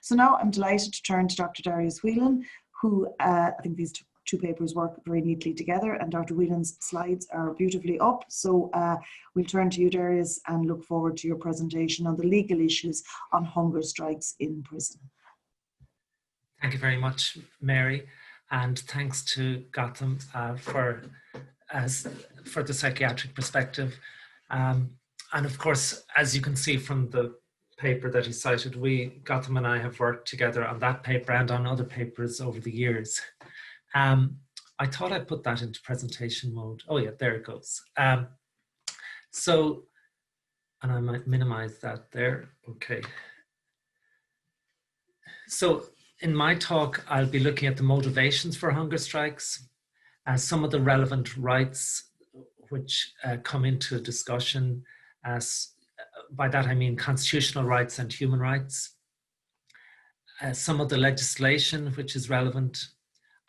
So now I'm delighted to turn to Dr. Darius Whelan, who I think these two papers work very neatly together, and Dr. Whelan's slides are beautifully up. So we'll turn to you, Darius, and look forward to your presentation on the legal issues on hunger strikes in prison. Thank you very much, Mary, and thanks to Gotham for the psychiatric perspective. And of course, as you can see from the paper that he cited, Gotham and I have worked together on that paper and on other papers over the years. I thought I'd put that into presentation mode. Oh yeah, there it goes. And I might minimize that there, okay. So in my talk, I'll be looking at the motivations for hunger strikes, some of the relevant rights which come into discussion. By that I mean constitutional rights and human rights. Some of the legislation which is relevant.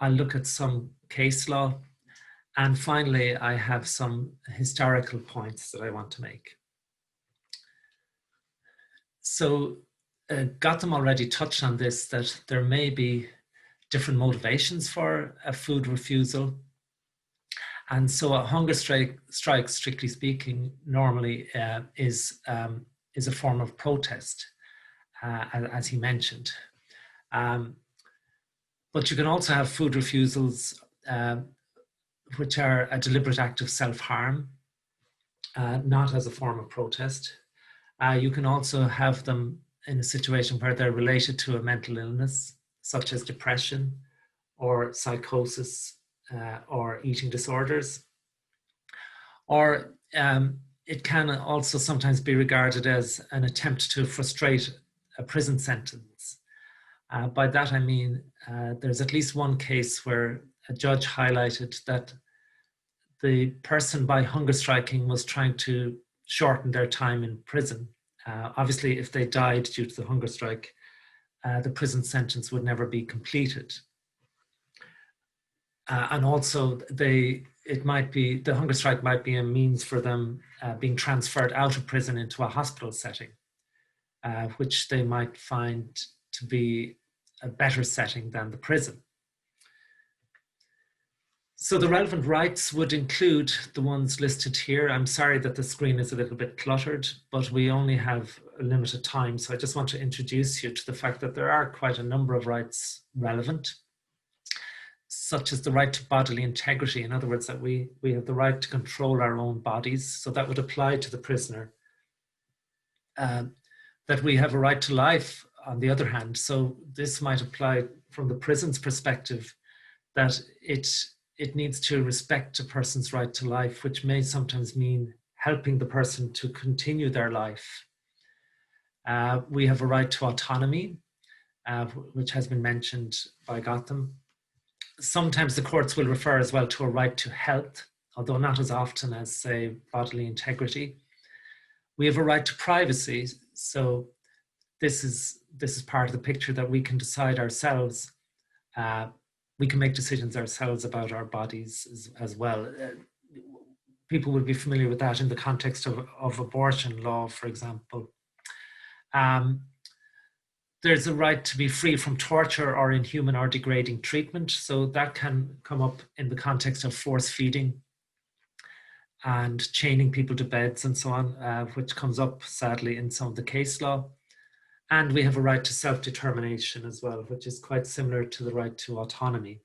I'll look at some case law. And finally, I have some historical points that I want to make. So Gotham already touched on this, that there may be different motivations for a food refusal. And so a hunger strike, strictly speaking, normally is a form of protest, as he mentioned. But you can also have food refusals which are a deliberate act of self-harm, not as a form of protest. You can also have them in a situation where they're related to a mental illness, such as depression or psychosis or eating disorders. Or it can also sometimes be regarded as an attempt to frustrate a prison sentence. By that I mean, there's at least one case where a judge highlighted that the person by hunger striking was trying to shorten their time in prison. Obviously, if they died due to the hunger strike, the prison sentence would never be completed. And also, the hunger strike might be a means for them being transferred out of prison into a hospital setting, which they might find to be a better setting than the prison. So the relevant rights would include the ones listed here. I'm sorry that the screen is a little bit cluttered, but we only have a limited time. So I just want to introduce you to the fact that there are quite a number of rights relevant, such as the right to bodily integrity. In other words, that we have the right to control our own bodies. So that would apply to the prisoner. That we have a right to life, on the other hand. So this might apply from the prison's perspective, that it needs to respect a person's right to life, which may sometimes mean helping the person to continue their life. We have a right to autonomy, which has been mentioned by Gotham. Sometimes the courts will refer as well to a right to health, although not as often as, say, bodily integrity. We have a right to privacy. So this is part of the picture, that we can decide ourselves. We can make decisions ourselves about our bodies as well. People would be familiar with that in the context of abortion law, for example. There's a right to be free from torture or inhuman or degrading treatment. So that can come up in the context of force feeding and chaining people to beds and so on, which comes up sadly in some of the case law. And we have a right to self-determination as well, which is quite similar to the right to autonomy.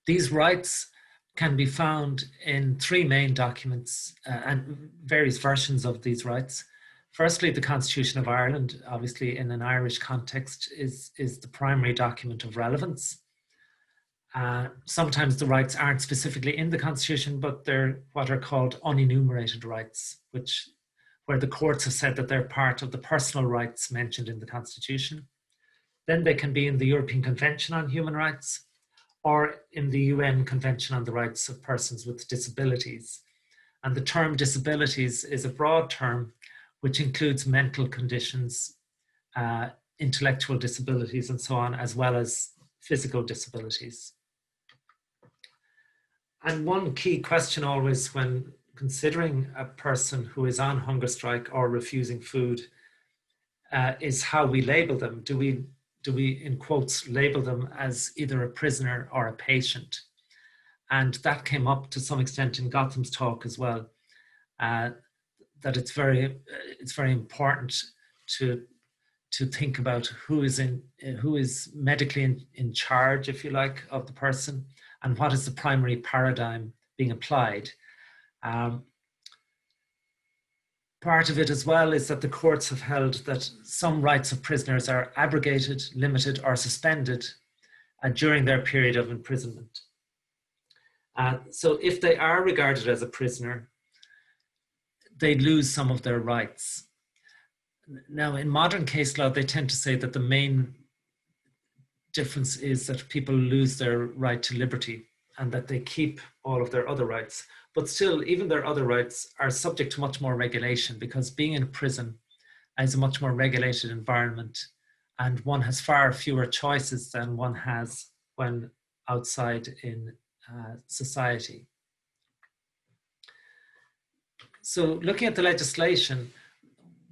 These rights can be found in three main documents and various versions of these rights. Firstly, the Constitution of Ireland, obviously in an Irish context, is the primary document of relevance. Sometimes the rights aren't specifically in the Constitution, but they're what are called unenumerated rights, where the courts have said that they're part of the personal rights mentioned in the Constitution. Then they can be in the European Convention on Human Rights or in the UN Convention on the Rights of Persons with Disabilities. And the term disabilities is a broad term which includes mental conditions, intellectual disabilities and so on, as well as physical disabilities. And one key question always when considering a person who is on hunger strike or refusing food is how we label them. Do we, in quotes, label them as either a prisoner or a patient? And that came up to some extent in Gotham's talk as well, that it's very important to think about who is medically in charge, if you like, of the person, and what is the primary paradigm being applied. Part of it as well is that the courts have held that some rights of prisoners are abrogated, limited, or suspended during their period of imprisonment. So if they are regarded as a prisoner, they lose some of their rights. Now, in modern case law, they tend to say that the main difference is that people lose their right to liberty and that they keep all of their other rights. But still, even their other rights are subject to much more regulation, because being in a prison is a much more regulated environment, and one has far fewer choices than one has when outside in society. So looking at the legislation,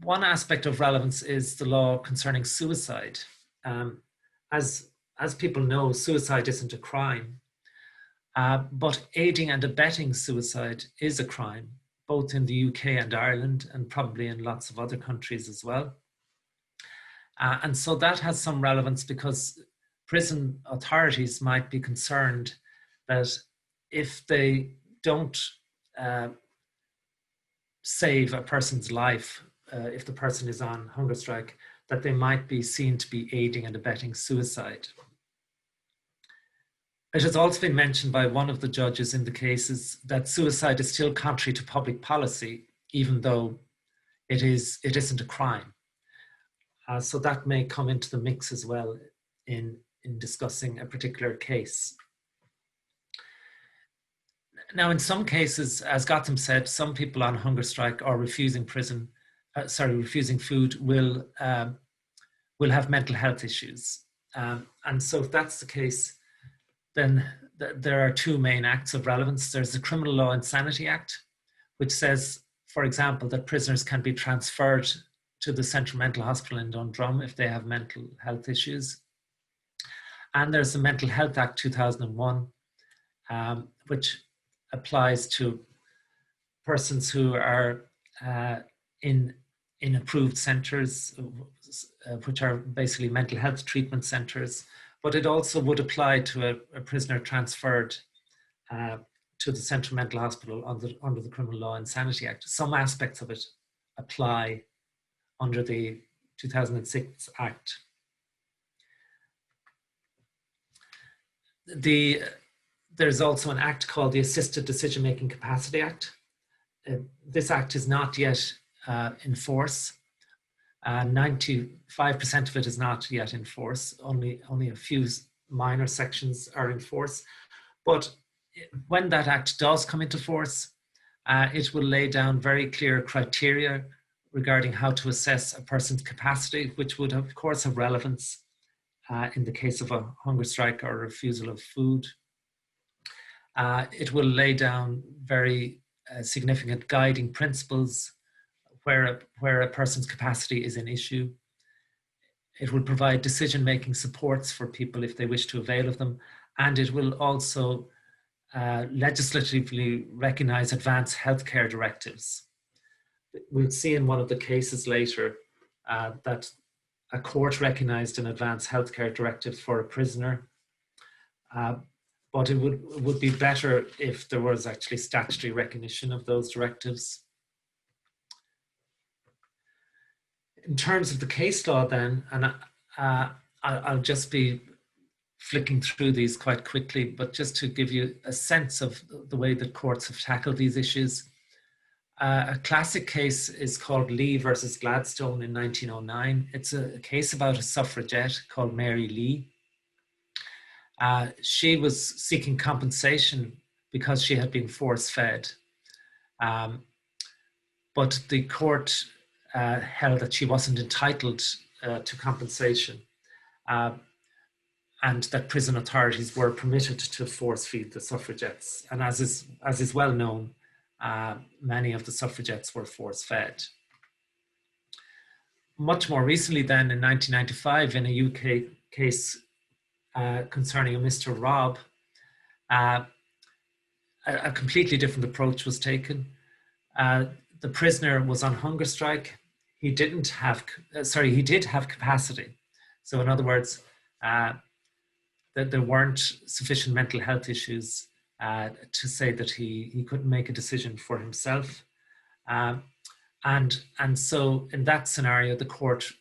one aspect of relevance is the law concerning suicide. As people know, suicide isn't a crime, but aiding and abetting suicide is a crime, both in the UK and Ireland, and probably in lots of other countries as well. And so that has some relevance, because prison authorities might be concerned that if they don't save a person's life, if the person is on hunger strike, that they might be seen to be aiding and abetting suicide. It has also been mentioned by one of the judges in the cases that suicide is still contrary to public policy, even though it isn't a crime. So that may come into the mix as well in discussing a particular case. Now, in some cases, as Gotham said, some people on hunger strike or refusing food will have mental health issues. And so if that's the case, then there are two main acts of relevance. There's the Criminal Law Insanity Act, which says, for example, that prisoners can be transferred to the Central Mental Hospital in Dundrum if they have mental health issues. And there's the Mental Health Act 2001, which applies to persons who are in approved centres, which are basically mental health treatment centres. But it also would apply to a prisoner transferred to the Central Mental Hospital under the Criminal Law Insanity Act. Some aspects of it apply under the 2006 Act. There's also an act called the Assisted Decision-Making Capacity Act. This act is not yet in force. 95% of it is not yet in force. Only a few minor sections are in force. But when that act does come into force, it will lay down very clear criteria regarding how to assess a person's capacity, which would of course have relevance in the case of a hunger strike or a refusal of food. It will lay down very significant guiding principles where a person's capacity is an issue. It will provide decision-making supports for people if they wish to avail of them. And it will also legislatively recognize advanced healthcare directives. We'll see in one of the cases later that a court recognized an advanced healthcare directive for a prisoner. But it would be better if there was actually statutory recognition of those directives. In terms of the case law then, and I'll just be flicking through these quite quickly, but just to give you a sense of the way that courts have tackled these issues. A classic case is called Lee versus Gladstone in 1909. It's a case about a suffragette called Mary Lee. She was seeking compensation because she had been force-fed. But the court held that she wasn't entitled to compensation, and that prison authorities were permitted to force-feed the suffragettes. And as is well known, many of the suffragettes were force-fed. much more recently then, in 1995, in a UK case concerning a Mr. Robb, a completely different approach was taken. The prisoner was on hunger strike. He did have capacity. So in other words, that there weren't sufficient mental health issues to say that he couldn't make a decision for himself. And so in that scenario, the court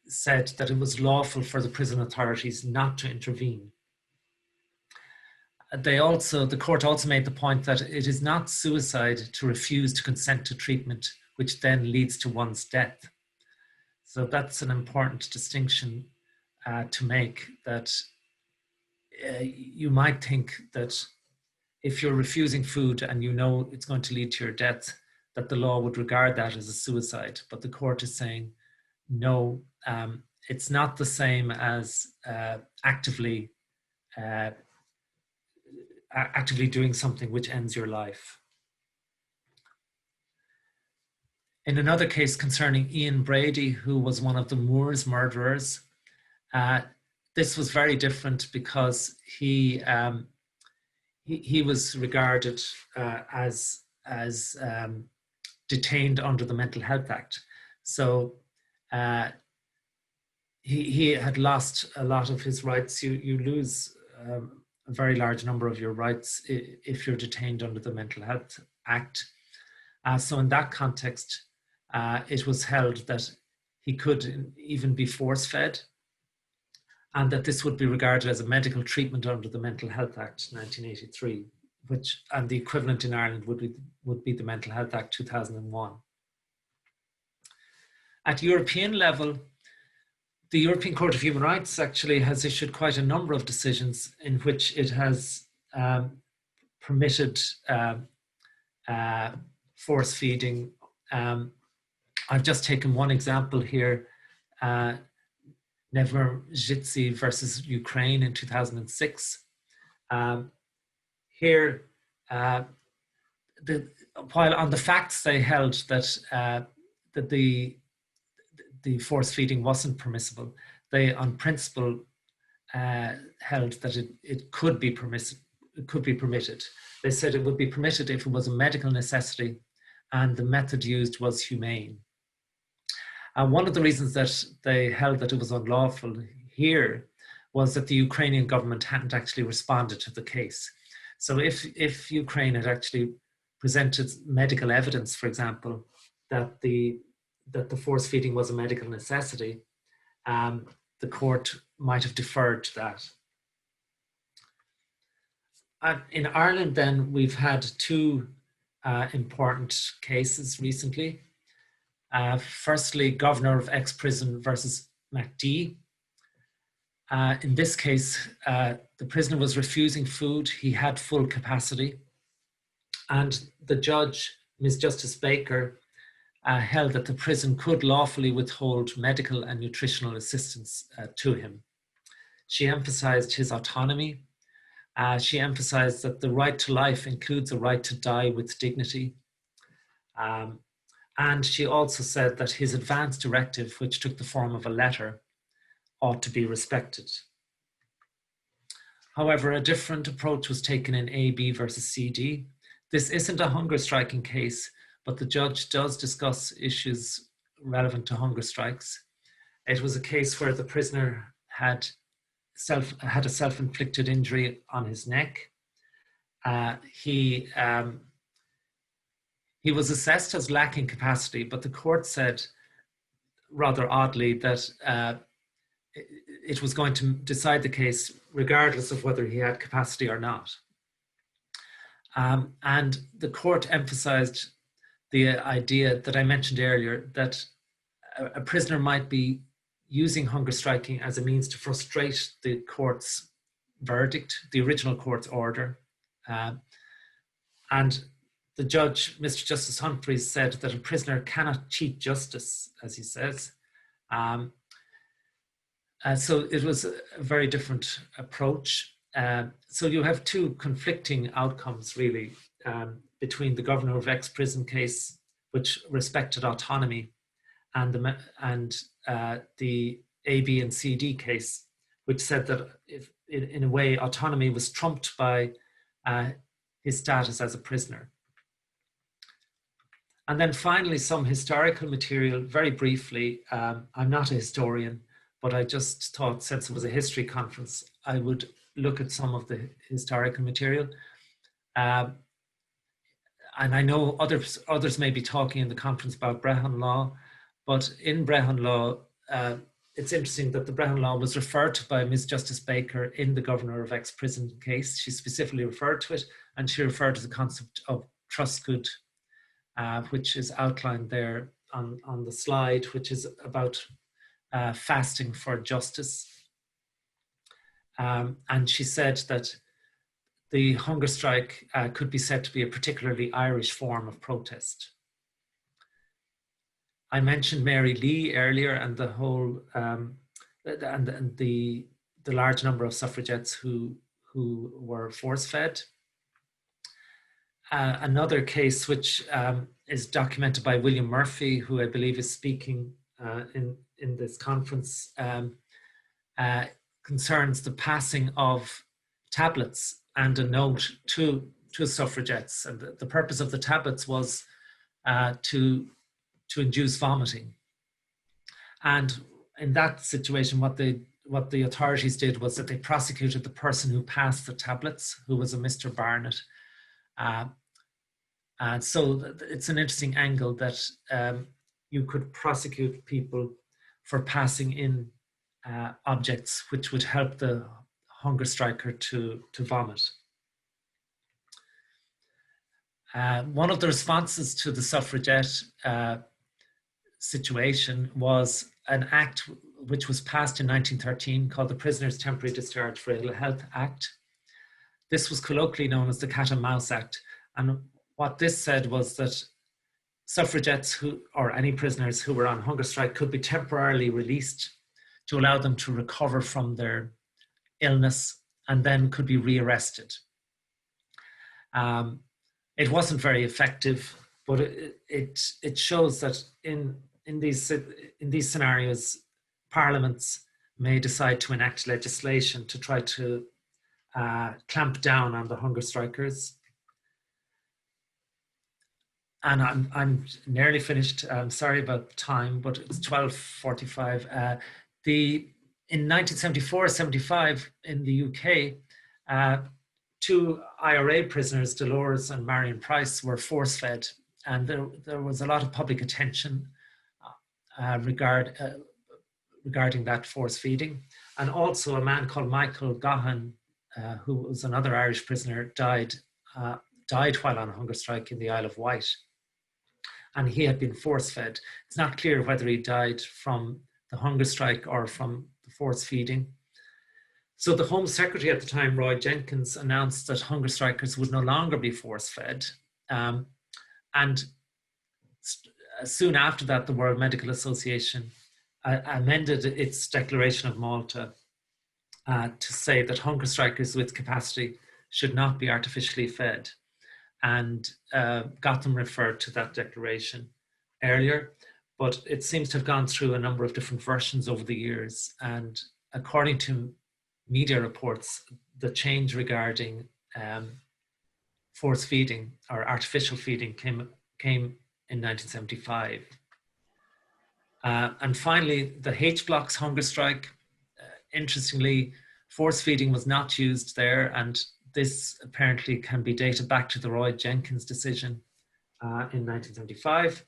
said that it was lawful for the prison authorities not to intervene. The court also made the point that it is not suicide to refuse to consent to treatment, which then leads to one's death. So that's an important distinction to make, that you might think that if you're refusing food and you know it's going to lead to your death, that the law would regard that as a suicide. But the court is saying, no, it's not the same as actively doing something which ends your life. In another case concerning Ian Brady, who was one of the Moors murderers, this was very different because he was regarded as detained under the Mental Health Act. So he had lost a lot of his rights. You lose a very large number of your rights if you're detained under the Mental Health Act. So in that context, it was held that he could even be force-fed, and that this would be regarded as a medical treatment under the Mental Health Act 1983, and the equivalent in Ireland would be the Mental Health Act 2001. At European level, the European Court of Human Rights actually has issued quite a number of decisions in which it has permitted force feeding. I've just taken one example here, Neverjitsi versus Ukraine in 2006. Here, while on the facts they held that the force feeding wasn't permissible, they on principle held that it could be permitted. They said it would be permitted if it was a medical necessity and the method used was humane. And one of the reasons that they held that it was unlawful here was that the Ukrainian government hadn't actually responded to the case. So if Ukraine had actually presented medical evidence, for example, that the force feeding was a medical necessity, the court might have deferred to that. In Ireland then, we've had two important cases recently. Firstly, Governor of ex-prison versus McCaughey. In this case, the prisoner was refusing food. He had full capacity. And the judge, Ms. Justice Baker, held that the prison could lawfully withhold medical and nutritional assistance to him. She emphasized his autonomy. She emphasized that the right to life includes a right to die with dignity. And she also said that his advance directive, which took the form of a letter, ought to be respected. However, a different approach was taken in AB versus CD. This isn't a hunger striking case, but the judge does discuss issues relevant to hunger strikes. It was a case where the prisoner had a self-inflicted injury on his neck. He was assessed as lacking capacity, but the court said, rather oddly, that it was going to decide the case regardless of whether he had capacity or not. And the court emphasized the idea that I mentioned earlier, that a prisoner might be using hunger striking as a means to frustrate the court's verdict, the original court's order. And the judge, Mr. Justice Humphreys, said that a prisoner cannot cheat justice, as he says. So it was a very different approach. So you have two conflicting outcomes, really, between the Governor of ex-prison case, which respected autonomy, and the A, B, and C, D case, which said that if, in a way, autonomy was trumped by his status as a prisoner. And then finally, some historical material, very briefly. I'm not a historian, but I just thought, since it was a history conference, I would look at some of the historical material. And I know others may be talking in the conference about Brehon law, but in Brehon law, it's interesting that the Brehon law was referred to by Ms. Justice Baker in the Governor of Ex-Prison case. She specifically referred to it, and she referred to the concept of trustgood, which is outlined there on the slide, which is about fasting for justice. And she said that the hunger strike could be said to be a particularly Irish form of protest. I mentioned Mary Lee earlier, and the whole and the large number of suffragettes who were force-fed. Another case which is documented by William Murphy, who I believe is speaking in this conference, concerns the passing of tablets and a note to suffragettes. And the purpose of the tablets was to induce vomiting. And in that situation, what the authorities did was that they prosecuted the person who passed the tablets, who was a Mr. Barnett. And so it's an interesting angle that you could prosecute people for passing in objects which would help the hunger striker to vomit. One of the responses to the suffragette situation was an act which was passed in 1913 called the Prisoners' Temporary Discharge for Ill Health Act. This was colloquially known as the Cat and Mouse Act. And what this said was that suffragettes or any prisoners who were on hunger strike could be temporarily released to allow them to recover from their illness and then could be rearrested. It wasn't very effective, but it shows that in these scenarios, parliaments may decide to enact legislation to try to clamp down on the hunger strikers. And I'm nearly finished. I'm sorry about time, but it's 12:45. In 1974-75 in the UK, two IRA prisoners, Dolores and Marion Price, were force-fed, and there was a lot of public attention regarding that force feeding. And also a man called Michael Gahan, who was another Irish prisoner, died while on a hunger strike in the Isle of Wight. And he had been force-fed. It's not clear whether he died from the hunger strike or from the force feeding. So the Home Secretary at the time, Roy Jenkins, announced that hunger strikers would no longer be force-fed. And soon after that, the World Medical Association amended its Declaration of Malta to say that hunger strikers with capacity should not be artificially fed, and got them referred to that declaration earlier. But it seems to have gone through a number of different versions over the years. And according to media reports, the change regarding force feeding or artificial feeding came in 1975. And finally, the H-Blocks hunger strike. Interestingly, force feeding was not used there, and this apparently can be dated back to the Roy Jenkins decision in 1975.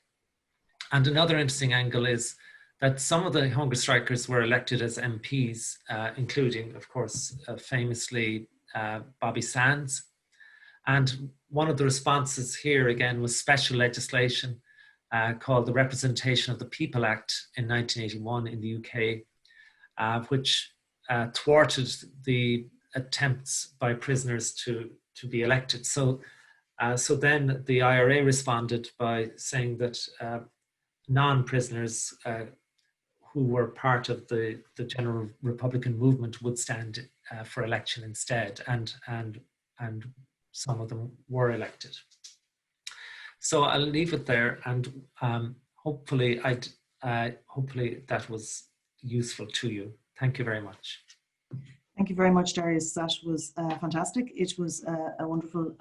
And another interesting angle is that some of the hunger strikers were elected as MPs, including, of course, famously Bobby Sands. And one of the responses here again was special legislation called the Representation of the People Act in 1981 in the UK, which thwarted the attempts by prisoners to be elected. So then the IRA responded by saying that non-prisoners who were part of the general Republican movement would stand for election instead, and some of them were elected. So I'll leave it there, and hopefully hopefully that was useful to you. Thank you very much. Thank you very much, Darius. That was fantastic. It was a wonderful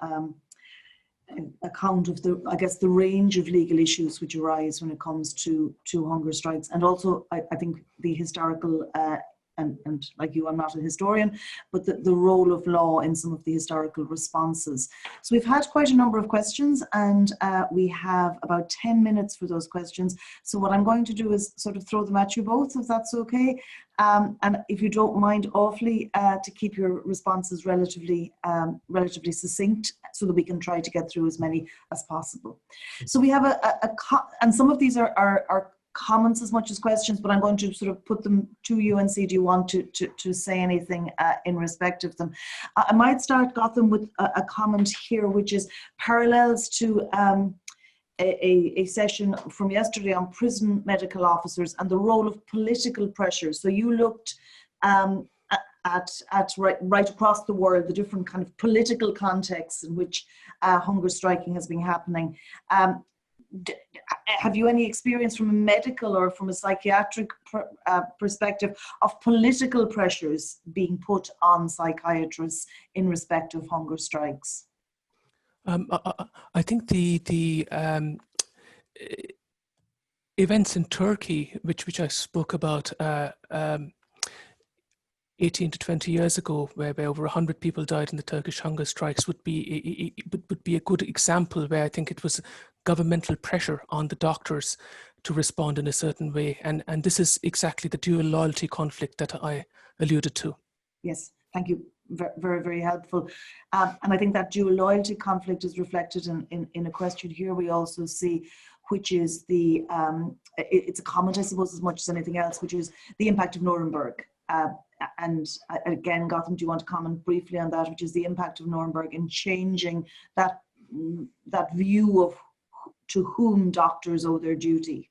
account of the, I guess, the range of legal issues which arise when it comes to hunger strikes, and also I think the historical and like you, I'm not a historian, but the role of law in some of the historical responses. So we've had quite a number of questions, and we have about 10 minutes for those questions. So what I'm going to do is sort of throw them at you both, if that's okay. And if you don't mind awfully to keep your responses relatively succinct, so that we can try to get through as many as possible. So we have and some of these are comments as much as questions, but I'm going to sort of put them to you and see, do you want to say anything in respect of them? I might start, Gotham, with a comment here, which is parallels to a session from yesterday on prison medical officers and the role of political pressure. So you looked at right across the world, the different kind of political contexts in which hunger striking has been happening. Have you any experience from a medical or from a psychiatric perspective of political pressures being put on psychiatrists in respect of hunger strikes? I think the events in Turkey, which I spoke about 18 to 20 years ago, where over 100 people died in the Turkish hunger strikes, would be a good example where I think it was governmental pressure on the doctors to respond in a certain way. And this is exactly the dual loyalty conflict that I alluded to. Yes, thank you. Very, very helpful. And I think that dual loyalty conflict is reflected in a question here we also see, which is it's a comment, I suppose, as much as anything else, which is the impact of Nuremberg. And again, Gotham, do you want to comment briefly on that, which is the impact of Nuremberg in changing that view of to whom doctors owe their duty?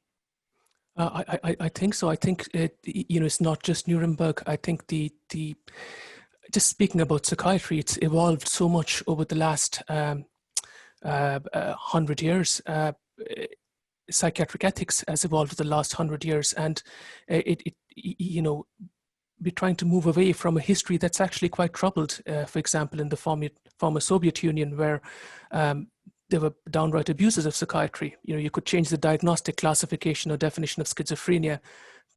I think so. I think it's not just Nuremberg. I think just speaking about psychiatry, it's evolved so much over the last 100 years. Psychiatric ethics has evolved over the last 100 years, and we're trying to move away from a history that's actually quite troubled. For example, in the former Soviet Union, where there were downright abuses of psychiatry. You could change the diagnostic classification or definition of schizophrenia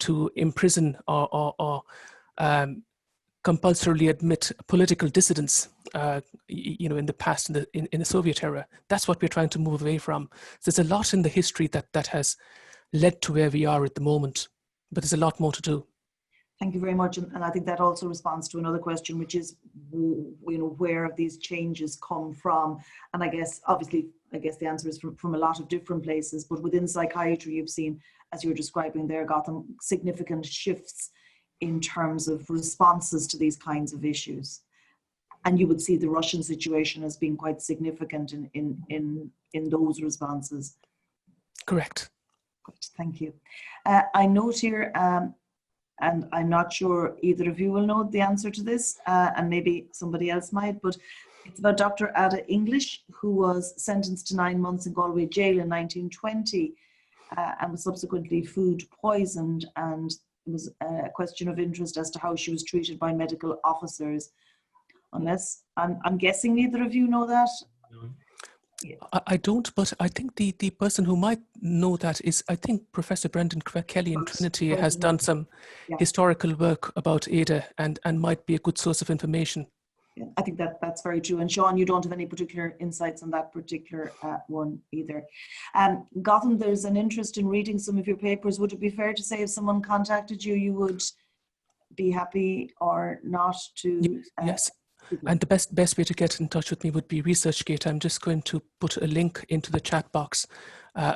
to imprison or compulsorily admit political dissidents, in the past, in the Soviet era. That's what we're trying to move away from. So there's a lot in the history that has led to where we are at the moment, but there's a lot more to do. Thank you very much. And I think that also responds to another question, which is, where have these changes come from? And I guess the answer is from a lot of different places, but within psychiatry, you've seen, as you were describing there, Gotham, significant shifts in terms of responses to these kinds of issues. And you would see the Russian situation as being quite significant in those responses. Correct. Good, thank you. I note here, and I'm not sure either of you will know the answer to this, and maybe somebody else might, but it's about Dr. Ada English, who was sentenced to 9 months in Galway jail in 1920 and was subsequently food poisoned, and it was a question of interest as to how she was treated by medical officers. Unless, I'm guessing neither of you know that? No. I don't, but I think the person who might know that is, I think Professor Brendan Kelly in Trinity has done some historical work about Ada and might be a good source of information. Yeah, I think that's very true. And Séan, you don't have any particular insights on that particular one either. Gotham, there's an interest in reading some of your papers. Would it be fair to say if someone contacted you, you would be happy or not to? Yes. And the best way to get in touch with me would be ResearchGate. I'm just going to put a link into the chat box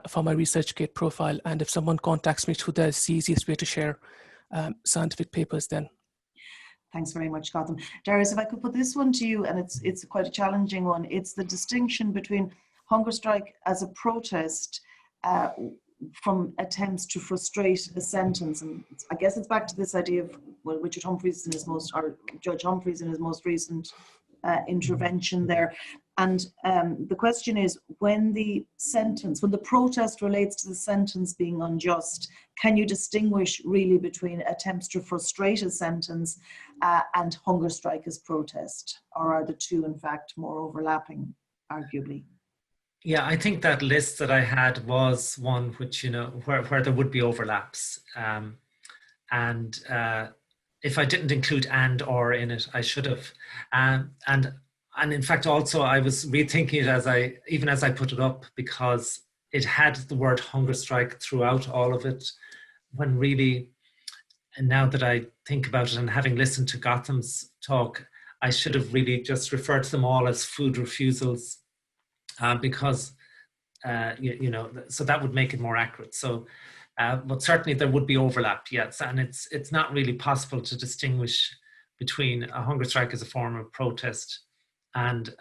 for my ResearchGate profile. And if someone contacts me through there, it's the easiest way to share scientific papers then. Thanks very much, Gotham. Darius, if I could put this one to you, and it's quite a challenging one. It's the distinction between hunger strike as a protest from attempts to frustrate a sentence. And I guess it's back to this idea of, well, Judge Humphreys in his most recent intervention there. And the question is, when the protest relates to the sentence being unjust, can you distinguish really between attempts to frustrate a sentence and hunger strike as protest? Or are the two, in fact, more overlapping, arguably? Yeah, I think that list that I had was one which, where there would be overlaps. And if I didn't include and or in it, I should have. And in fact, also, I was rethinking it even as I put it up, because it had the word hunger strike throughout all of it, when really, and now that I think about it and having listened to Gotham's talk, I should have really just referred to them all as food refusals, because, so that would make it more accurate. So, but certainly there would be overlap, yes, and it's not really possible to distinguish between a hunger strike as a form of protest and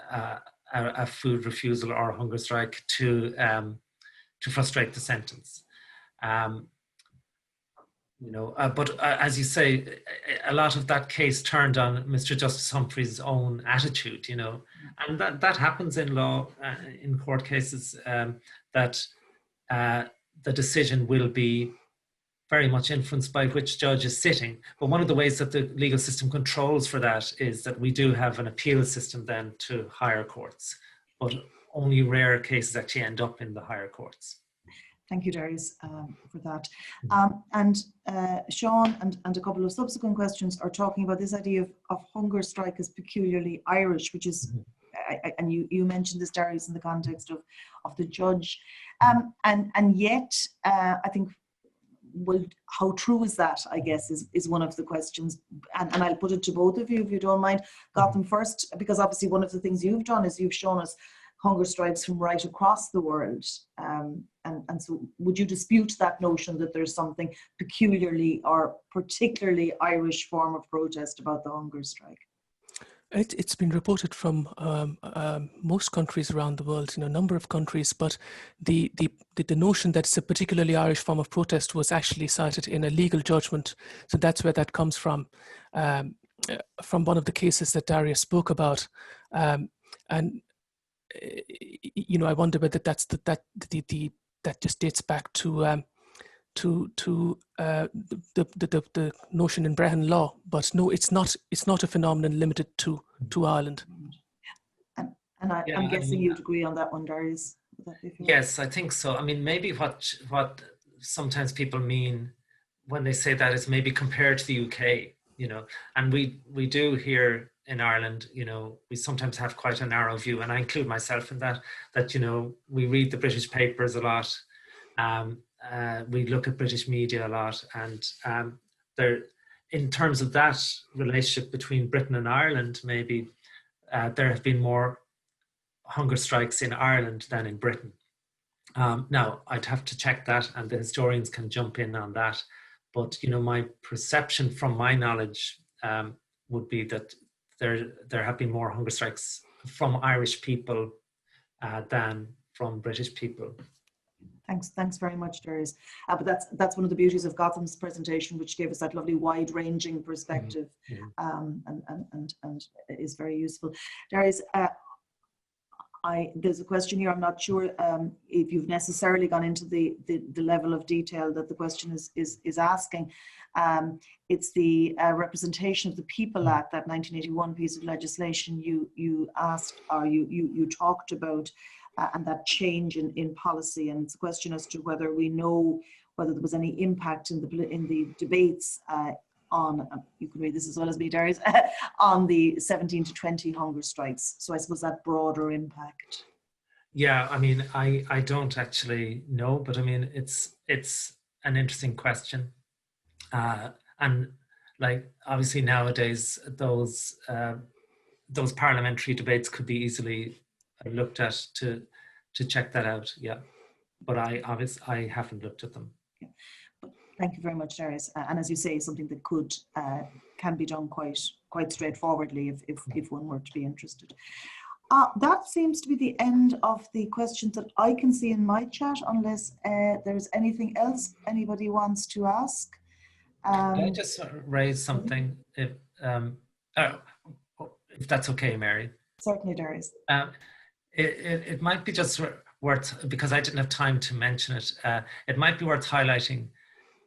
a food refusal or a hunger strike to frustrate the sentence. But as you say, a lot of that case turned on Mr. Justice Humphrey's own attitude, and that happens in law, in court cases, that the decision will be very much influenced by which judge is sitting. But one of the ways that the legal system controls for that is that we do have an appeal system then to higher courts, but only rare cases actually end up in the higher courts. Thank you, Darius, for that. And Sean and a couple of subsequent questions are talking about this idea of hunger strike as peculiarly Irish, which is, and you mentioned this, Darius, in the context of the judge. And yet, I think, well, how true is that, I guess, is one of the questions. And I'll put it to both of you, if you don't mind. Got them first, because obviously one of the things you've done is you've shown us hunger strikes from right across the world. And so would you dispute that notion that there's something peculiarly or particularly Irish form of protest about the hunger strike? It's been reported from most countries around the world, a number of countries, but the notion that it's a particularly Irish form of protest was actually cited in a legal judgment. So that's where that comes from one of the cases that Darius spoke about. And I wonder whether that just dates back to the notion in Brehon law, but no, it's not a phenomenon limited to Ireland. And I'm guessing you'd agree on that one, Darius. Yes, I think so. I mean, maybe what sometimes people mean when they say that is maybe compared to the UK, and we do here in Ireland, we sometimes have quite a narrow view, and I include myself in that we read the British papers a lot. We look at British media a lot, and in terms of that relationship between Britain and Ireland, maybe there have been more hunger strikes in Ireland than in Britain. Now, I'd have to check that, and the historians can jump in on that. But my perception from my knowledge would be that there have been more hunger strikes from Irish people than from British people. Thanks very much, Darius. But that's one of the beauties of Gotham's presentation, which gave us that lovely wide-ranging perspective, and is very useful. Darius, there's a question here. I'm not sure if you've necessarily gone into the level of detail that the question is asking. It's the Representation of the People Act, that 1981 piece of legislation you asked, or you talked about. And that change in policy, and it's a question as to whether we know whether there was any impact in the debates on, you can read this as well as me, Darius, on the 17 to 20 hunger strikes. So I suppose that broader impact. Yeah, I mean, I don't actually know, but I mean, it's an interesting question, and like obviously nowadays those parliamentary debates could be easily looked at to check that out, yeah. But I haven't looked at them. Yeah. But thank you very much, Darius. And as you say, something that can be done quite straightforwardly if one were to be interested. That seems to be the end of the questions that I can see in my chat, unless there's anything else anybody wants to ask. Can I just raise something, if that's okay, Mary? Certainly, Darius. It might be just worth, because I didn't have time to mention it, it might be worth highlighting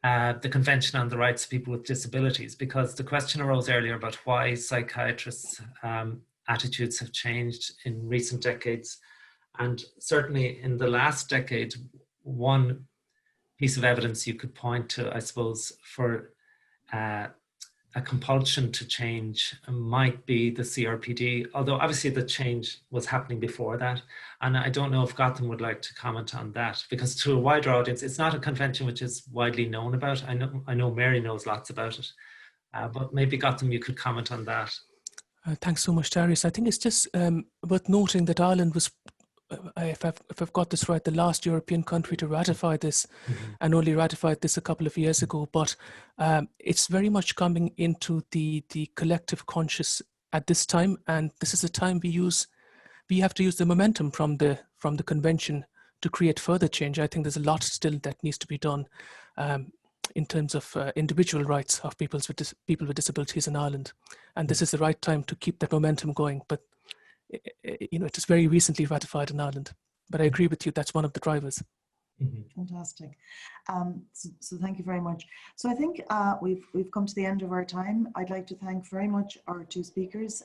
the Convention on the Rights of People with Disabilities, because the question arose earlier about why psychiatrists' attitudes have changed in recent decades. And certainly in the last decade, one piece of evidence you could point to, I suppose, for a compulsion to change might be the CRPD, although obviously the change was happening before that. And I don't know if Gotham would like to comment on that, because to a wider audience, it's not a convention which is widely known about. I know Mary knows lots about it, but maybe Gotham, you could comment on that. Thanks so much, Darius. I think it's just worth noting that Ireland was, if I've got this right, the last European country to ratify this, and only ratified this a couple of years ago. But it's very much coming into the collective conscious at this time, and this is a time we have to use the momentum from the convention to create further change. I think there's a lot still that needs to be done in terms of individual rights of people with disabilities in Ireland, and this is the right time to keep that momentum going. But you know, it is very recently ratified in Ireland, but I agree with you, that's one of the drivers. Fantastic. So thank you very much. So I think we've come to the end of our time. I'd like to thank very much our two speakers,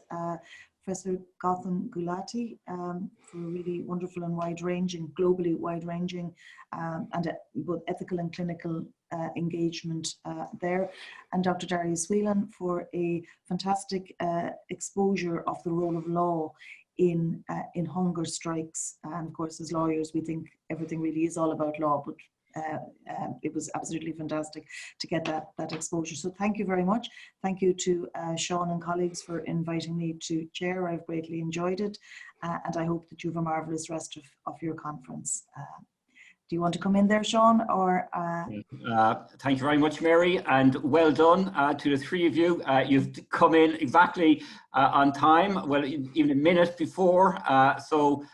Professor Gautam Gulati, for a really wonderful and wide-ranging, globally wide-ranging, and both ethical and clinical engagement there, and Dr. Darius Whelan for a fantastic exposure of the role of law in hunger strikes. And of course, as lawyers, we think everything really is all about law, but it was absolutely fantastic to get that exposure. So thank you very much. Thank you to Sean and colleagues for inviting me to chair. I've greatly enjoyed it, and I hope that you have a marvellous rest of your conference. Do you want to come in there, Sean? Or thank you very much, Mary, and well done to the three of you. You've come in exactly on time, well, even a minute before. So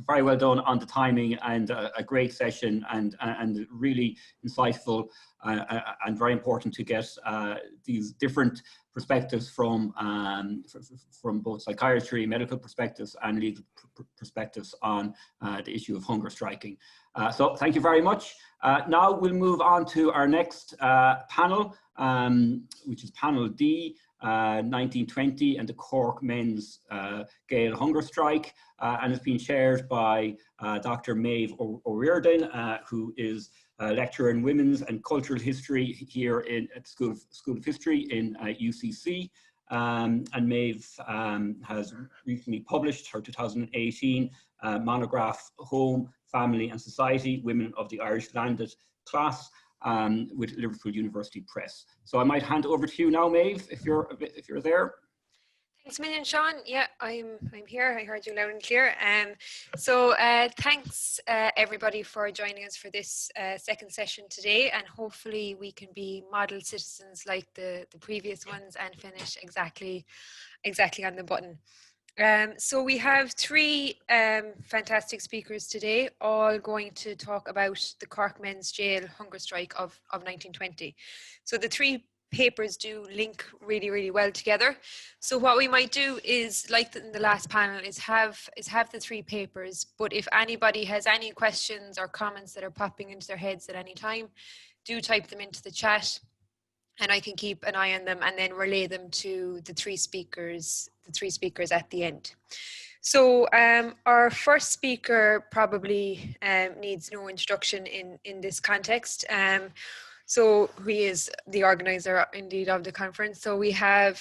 very well done on the timing, and a great session, and really insightful, and very important to get these different perspectives from both psychiatry, medical perspectives, and legal perspectives on the issue of hunger striking. So thank you very much. Now we'll move on to our next panel, which is panel D, 1920 and the Cork men's Gaol hunger strike, and it's been chaired by Dr. Maeve O'Riordan, who is a lecturer in women's and cultural history here at the School of History in UCC. And Maeve has recently published her 2018 monograph, Home, Family and Society, Women of the Irish Landed Class, with Liverpool University Press. So I might hand over to you now, Maeve, if you're there. Thanks a million, Sean. Yeah, I'm here. I heard you loud and clear. So thanks everybody for joining us for this second session today, and hopefully we can be model citizens like the previous ones and finish exactly on the button. So we have three fantastic speakers today, all going to talk about the Cork men's jail hunger strike of 1920. So the three papers do link really, really well together. So what we might do is, like in the last panel, is have the three papers, but if anybody has any questions or comments that are popping into their heads at any time, do type them into the chat, and I can keep an eye on them and then relay them to the three speakers at the end. So our first speaker probably needs no introduction in this context. So he is the organizer indeed of the conference. So we have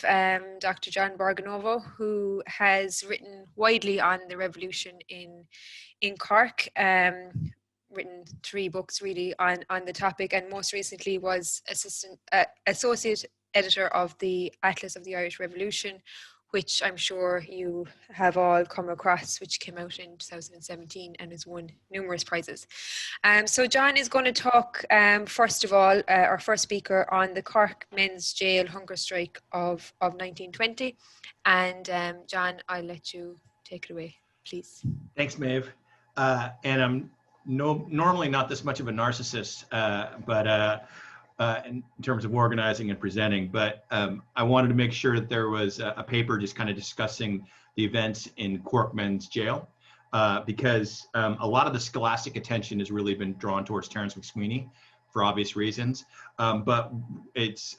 Dr. John Borgonovo, who has written widely on the revolution in Cork, written 3 books really on the topic, and most recently was associate editor of the Atlas of the Irish Revolution, which I'm sure you have all come across, which came out in 2017 and has won numerous prizes. So John is going to talk, first of all, our first speaker, on the Cork men's jail hunger strike of 1920. And John, I'll let you take it away, please. Thanks, Maeve. And I'm normally not this much of a narcissist, but in terms of organizing and presenting, but I wanted to make sure that there was a paper just kind of discussing the events in Cork men's jail. because a lot of the scholastic attention has really been drawn towards Terence MacSwiney for obvious reasons. But it's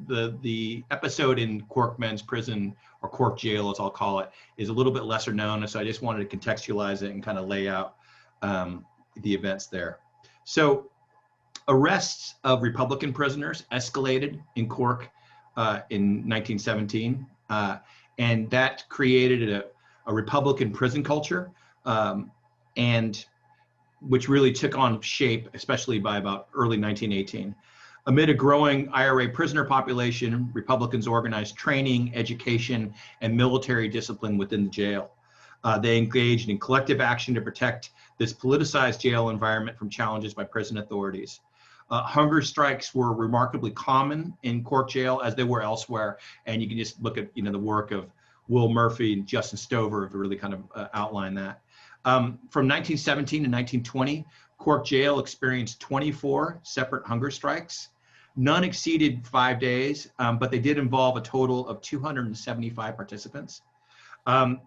the episode in Cork Men's Prison, or Cork Jail as I'll call it, is a little bit lesser known. So I just wanted to contextualize it and kind of lay out the events there. So arrests of Republican prisoners escalated in Cork in 1917, and that created a Republican prison culture, and which really took on shape, especially by about early 1918. Amid a growing IRA prisoner population, Republicans organized training, education, and military discipline within the jail. They engaged in collective action to protect this politicized jail environment from challenges by prison authorities. Hunger strikes were remarkably common in Cork Jail, as they were elsewhere, and you can just look at the work of Will Murphy and Justin Stover to really kind of outline that. From 1917 to 1920, Cork Jail experienced 24 separate hunger strikes. None exceeded 5 days, but they did involve a total of 275 participants.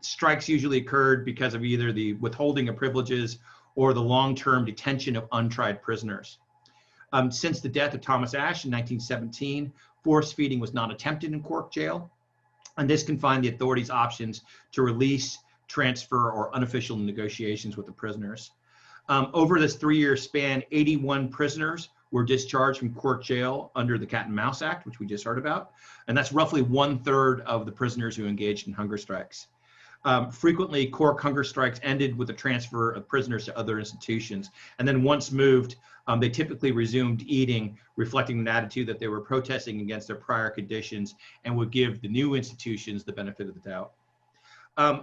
Strikes usually occurred because of either the withholding of privileges or the long-term detention of untried prisoners. Since the death of Thomas Ashe in 1917, force feeding was not attempted in Cork Jail, and this confined the authorities' options to release, transfer, or unofficial negotiations with the prisoners. Over this 3-year span, 81 prisoners were discharged from Cork Jail under the Cat and Mouse Act, which we just heard about, and that's roughly 1/3 of the prisoners who engaged in hunger strikes. Frequently, Cork hunger strikes ended with the transfer of prisoners to other institutions, and then once moved, they typically resumed eating, reflecting an attitude that they were protesting against their prior conditions and would give the new institutions the benefit of the doubt.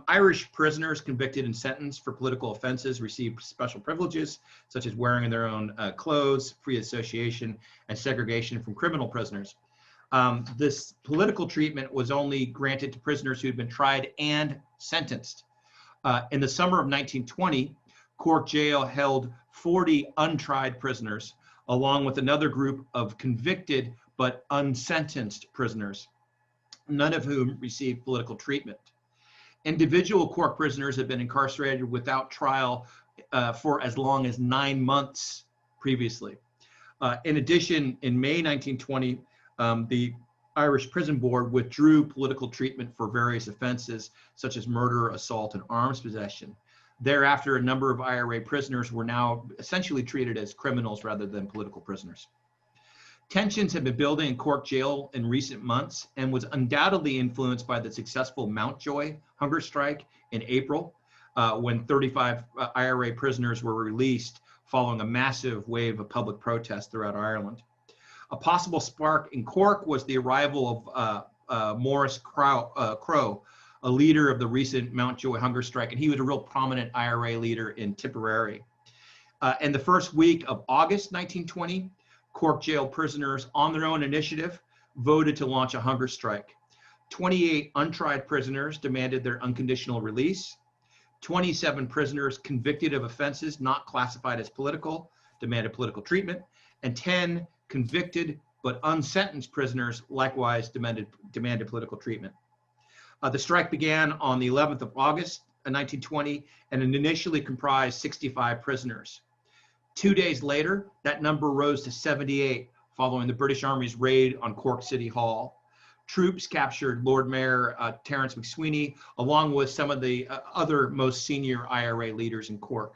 Irish prisoners convicted and sentenced for political offenses received special privileges, such as wearing their own clothes, free association, and segregation from criminal prisoners. This political treatment was only granted to prisoners who had been tried and sentenced. In the summer of 1920, Cork Jail held 40 untried prisoners, along with another group of convicted but unsentenced prisoners, none of whom received political treatment. Individual Cork prisoners had been incarcerated without trial for as long as 9 months previously. In addition, in May 1920, the Irish Prison Board withdrew political treatment for various offenses, such as murder, assault, and arms possession. Thereafter, a number of IRA prisoners were now essentially treated as criminals rather than political prisoners. Tensions have been building in Cork Jail in recent months and was undoubtedly influenced by the successful Mountjoy hunger strike in April, when 35 IRA prisoners were released following a massive wave of public protest throughout Ireland. A possible spark in Cork was the arrival of Maurice Crowe, a leader of the recent Mountjoy hunger strike, and he was a real prominent IRA leader in Tipperary. In the first week of August 1920, Cork Jail prisoners, on their own initiative, voted to launch a hunger strike. 28 untried prisoners demanded their unconditional release. 27 prisoners convicted of offenses not classified as political demanded political treatment, and 10 convicted but unsentenced prisoners likewise demanded political treatment. The strike began on the 11th of August 1920, and it initially comprised 65 prisoners. 2 days later, that number rose to 78 following the British Army's raid on Cork City Hall. Troops captured Lord Mayor Terence MacSwiney, along with some of the other most senior IRA leaders in Cork.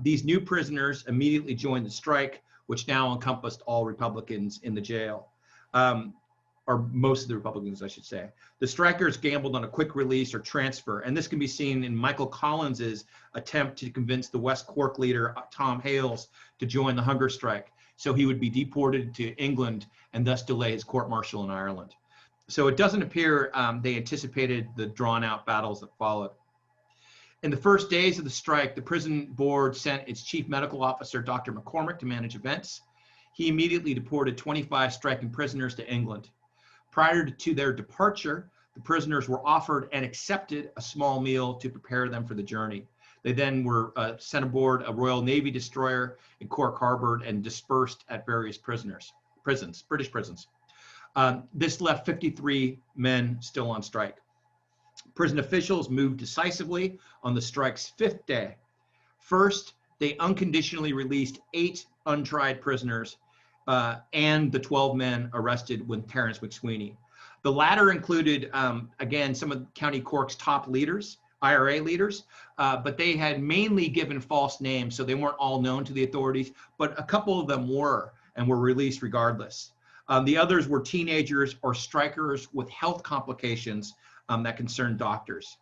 These new prisoners immediately joined the strike, which now encompassed all Republicans in the jail, or most of the Republicans, I should say. The strikers gambled on a quick release or transfer, and this can be seen in Michael Collins's attempt to convince the West Cork leader, Tom Hales, to join the hunger strike, so he would be deported to England and thus delay his court-martial in Ireland. So it doesn't appear they anticipated the drawn-out battles that followed. In the first days of the strike, the prison board sent its chief medical officer, Dr. McCormick, to manage events. He immediately deported 25 striking prisoners to England. Prior to their departure, the prisoners were offered and accepted a small meal to prepare them for the journey. They then were sent aboard a Royal Navy destroyer in Cork Harbor and dispersed at various prisons, British prisons. This left 53 men still on strike. Prison officials moved decisively on the strike's 5th day. First, they unconditionally released 8 untried prisoners and the 12 men arrested with Terence MacSwiney. The latter included, again, some of County Cork's top leaders, IRA leaders, but they had mainly given false names, so they weren't all known to the authorities, but a couple of them were, and were released regardless. The others were teenagers or strikers with health complications that concerned doctors.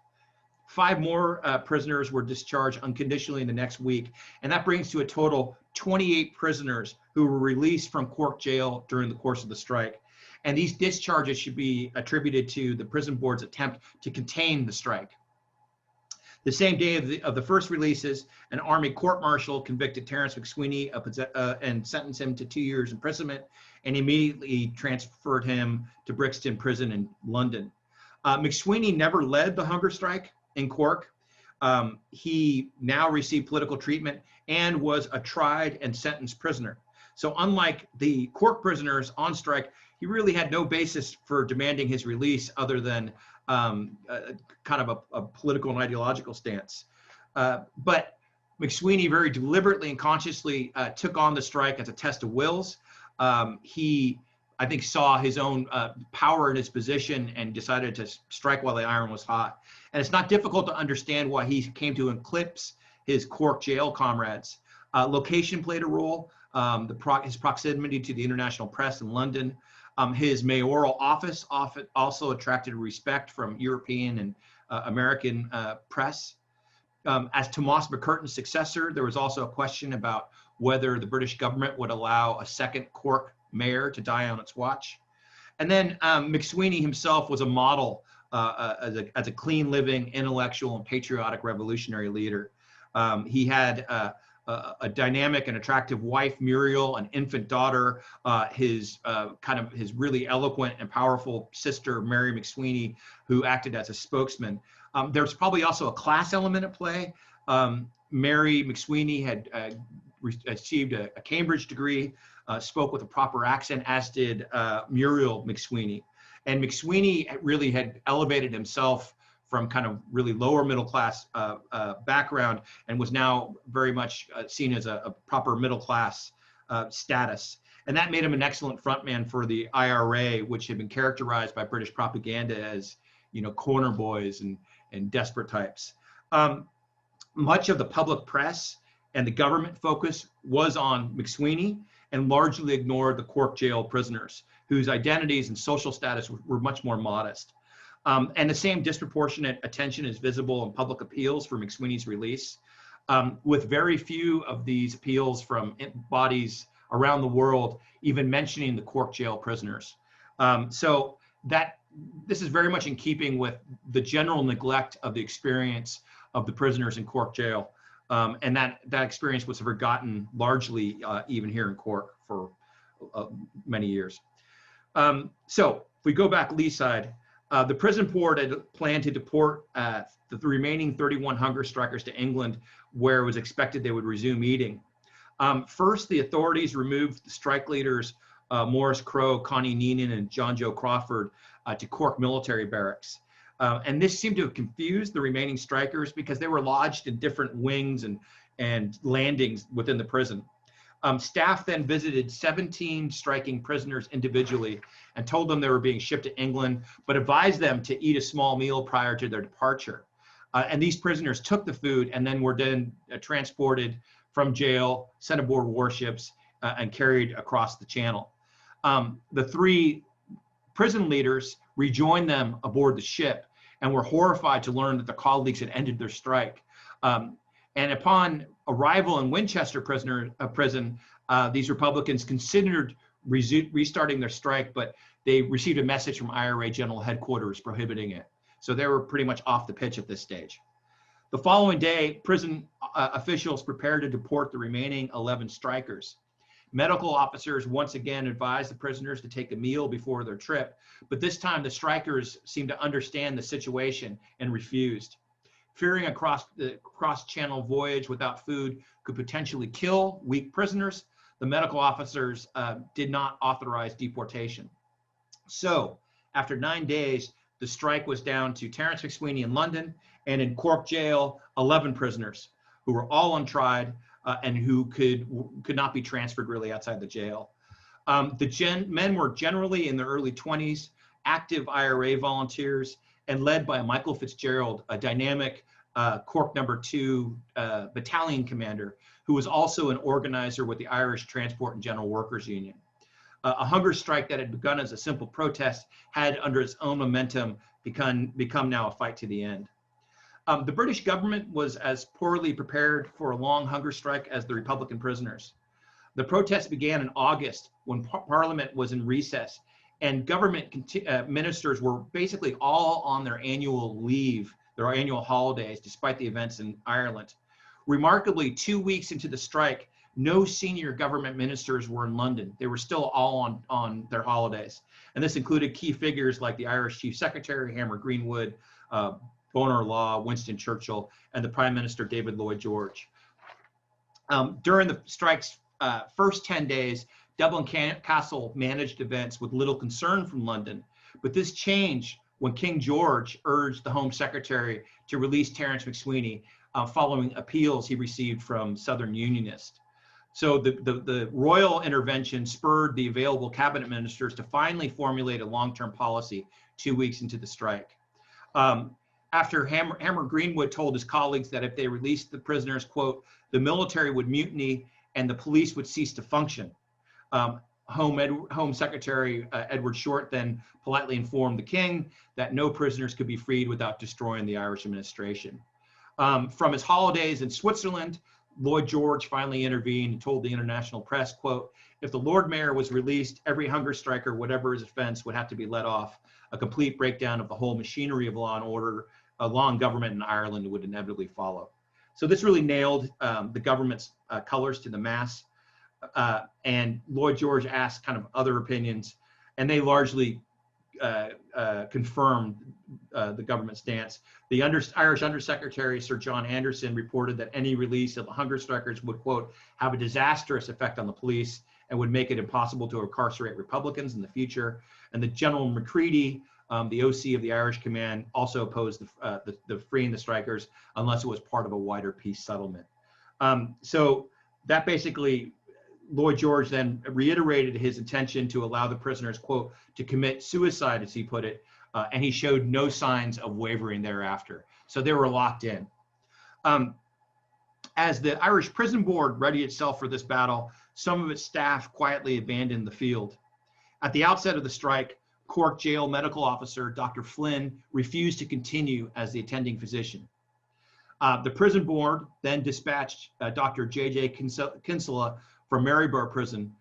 5 more prisoners were discharged unconditionally in the next week, and that brings to a total 28 prisoners who were released from Cork jail during the course of the strike. And these discharges should be attributed to the prison board's attempt to contain the strike. The same day of the first releases, an army court-martial convicted Terence MacSwiney and sentenced him to 2 years imprisonment, and immediately transferred him to Brixton prison in London. MacSwiney never led the hunger strike in Cork. He now received political treatment and was a tried and sentenced prisoner. So unlike the Cork prisoners on strike, he really had no basis for demanding his release other than kind of a political and ideological stance. But MacSwiney very deliberately and consciously took on the strike as a test of wills. He, I think, saw his own power in his position and decided to strike while the iron was hot. And it's not difficult to understand why he came to eclipse his Cork jail comrades. Location played a role, his proximity to the international press in London. His mayoral office also attracted respect from European and American press. As Tomás McCurtain's successor, there was also a question about whether the British government would allow a second Cork mayor to die on its watch. And then MacSwiney himself was a model as a clean living, intellectual, and patriotic revolutionary leader. He had a dynamic and attractive wife, Muriel, an infant daughter, his really eloquent and powerful sister, Mary MacSwiney, who acted as a spokesman. There's probably also a class element at play. Mary MacSwiney had achieved a Cambridge degree, spoke with a proper accent, as did Muriel MacSwiney. And MacSwiney really had elevated himself from kind of really lower middle class background and was now very much seen as a proper middle class status. And that made him an excellent frontman for the IRA, which had been characterized by British propaganda as, you know, corner boys and desperate types. Much of the public press and the government focus was on MacSwiney and largely ignored the Cork jail prisoners, whose identities and social status were much more modest. And the same disproportionate attention is visible in public appeals for MacSwiney's release, with very few of these appeals from bodies around the world even mentioning the Cork jail prisoners. So this is very much in keeping with the general neglect of the experience of the prisoners in Cork jail. And that experience was forgotten largely even here in Cork for many years. So if we go back lee side, the prison board had planned to deport the remaining 31 hunger strikers to England, where it was expected they would resume eating. First, the authorities removed the strike leaders, Morris Crow, Connie Neenan, and John Joe Crawford, to Cork military barracks. And this seemed to have confused the remaining strikers because they were lodged in different wings and landings within the prison. Staff then visited 17 striking prisoners individually and told them they were being shipped to England, but advised them to eat a small meal prior to their departure. And these prisoners took the food and then were transported from jail, sent aboard warships, and carried across the channel. The 3 prison leaders rejoined them aboard the ship and were horrified to learn that their colleagues had ended their strike. And upon arrival in Winchester prison, these Republicans considered restarting their strike, but they received a message from IRA General Headquarters prohibiting it. So they were pretty much off the pitch at this stage. The following day, prison officials prepared to deport the remaining 11 strikers. Medical officers once again advised the prisoners to take a meal before their trip, but this time the strikers seemed to understand the situation and refused. Fearing a cross-channel voyage without food could potentially kill weak prisoners, the medical officers did not authorize deportation. So, after 9 days, the strike was down to Terence MacSwiney in London, and in Cork jail, 11 prisoners who were all untried and who could not be transferred really outside the jail. Men were generally in their early 20s, active IRA volunteers, and led by Michael Fitzgerald, a dynamic Cork No. 2 battalion commander, who was also an organizer with the Irish Transport and General Workers Union. A hunger strike that had begun as a simple protest had, under its own momentum, become now a fight to the end. The British government was as poorly prepared for a long hunger strike as the Republican prisoners. The protest began in August when Parliament was in recess, and government ministers were basically all on their annual leave, their annual holidays, despite the events in Ireland. Remarkably, 2 weeks into the strike, no senior government ministers were in London. They were still all on their holidays. And this included key figures like the Irish Chief Secretary, Hammer Greenwood, Bonar Law, Winston Churchill, and the Prime Minister, David Lloyd George. During the strike's first 10 days, Dublin Castle managed events with little concern from London, but this changed when King George urged the Home Secretary to release Terence MacSwiney following appeals he received from Southern Unionists. So the royal intervention spurred the available cabinet ministers to finally formulate a long-term policy 2 weeks into the strike. After Hammer Greenwood told his colleagues that if they released the prisoners, quote, the military would mutiny and the police would cease to function. Home Secretary Edward Short then politely informed the king that no prisoners could be freed without destroying the Irish administration. From his holidays in Switzerland, Lloyd George finally intervened and told the international press, quote, if the Lord Mayor was released, every hunger striker, whatever his offense, would have to be let off. A complete breakdown of the whole machinery of law and order, law and government in Ireland would inevitably follow. So this really nailed the government's colors to the mast. And Lloyd George asked kind of other opinions, and they largely confirmed the government stance. The Irish Undersecretary, Sir John Anderson, reported that any release of the hunger strikers would, quote, have a disastrous effect on the police and would make it impossible to incarcerate Republicans in the future. And the General Macready, the OC of the Irish Command, also opposed the freeing the strikers unless it was part of a wider peace settlement. So that basically, Lloyd George then reiterated his intention to allow the prisoners, quote, to commit suicide, as he put it, and he showed no signs of wavering thereafter. So they were locked in. As the Irish Prison Board readied itself for this battle, some of its staff quietly abandoned the field. At the outset of the strike, Cork Jail medical officer Dr. Flynn refused to continue as the attending physician. The prison board then dispatched Dr. J.J. Kinsella from Maryborough Prison,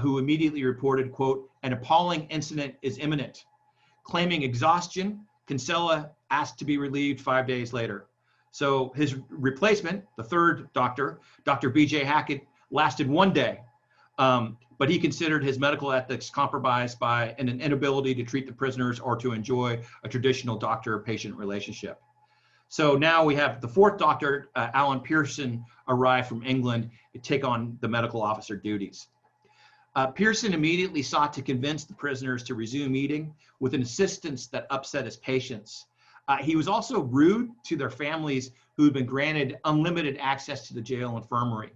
who immediately reported, quote, an appalling incident is imminent. Claiming exhaustion, Kinsella asked to be relieved 5 days later. So his replacement, the third doctor, Dr. B.J. Hackett, lasted 1 day, but he considered his medical ethics compromised by an inability to treat the prisoners or to enjoy a traditional doctor-patient relationship. So now we have the fourth doctor, Alan Pearson, arrive from England to take on the medical officer duties. Pearson immediately sought to convince the prisoners to resume eating with an insistence that upset his patients. He was also rude to their families who had been granted unlimited access to the jail infirmary.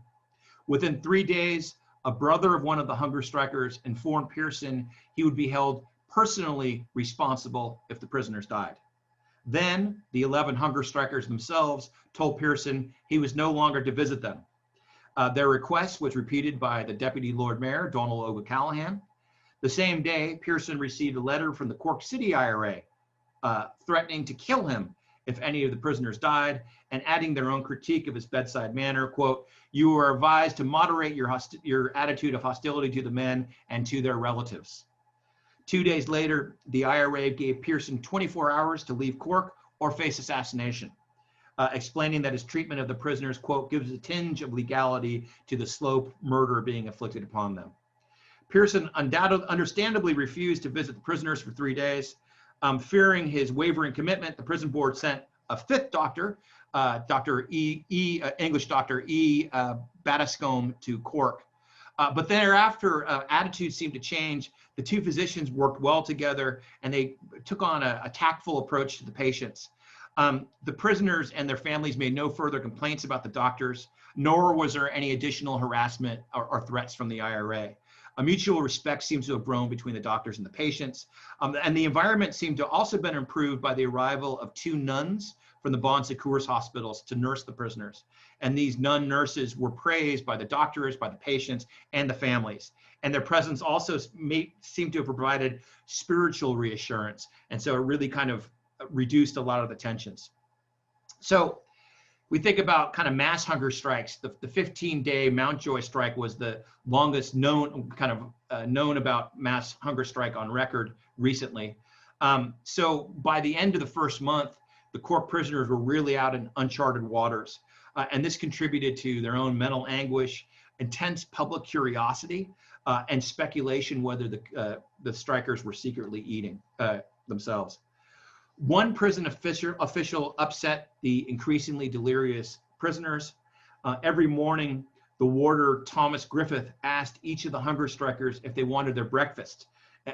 Within 3 days, a brother of one of the hunger strikers informed Pearson he would be held personally responsible if the prisoners died. Then the 11 hunger strikers themselves told Pearson he was no longer to visit them. Their request was repeated by the Deputy Lord Mayor, Donald O'Callaghan. The same day, Pearson received a letter from the Cork City IRA threatening to kill him if any of the prisoners died, and adding their own critique of his bedside manner, quote, you are advised to moderate your attitude of hostility to the men and to their relatives. 2 days later, the IRA gave Pearson 24 hours to leave Cork or face assassination, explaining that his treatment of the prisoners, quote, gives a tinge of legality to the slow murder being inflicted upon them. Pearson understandably refused to visit the prisoners for 3 days. Fearing his wavering commitment, the prison board sent a fifth doctor, English Dr. E. Battiscombe, to Cork. But thereafter, attitudes seemed to change. The two physicians worked well together, and they took on a tactful approach to the patients. The prisoners and their families made no further complaints about the doctors, nor was there any additional harassment or threats from the IRA. A mutual respect seems to have grown between the doctors and the patients. And the environment seemed to also have been improved by the arrival of 2 nuns from the Bon Secours hospitals to nurse the prisoners. And these nun nurses were praised by the doctors, by the patients, and the families. And their presence also seemed to have provided spiritual reassurance. And so it really kind of reduced a lot of the tensions. So we think about kind of mass hunger strikes. The 15-day Mountjoy strike was the longest known about mass hunger strike on record recently. So by the end of the first month, the Cork prisoners were really out in uncharted waters. And this contributed to their own mental anguish, intense public curiosity, and speculation whether the strikers were secretly eating themselves. One prison official upset the increasingly delirious prisoners. Every morning, the warder, Thomas Griffith, asked each of the hunger strikers if they wanted their breakfast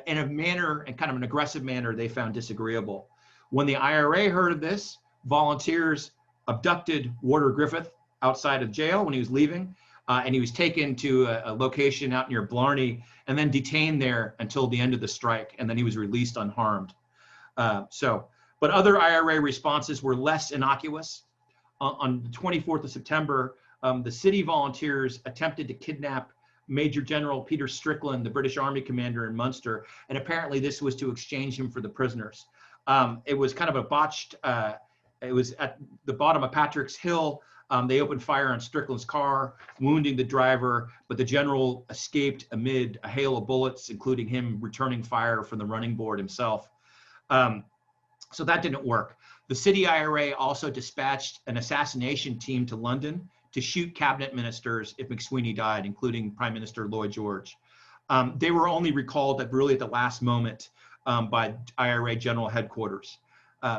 in a manner, and kind of an aggressive manner, they found disagreeable. When the IRA heard of this, volunteers abducted Warder Griffith outside of jail when he was leaving, and he was taken to a location out near Blarney and then detained there until the end of the strike, and then he was released unharmed. But other IRA responses were less innocuous. On the 24th of September, the city volunteers attempted to kidnap Major General Peter Strickland, the British Army commander in Munster, and apparently this was to exchange him for the prisoners. It was kind of a botched, it was at the bottom of Patrick's Hill. They opened fire on Strickland's car, wounding the driver, but the general escaped amid a hail of bullets, including him returning fire from the running board himself. So that didn't work. The city IRA also dispatched an assassination team to London to shoot cabinet ministers if MacSwiney died, including Prime Minister Lloyd George. They were only recalled at the last moment by IRA General Headquarters.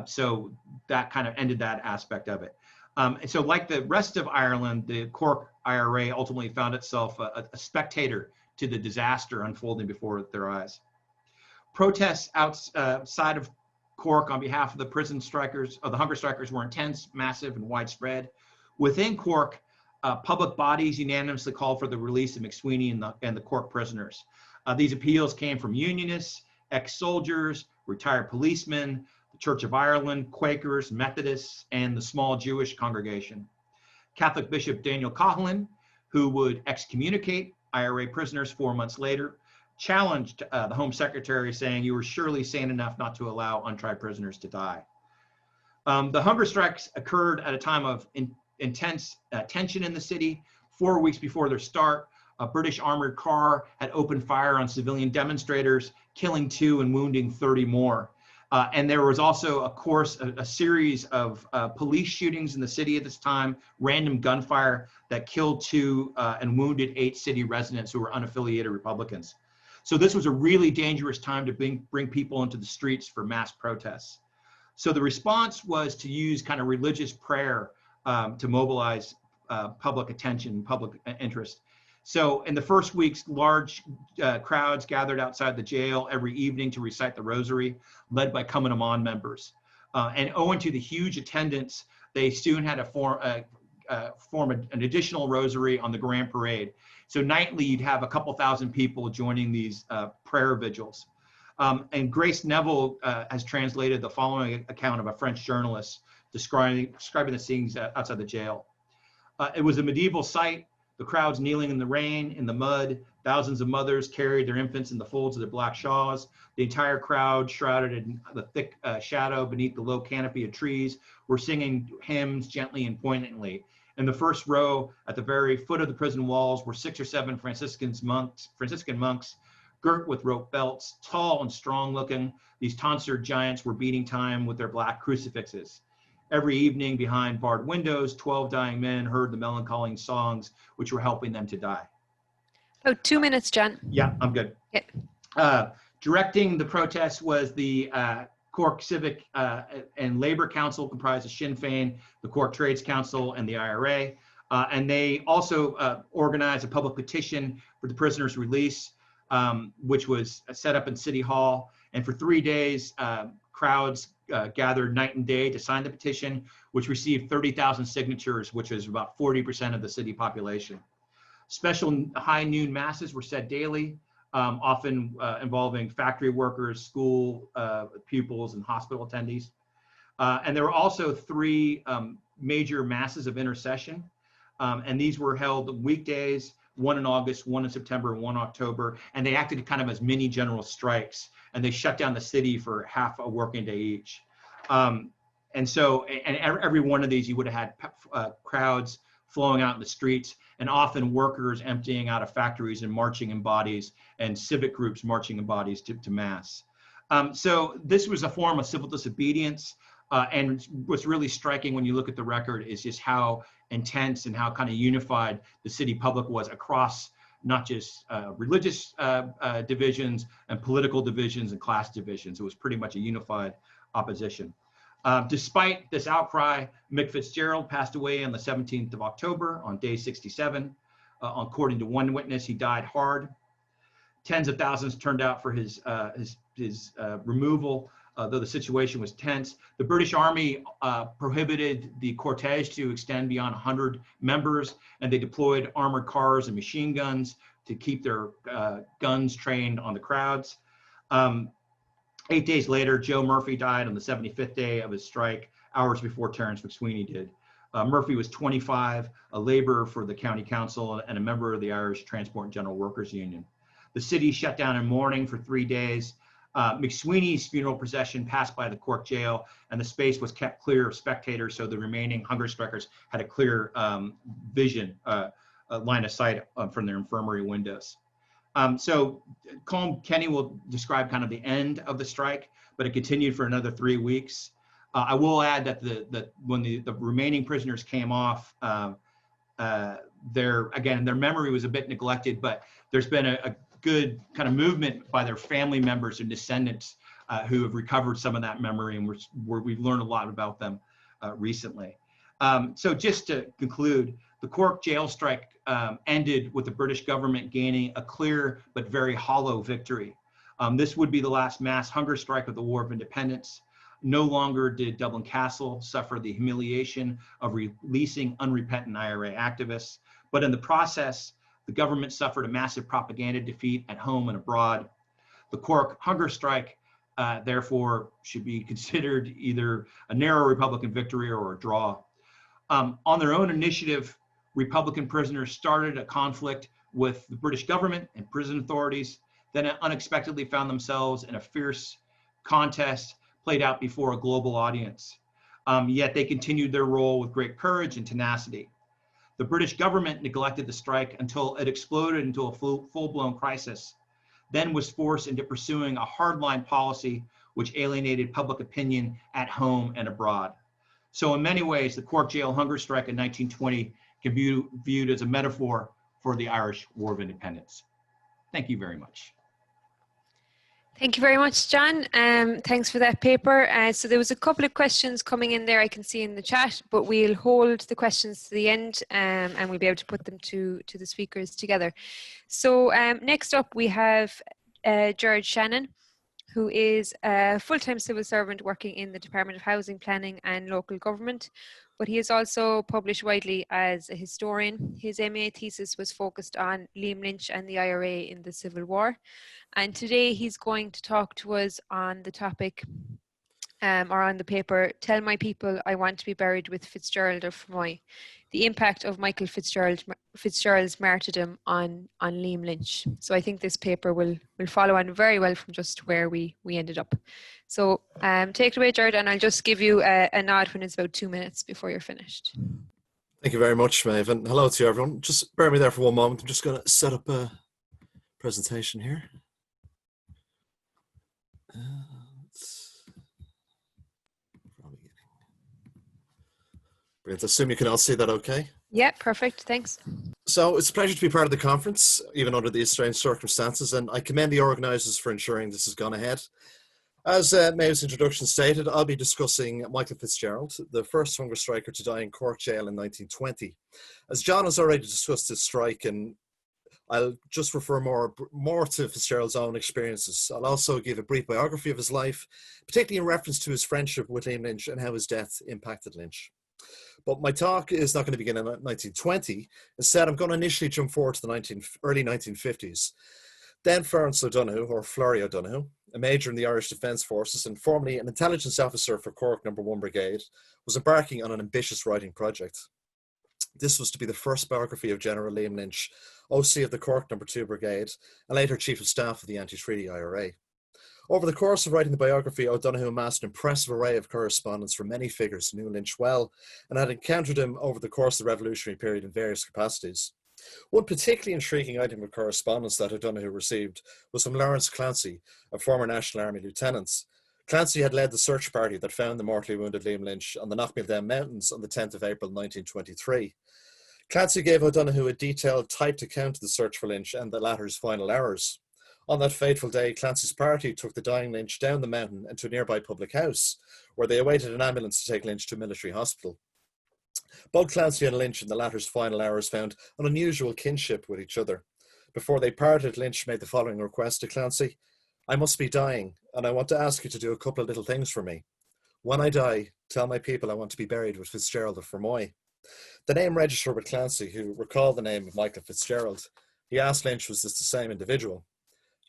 So that kind of ended that aspect of it. And so like the rest of Ireland, the Cork IRA ultimately found itself a spectator to the disaster unfolding before their eyes. Protests outside of Cork on behalf of the prison strikers, the hunger strikers, were intense, massive, and widespread. Within Cork, public bodies unanimously called for the release of MacSwiney and the Cork prisoners. These appeals came from unionists, ex-soldiers, retired policemen, the Church of Ireland, Quakers, Methodists, and the small Jewish congregation. Catholic Bishop Daniel Coughlin, who would excommunicate IRA prisoners 4 months later, challenged the Home Secretary, saying, "You were surely sane enough not to allow untried prisoners to die." The hunger strikes occurred at a time of intense tension in the city. 4 weeks before their start, a British armored car had opened fire on civilian demonstrators, killing 2 and wounding 30 more. And there was also, a series of police shootings in the city at this time, random gunfire that killed 2 and wounded 8 city residents who were unaffiliated Republicans. So this was a really dangerous time to bring people into the streets for mass protests. So the response was to use kind of religious prayer to mobilize public attention, public interest. So in the first weeks, large crowds gathered outside the jail every evening to recite the rosary, led by Cum and Amon members. And owing to the huge attendance, they soon had to form an additional rosary on the Grand Parade. So nightly, you'd have a couple thousand people joining these prayer vigils. And Grace Neville has translated the following account of a French journalist describing the scenes outside the jail. It was a medieval sight, the crowds kneeling in the rain, in the mud. Thousands of mothers carried their infants in the folds of their black shawls. The entire crowd, shrouded in the thick shadow beneath the low canopy of trees, were singing hymns gently and poignantly. In the first row, at the very foot of the prison walls, were 6 or 7 Franciscan monks, girt with rope belts, tall and strong-looking. These tonsured giants were beating time with their black crucifixes. Every evening, behind barred windows, 12 dying men heard the melancholy songs which were helping them to die. Oh, 2 minutes, John. Yeah, I'm good. Yeah. Directing the protests was the Cork Civic and Labour Council, comprised of Sinn Féin, the Cork Trades Council, and the IRA. And they also organized a public petition for the prisoners' release, which was set up in City Hall. And for 3 days, crowds gathered night and day to sign the petition, which received 30,000 signatures, which is about 40% of the city population. Special high noon masses were said daily, often involving factory workers, school pupils, and hospital attendees. And there were also 3 major masses of intercession, and these were held weekdays, one in August, one in September, and one in October, and they acted kind of as mini general strikes, and they shut down the city for half a working day each. And so, and every one of these, you would have had crowds flowing out in the streets, and often workers emptying out of factories and marching in bodies, and civic groups marching in bodies to mass. So this was a form of civil disobedience. And what's really striking when you look at the record is just how intense and how kind of unified the city public was across not just religious divisions and political divisions and class divisions. It was pretty much a unified opposition. Despite this outcry, Mick Fitzgerald passed away on the 17th of October on day 67. According to one witness, he died hard. Tens of thousands turned out for his removal, though the situation was tense. The British Army prohibited the cortege to extend beyond 100 members, and they deployed armored cars and machine guns to keep their guns trained on the crowds. 8 days later, Joe Murphy died on the 75th day of his strike, hours before Terence MacSwiney did. Murphy was 25, a laborer for the county council and a member of the Irish Transport and General Workers Union. The city shut down in mourning for 3 days. MacSwiney's funeral procession passed by the Cork jail, and the space was kept clear of spectators, so the remaining hunger strikers had a clear vision, line of sight from their infirmary windows. So Colum Kenny will describe kind of the end of the strike, but it continued for another 3 weeks. I will add that when the remaining prisoners came off, their memory was a bit neglected, but there's been a good kind of movement by their family members and descendants who have recovered some of that memory, and we've learned a lot about them recently. So just to conclude, the Cork jail strike ended with the British government gaining a clear but very hollow victory. This would be the last mass hunger strike of the War of Independence. No longer did Dublin Castle suffer the humiliation of releasing unrepentant IRA activists, but in the process, the government suffered a massive propaganda defeat at home and abroad. The Cork hunger strike, therefore, should be considered either a narrow Republican victory or a draw. On their own initiative, Republican prisoners started a conflict with the British government and prison authorities, then unexpectedly found themselves in a fierce contest played out before a global audience. Yet they continued their role with great courage and tenacity. The British government neglected the strike until it exploded into a full-blown crisis, then was forced into pursuing a hardline policy which alienated public opinion at home and abroad. So in many ways, the Cork jail hunger strike in 1920 can be viewed as a metaphor for the Irish War of Independence. Thank you very much. Thank you very much, John. Thanks for that paper. So there was a couple of questions coming in there I can see in the chat, but we'll hold the questions to the end and we'll be able to put them to the speakers together. So next up we have Gerard Shannon, who is a full-time civil servant working in the Department of Housing, Planning and Local Government, but he is also published widely as a historian. His MA thesis was focused on Liam Lynch and the IRA in the Civil War. And today he's going to talk to us on the topic, or on the paper, Tell My People I Want to Be Buried with Fitzgerald of Fermoy, the impact of Michael Fitzgerald's martyrdom on Liam Lynch. So I think this paper will follow on very well from just where we ended up. So take it away, Gerard, and I'll just give you a nod when it's about 2 minutes before you're finished. Thank you very much, Maeve, and hello to everyone. Just bear me there for one moment. I'm just going to set up a presentation here. Brilliant. I assume you can all see that okay? Yeah, perfect. Thanks. So it's a pleasure to be part of the conference, even under these strange circumstances, and I commend the organisers for ensuring this has gone ahead. As Mayo's introduction stated, I'll be discussing Michael Fitzgerald, the first hunger striker to die in Cork jail in 1920. As John has already discussed this strike, and I'll just refer more to Fitzgerald's own experiences. I'll also give a brief biography of his life, particularly in reference to his friendship with Liam Lynch and how his death impacted Lynch. But my talk is not going to begin in 1920. Instead, I'm going to initially jump forward to the early 1950s. Then Florence O'Donoghue, or Florrie O'Donoghue, a major in the Irish Defence Forces and formerly an intelligence officer for Cork No. 1 Brigade, was embarking on an ambitious writing project. This was to be the first biography of General Liam Lynch, OC of the Cork No. 2 Brigade, and later Chief of Staff of the anti-treaty IRA. Over the course of writing the biography, O'Donoghue amassed an impressive array of correspondence from many figures who knew Lynch well and had encountered him over the course of the revolutionary period in various capacities. One particularly intriguing item of correspondence that O'Donoghue received was from Lawrence Clancy, a former National Army lieutenant. Clancy had led the search party that found the mortally wounded Liam Lynch on the Knockmealdown Mountains on the 10th of April 1923. Clancy gave O'Donoghue a detailed typed account of the search for Lynch and the latter's final hours. On that fateful day, Clancy's party took the dying Lynch down the mountain and to a nearby public house, where they awaited an ambulance to take Lynch to a military hospital. Both Clancy and Lynch in the latter's final hours found an unusual kinship with each other. Before they parted, Lynch made the following request to Clancy: "I must be dying, and I want to ask you to do a couple of little things for me. When I die, tell my people I want to be buried with Fitzgerald of Fermoy." The name registered with Clancy, who recalled the name of Michael Fitzgerald. He asked Lynch, was this the same individual?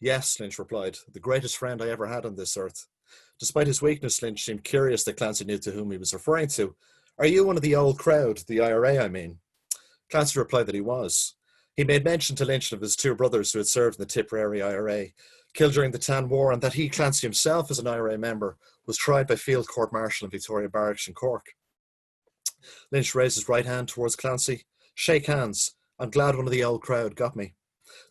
"Yes," Lynch replied, "the greatest friend I ever had on this earth." Despite his weakness, Lynch seemed curious that Clancy knew to whom he was referring to. "Are you one of the old crowd, the IRA, I mean?" Clancy replied that he was. He made mention to Lynch of his two brothers who had served in the Tipperary IRA, killed during the Tan War, and that he, Clancy himself, as an IRA member, was tried by field court-martial in Victoria Barracks in Cork. Lynch raised his right hand towards Clancy. "Shake hands. I'm glad one of the old crowd got me."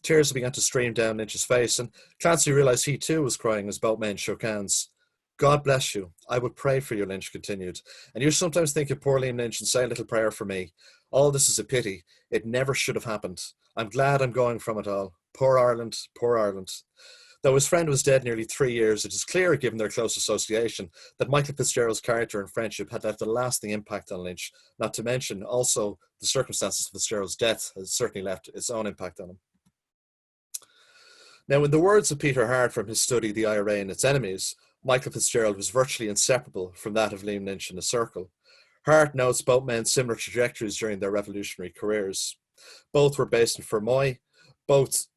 Tears began to stream down Lynch's face, and Clancy realised he too was crying as both men shook hands. "God bless you. I would pray for you," Lynch continued. "And you sometimes think of poor Liam Lynch and say a little prayer for me. All this is a pity. It never should have happened. I'm glad I'm going from it all. Poor Ireland, poor Ireland." Though his friend was dead nearly 3 years, it is clear, given their close association, that Michael Fitzgerald's character and friendship had left a lasting impact on Lynch, not to mention also the circumstances of Fitzgerald's death has certainly left its own impact on him. Now, in the words of Peter Hart from his study The IRA and Its Enemies, Michael Fitzgerald was virtually inseparable from that of Liam Lynch in a circle. Hart notes both men's similar trajectories during their revolutionary careers. Both were based in Fermoy. Both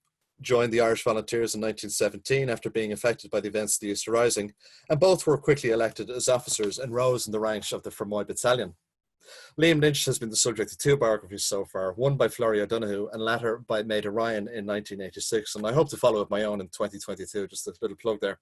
joined the Irish Volunteers in 1917 after being affected by the events of the Easter Rising, and both were quickly elected as officers and rose in the ranks of the Fermoy Battalion. Liam Lynch has been the subject of two biographies so far, one by Florrie O'Donoghue and latter by Maida Ryan in 1986, and I hope to follow up my own in 2022, just a little plug there.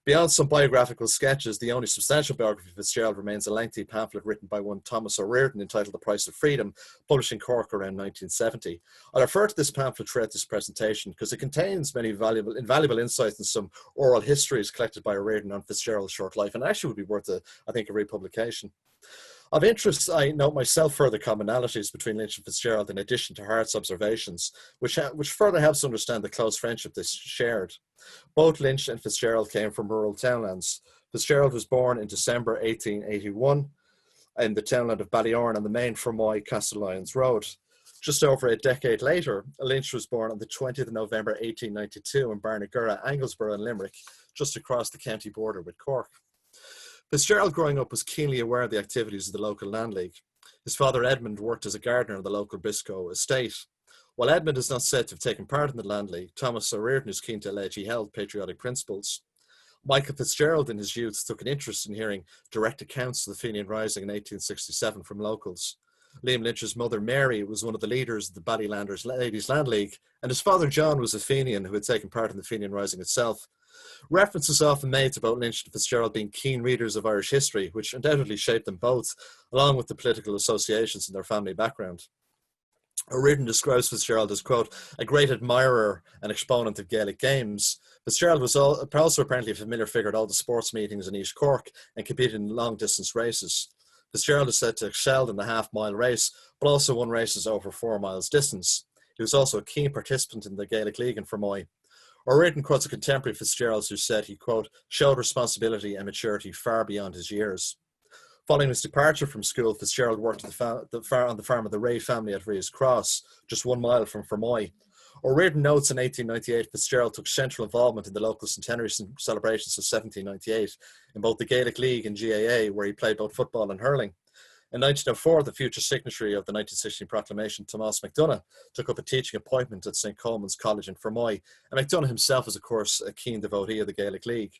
Beyond some biographical sketches, the only substantial biography of Fitzgerald remains a lengthy pamphlet written by one Thomas O'Riordan entitled The Price of Freedom, published in Cork around 1970. I'll refer to this pamphlet throughout this presentation because it contains many invaluable insights and some oral histories collected by O'Riordan on Fitzgerald's short life, and actually would be worth, a republication. Of interest, I note myself further commonalities between Lynch and Fitzgerald in addition to Hart's observations, which further helps understand the close friendship they shared. Both Lynch and Fitzgerald came from rural townlands. Fitzgerald was born in December 1881 in the townland of Ballyorn on the main Fermoy Castelllyons Road. Just over a decade later, Lynch was born on the 20th of November 1892 in Barnagura, Anglesborough in Limerick, just across the county border with Cork. Fitzgerald growing up was keenly aware of the activities of the local land league. His father Edmund worked as a gardener on the local Biscoe estate. While Edmund is not said to have taken part in the land league, Thomas O'Riordan is keen to allege he held patriotic principles. Michael Fitzgerald in his youth took an interest in hearing direct accounts of the Fenian Rising in 1867 from locals. Liam Lynch's mother Mary was one of the leaders of the Ballylanders Ladies Land League, and his father John was a Fenian who had taken part in the Fenian Rising itself. Reference is often made to both Lynch and Fitzgerald being keen readers of Irish history, which undoubtedly shaped them both, along with the political associations in their family background. O'Riordan describes Fitzgerald as, quote, a great admirer and exponent of Gaelic games. Fitzgerald was also apparently a familiar figure at all the sports meetings in East Cork and competed in long-distance races. Fitzgerald is said to have excelled in the half-mile race, but also won races over 4 miles distance. He was also a keen participant in the Gaelic League in Fermoy. O'Riordan quotes a contemporary of Fitzgerald's who said he, quote, showed responsibility and maturity far beyond his years. Following his departure from school, Fitzgerald worked on the farm of the Ray family at Rees Cross, just 1 mile from Fermoy. O'Riordan notes in 1898 Fitzgerald took central involvement in the local centenary celebrations of 1798 in both the Gaelic League and GAA, where he played both football and hurling. In 1904, the future signatory of the 1916 proclamation, Tomás McDonagh, took up a teaching appointment at St. Colum's College in Fermoy, and McDonagh himself was, of course, a keen devotee of the Gaelic League.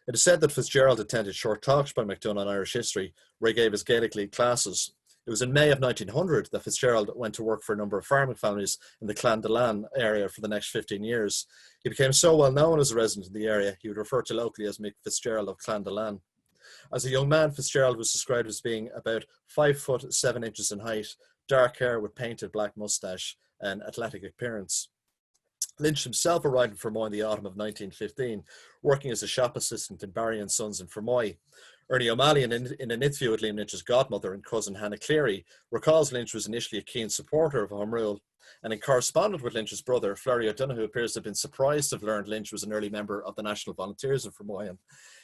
It is said that Fitzgerald attended short talks by McDonagh on Irish history, where he gave his Gaelic League classes. It was in May of 1900 that Fitzgerald went to work for a number of farming families in the Clan area for the next 15 years. He became so well known as a resident in the area, he would refer to locally as Mick Fitzgerald of Clan. As a young man, Fitzgerald was described as being about 5 foot 7 inches in height, dark hair with painted black moustache, and athletic appearance. Lynch himself arrived in Fermoy in the autumn of 1915, working as a shop assistant in Barry & Sons in Fermoy. Ernie O'Malley, in an interview with Liam Lynch's godmother and cousin Hannah Cleary, recalls Lynch was initially a keen supporter of Home Rule, and in correspondence with Lynch's brother, Flurry O'Donoghue appears to have been surprised to have learned Lynch was an early member of the National Volunteers in Fermoy. And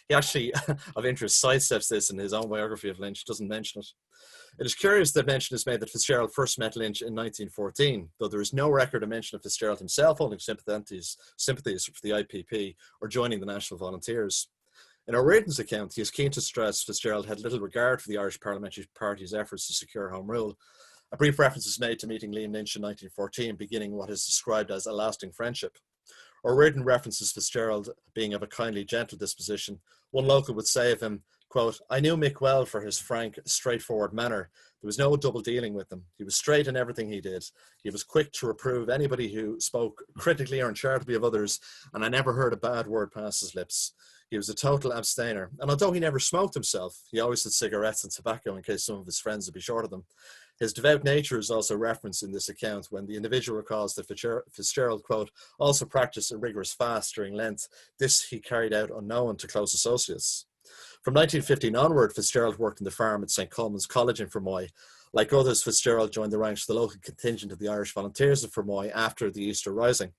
he actually, of interest, sidesteps this in his own biography of Lynch, doesn't mention it. It is curious that mention is made that Fitzgerald first met Lynch in 1914, though there is no record or mention of Fitzgerald himself holding sympathies for the IPP or joining the National Volunteers. In O'Riordan's account, he is keen to stress Fitzgerald had little regard for the Irish Parliamentary Party's efforts to secure Home Rule. A brief reference is made to meeting Liam Lynch in 1914, beginning what is described as a lasting friendship. O'Riordan references Fitzgerald being of a kindly, gentle disposition. One local would say of him, quote, I knew Mick well for his frank, straightforward manner. There was no double dealing with him. He was straight in everything he did. He was quick to reprove anybody who spoke critically or uncharitably of others, and I never heard a bad word pass his lips. He was a total abstainer, and although he never smoked himself, he always had cigarettes and tobacco in case some of his friends would be short of them. His devout nature is also referenced in this account when the individual recalls that Fitzgerald, quote, also practiced a rigorous fast during Lent. This he carried out unknown to close associates. From 1915 onward, Fitzgerald worked in the farm at St. Colum's College in Fermoy. Like others, Fitzgerald joined the ranks of the local contingent of the Irish Volunteers in Fermoy after the Easter Rising,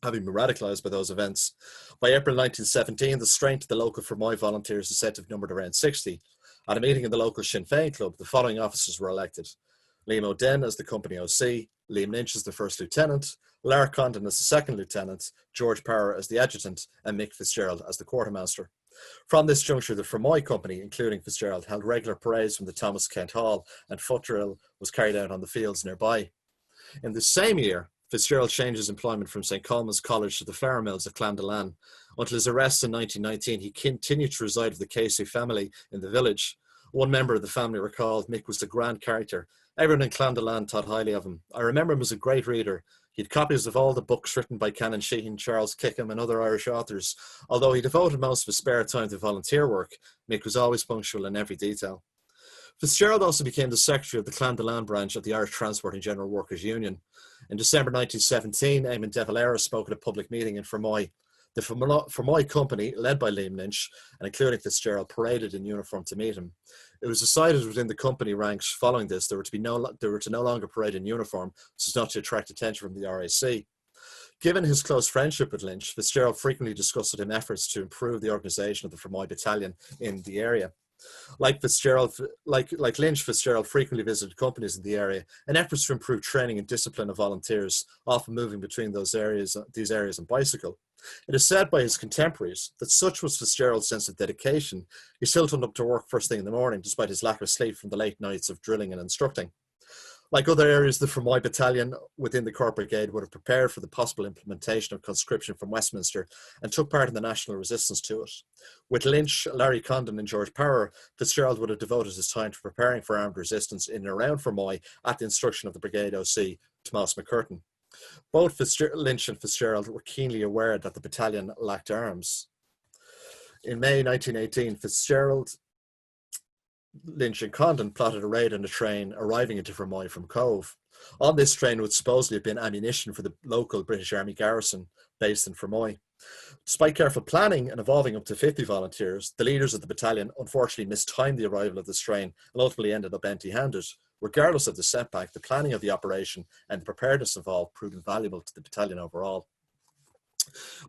having been radicalised by those events. By April 1917, the strength of the local Fermoy volunteers is said to have numbered around 60. At a meeting in the local Sinn Féin club, the following officers were elected. Liam O'Den as the company OC, Liam Lynch as the first lieutenant, Lara Condon as the second lieutenant, George Power as the adjutant, and Mick Fitzgerald as the quartermaster. From this juncture, the Fermoy company, including Fitzgerald, held regular parades from the Thomas Kent Hall, and foot drill was carried out on the fields nearby. In the same year, Fitzgerald changed his employment from St. Colum's College to the flour mills at Clan. Until his arrest in 1919, he continued to reside with the Casey family in the village. One member of the family recalled Mick was a grand character. Everyone in Clan thought highly of him. I remember him as a great reader. He had copies of all the books written by Canon Sheehan, Charles Kickham and other Irish authors. Although he devoted most of his spare time to volunteer work, Mick was always punctual in every detail. Fitzgerald also became the secretary of the Clan branch of the Irish Transport and General Workers Union. In December 1917, Eamon de Valera spoke at a public meeting in Fermoy. The Fermoy company, led by Liam Lynch, and including Fitzgerald, paraded in uniform to meet him. It was decided within the company ranks following this they were to no longer parade in uniform, so as not to attract attention from the RAC. Given his close friendship with Lynch, Fitzgerald frequently discussed with him efforts to improve the organisation of the Fermoy battalion in the area. Like Lynch, Fitzgerald frequently visited companies in the area in efforts to improve training and discipline of volunteers, often moving between these areas on bicycle. It is said by his contemporaries that such was Fitzgerald's sense of dedication, he still turned up to work first thing in the morning, despite his lack of sleep from the late nights of drilling and instructing. Like other areas, the Fermoy battalion within the Cork Brigade would have prepared for the possible implementation of conscription from Westminster and took part in the national resistance to it. With Lynch, Larry Condon and George Power, Fitzgerald would have devoted his time to preparing for armed resistance in and around Fermoy at the instruction of the Brigade OC, Tomás McCurtain. Both Lynch and Fitzgerald were keenly aware that the battalion lacked arms. In May 1918, Fitzgerald, Lynch and Condon plotted a raid on a train arriving into Fermoy from Cove. On this train would supposedly have been ammunition for the local British Army garrison based in Fermoy. Despite careful planning and involving up to 50 volunteers, the leaders of the battalion unfortunately mistimed the arrival of this train and ultimately ended up empty-handed. Regardless of the setback, the planning of the operation and the preparedness involved proved invaluable to the battalion overall.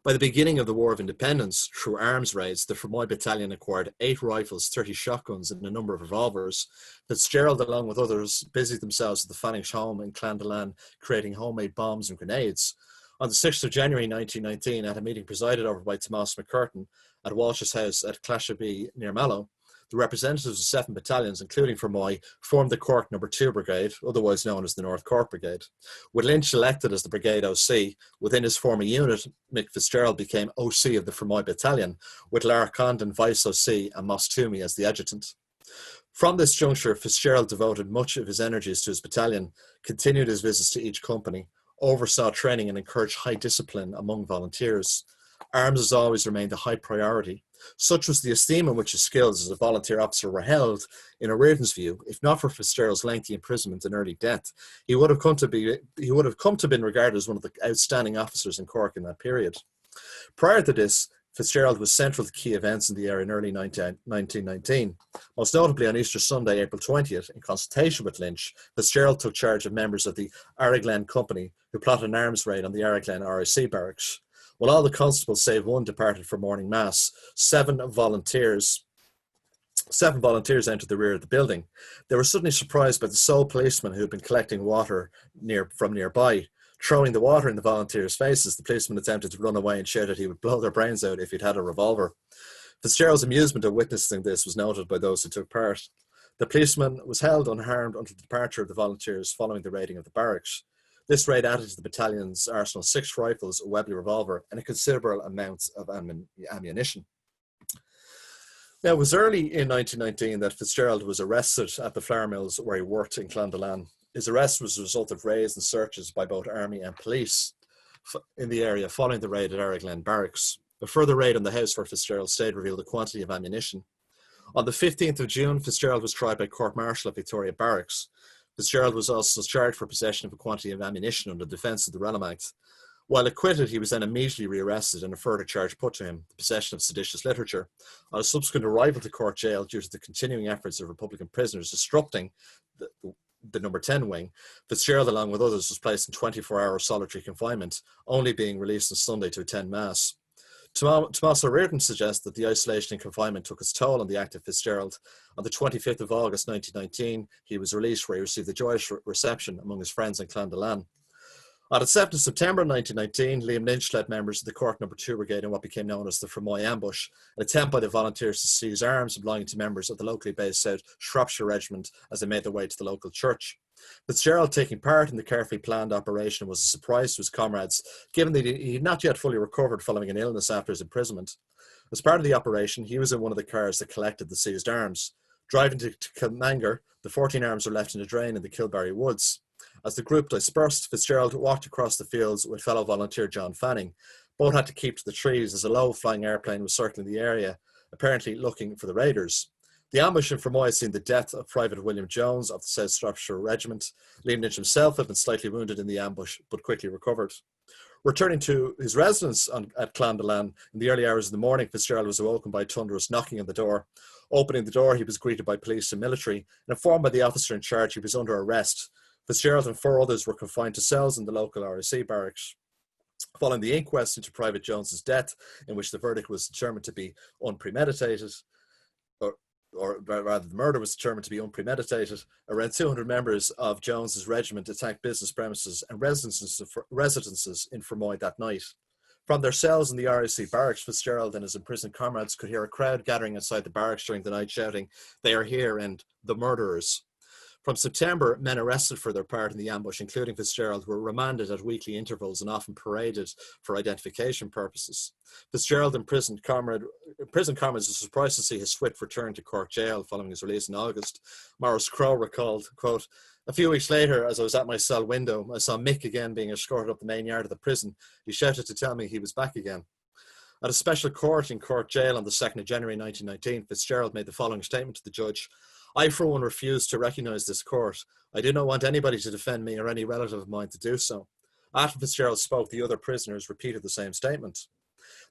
By the beginning of the War of Independence, through arms raids, the Fermoy Battalion acquired 8 rifles, 30 shotguns and a number of revolvers. Fitzgerald, along with others, busied themselves at the Fanning's home in Clondelan, creating homemade bombs and grenades. On the 6th of January 1919, at a meeting presided over by Tomás McCurtain at Walsh's house at Clashabee near Mallow, the representatives of 7 battalions, including Fermoy, formed the Cork No. 2 Brigade, otherwise known as the North Cork Brigade. With Lynch elected as the Brigade OC, within his former unit, Mick Fitzgerald became OC of the Fermoy Battalion, with Lara Condon Vice OC and Moss Toomey as the adjutant. From this juncture, Fitzgerald devoted much of his energies to his battalion, continued his visits to each company, oversaw training and encouraged high discipline among volunteers. Arms, as always, remained a high priority. Such was the esteem in which his skills as a volunteer officer were held, in O'Riordan's view, if not for Fitzgerald's lengthy imprisonment and early death, he would have come to be regarded as one of the outstanding officers in Cork in that period. Prior to this, Fitzgerald was central to key events in the area in early 1919. Most notably on Easter Sunday, April 20th, in consultation with Lynch, Fitzgerald took charge of members of the Araglen Company who plotted an arms raid on the Araglen RIC barracks. While all the constables save one departed for morning mass, 7 volunteers entered the rear of the building. They were suddenly surprised by the sole policeman who had been collecting water from nearby. Throwing the water in the volunteers' faces, the policeman attempted to run away and shouted he would blow their brains out if he'd had a revolver. Fitzgerald's amusement at witnessing this was noted by those who took part. The policeman was held unharmed until the departure of the volunteers following the raiding of the barracks. This raid added to the battalion's arsenal 6 rifles, a Webley revolver, and a considerable amount of ammunition. Now, it was early in 1919 that Fitzgerald was arrested at the flour mills where he worked in Clondelan. His arrest was a result of raids and searches by both army and police in the area following the raid at Araglen Barracks. A further raid on the house where Fitzgerald stayed revealed the quantity of ammunition. On the 15th of June, Fitzgerald was tried by court martial at Victoria Barracks. Fitzgerald was also charged for possession of a quantity of ammunition under defence of the Realm Act. While acquitted, he was then immediately rearrested and a further charge put to him, the possession of seditious literature. On a subsequent arrival to Cork Jail, due to the continuing efforts of Republican prisoners disrupting the No. 10 wing, Fitzgerald, along with others, was placed in 24-hour solitary confinement, only being released on Sunday to attend Mass. Tomás O'Riordan suggests that the isolation and confinement took its toll on the active Fitzgerald. On the 25th of August 1919, he was released, where he received a joyous reception among his friends in Clondelan. On the 7th of September 1919, Liam Lynch led members of the Cork No. 2 Brigade in what became known as the Fermoy Ambush, an attempt by the volunteers to seize arms belonging to members of the locally based South Shropshire Regiment as they made their way to the local church. Fitzgerald, taking part in the carefully planned operation, was a surprise to his comrades, given that he had not yet fully recovered following an illness after his imprisonment. As part of the operation, he was in one of the cars that collected the seized arms. Driving to Kilmanger, the 14 arms were left in a drain in the Kilbarry Woods. As the group dispersed, Fitzgerald walked across the fields with fellow volunteer John Fanning. Both had to keep to the trees as a low-flying airplane was circling the area, apparently looking for the raiders. The ambush in Fermoy had seen the death of Private William Jones of the South Shropshire Regiment. Liam Lynch himself had been slightly wounded in the ambush, but quickly recovered. Returning to his residence at Clondelan in the early hours of the morning, Fitzgerald was awoken by a thunderous knocking on the door. Opening the door, he was greeted by police and military, and informed by the officer in charge he was under arrest. Fitzgerald and 4 others were confined to cells in the local RIC barracks. Following the inquest into Private Jones's death, in which the verdict was determined to be unpremeditated, or rather the murder was determined to be unpremeditated, around 200 members of Jones's regiment attacked business premises and residences in Fermoy that night. From their cells in the RIC barracks, Fitzgerald and his imprisoned comrades could hear a crowd gathering outside the barracks during the night shouting, "They are here," and "the murderers." From September, men arrested for their part in the ambush, including Fitzgerald, were remanded at weekly intervals and often paraded for identification purposes. Fitzgerald and prison comrades were surprised to see his swift return to Cork Jail following his release in August. Maurice Crowe recalled, quote, "A few weeks later, as I was at my cell window, I saw Mick again being escorted up the main yard of the prison. He shouted to tell me he was back again." At a special court in Cork Jail on the 2nd of January 1919, Fitzgerald made the following statement to the judge: "I, for one, refuse to recognise this court. I do not want anybody to defend me or any relative of mine to do so." After Fitzgerald spoke, the other prisoners repeated the same statement.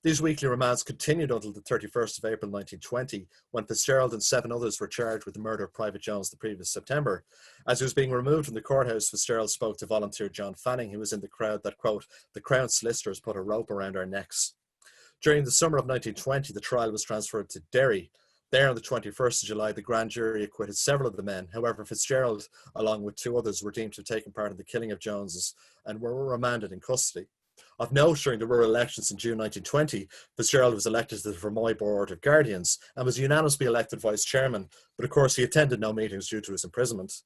These weekly remands continued until the 31st of April 1920, when Fitzgerald and 7 others were charged with the murder of Private Jones the previous September. As he was being removed from the courthouse, Fitzgerald spoke to volunteer John Fanning, who was in the crowd, that, quote, "the Crown solicitors put a rope around our necks." During the summer of 1920, the trial was transferred to Derry. There, on the 21st of July, the grand jury acquitted several of the men. However, Fitzgerald, along with 2 others, were deemed to have taken part in the killing of Joneses and were remanded in custody. Of note, during the rural elections in June 1920, Fitzgerald was elected to the Fermoy Board of Guardians and was unanimously elected vice chairman, but of course he attended no meetings due to his imprisonment.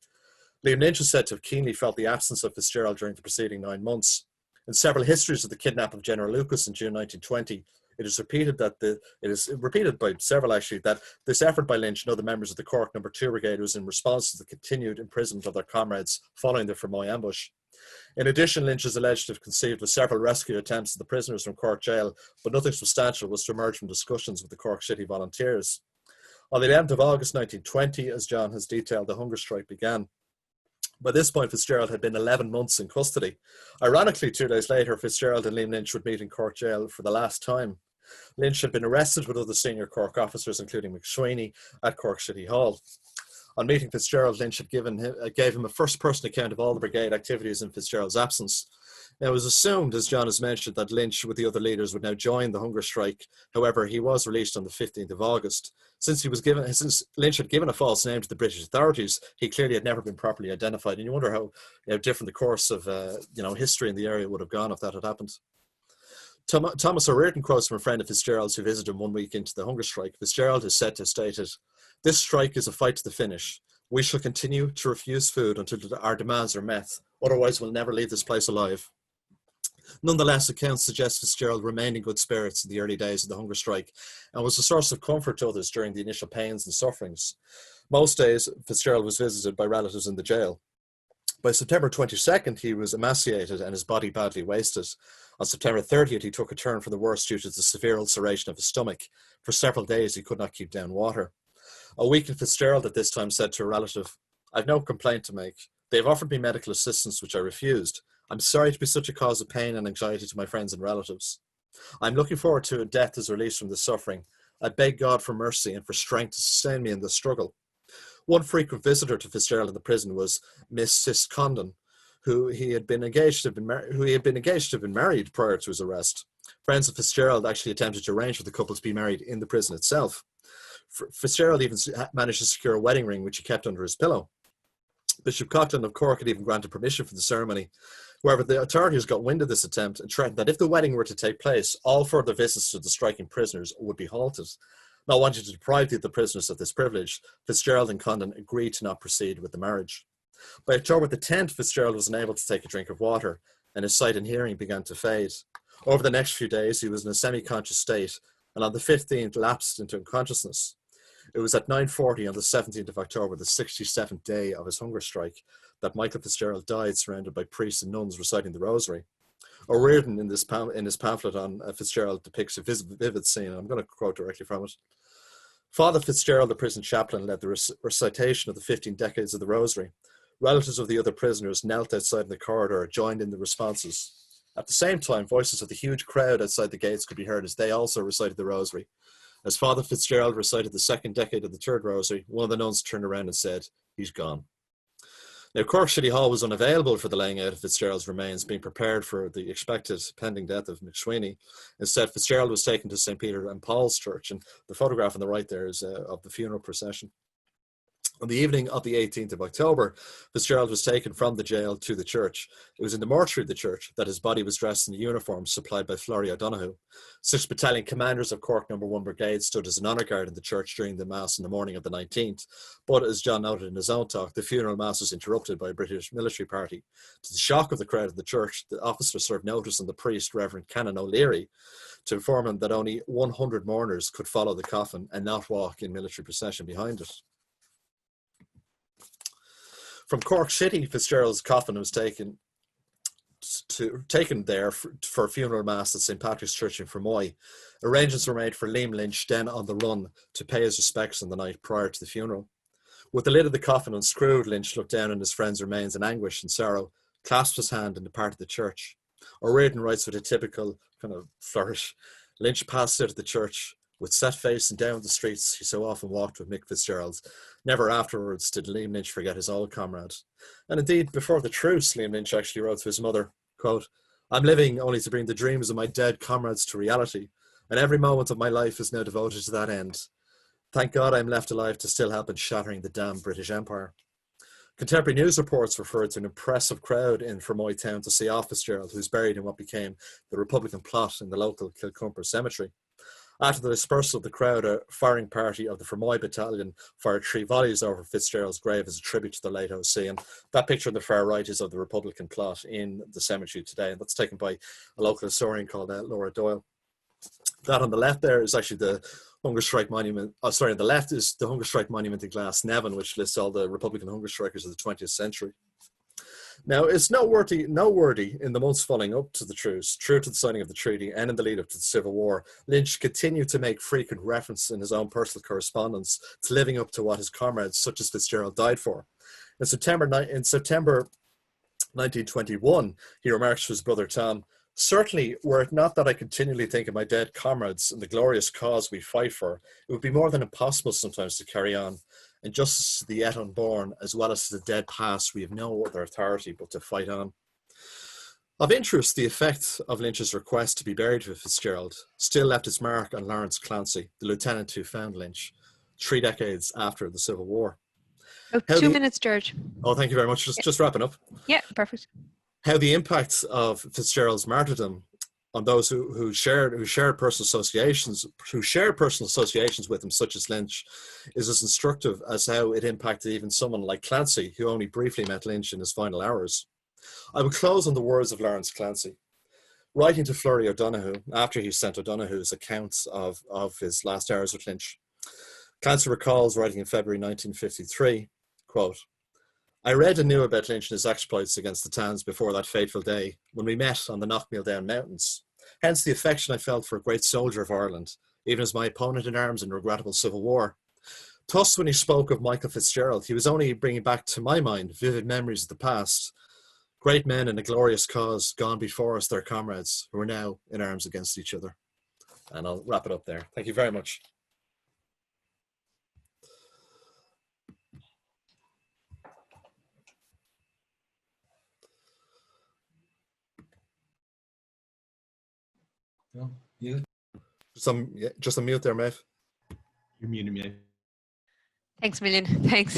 Lynch is said to have keenly felt the absence of Fitzgerald during the preceding 9 months. In several histories of the kidnapping of General Lucas in June 1920, it is repeated by several actually that this effort by Lynch and other members of the Cork No. 2 Brigade was in response to the continued imprisonment of their comrades following the Fermoy ambush. In addition, Lynch is alleged to have conceived of several rescue attempts of the prisoners from Cork Jail, but nothing substantial was to emerge from discussions with the Cork City volunteers. On the 11th of August 1920, as John has detailed, the hunger strike began. By this point, Fitzgerald had been 11 months in custody. Ironically, 2 days later, Fitzgerald and Liam Lynch would meet in Cork Jail for the last time. Lynch had been arrested with other senior Cork officers, including MacSwiney, at Cork City Hall. On meeting Fitzgerald, Lynch had gave him a first-person account of all the brigade activities in Fitzgerald's absence. Now, it was assumed, as John has mentioned, that Lynch with the other leaders would now join the hunger strike. However, he was released on the 15th of August. Since Lynch had given a false name to the British authorities, he clearly had never been properly identified. And you wonder how different the course of history in the area would have gone if that had happened. Thomas O'Riordan quotes from a friend of Fitzgerald's who visited him 1 week into the hunger strike. Fitzgerald is said to have stated, "This strike is a fight to the finish. We shall continue to refuse food until our demands are met. Otherwise, we'll never leave this place alive." Nonetheless, accounts suggest Fitzgerald remained in good spirits in the early days of the hunger strike and was a source of comfort to others during the initial pains and sufferings. Most days, Fitzgerald was visited by relatives in the jail. By September 22nd, he was emaciated and his body badly wasted. On September 30th, he took a turn for the worse due to the severe ulceration of his stomach. For several days, he could not keep down water. A weakened Fitzgerald at this time said to a relative, "I've no complaint to make. They have offered me medical assistance, which I refused. I'm sorry to be such a cause of pain and anxiety to my friends and relatives. I'm looking forward to a death as release from this suffering. I beg God for mercy and for strength to sustain me in this struggle." One frequent visitor to Fitzgerald in the prison was Miss Sis Condon, who he had been engaged to have been married prior to his arrest. Friends of Fitzgerald actually attempted to arrange for the couple to be married in the prison itself. Fitzgerald even managed to secure a wedding ring, which he kept under his pillow. Bishop Coughlin of Cork had even granted permission for the ceremony. However, the authorities got wind of this attempt and threatened that if the wedding were to take place, all further visits to the striking prisoners would be halted. Not wanting to deprive the prisoners of this privilege, Fitzgerald and Condon agreed to not proceed with the marriage. By October the 10th, Fitzgerald was unable to take a drink of water, and his sight and hearing began to fade. Over the next few days, he was in a semi-conscious state, and on the 15th lapsed into unconsciousness. It was at 9:40 on the 17th of October, the 67th day of his hunger strike, that Michael Fitzgerald died surrounded by priests and nuns reciting the rosary. O'Riordan, in his pamphlet on Fitzgerald, depicts a vivid scene. I'm going to quote directly from it. "Father Fitzgerald, the prison chaplain, led the recitation of the 15 decades of the rosary. Relatives of the other prisoners knelt outside in the corridor, joined in the responses. At the same time, voices of the huge crowd outside the gates could be heard as they also recited the rosary. As Father Fitzgerald recited the second decade of the third rosary, one of the nuns turned around and said, 'He's gone.'" Now, Cork City Hall was unavailable for the laying out of Fitzgerald's remains, being prepared for the expected pending death of MacSwiney. Instead, Fitzgerald was taken to St. Peter and Paul's Church, and the photograph on the right there is of the funeral procession. On the evening of the 18th of October, Fitzgerald was taken from the jail to the church. It was in the mortuary of the church that his body was dressed in the uniform supplied by Florrie O'Donoghue. 6th Battalion commanders of Cork No. 1 Brigade stood as an honour guard in the church during the Mass on the morning of the 19th. But as John noted in his own talk, the funeral Mass was interrupted by a British military party. To the shock of the crowd in the church, the officer served notice on the priest, Reverend Canon O'Leary, to inform him that only 100 mourners could follow the coffin and not walk in military procession behind it. From Cork City, Fitzgerald's coffin was taken there for a funeral mass at St. Patrick's Church in Fermoy. Arrangements were made for Liam Lynch, then on the run, to pay his respects on the night prior to the funeral. With the lid of the coffin unscrewed, Lynch looked down on his friend's remains in anguish and sorrow, clasped his hand and departed the church. O'Riordan writes with a typical kind of flourish, Lynch passed out of the church with set face and down the streets he so often walked with Mick Fitzgerald. Never afterwards did Liam Lynch forget his old comrade. And indeed, before the truce, Liam Lynch actually wrote to his mother, quote, "I'm living only to bring the dreams of my dead comrades to reality, and every moment of my life is now devoted to that end. Thank God I'm left alive to still help in shattering the damned British Empire." Contemporary news reports referred to an impressive crowd in Fermoy town to see off Fitzgerald, who's buried in what became the Republican plot in the local Kilcumper cemetery. After the dispersal of the crowd, a firing party of the Fermoy battalion fired 3 volleys over Fitzgerald's grave as a tribute to the late OC. And that picture on the far right is of the Republican plot in the cemetery today. And that's taken by a local historian called Laura Doyle. That on the left there is actually the hunger strike monument. Oh, sorry, on the left is the hunger strike monument in Glasnevin, which lists all the Republican hunger strikers of the 20th century. Now, it's noteworthy in the months following up to the truce, true to the signing of the treaty and in the lead up to the Civil War, Lynch continued to make frequent reference in his own personal correspondence to living up to what his comrades, such as Fitzgerald, died for. In September 1921, he remarks to his brother Tom, "Certainly, were it not that I continually think of my dead comrades and the glorious cause we fight for, it would be more than impossible sometimes to carry on. And justice to the yet unborn, as well as to the dead past, we have no other authority but to fight on." Of interest, the effect of Lynch's request to be buried with Fitzgerald still left its mark on Lawrence Clancy, the lieutenant who found Lynch, 3 decades after the Civil War. Oh, 2 minutes, George. Oh, thank you very much. Just wrapping up. Yeah, perfect. How the impact of Fitzgerald's martyrdom on those who shared personal associations with him, such as Lynch, is as instructive as how it impacted even someone like Clancy, who only briefly met Lynch in his final hours. I will close on the words of Lawrence Clancy. Writing to Flurry O'Donoghue, after he sent O'Donoghue's accounts of his last hours with Lynch, Clancy recalls, writing in February 1953, quote, "I read and knew about Lynch and his exploits against the towns before that fateful day when we met on the Knockmealdown Mountains. Hence the affection I felt for a great soldier of Ireland, even as my opponent in arms in regrettable civil war. Thus, when he spoke of Michael Fitzgerald, he was only bringing back to my mind vivid memories of the past. Great men in a glorious cause, gone before us, their comrades, who are now in arms against each other." And I'll wrap it up there. Thank you very much. No, mute. Just a mute there, Maeve. You're muted, Maeve. Thanks a million. Thanks.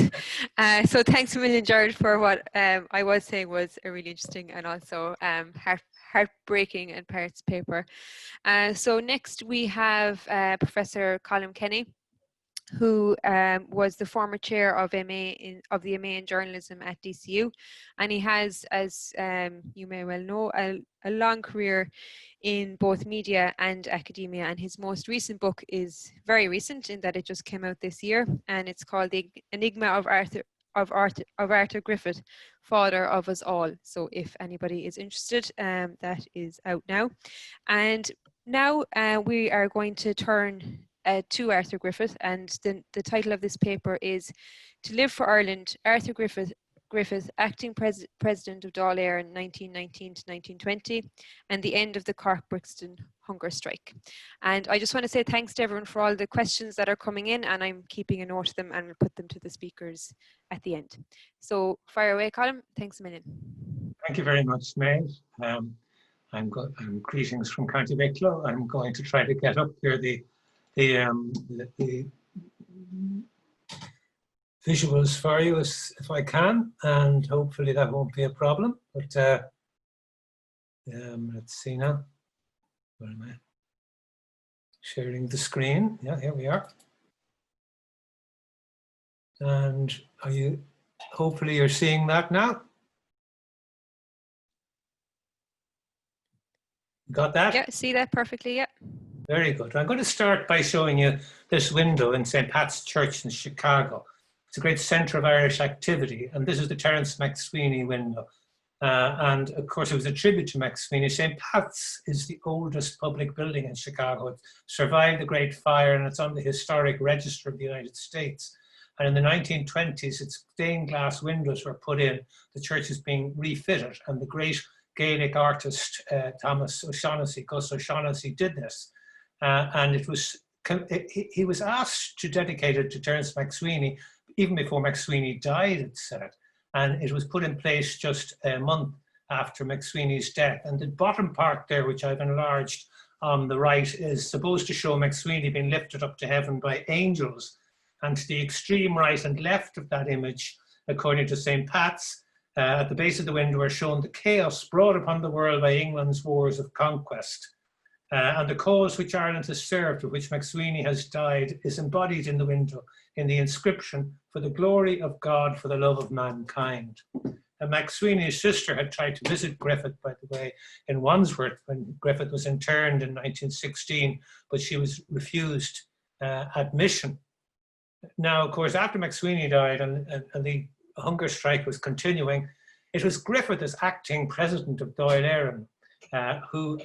So thanks a million, Gerard, for what I was saying was a really interesting and also heartbreaking and parts paper. So next we have Professor Colum Kenny, who was the former chair of the MA in journalism at DCU, and he has, as you may well know, a long career in both media and academia, and his most recent book is very recent in that it just came out this year, and it's called The Enigma of Arthur Griffith, Father of Us All. So if anybody is interested, that is out now. And now we are going to turn to Arthur Griffith, and the title of this paper is "To Live for Ireland, Arthur Griffith, acting president of Dáil, Éireann 1919 to 1920, and the end of the Cork Brixton hunger strike." And I just want to say thanks to everyone for all the questions that are coming in, and I'm keeping a note of them and we'll put them to the speakers at the end. So fire away, Colum. Thanks a million. Thank you very much, Maeve. I'm greetings from County Wicklow. I'm going to try to get up here the visuals for you if I can, and hopefully that won't be a problem. But let's see now. Where am I? Sharing the screen. Yeah, here we are. And hopefully you're seeing that now? Got that? Yeah, see that perfectly, yeah. Very good. I'm going to start by showing you this window in St. Pat's Church in Chicago. It's a great centre of Irish activity, and this is the Terence MacSwiney window. And of course, it was a tribute to MacSwiney. St. Pat's is the oldest public building in Chicago. It survived the Great Fire, and it's on the Historic Register of the United States. And in the 1920s, its stained glass windows were put in. The church is being refitted, and the great Gaelic artist Thomas O'Shaughnessy, Gus O'Shaughnessy, did this. and he was asked to dedicate it to Terence MacSwiney even before MacSwiney died, it said, and it was put in place just a month after MacSwiney's death. And the bottom part there, which I've enlarged on the right, is supposed to show MacSwiney being lifted up to heaven by angels. And to the extreme right and left of that image, according to St. Pat's, at the base of the window are shown the chaos brought upon the world by England's wars of conquest. And the cause which Ireland has served, of which MacSwiney has died, is embodied in the window in the inscription, "For the glory of God, for the love of mankind." And MacSwiney's sister had tried to visit Griffith, by the way, in Wandsworth when Griffith was interned in 1916, but she was refused admission. Now, of course, after MacSwiney died and the hunger strike was continuing, it was Griffith as acting president of Dáil Éireann who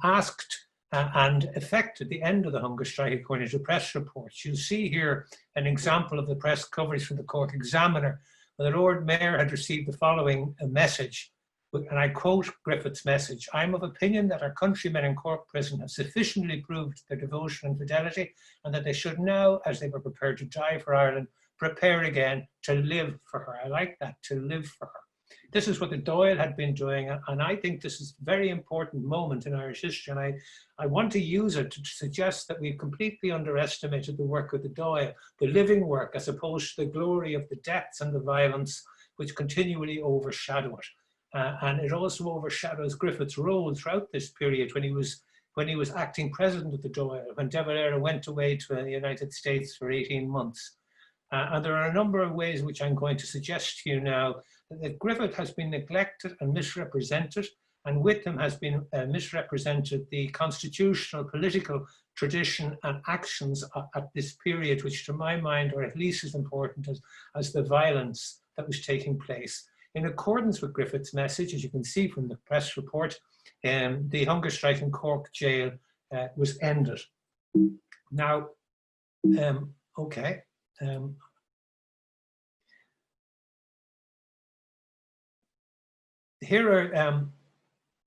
asked and effected the end of the hunger strike, according to press reports. You'll see here an example of the press coverage from the Cork Examiner, where the Lord Mayor had received the following message, and I quote Griffith's message: "I am of opinion that our countrymen in Cork prison have sufficiently proved their devotion and fidelity, and that they should now, as they were prepared to die for Ireland, prepare again to live for her." I like that, to live for her. This is what the Dáil had been doing, and I think this is a very important moment in Irish history, and I want to use it to suggest that we've completely underestimated the work of the Dáil, the living work, as opposed to the glory of the deaths and the violence which continually overshadow it. And it also overshadows Griffith's role throughout this period when he was acting president of the Dáil, when De Valera went away to the United States for 18 months. And there are a number of ways which I'm going to suggest to you now that Griffith has been neglected and misrepresented, and with him has been misrepresented the constitutional political tradition and actions at this period, which to my mind are at least as important as the violence that was taking place. In accordance with Griffith's message, as you can see from the press report, the hunger strike in Cork jail was ended. Now, okay. Here are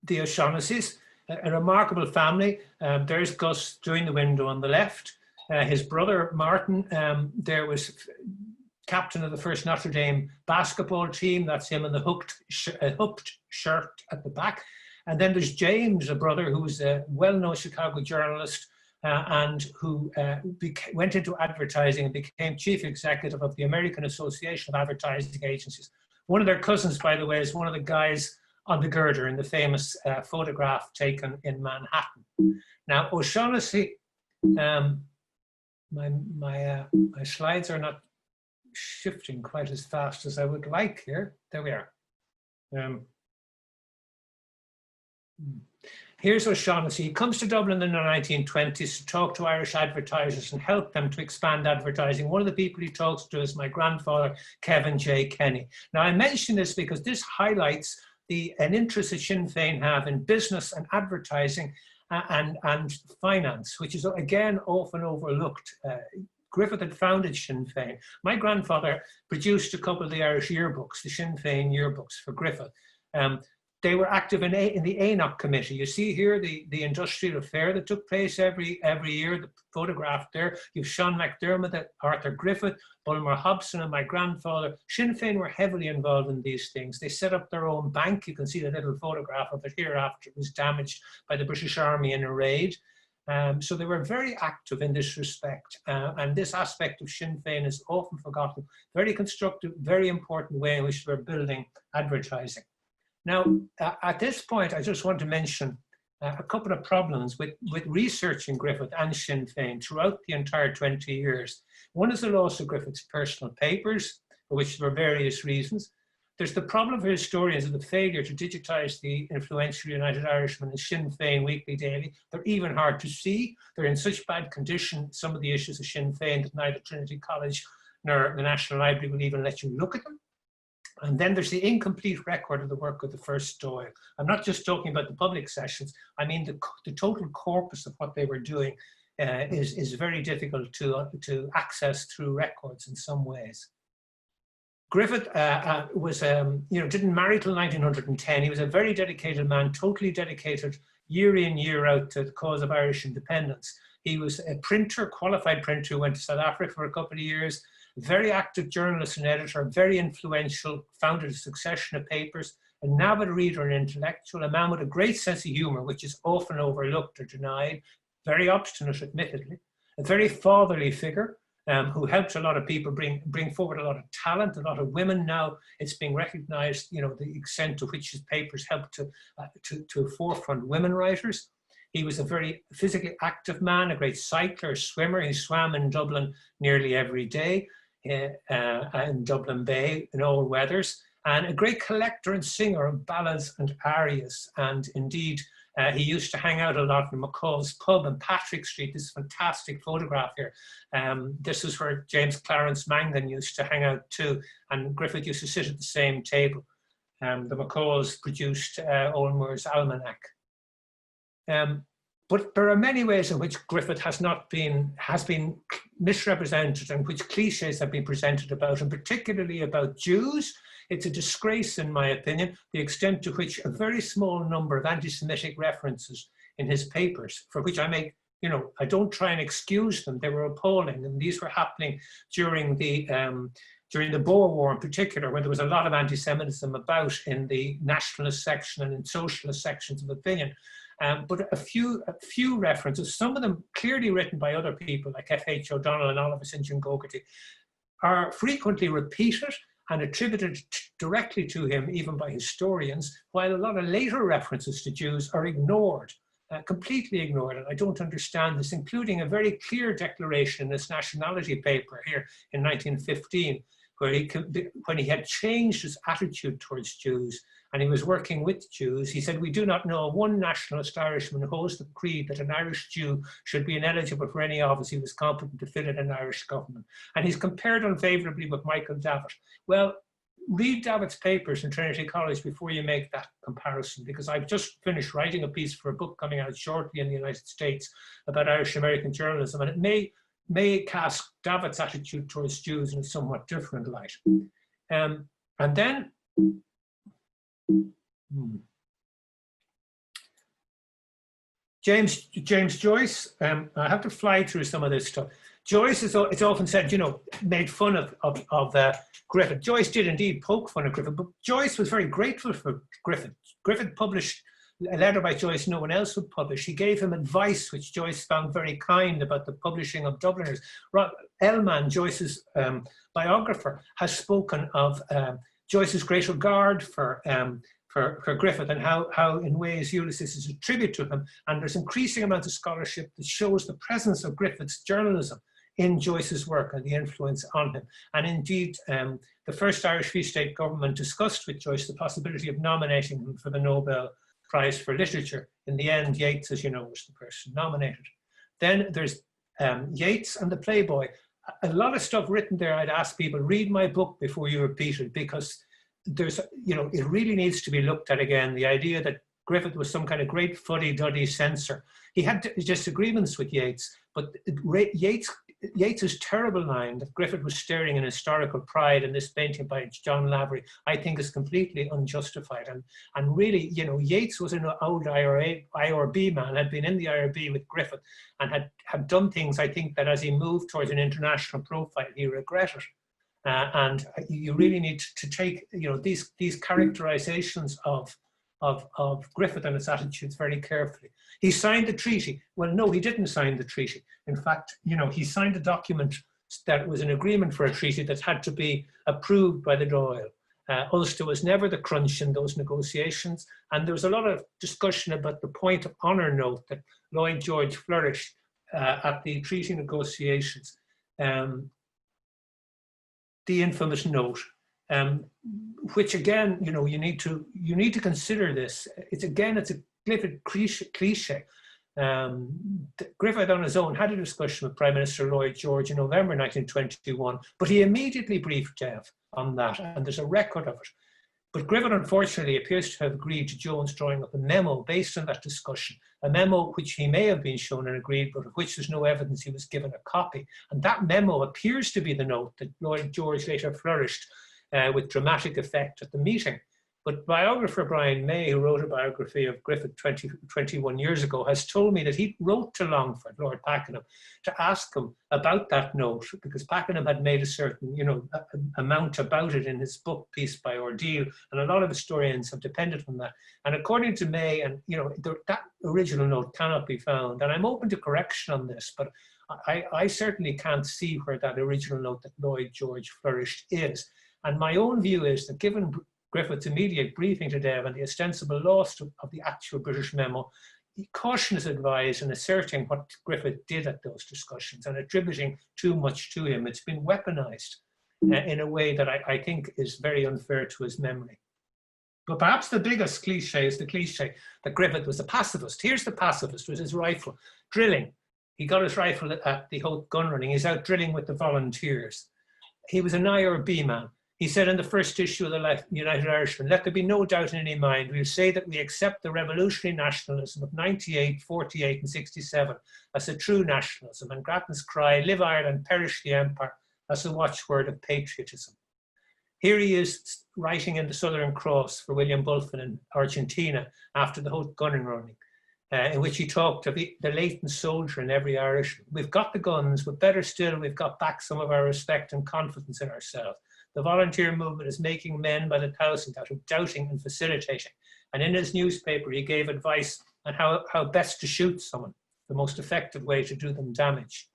the O'Shaughnessy's, a remarkable family. There's Gus doing the window on the left. His brother Martin, there was captain of the first Notre Dame basketball team. That's him in the hooked shirt at the back. And then there's James, a brother who's a well-known Chicago journalist and who went into advertising and became chief executive of the American Association of Advertising Agencies. One of their cousins, by the way, is one of the guys on the girder in the famous photograph taken in Manhattan. Now, O'Shaughnessy, my slides are not shifting quite as fast as I would like here. There we are. Here's O'Shaughnessy. He comes to Dublin in the 1920s to talk to Irish advertisers and help them to expand advertising. One of the people he talks to is my grandfather, Kevin J. Kenny. Now, I mention this because this highlights an interest that Sinn Féin have in business and advertising and finance, which is, again, often overlooked. Griffith had founded Sinn Féin. My grandfather produced a couple of the Irish yearbooks, the Sinn Féin yearbooks for Griffith. They were active in the ANOC committee. You see here the industrial affair that took place every year, the photograph there. You've Sean McDermott, Arthur Griffith, Bulmer Hobson, and my grandfather. Sinn Féin were heavily involved in these things. They set up their own bank. You can see the little photograph of it here after it was damaged by the British Army in a raid. So they were very active in this respect. And this aspect of Sinn Féin is often forgotten. Very constructive, very important way in which they were building advertising. Now, at this point, I just want to mention a couple of problems with researching Griffith and Sinn Féin throughout the entire 20 years. One is the loss of Griffith's personal papers, for which there were various reasons. There's the problem for historians of the failure to digitize the influential United Irishman and Sinn Féin Weekly Daily. They're even hard to see. They're in such bad condition, some of the issues of Sinn Féin, that neither Trinity College nor the National Library will even let you look at them. And then there's the incomplete record of the work of the first Dáil. I'm not just talking about the public sessions. I mean, the total corpus of what they were doing is very difficult to access through records in some ways. Griffith was, didn't marry till 1910. He was a very dedicated man, totally dedicated year in, year out to the cause of Irish independence. He was a printer, qualified printer, who went to South Africa for a couple of years, very active journalist and editor, very influential, founded a succession of papers, an avid reader and intellectual, a man with a great sense of humour, which is often overlooked or denied, very obstinate, admittedly, a very fatherly figure, who helped a lot of people bring forward a lot of talent, a lot of women. Now it's being recognised, you know, the extent to which his papers helped to forefront women writers. He was a very physically active man, a great cycler, swimmer. He swam in Dublin nearly every day, in Dublin Bay in all weathers, and a great collector and singer of ballads and arias. And indeed, he used to hang out a lot in McCaughey's pub in Patrick Street. This fantastic photograph here. This is where James Clarence Mangan used to hang out too, and Griffith used to sit at the same table. The McCaughey's produced Olmer's Almanac. But there are many ways in which Griffith has been misrepresented, and which cliches have been presented about, and particularly about Jews. It's a disgrace, in my opinion, the extent to which a very small number of anti-Semitic references in his papers, for which I make, you know, I don't try and excuse them. They were appalling, and these were happening during the Boer War in particular, when there was a lot of anti-Semitism about in the nationalist section and in socialist sections of opinion. But a few references, some of them clearly written by other people like F.H. O'Donnell and Oliver St. John Gogarty, are frequently repeated and attributed directly to him, even by historians, while a lot of later references to Jews are ignored, completely ignored. And I don't understand this, including a very clear declaration in his nationality paper here in 1915, where when he had changed his attitude towards Jews, and he was working with Jews, he said, "We do not know one nationalist Irishman who holds the creed that an Irish Jew should be ineligible for any office he was competent to fill in an Irish government." And he's compared unfavourably with Michael Davitt. Well, read Davitt's papers in Trinity College before you make that comparison, because I've just finished writing a piece for a book coming out shortly in the United States about Irish-American journalism, and it may cast Davitt's attitude towards Jews in a somewhat different light. And then, James Joyce, I have to fly through some of this stuff. Joyce is, it's often said, you know, made fun of Griffith. Joyce did indeed poke fun at Griffith, but Joyce was very grateful for Griffith. Griffith published a letter by Joyce no one else would publish. He gave him advice, which Joyce found very kind, about the publishing of Dubliners. Ellman, Joyce's biographer, has spoken of Joyce's great regard for Griffith, and how in ways Ulysses is a tribute to him. And there's increasing amounts of scholarship that shows the presence of Griffith's journalism in Joyce's work and the influence on him. And indeed, the first Irish Free State government discussed with Joyce the possibility of nominating him for the Nobel Prize for Literature. In the end, Yeats, as you know, was the person nominated. Then there's Yeats and the Playboy. A lot of stuff written there. I'd ask people, read my book before you repeat it, because there's, you know, it really needs to be looked at again. The idea that Griffith was some kind of great fuddy-duddy censor. He had disagreements with Yeats, but Yeats's terrible line that Griffith was staring in historical pride in this painting by John Lavery, I think is completely unjustified. And really, you know, Yeats was an old IRB man, had been in the IRB with Griffith, and had done things, I think, that as he moved towards an international profile, he regretted. And you really need to take, you know, these characterizations of Griffith and his attitudes very carefully. He signed the treaty. Well, no, he didn't sign the treaty. In fact, you know, he signed a document that was an agreement for a treaty that had to be approved by the Dáil. Ulster was never the crunch in those negotiations, and there was a lot of discussion about the point of honour note that Lloyd George flourished at the treaty negotiations. The infamous note, which again, you know, you need to consider this. It's a Griffith cliche. Griffith on his own had a discussion with Prime Minister Lloyd George in November 1921, but he immediately briefed Dev on that, and there's a record of it. But Griffith, unfortunately, appears to have agreed to Jones drawing up a memo based on that discussion, a memo which he may have been shown and agreed, but of which there's no evidence he was given a copy. And that memo appears to be the note that Lloyd George later flourished with dramatic effect at the meeting. But biographer Brian May, who wrote a biography of Griffith 21 years ago, has told me that he wrote to Longford, Lord Pakenham, to ask him about that note, because Pakenham had made a certain, amount about it in his book, Peace by Ordeal, and a lot of historians have depended on that. And according to May, and that original note cannot be found, and I'm open to correction on this, but I certainly can't see where that original note that Lloyd George flourished is. And my own view is that given Griffith's immediate briefing to Dev and the ostensible loss of the actual British memo, caution is advised in asserting what Griffith did at those discussions and attributing too much to him. It's been weaponized in a way that I think is very unfair to his memory. But perhaps the biggest cliche is the cliche that Griffith was a pacifist. Here's the pacifist with his rifle, drilling. He got his rifle at the Hope gun running. He's out drilling with the volunteers. He was an IRB man. He said in the first issue of the United Irishman, let there be no doubt in any mind, we'll say that we accept the revolutionary nationalism of 98, 48 and 67 as a true nationalism, and Grattan's cry, live Ireland, perish the empire, as the watchword of patriotism. Here he is writing in the Southern Cross for William Bulfin in Argentina after the whole gunning running, in which he talked of the latent soldier in every Irishman. We've got the guns, but better still, we've got back some of our respect and confidence in ourselves. The volunteer movement is making men by the thousand out of doubting and facilitating. And in his newspaper, he gave advice on how best to shoot someone, the most effective way to do them damage.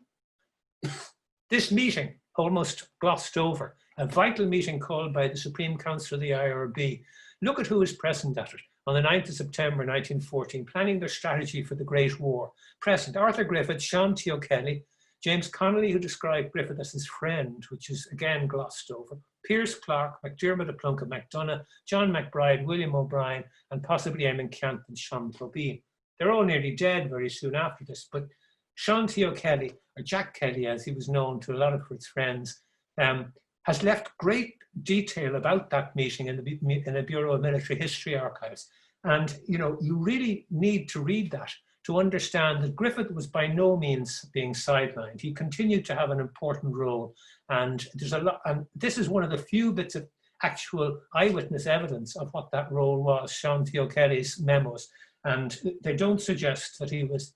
This meeting, almost glossed over, a vital meeting called by the Supreme Council of the IRB. Look at who is present at it. On the 9th of September 1914, planning their strategy for the Great War. Present Arthur Griffith, Sean T. O'Kelly, James Connolly, who described Griffith as his friend, which is again glossed over, Pierce Clark, McDermott of Plunkett MacDonagh, John McBride, William O'Brien, and possibly Eamon Cant and Sean Probeen. They're all nearly dead very soon after this, but Sean T. O'Kelly, or Jack Kelly as he was known to a lot of his friends, has left great detail about that meeting in the Bureau of Military History Archives. And you really need to read that to understand that Griffith was by no means being sidelined. He continued to have an important role, and there's a lot. And this is one of the few bits of actual eyewitness evidence of what that role was. Sean T. O'Kelly's memos, and they don't suggest that he was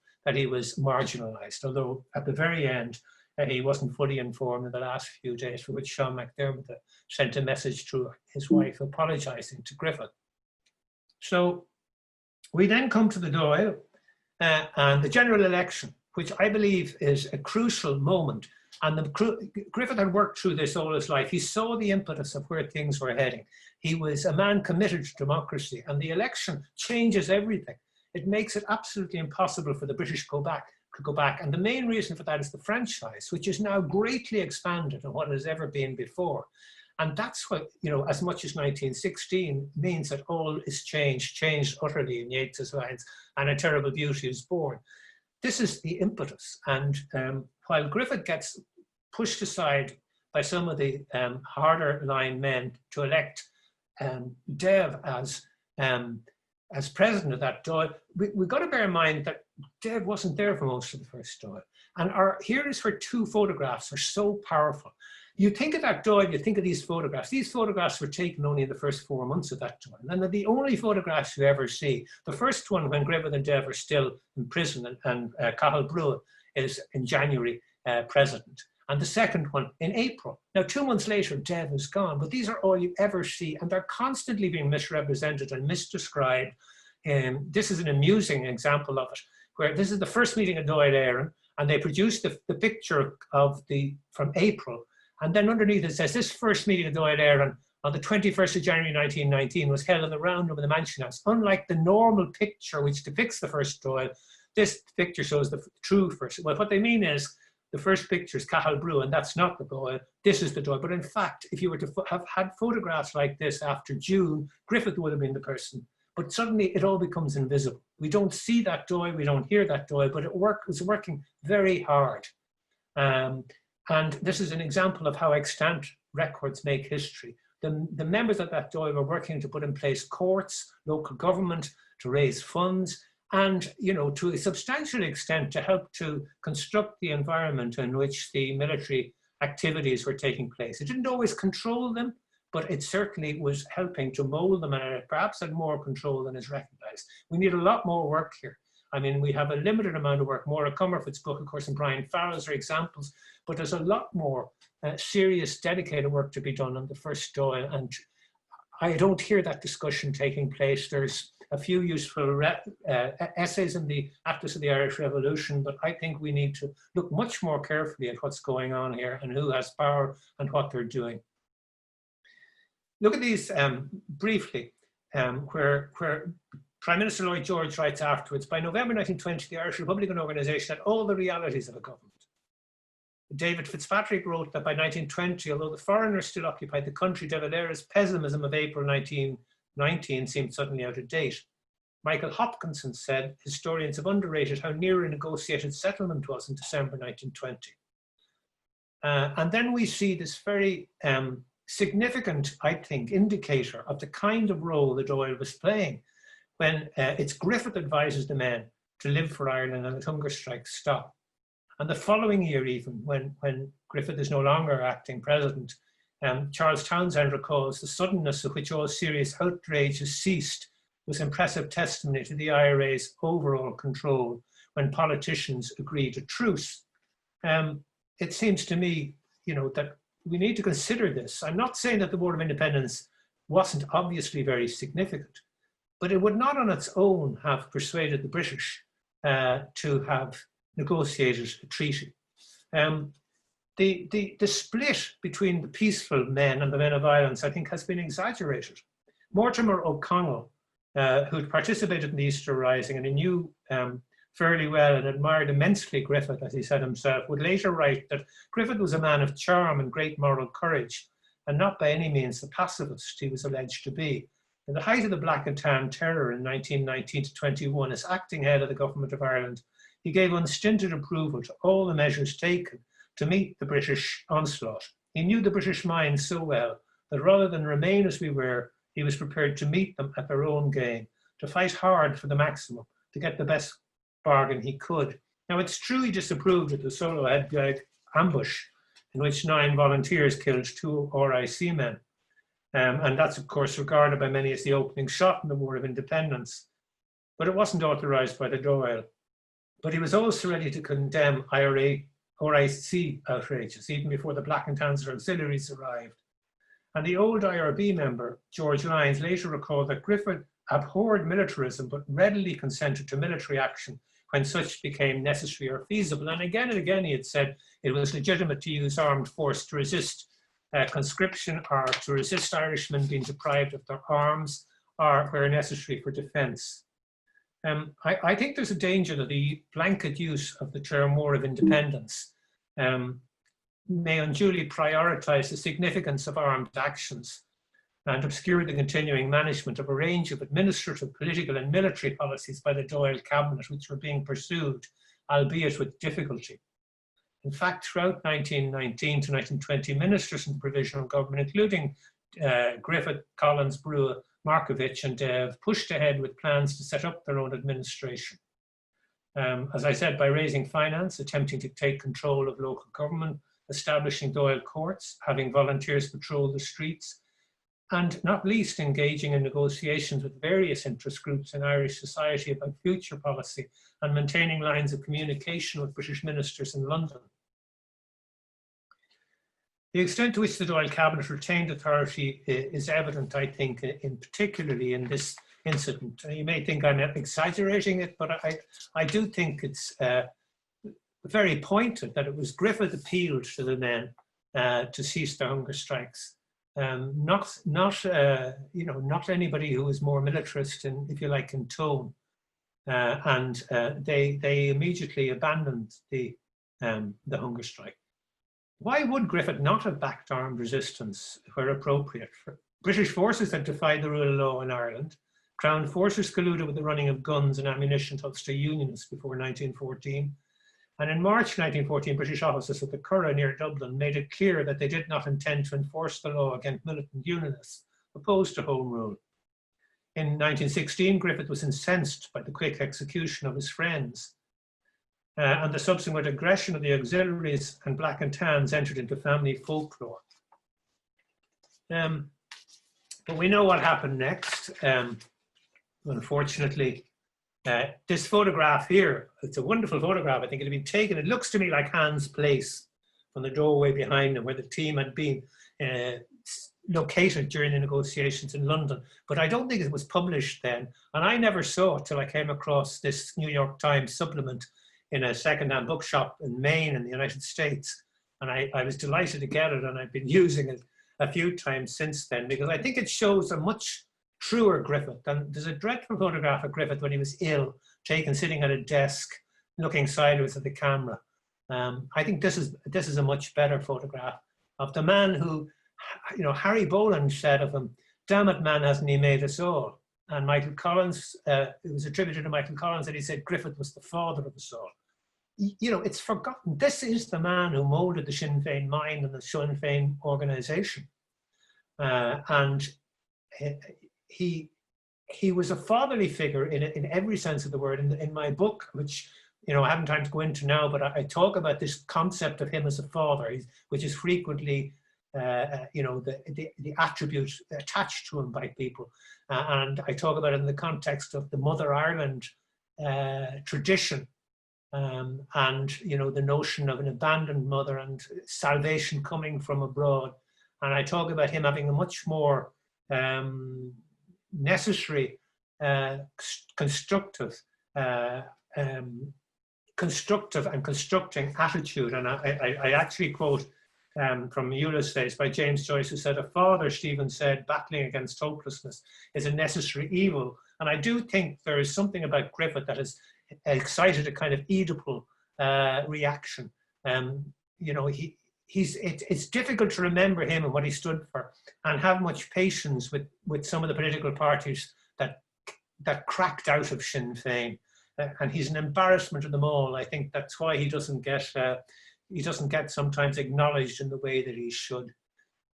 marginalised. Although at the very end, he wasn't fully informed in the last few days, for which Sean McDermott sent a message to his wife apologising to Griffith. So we then come to the Dáil. And the general election, which I believe is a crucial moment. And Griffith had worked through this all his life. He saw the impetus of where things were heading. He was a man committed to democracy, and the election changes everything. It makes it absolutely impossible for the British to go back. And the main reason for that is the franchise, which is now greatly expanded on what it has ever been before. And that's what, as much as 1916 means that all is changed utterly in Yeats's lines, and a terrible beauty is born. This is the impetus. And while Griffith gets pushed aside by some of the harder line men to elect Dev as president of that Dáil, we've got to bear in mind that Dev wasn't there for most of the first Dáil. And here is where two photographs are so powerful. You think of that Dáil, you think of these photographs. These photographs were taken only in the first 4 months of that Dáil. And they're the only photographs you ever see. The first one, when Griffith and Dev are still in prison, and Cathal Brugha is in January president. And the second one in April. Now, 2 months later, Dev is gone. But these are all you ever see. And they're constantly being misrepresented and misdescribed. This is an amusing example of it, where this is the first meeting of Dáil Éireann, and they produced the picture from April. And then underneath it says, this first meeting of Dáil Éireann on the 21st of January 1919 was held in the round room of the Mansion House. Unlike the normal picture which depicts the first Dáil, this picture shows the true first. Well, what they mean is the first picture is Cathal Brugha, and that's not the Dáil. This is the Dáil. But in fact, if you were to have had photographs like this after June, Griffith would have been the person. But suddenly it all becomes invisible. We don't see that Dáil, we don't hear that Dáil, but it was working very hard. And this is an example of how extant records make history. The members of that Dáil were working to put in place courts, local government, to raise funds, and to a substantial extent to help to construct the environment in which the military activities were taking place. It didn't always control them, but it certainly was helping to mold them, and it perhaps had more control than is recognized. We need a lot more work here. I mean, we have a limited amount of work. Maura Comerford's book, of course, and Brian Farrell's are examples, but there's a lot more serious, dedicated work to be done on the first Dáil, and I don't hear that discussion taking place. There's a few useful essays in the Atlas of the Irish Revolution, but I think we need to look much more carefully at what's going on here and who has power and what they're doing. Look at these briefly, where Prime Minister Lloyd George writes afterwards, by November 1920, the Irish Republican Organisation had all the realities of a government. David Fitzpatrick wrote that by 1920, although the foreigners still occupied the country, De Valera's pessimism of April 1919 seemed suddenly out of date. Michael Hopkinson said, historians have underrated how near a negotiated settlement was in December 1920. And then we see this very significant, I think, indicator of the kind of role the Dáil was playing when it's Griffith advises the men to live for Ireland and that hunger strikes stop. And the following year, even when Griffith is no longer acting president, Charles Townshend recalls the suddenness of which all serious outrage has ceased was impressive testimony to the IRA's overall control when politicians agreed to truce. It seems to me, that we need to consider this. I'm not saying that the War of Independence wasn't obviously very significant, but it would not on its own have persuaded the British to have negotiated a treaty. The split between the peaceful men and the men of violence, I think, has been exaggerated. Mortimer O'Connell, who had participated in the Easter Rising and he knew fairly well and admired immensely Griffith, as he said himself, would later write that Griffith was a man of charm and great moral courage, and not by any means the pacifist he was alleged to be. In the height of the Black and Tan Terror in 1919 to 21, as acting head of the Government of Ireland, he gave unstinted approval to all the measures taken to meet the British onslaught. He knew the British mind so well that rather than remain as we were, he was prepared to meet them at their own game, to fight hard for the maximum, to get the best bargain he could. Now, it's true he disapproved of the solo head ambush in which 9 volunteers killed 2 RIC men. And that's, of course, regarded by many as the opening shot in the War of Independence. But it wasn't authorised by the Dáil. But he was also ready to condemn RIC outrages, even before the Black and Tans auxiliaries arrived. And the old IRB member, George Lyons, later recalled that Griffith abhorred militarism, but readily consented to military action when such became necessary or feasible. And again, he had said it was legitimate to use armed force to resist conscription or to resist Irishmen being deprived of their arms or where necessary for defence. I think there's a danger that the blanket use of the term War of Independence may unduly prioritise the significance of armed actions and obscure the continuing management of a range of administrative, political and military policies by the Dáil cabinet which were being pursued, albeit with difficulty. In fact, throughout 1919 to 1920, ministers in the provisional government, including Griffith, Collins, Brewer, Markovich and Dev, pushed ahead with plans to set up their own administration. As I said, by raising finance, attempting to take control of local government, establishing Dáil courts, having volunteers patrol the streets, and not least engaging in negotiations with various interest groups in Irish society about future policy and maintaining lines of communication with British ministers in London. The extent to which the Dáil cabinet retained authority is evident, I think, particularly in this incident. You may think I'm exaggerating it, but I do think it's very pointed that it was Griffith appealed to the men to cease their hunger strikes. Not anybody who was more militarist in, if you like, in tone. They immediately abandoned the hunger strike. Why would Griffith not have backed armed resistance where appropriate? British forces had defied the rule of law in Ireland. Crown forces colluded with the running of guns and ammunition to Ulster Unionists before 1914. And in March 1914, British officers at the Curragh near Dublin made it clear that they did not intend to enforce the law against militant Unionists opposed to Home Rule. In 1916, Griffith was incensed by the quick execution of his friends. And the subsequent aggression of the auxiliaries and Black and Tans entered into family folklore. But we know what happened next. Unfortunately, this photograph here, it's a wonderful photograph. I think it had been taken. It looks to me like Hans Place from the doorway behind him, where the team had been located during the negotiations in London. But I don't think it was published then. And I never saw it till I came across this New York Times supplement in a second-hand bookshop in Maine in the United States. And I was delighted to get it, and I've been using it a few times since then, because I think it shows a much truer Griffith. And there's a dreadful photograph of Griffith when he was ill, taken sitting at a desk, looking sideways at the camera. I think this is a much better photograph of the man who, you know, Harry Boland said of him, "Damn it, man, hasn't he made us all?" And Michael Collins, it was attributed to Michael Collins that he said Griffith was the father of us all. You know, it's forgotten. This is the man who molded the Sinn Féin mind and the Sinn Féin organization. And he was a fatherly figure in every sense of the word. In my book, which, you know, I haven't time to go into now, but I talk about this concept of him as a father, which is frequently, you know, the attribute attached to him by people. And I talk about it in the context of the Mother Ireland tradition. And, you know, the notion of an abandoned mother and salvation coming from abroad. And I talk about him having a much more necessary, constructive and constructing attitude. And I actually quote from Ulysses by James Joyce, who said, "A father," Stephen said, "battling against hopelessness is a necessary evil." And I do think there is something about Griffith that has excited a kind of Oedipal reaction. You know, it's difficult to remember him and what he stood for, and have much patience with some of the political parties that cracked out of Sinn Féin. And he's an embarrassment to them all. I think that's why he doesn't get sometimes acknowledged in the way that he should.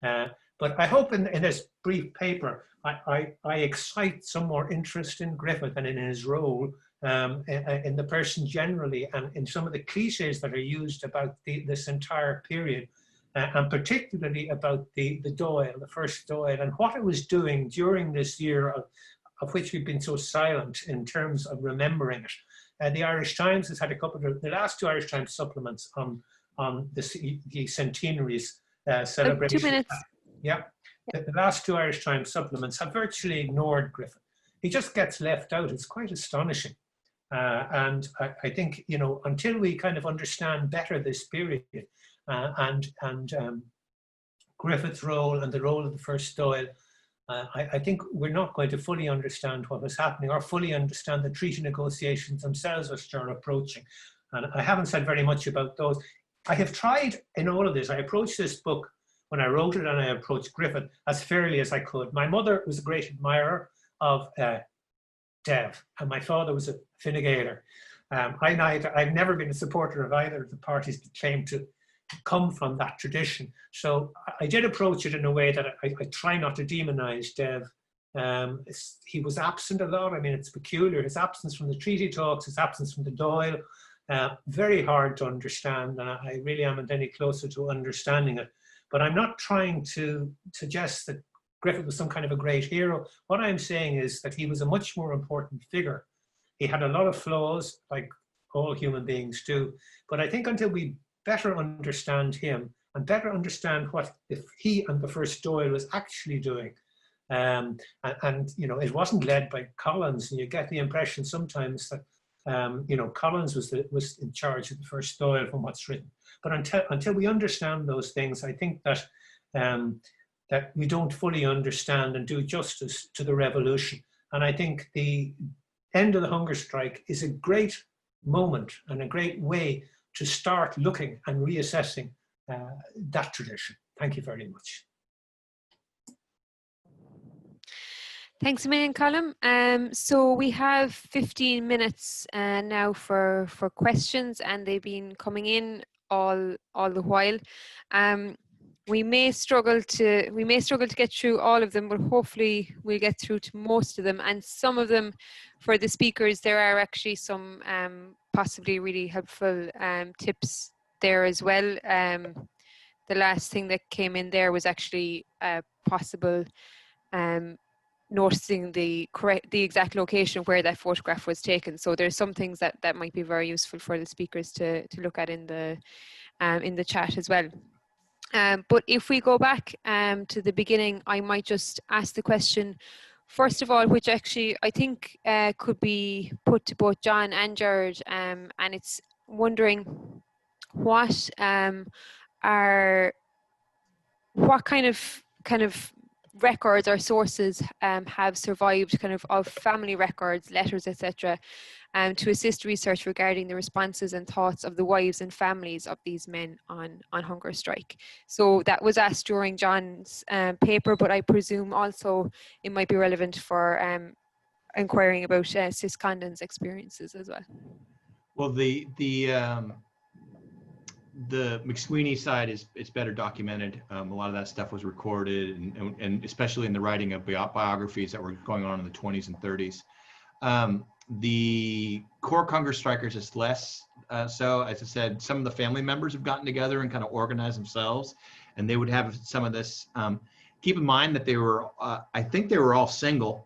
But I hope in this brief paper, I excite some more interest in Griffith and in his role, in the person generally, and in some of the cliches that are used about this entire period, and particularly about the Dáil, the first Dáil, and what it was doing during this year of which we've been so silent in terms of remembering it. The Irish Times has had a couple of the last two Irish Times supplements on the centenaries celebration. 2 minutes. Yeah, the last two Irish Times supplements have virtually ignored Griffith. He just gets left out. It's quite astonishing. And I think, you know, until we kind of understand better this period and Griffith's role and the role of the first Dáil, I think we're not going to fully understand what was happening or fully understand the treaty negotiations themselves which are approaching. And I haven't said very much about those. I have tried in all of this. I approached this book when I wrote it, and I approached Griffith as fairly as I could. My mother was a great admirer of Dev, and my father was a Fine Gaeler. I've never been a supporter of either of the parties that claim to come from that tradition. So I did approach it in a way that I try not to demonize Dev. He was absent a lot. I mean, it's peculiar. His absence from the treaty talks, his absence from the Dáil, very hard to understand, and I really haven't any closer to understanding it. But I'm not trying to suggest that Griffith was some kind of a great hero. What I'm saying is that he was a much more important figure. He had a lot of flaws, like all human beings do. But I think until we better understand him and better understand what he and the first Dáil was actually doing, and you know, it wasn't led by Collins, and you get the impression sometimes that you know, Collins was in charge of the first Dáil from what's written. But until we understand those things, I think that that we don't fully understand and do justice to the revolution. And I think the end of the hunger strike is a great moment and a great way to start looking and reassessing that tradition. Thank you very much. Thanks a million, Colum. So we have 15 minutes now for questions, and they've been coming in all the while. We may struggle to get through all of them, but hopefully we'll get through to most of them. And some of them, for the speakers, there are actually some possibly really helpful tips there as well. The last thing that came in there was actually possible noticing the exact location where that photograph was taken. So there's some things that might be very useful for the speakers to look at in the chat as well. But if we go back to the beginning, I might just ask the question, first of all, which actually I think could be put to both John and Gerard, and it's wondering what kind of records or sources have survived of family records, letters, etc., to assist research regarding the responses and thoughts of the wives and families of these men on hunger strike. So that was asked during John's paper, but I presume also it might be relevant for inquiring about Ciscondan's experiences as well. Well, the MacSwiney side is better documented. A lot of that stuff was recorded, and especially in the writing of biographies that were going on in the 20s and 30s. The Cork hunger strikers is less so. As I said, some of the family members have gotten together and kind of organized themselves, and they would have some of this. Keep in mind that they were, I think they were all single.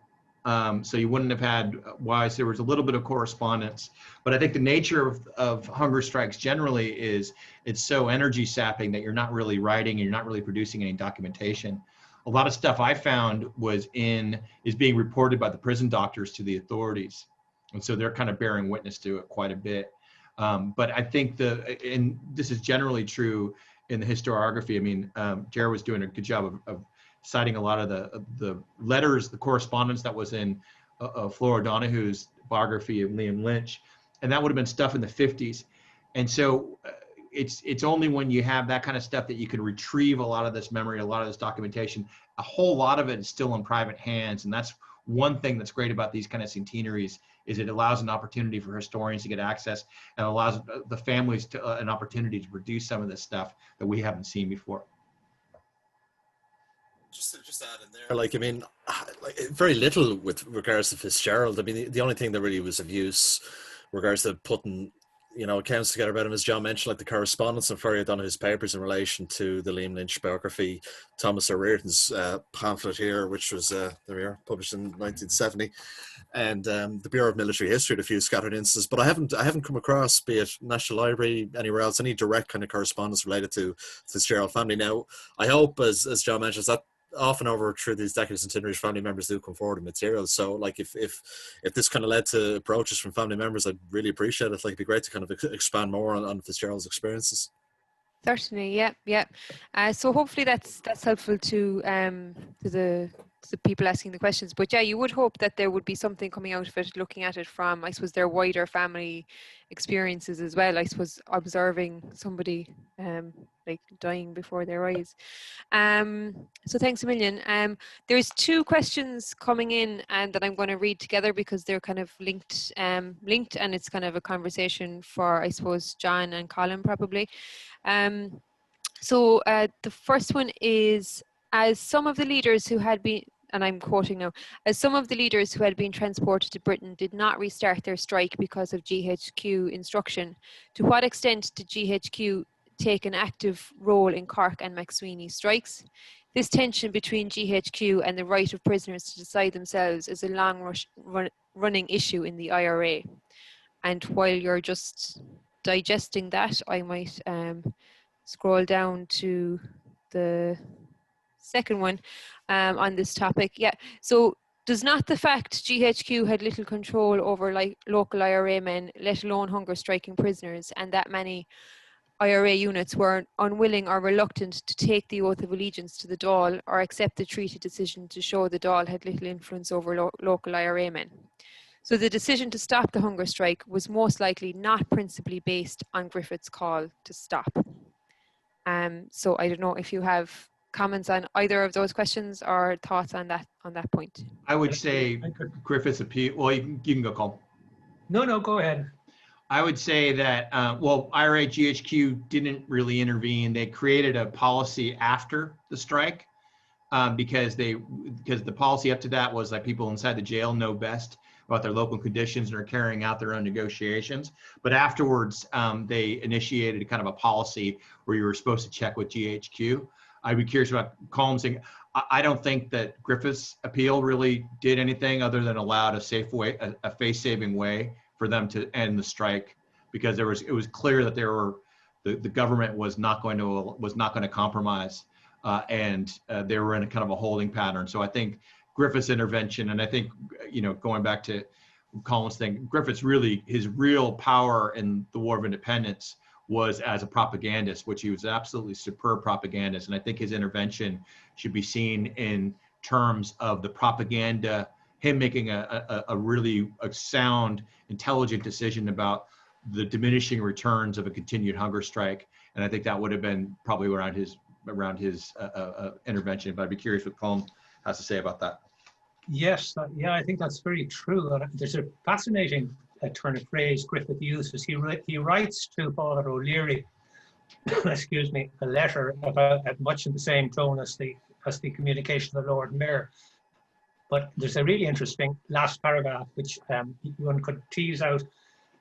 So you wouldn't have had wives. There was a little bit of correspondence, but I think the nature of hunger strikes generally is it's so energy sapping that you're not really writing and you're not really producing any documentation. A lot of stuff I found is being reported by the prison doctors to the authorities. And so they're kind of bearing witness to it quite a bit. But I think and this is generally true in the historiography. I mean, Gerard was doing a good job of citing a lot of the letters, the correspondence that was in Flora O'Donoghue's biography of Liam Lynch, and that would have been stuff in the 50s. And so it's only when you have that kind of stuff that you can retrieve a lot of this memory, a lot of this documentation. A whole lot of it is still in private hands, and that's one thing that's great about these kind of centenaries is it allows an opportunity for historians to get access and allows the families to an opportunity to produce some of this stuff that we haven't seen before. Just to add in there, like, I mean, like, very little with regards to Fitzgerald. I mean, the only thing that really was of use regards to putting, you know, accounts together about him, as John mentioned, like the correspondence and Ferry done his papers in relation to the Liam Lynch biography, Thomas O'Riordan's pamphlet here, which was, there we are, published in 1970, and the Bureau of Military History had a few scattered instances, but I haven't come across, be it National Library, anywhere else, any direct kind of correspondence related to Fitzgerald family. Now, I hope, as John mentions, that often over through these decades centenaries, family members do come forward with material. So like if this kind of led to approaches from family members, I'd really appreciate it. Like, it'd be great to kind of expand more on Fitzgerald's experiences. Certainly, yeah. So hopefully that's helpful to the people asking the questions. But yeah, you would hope that there would be something coming out of it, looking at it from, I suppose, their wider family experiences as well. I suppose observing somebody like dying before their eyes. So thanks a million. There's two questions coming in and that I'm going to read together because they're kind of linked, and it's kind of a conversation for, I suppose, John and Colum probably. So the first one is, as some of the leaders who had been, and I'm quoting now, as some of the leaders who had been transported to Britain did not restart their strike because of GHQ instruction, to what extent did GHQ take an active role in Cork and MacSwiney strikes? This tension between GHQ and the right of prisoners to decide themselves is a long-running issue in the IRA. And while you're just digesting that, I might scroll down to the second one on this topic. Yeah, so does not the fact GHQ had little control over local IRA men, let alone hunger striking prisoners, and that many IRA units were unwilling or reluctant to take the oath of allegiance to the Dáil or accept the treaty decision to show the Dáil had little influence over local IRA men? So the decision to stop the hunger strike was most likely not principally based on Griffith's call to stop. So I don't know if you have comments on either of those questions or thoughts on that point. I would say Griffith's appeal. Well, you can go, Colum. No, go ahead. I would say that, IRA GHQ didn't really intervene. They created a policy after the strike because the policy up to that was that people inside the jail know best about their local conditions and are carrying out their own negotiations. But afterwards, they initiated kind of a policy where you were supposed to check with GHQ. I'd be curious about Colum saying, I don't think that Griffith's appeal really did anything other than allowed a safe way, a face-saving way for them to end the strike, because it was clear that the government was not going to compromise, and they were in a kind of a holding pattern. So I think Griffith's intervention, and I think, you know, going back to Colum's thing, Griffith's his real power in the War of Independence was as a propagandist, which he was absolutely superb propagandist. And I think his intervention should be seen in terms of the propaganda, him making a really sound, intelligent decision about the diminishing returns of a continued hunger strike. And I think that would have been probably around his intervention. But I'd be curious what Colum has to say about that. Yes, yeah, I think that's very true. There's a fascinating turn of phrase Griffith uses. He writes to Father O'Leary, excuse me, a letter about much in the same tone as the communication of the Lord Mayor. But there's a really interesting last paragraph which one could tease out.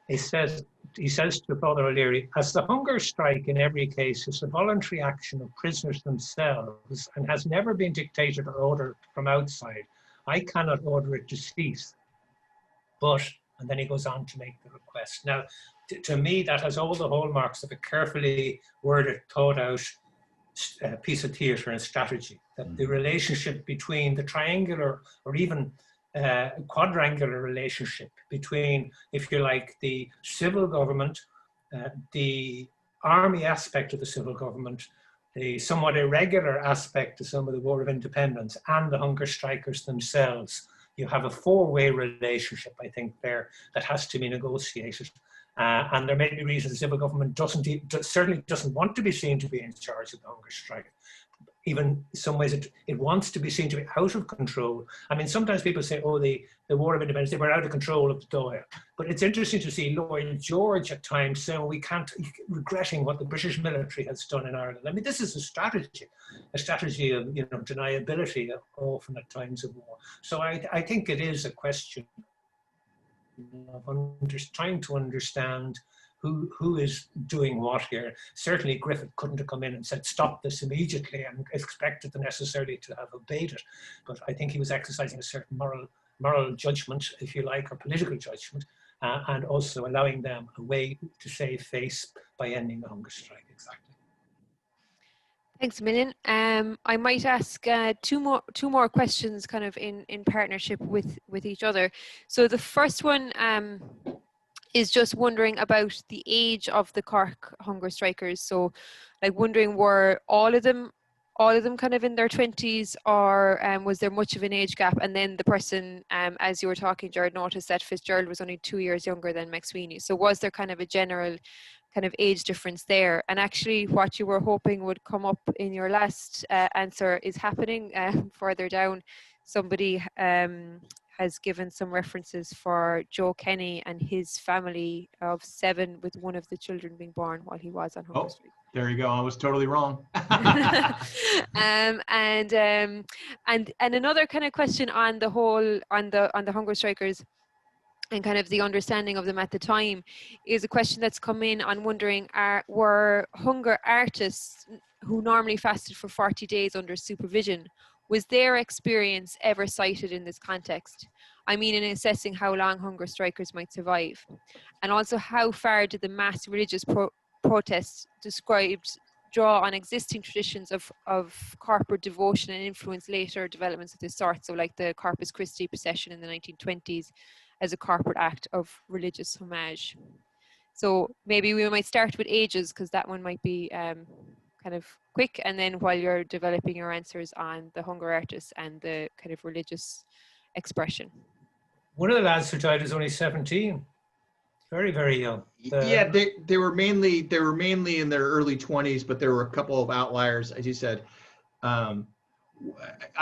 He says to Father O'Leary, as the hunger strike in every case is the voluntary action of prisoners themselves and has never been dictated or ordered from outside, I cannot order it to cease. But, and then he goes on to make the request. Now, to me, that has all the hallmarks of a carefully worded, thought out piece of theatre and strategy. That the relationship between the triangular or even quadrangular relationship between, if you like, the civil government, the army aspect of the civil government, the somewhat irregular aspect of some of the War of Independence, and the hunger strikers themselves. You have a four-way relationship, I think, there that has to be negotiated. And there may be reasons the civil government certainly doesn't want to be seen to be in charge of the hunger strike. Even in some ways it wants to be seen to be out of control. I mean, sometimes people say, oh, the War of Independence, they were out of control of the Dáil. But it's interesting to see Lloyd George at times saying, we can't, regretting what the British military has done in Ireland. I mean, this is a strategy of, you know, deniability often at times of war. So I think it is a question of trying to understand who is doing what here. Certainly Griffith couldn't have come in and said, stop this immediately and expected them necessarily to have obeyed it. But I think he was exercising a certain moral judgment, if you like, or political judgment, and also allowing them a way to save face by ending the hunger strike. Exactly. Thanks a million. I might ask two more questions kind of in partnership with each other. So the first one is just wondering about the age of the Cork hunger strikers. So like wondering, were all of them kind of in their 20s, or was there much of an age gap? And then the person, as you were talking, Gerard, noticed that Fitzgerald was only 2 years younger than MacSwiney. So was there kind of a general kind of age difference there? And actually what you were hoping would come up in your last answer is happening further down. Somebody has given some references for Joe Kenny and his family of 7, with one of the children being born while he was on hunger strike. There you go. I was totally wrong. And another kind of question on the whole, on the hunger strikers and kind of the understanding of them at the time, is a question that's come in on wondering, were hunger artists who normally fasted for 40 days under supervision, was their experience ever cited in this context? I mean, in assessing how long hunger strikers might survive. And also, how far did the mass religious protests described draw on existing traditions of corporate devotion and influence later developments of this sort? So like the Corpus Christi procession in the 1920s as a corporate act of religious homage. So maybe we might start with ages, because that one might be kind of quick, and then while you're developing your answers on the hunger artists and the kind of religious expression. One of the lads who died was only 17. Very, very young. Yeah, they were mainly in their early 20s, but there were a couple of outliers, as you said. I'd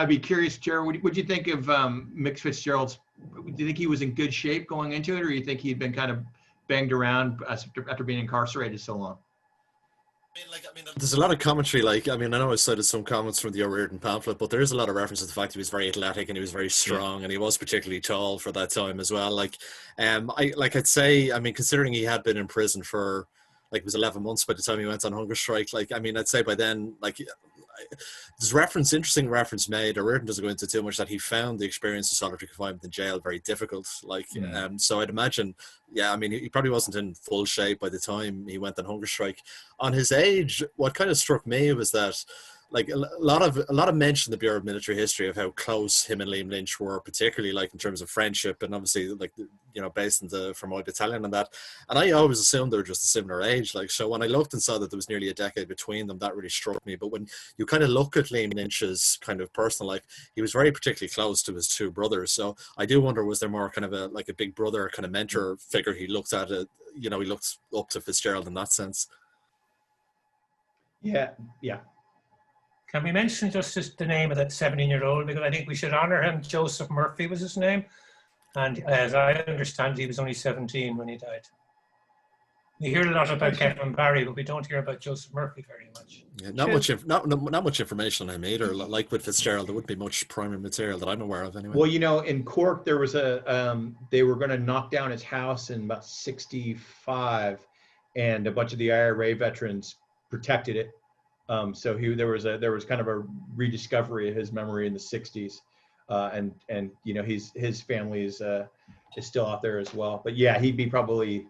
be curious, Gerard, what do you think of Mick Fitzgerald's? Do you think he was in good shape going into it, or do you think he'd been kind of banged around after being incarcerated so long? There's a lot of commentary, I know I cited some comments from the O'Riordan pamphlet, but there is a lot of reference to the fact he was very athletic and he was very strong, and he was particularly tall for that time as well. I'd say, considering he had been in prison for, it was 11 months by the time he went on hunger strike, I'd say by then, there's interesting reference made, or Reardon doesn't go into too much, that he found the experience of solitary confinement in jail very difficult. So I'd imagine, yeah, I mean, he probably wasn't in full shape by the time he went on hunger strike. On his age, what kind of struck me was that, like, a lot of mention in the Bureau of Military History of how close him and Liam Lynch were, particularly like in terms of friendship, and obviously, like, you know, based in the Fermoy battalion and that. And I always assumed they were just a similar age. Like, so when I looked and saw that there was nearly a decade between them, that really struck me. But when you kind of look at Liam Lynch's kind of personal life, he was very particularly close to his two brothers. So I do wonder, was there more kind of a big brother kind of mentor figure he looked at? You know, he looked up to Fitzgerald in that sense. Yeah. Can we mention just the name of that 17-year-old? Because I think we should honour him. Joseph Murphy was his name. And as I understand, he was only 17 when he died. We hear a lot about Kevin Barry, but we don't hear about Joseph Murphy very much. Yeah, not much information on him either. Like with Fitzgerald, there wouldn't be much primary material that I'm aware of anyway. Well, you know, in Cork, there was they were going to knock down his house in about 65, and a bunch of the IRA veterans protected it. So there was kind of a rediscovery of his memory in the 60s, and you know, his family is still out there as well. But yeah, he'd be probably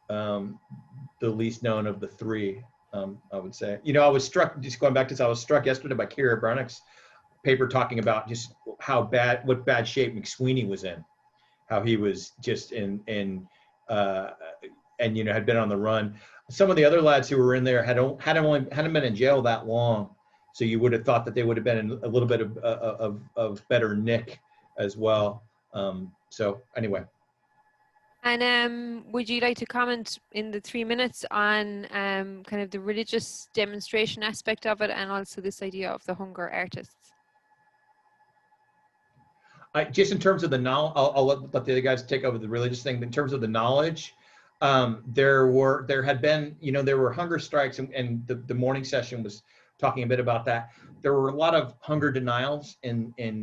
the least known of the three, I would say. You know, I was struck, just going back to this, I was struck yesterday by Ciara Brannock's paper talking about just what bad shape MacSwiney was in, how he was just and you know, had been on the run. Some of the other lads who were in there hadn't been in jail that long, so you would have thought that they would have been in a little bit of better nick as well. So anyway. And would you like to comment in the 3 minutes on kind of the religious demonstration aspect of it, and also this idea of the hunger artists? Just in terms of the knowledge, I'll let the other guys take over the religious thing. But in terms of the knowledge, there were hunger strikes, and the morning session was talking a bit about that. There were a lot of hunger denials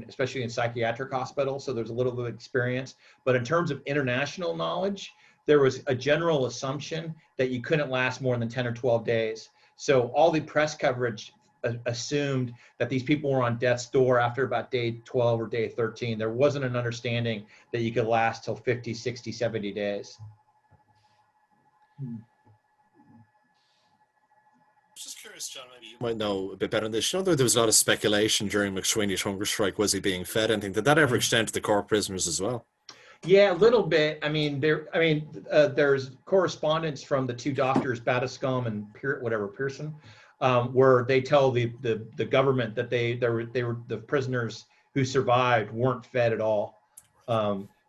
especially in psychiatric hospitals, so there's a little bit of experience. But in terms of international knowledge, there was a general assumption that you couldn't last more than 10 or 12 days. So all the press coverage assumed that these people were on death's door after about day 12 or day 13. There wasn't an understanding that you could last till 50, 60, 70 days. Just curious, John, maybe you might know a bit better on this. You know, there was a lot of speculation during MacSwiney's hunger strike. Was he being fed anything? Did that ever extend to the Cork prisoners as well? Yeah, a little bit. I mean, there's correspondence from the two doctors, Battiscombe and Pearson, where they tell the government that they were the prisoners who survived weren't fed at all.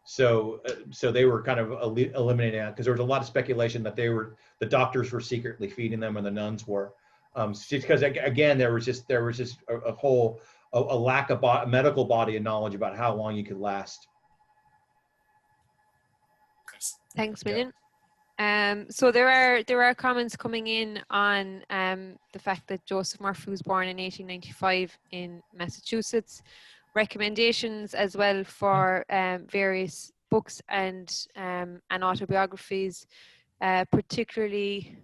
So they were kind of eliminating that, because there was a lot of speculation that the doctors were secretly feeding them, and the nuns were. Because again, there was just a lack of a medical body of knowledge about how long you could last. Thanks, Million. So there are comments coming in on the fact that Joseph Murphy was born in 1895 in Massachusetts. Recommendations as well for various books and autobiographies, particularly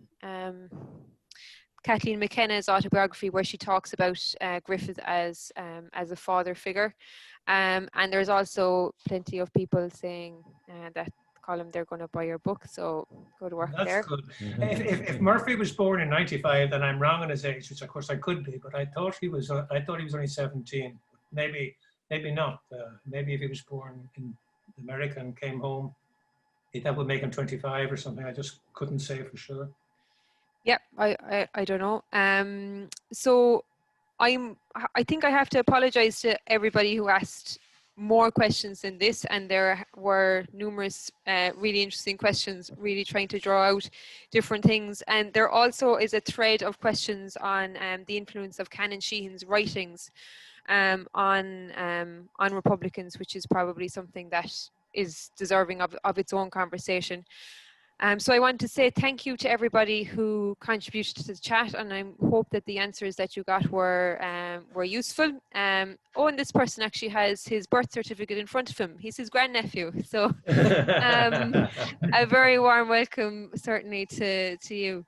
Kathleen McKenna's autobiography, where she talks about Griffith as a father figure, and there's also plenty of people saying that, Colum, they're going to buy your book, so go to work. That's there. Good. If Murphy was born in 95, then I'm wrong on his age, which of course I could be, but I thought he was only 17. Maybe not. Maybe if he was born in America and came home, that would make him 25 or something. I just couldn't say for sure. Yep, I don't know. So I think I have to apologize to everybody who asked more questions than this, and there were numerous really interesting questions, really trying to draw out different things. And there also is a thread of questions on the influence of Canon Sheehan's writings on Republicans, which is probably something that is deserving of its own conversation. So I want to say thank you to everybody who contributed to the chat, and I hope that the answers that you got were useful. And this person actually has his birth certificate in front of him. He's his grandnephew, so a very warm welcome certainly to you.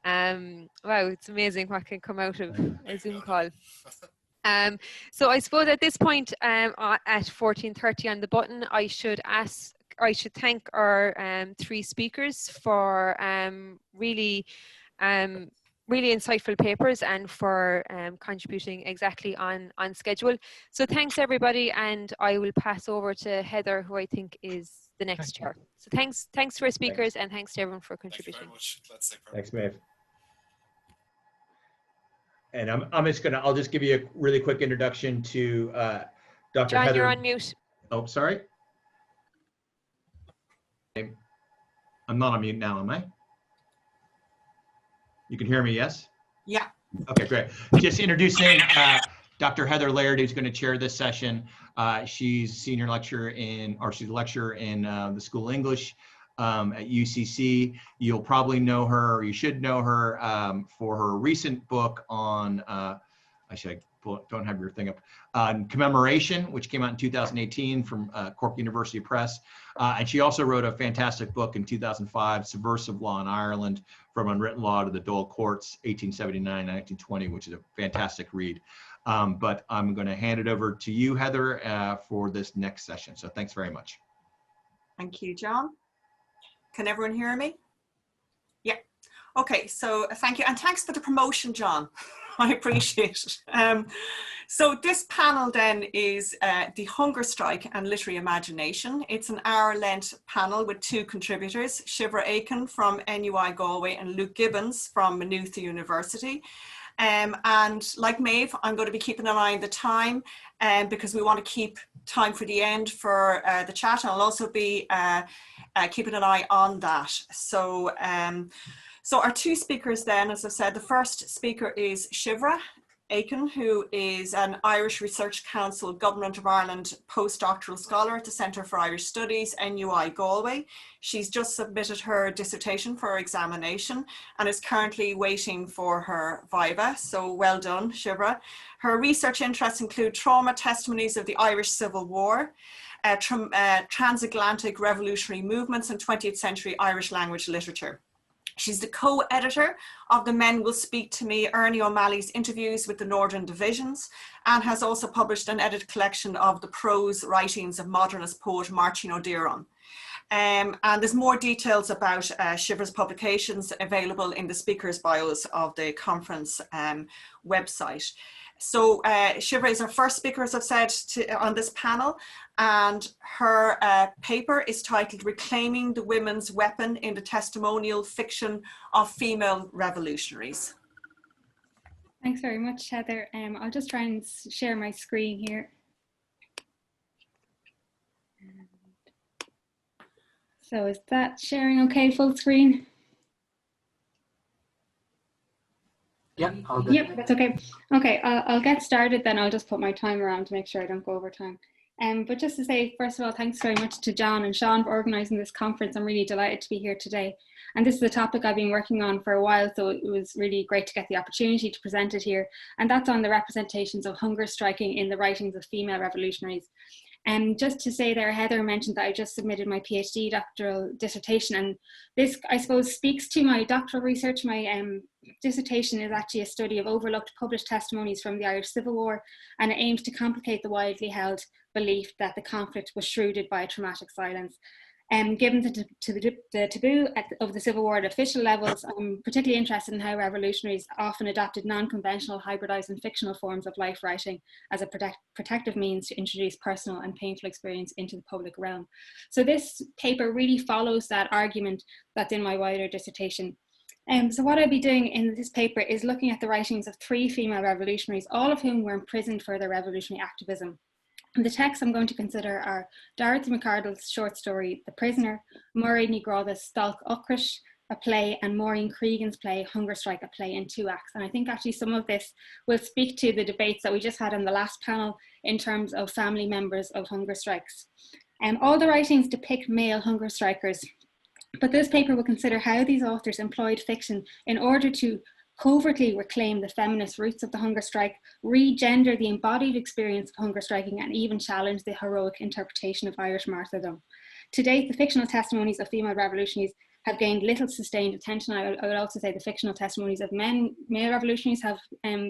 Wow, it's amazing what can come out of a Zoom call. So I suppose at this point, at 14:30 on the button, I should thank our 3 speakers for really insightful papers and for contributing exactly on schedule. So thanks everybody, and I will pass over to Heather, who I think is the next chair. So thanks to our speakers, and thanks to everyone for contributing. Thanks, Maeve. And I'll just give you a really quick introduction to Dr. John, Heather. you're on mute. Oh, sorry. I'm not on mute now, am I? You can hear me, yes? Yeah. Okay, great. Just introducing Dr. Heather Laird, who's going to chair this session. She's senior lecturer she's a lecturer in the School of English at UCC. You'll probably know her, or you should know her for her recent book on, don't have your thing up, on commemoration, which came out in 2018 from Cork University Press. And she also wrote a fantastic book in 2005, Subversive Law in Ireland, From Unwritten Law to the Dáil Courts, 1879-1920, which is a fantastic read. But I'm going to hand it over to you, Heather, for this next session. So thanks very much. Thank you, John. Can everyone hear me? Yeah. Okay, so thank you. And thanks for the promotion, John. I appreciate it. So this panel then is The Hunger Strike and Literary Imagination. It's an hour-length panel with 2 contributors, Síobhra Aiken from NUI Galway and Luke Gibbons from Maynooth University. And like Maeve, I'm going to be keeping an eye on the time because we want to keep time for the end for the chat. And I'll also be keeping an eye on that. So, so our 2 speakers then, as I said, the first speaker is Síobhra Aiken, who is an Irish Research Council Government of Ireland postdoctoral scholar at the Centre for Irish Studies, NUI Galway. She's just submitted her dissertation for examination and is currently waiting for her viva. So well done, Síobhra. Her research interests include trauma testimonies of the Irish Civil War, transatlantic revolutionary movements, and 20th century Irish language literature. She's the co-editor of The Men Will Speak to Me, Ernie O'Malley's interviews with the Northern Divisions, and has also published an edited collection of the prose writings of modernist poet Martin O'Dearán. And there's more details about Síobhra's publications available in the speakers' bios of the conference website. So Síobhra is our first speaker, as I've said, on this panel, and her paper is titled Reclaiming the Women's Weapon in the Testimonial Fiction of Female Revolutionaries. Thanks very much, Heather. I'll just try and share my screen here. So is that sharing okay, full screen? Yeah, all good. Yep, that's okay. Okay, I'll get started then. I'll just put my timer on to make sure I don't go over time. But just to say, first of all, thanks very much to John and Sean for organising this conference. I'm really delighted to be here today. And this is a topic I've been working on for a while, so it was really great to get the opportunity to present it here. And that's on the representations of hunger striking in the writings of female revolutionaries. And just to say there, Heather mentioned that I just submitted my PhD doctoral dissertation, and this, I suppose, speaks to my doctoral research. My dissertation is actually a study of overlooked published testimonies from the Irish Civil War, and it aims to complicate the widely held belief that the conflict was shrouded by a traumatic silence. Given the taboo of the Civil War at official levels, I'm particularly interested in how revolutionaries often adopted non-conventional, hybridized and fictional forms of life writing as a protective means to introduce personal and painful experience into the public realm. So this paper really follows that argument that's in my wider dissertation. So what I'll be doing in this paper is looking at the writings of 3 female revolutionaries, all of whom were imprisoned for their revolutionary activism. And the texts I'm going to consider are Dorothy McArdle's short story, The Prisoner, Murray Ní Gráda's Stalk Uckrish, a play, and Maureen Cregan's play, Hunger Strike, a play in 2 acts. And I think actually some of this will speak to the debates that we just had on the last panel in terms of family members of hunger strikes. All the writings depict male hunger strikers, but this paper will consider how these authors employed fiction in order to covertly reclaim the feminist roots of the hunger strike, re-gender the embodied experience of hunger striking, and even challenge the heroic interpretation of Irish martyrdom. To date, the fictional testimonies of female revolutionaries have gained little sustained attention. I would also say the fictional testimonies of male revolutionaries have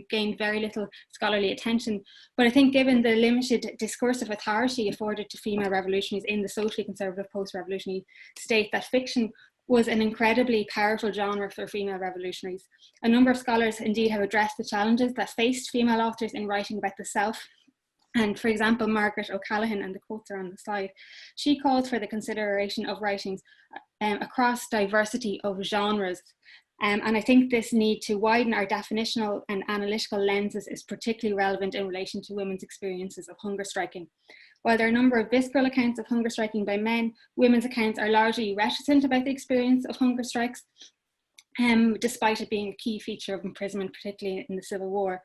gained very little scholarly attention. But I think given the limited discursive authority afforded to female revolutionaries in the socially conservative post-revolutionary state, that fiction was an incredibly powerful genre for female revolutionaries. A number of scholars indeed have addressed the challenges that faced female authors in writing about the self. And for example, Margaret O'Callaghan, and the quotes are on the slide, she called for the consideration of writings across diversity of genres. And I think this need to widen our definitional and analytical lenses is particularly relevant in relation to women's experiences of hunger striking. While there are a number of visceral accounts of hunger striking by men, women's accounts are largely reticent about the experience of hunger strikes, despite it being a key feature of imprisonment, particularly in the Civil War.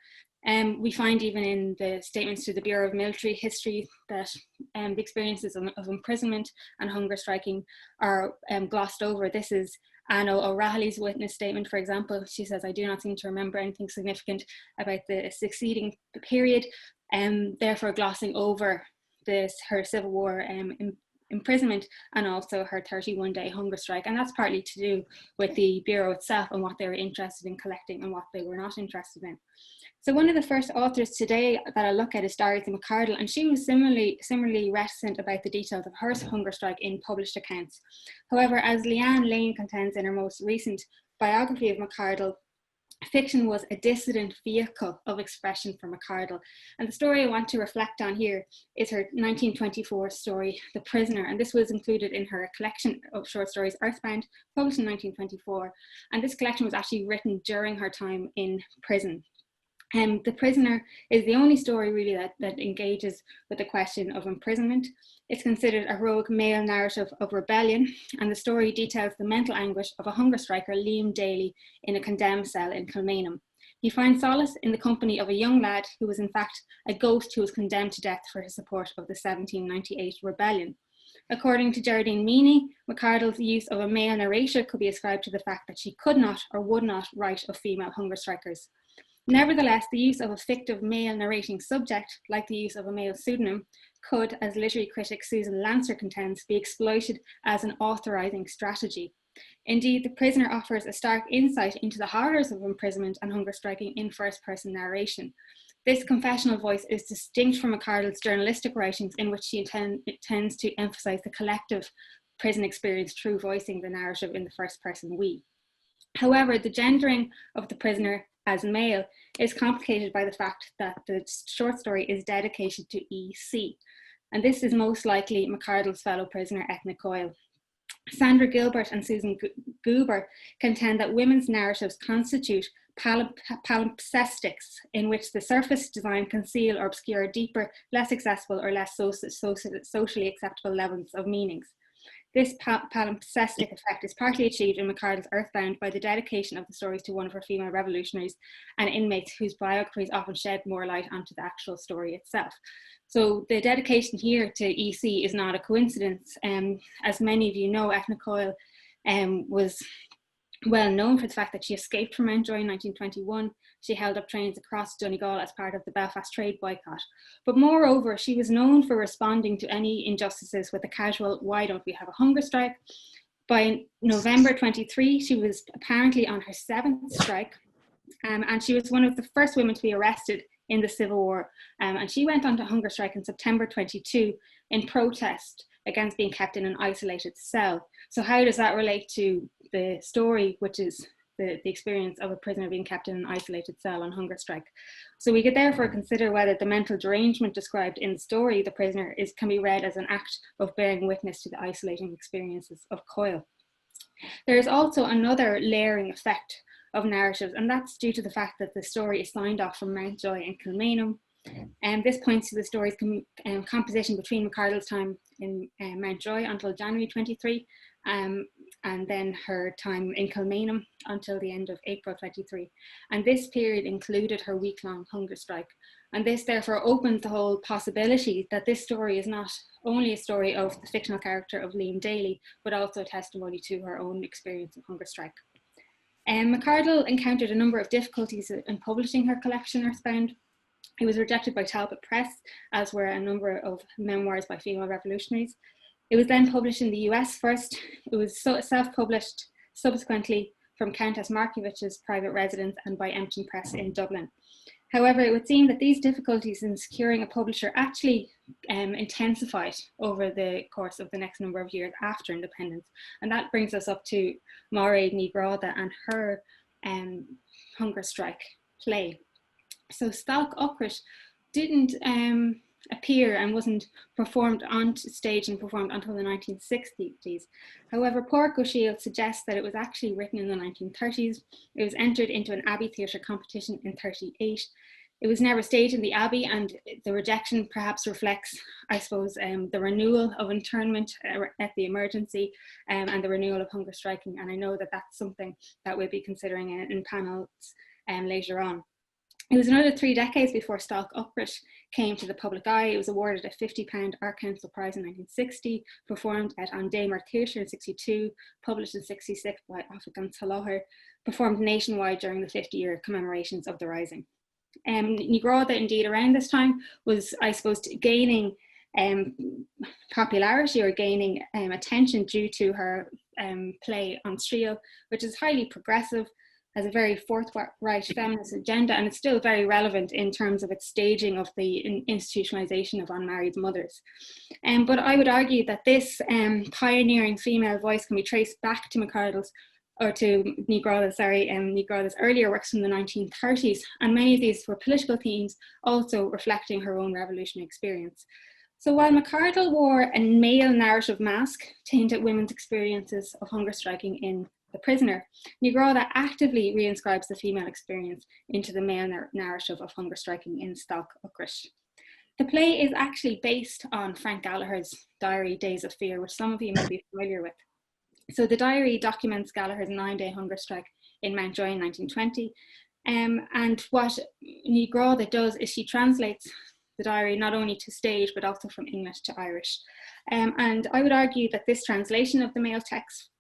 We find even in the statements to the Bureau of Military History that the experiences of imprisonment and hunger striking are glossed over. This is Anna O'Reilly's witness statement, for example. She says, "I do not seem to remember anything significant about the succeeding period," therefore glossing over her Civil War imprisonment and also her 31-day hunger strike. And that's partly to do with the Bureau itself and what they were interested in collecting and what they were not interested in. So one of the first authors today that I'll look at is Darius McCardle, and she was similarly reticent about the details of her hunger strike in published accounts. However, as Leanne Lane contends in her most recent biography of McCardle, fiction was a dissident vehicle of expression for McCardle. And the story I want to reflect on here is her 1924 story, The Prisoner. And this was included in her collection of short stories, Earthbound, published in 1924. And this collection was actually written during her time in prison. The Prisoner is the only story really that engages with the question of imprisonment. It's considered a heroic male narrative of rebellion, and the story details the mental anguish of a hunger striker, Liam Daly, in a condemned cell in Kilmainham. He finds solace in the company of a young lad who was in fact a ghost who was condemned to death for his support of the 1798 rebellion. According to Gerardine Meany, McCardle's use of a male narrator could be ascribed to the fact that she could not or would not write of female hunger strikers. Nevertheless, the use of a fictive male narrating subject, like the use of a male pseudonym, could, as literary critic Susan Lancer contends, be exploited as an authorising strategy. Indeed, The Prisoner offers a stark insight into the horrors of imprisonment and hunger striking in first-person narration. This confessional voice is distinct from McCardle's journalistic writings, in which she tends to emphasise the collective prison experience through voicing the narrative in the first-person we. However, the gendering of the prisoner as male is complicated by the fact that the short story is dedicated to EC, and this is most likely McCardle's fellow prisoner Ethna Coyle. Sandra Gilbert and Susan Goober contend that women's narratives constitute palimpsestics, in which the surface design conceal or obscure deeper, less accessible or less socially acceptable levels of meanings. This palimpsestic effect is partly achieved in McCardle's Earthbound by the dedication of the stories to one of her female revolutionaries and inmates whose biographies often shed more light onto the actual story itself. So the dedication here to EC is not a coincidence. As many of you know, Ethna Coyle was well known for the fact that she escaped from Mountjoy in 1921. She held up trains across Donegal as part of the Belfast trade boycott. But moreover, she was known for responding to any injustices with a casual, "Why don't we have a hunger strike?" By November 23, she was apparently on her 7th strike, and she was one of the first women to be arrested in the Civil War. And she went on to hunger strike in September 22 in protest against being kept in an isolated cell. So how does that relate to the story, which is the experience of a prisoner being kept in an isolated cell on hunger strike? So we could therefore consider whether the mental derangement described in the story, The Prisoner, can be read as an act of bearing witness to the isolating experiences of Coyle. There is also another layering effect of narratives, and that's due to the fact that the story is signed off from Mountjoy and Kilmainham. And this points to the story's composition between McCardle's time in Mountjoy until January 23, and then her time in Kilmainham until the end of April 23. And this period included her week-long hunger strike. And this therefore opens the whole possibility that this story is not only a story of the fictional character of Liam Daly, but also a testimony to her own experience of hunger strike. McCardle encountered a number of difficulties in publishing her collection, Earthbound. It was rejected by Talbot Press, as were a number of memoirs by female revolutionaries. It was then published in the US first. It was self-published subsequently from Countess Markiewicz's private residence and by Empton Press in Dublin. However, it would seem that these difficulties in securing a publisher actually intensified over the course of the next number of years after independence. And that brings us up to Máire Ní Ghráda and her hunger strike play. So Stock Uckrish didn't appear and wasn't performed on stage and performed until the 1960s. However, Pádraig Ó Síl suggests that it was actually written in the 1930s. It was entered into an Abbey Theatre competition in 1938. It was never staged in the Abbey, and the rejection perhaps reflects, I suppose, the renewal of internment at the emergency and the renewal of hunger striking. And I know that that's something that we'll be considering in panels later on. It was another 3 decades before Stock Uckrish came to the public eye. It was awarded a £50 Art Council Prize in 1960, performed at An Damer Theatre in 1962, published in 1966 by African Taloher, performed nationwide during the 50-year commemorations of the Rising. Ní Ghráda, indeed, around this time was, I suppose, gaining popularity or gaining attention due to her play On Stríal, which is highly progressive, has a very forthright feminist agenda, and it's still very relevant in terms of its staging of the institutionalization of unmarried mothers. But I would argue that this pioneering female voice can be traced back to McCardle's, or to Ní Ghráda's earlier works from the 1930s, and many of these were political themes, also reflecting her own revolutionary experience. So while McCardle wore a male narrative mask to hint at women's experiences of hunger striking in The Prisoner, Ní Ghráda actively reinscribes the female experience into the male narrative of hunger striking in Stock Uckrish. The play is actually based on Frank Gallagher's diary, Days of Fear, which some of you may be familiar with. So the diary documents Gallagher's 9-day hunger strike in Mountjoy in 1920. And what Ní Ghráda does is she translates the diary not only to stage, but also from English to Irish. And I would argue that this translation of the male text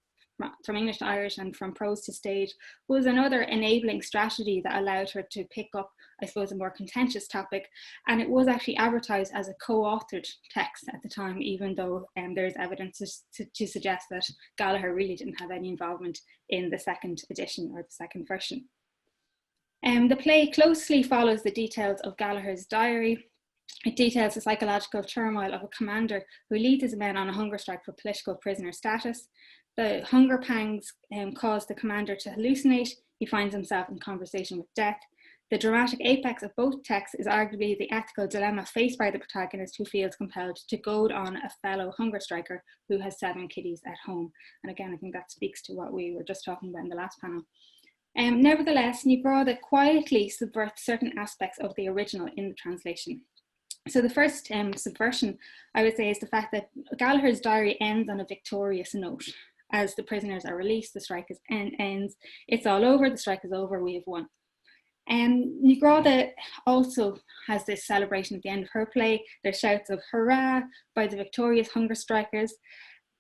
from English to Irish and from prose to stage was another enabling strategy that allowed her to pick up, I suppose, a more contentious topic. And it was actually advertised as a co-authored text at the time, even though there is evidence to suggest that Gallagher really didn't have any involvement in the second edition or the second version. The play closely follows the details of Gallagher's diary. It details the psychological turmoil of a commander who leads his men on a hunger strike for political prisoner status. The hunger pangs cause the commander to hallucinate. He finds himself in conversation with death. The dramatic apex of both texts is arguably the ethical dilemma faced by the protagonist, who feels compelled to goad on a fellow hunger striker who has 7 kiddies at home. And again, I think that speaks to what we were just talking about in the last panel. Nevertheless, Ní Ghráda quietly subverts certain aspects of the original in the translation. So the first subversion, I would say, is the fact that Gallagher's diary ends on a victorious note. As the prisoners are released, the strike ends. It's all over, the strike is over, we have won. Ní Ghráda also has this celebration at the end of her play. There's shouts of hurrah by the victorious hunger strikers.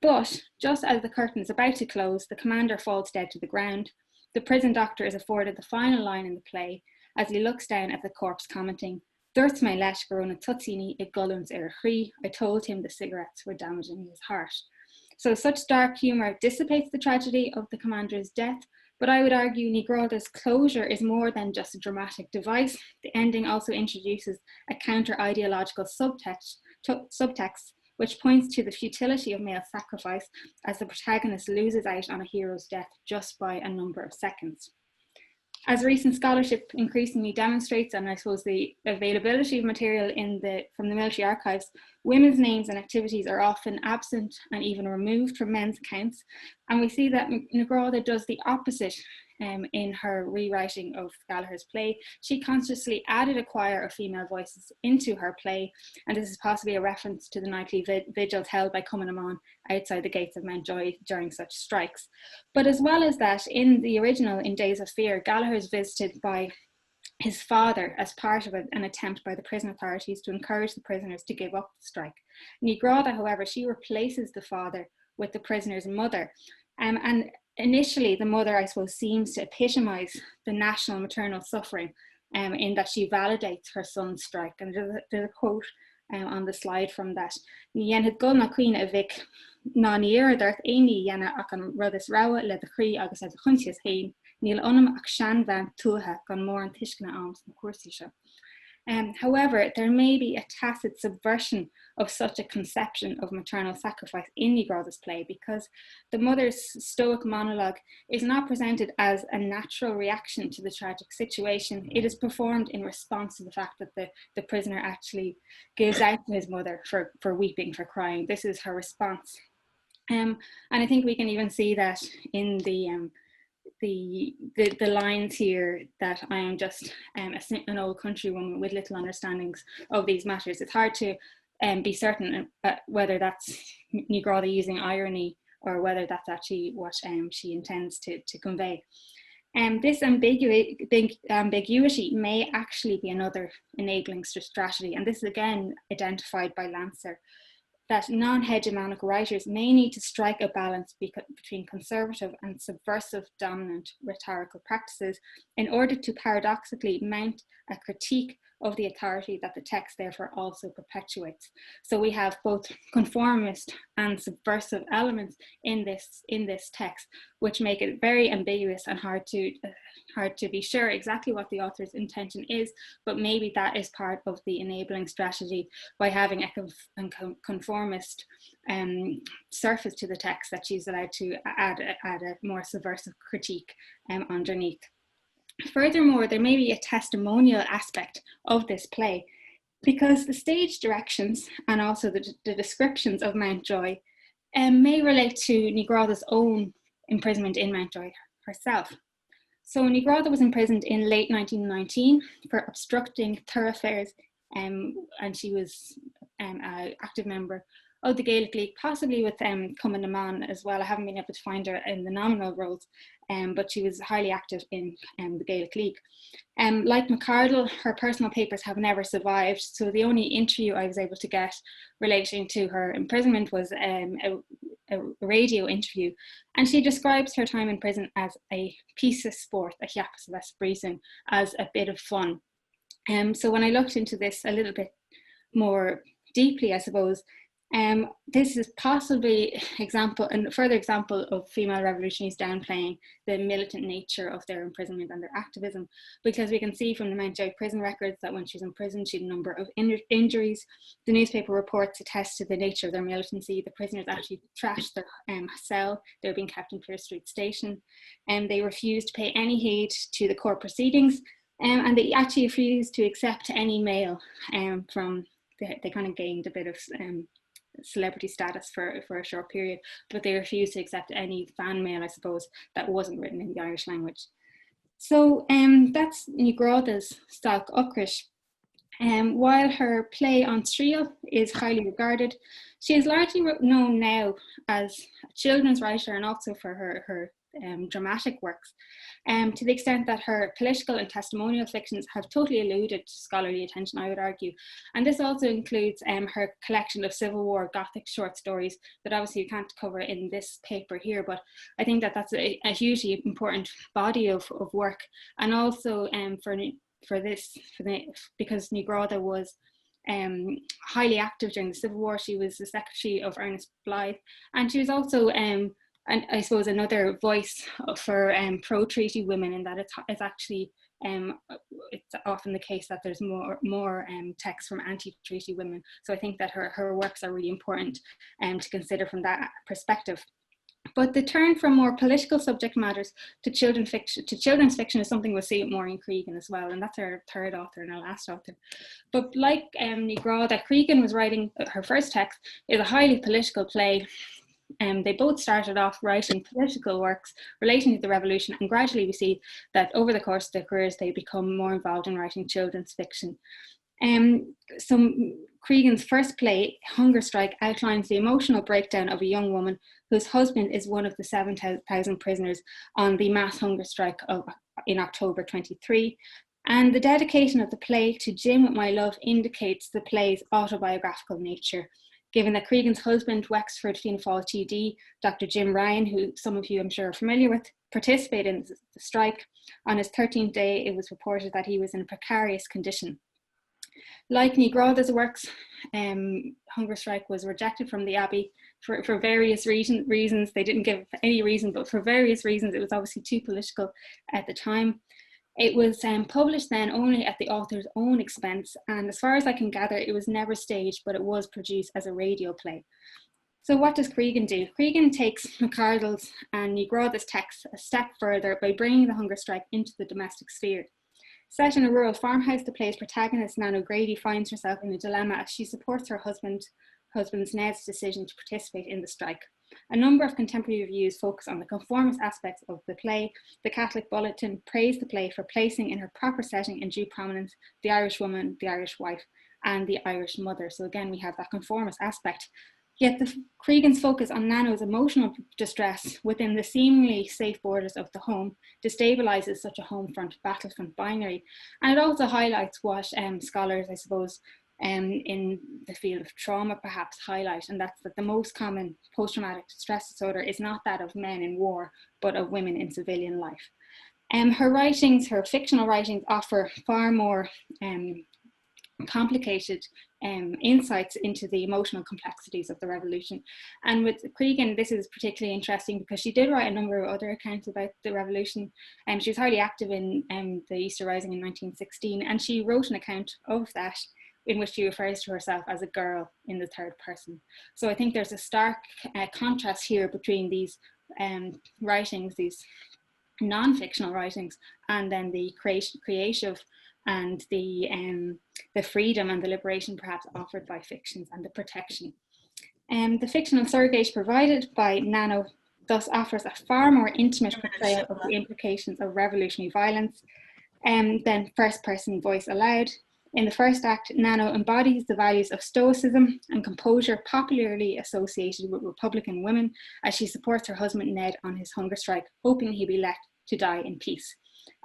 But just as the curtain is about to close, the commander falls dead to the ground. The prison doctor is afforded the final line in the play as he looks down at the corpse, commenting, "Dúirt mé leis go raibh na tutsaí ag Colum's ar chrí. I told him the cigarettes were damaging his heart." So such dark humour dissipates the tragedy of the commander's death, but I would argue Ní Ghráda's closure is more than just a dramatic device. The ending also introduces a counter-ideological subtext, which points to the futility of male sacrifice as the protagonist loses out on a hero's death just by a number of seconds. As recent scholarship increasingly demonstrates, and I suppose the availability of material from the military archives, women's names and activities are often absent and even removed from men's accounts. And we see that Ní Ghráda does the opposite in her rewriting of Gallagher's play. She consciously added a choir of female voices into her play, and this is possibly a reference to the nightly vigils held by Cumann outside the gates of Mountjoy during such strikes. But as well as that, in the original, in Days of Fear, Gallagher is visited by his father as part of an attempt by the prison authorities to encourage the prisoners to give up the strike. Ní Ghráda, however, she replaces the father with the prisoner's mother. And initially, the mother, I suppose, seems to epitomise the national maternal suffering in that she validates her son's strike. And there's a quote on the slide from that. Yen had gone McQueen a Vic non-year, there's Amy Yana Akan Rudis Rawa, let the Cree August at the Hunches Hain, Neil Unum Akshan Van Tuha, gone more and Tishkana Arms and Corsisha. However, there may be a tacit subversion of such a conception of maternal sacrifice in Nígráda's play, because the mother's stoic monologue is not presented as a natural reaction to the tragic situation. It is performed in response to the fact that the prisoner actually gives out to his mother for weeping, for crying. This is her response. And I think we can even see that in the lines here, that I am just an old countrywoman with little understandings of these matters. It's hard to be certain whether that's Nígráda using irony or whether that's actually what she intends to convey. This ambiguity may actually be another enabling strategy, and this is again identified by Lancer, that non-hegemonic writers may need to strike a balance between conservative and subversive dominant rhetorical practices in order to paradoxically mount a critique of the authority that the text therefore also perpetuates. So we have both conformist and subversive elements in this text, which make it very ambiguous and hard to be sure exactly what the author's intention is, but maybe that is part of the enabling strategy by having a conformist surface to the text, that she's allowed to add a more subversive critique underneath. Furthermore, there may be a testimonial aspect of this play, because the stage directions and also the descriptions of Mountjoy may relate to Nígráda's own imprisonment in Mountjoy herself. So Nígráda was imprisoned in late 1919 for obstructing thoroughfares, and she was an active member of the Gaelic League, possibly with Cumann na Mán as well. I haven't been able to find her in the nominal roles, but she was highly active in the Gaelic League. Like McCardle, her personal papers have never survived, so the only interview I was able to get relating to her imprisonment was a radio interview, and she describes her time in prison as a piece of sport, a chiapas les brisin, as a bit of fun. So when I looked into this a little bit more deeply, I suppose, this is possibly a further example of female revolutionaries downplaying the militant nature of their imprisonment and their activism, because we can see from the Mountjoy prison records that when she was in prison, she had a number of injuries. The newspaper reports attest to the nature of their militancy. The prisoners actually trashed their cell. They were being kept in Pearse Street Station, and they refused to pay any heed to the court proceedings, and they actually refused to accept any mail from. They kind of gained a bit of celebrity status for a short period, but they refused to accept any fan mail, I suppose, that wasn't written in the Irish language. So that's Nígráda's Stalk Uckrish. While her play on Stríal is highly regarded, she is largely known now as a children's writer and also for her dramatic works, to the extent that her political and testimonial fictions have totally eluded scholarly attention, I would argue. And this also includes her collection of Civil War Gothic short stories that obviously you can't cover in this paper here, but I think that that's a hugely important body of work. And also because Nígráda was highly active during the Civil War. She was the secretary of Ernest Blythe, and she was also and I suppose another voice for pro-treaty women, in that it's actually it's often the case that there's more texts from anti-treaty women. So I think that her works are really important to consider from that perspective. But the turn from more political subject matters to children's fiction is something we'll see more in Cregan as well, and that's our third author and our last author. But like Nígráda, Cregan was writing her first text is a highly political play. They both started off writing political works relating to the revolution, and gradually we see that over the course of their careers they become more involved in writing children's fiction. So Cregan's first play, Hunger Strike, outlines the emotional breakdown of a young woman whose husband is one of the 7,000 prisoners on the mass hunger strike in October 23. And the dedication of the play to Jim, my love, indicates the play's autobiographical nature, given that Cregan's husband, Wexford Fianna Fáil TD, Dr. Jim Ryan, who some of you I'm sure are familiar with, participated in the strike. On his 13th day, it was reported that he was in a precarious condition. Like Ní Gráda's works, hunger strike was rejected from the Abbey for various reasons. They didn't give any reason, but for various reasons, it was obviously too political at the time. It was published then only at the author's own expense, and as far as I can gather, it was never staged, but it was produced as a radio play. So what does Cregan do? Cregan takes McArdle's and Ní Gráda's texts a step further by bringing the hunger strike into the domestic sphere. Set in a rural farmhouse, the play's protagonist, Nan O'Grady, finds herself in a dilemma as she supports her husband's Ned's decision to participate in the strike. A number of contemporary reviews focus on the conformist aspects of the play. The Catholic Bulletin praised the play for placing in her proper setting in due prominence the Irish woman, the Irish wife, and the Irish mother. So again, we have that conformist aspect. Yet Cregan's focus on Nano's emotional distress within the seemingly safe borders of the home destabilizes such a home front, battlefront binary. And it also highlights what scholars, I suppose, in the field of trauma perhaps highlight, and that's that the most common post-traumatic stress disorder is not that of men in war, but of women in civilian life. Her writings, her fictional writings, offer far more complicated insights into the emotional complexities of the revolution. And with Cregan, this is particularly interesting because she did write a number of other accounts about the revolution. She was highly active in the Easter Rising in 1916, and she wrote an account of that in which she refers to herself as a girl in the third person. So I think there's a stark contrast here between these writings, these non-fictional writings, and then the creative and the freedom and the liberation perhaps offered by fictions and the protection. The fictional surrogate provided by Nano thus offers a far more intimate portrayal of the implications of revolutionary violence than first-person voice allowed. In the first act, Nano embodies the values of stoicism and composure popularly associated with Republican women as she supports her husband Ned on his hunger strike, hoping he'll be left to die in peace.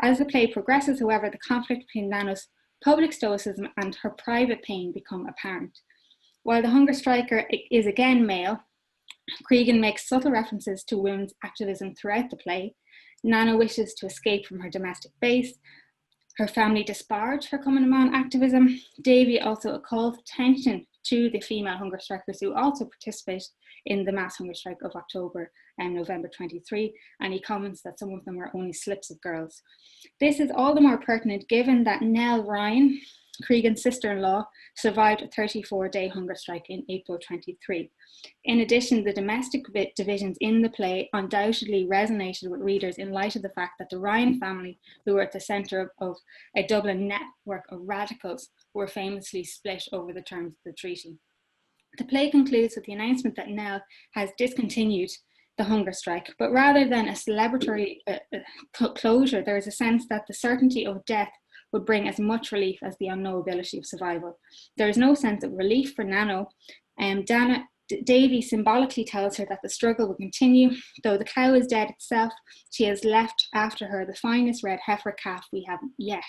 As the play progresses, however, the conflict between Nano's public stoicism and her private pain become apparent. While the hunger striker is again male, Cregan makes subtle references to women's activism throughout the play. Nano wishes to escape from her domestic base. Her family disparage her coming on activism. Davy also calls attention to the female hunger strikers who also participate in the mass hunger strike of October and November 23, and he comments that some of them were only slips of girls. This is all the more pertinent given that Nell Ryan, Cregan's sister-in-law, survived a 34-day hunger strike in April 23. In addition, the domestic divisions in the play undoubtedly resonated with readers in light of the fact that the Ryan family, who were at the centre of a Dublin network of radicals, were famously split over the terms of the treaty. The play concludes with the announcement that Nell has discontinued the hunger strike, but rather than a celebratory closure, there is a sense that the certainty of death would bring as much relief as the unknowability of survival. There is no sense of relief for Nano. Davy symbolically tells her that the struggle will continue. Though the cow is dead itself, she has left after her the finest red heifer calf we have yet.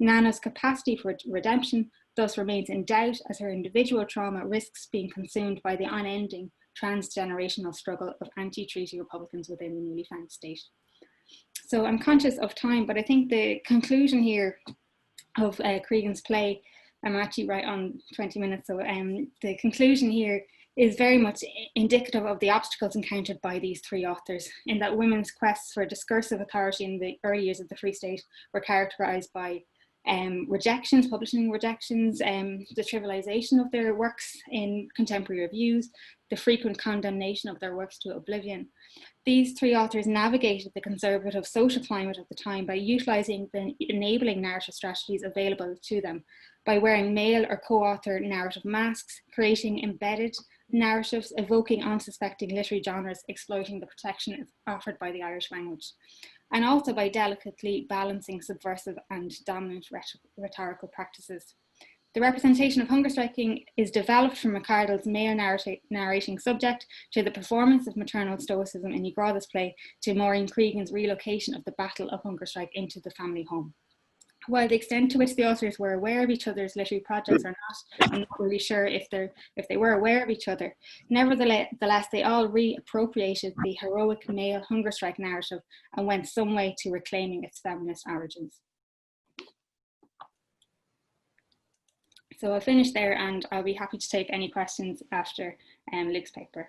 Nano's capacity for redemption thus remains in doubt as her individual trauma risks being consumed by the unending transgenerational struggle of anti-treaty Republicans within the newly found state. So I'm conscious of time, but I think the conclusion here of Cregan's play, I'm actually right on 20 minutes, so the conclusion here is very much indicative of the obstacles encountered by these three authors, in that women's quests for discursive authority in the early years of the Free State were characterised by rejections, publishing rejections, the trivialization of their works in contemporary reviews, the frequent condemnation of their works to oblivion. These three authors navigated the conservative social climate of the time by utilising the enabling narrative strategies available to them, by wearing male or co-author narrative masks, creating embedded narratives, evoking unsuspecting literary genres, exploiting the protection offered by the Irish language, and also by delicately balancing subversive and dominant rhetorical practices. The representation of hunger striking is developed from McArdle's male narrating subject to the performance of maternal stoicism in Ní Gráda's play to Maureen Cregan's relocation of the battle of hunger strike into the family home. While the extent to which the authors were aware of each other's literary projects or not, I'm not really sure if they were aware of each other. Nevertheless, they all reappropriated the heroic male hunger strike narrative and went some way to reclaiming its feminist origins. So I'll finish there and I'll be happy to take any questions after Luke's paper.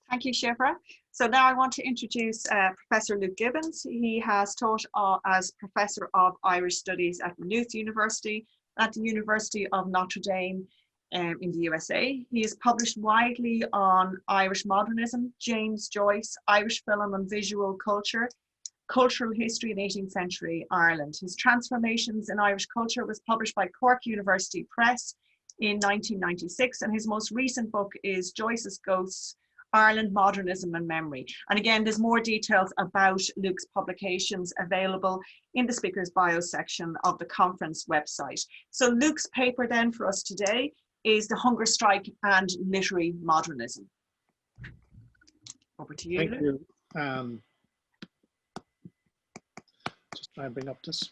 Thank you, Síobhra. So now I want to introduce Professor Luke Gibbons. He has taught as Professor of Irish Studies at Maynooth University, at the University of Notre Dame in the USA. He has published widely on Irish modernism, James Joyce, Irish film and visual culture, cultural history in 18th century Ireland. His Transformations in Irish Culture was published by Cork University Press in 1996, and his most recent book is Joyce's Ghosts, Ireland, Modernism and Memory. And again, there's more details about Luke's publications available in the speaker's bio section of the conference website. So Luke's paper then for us today is The Hunger Strike and Literary Modernism. Over to you, Thank Luke. you. Just try and bring up this.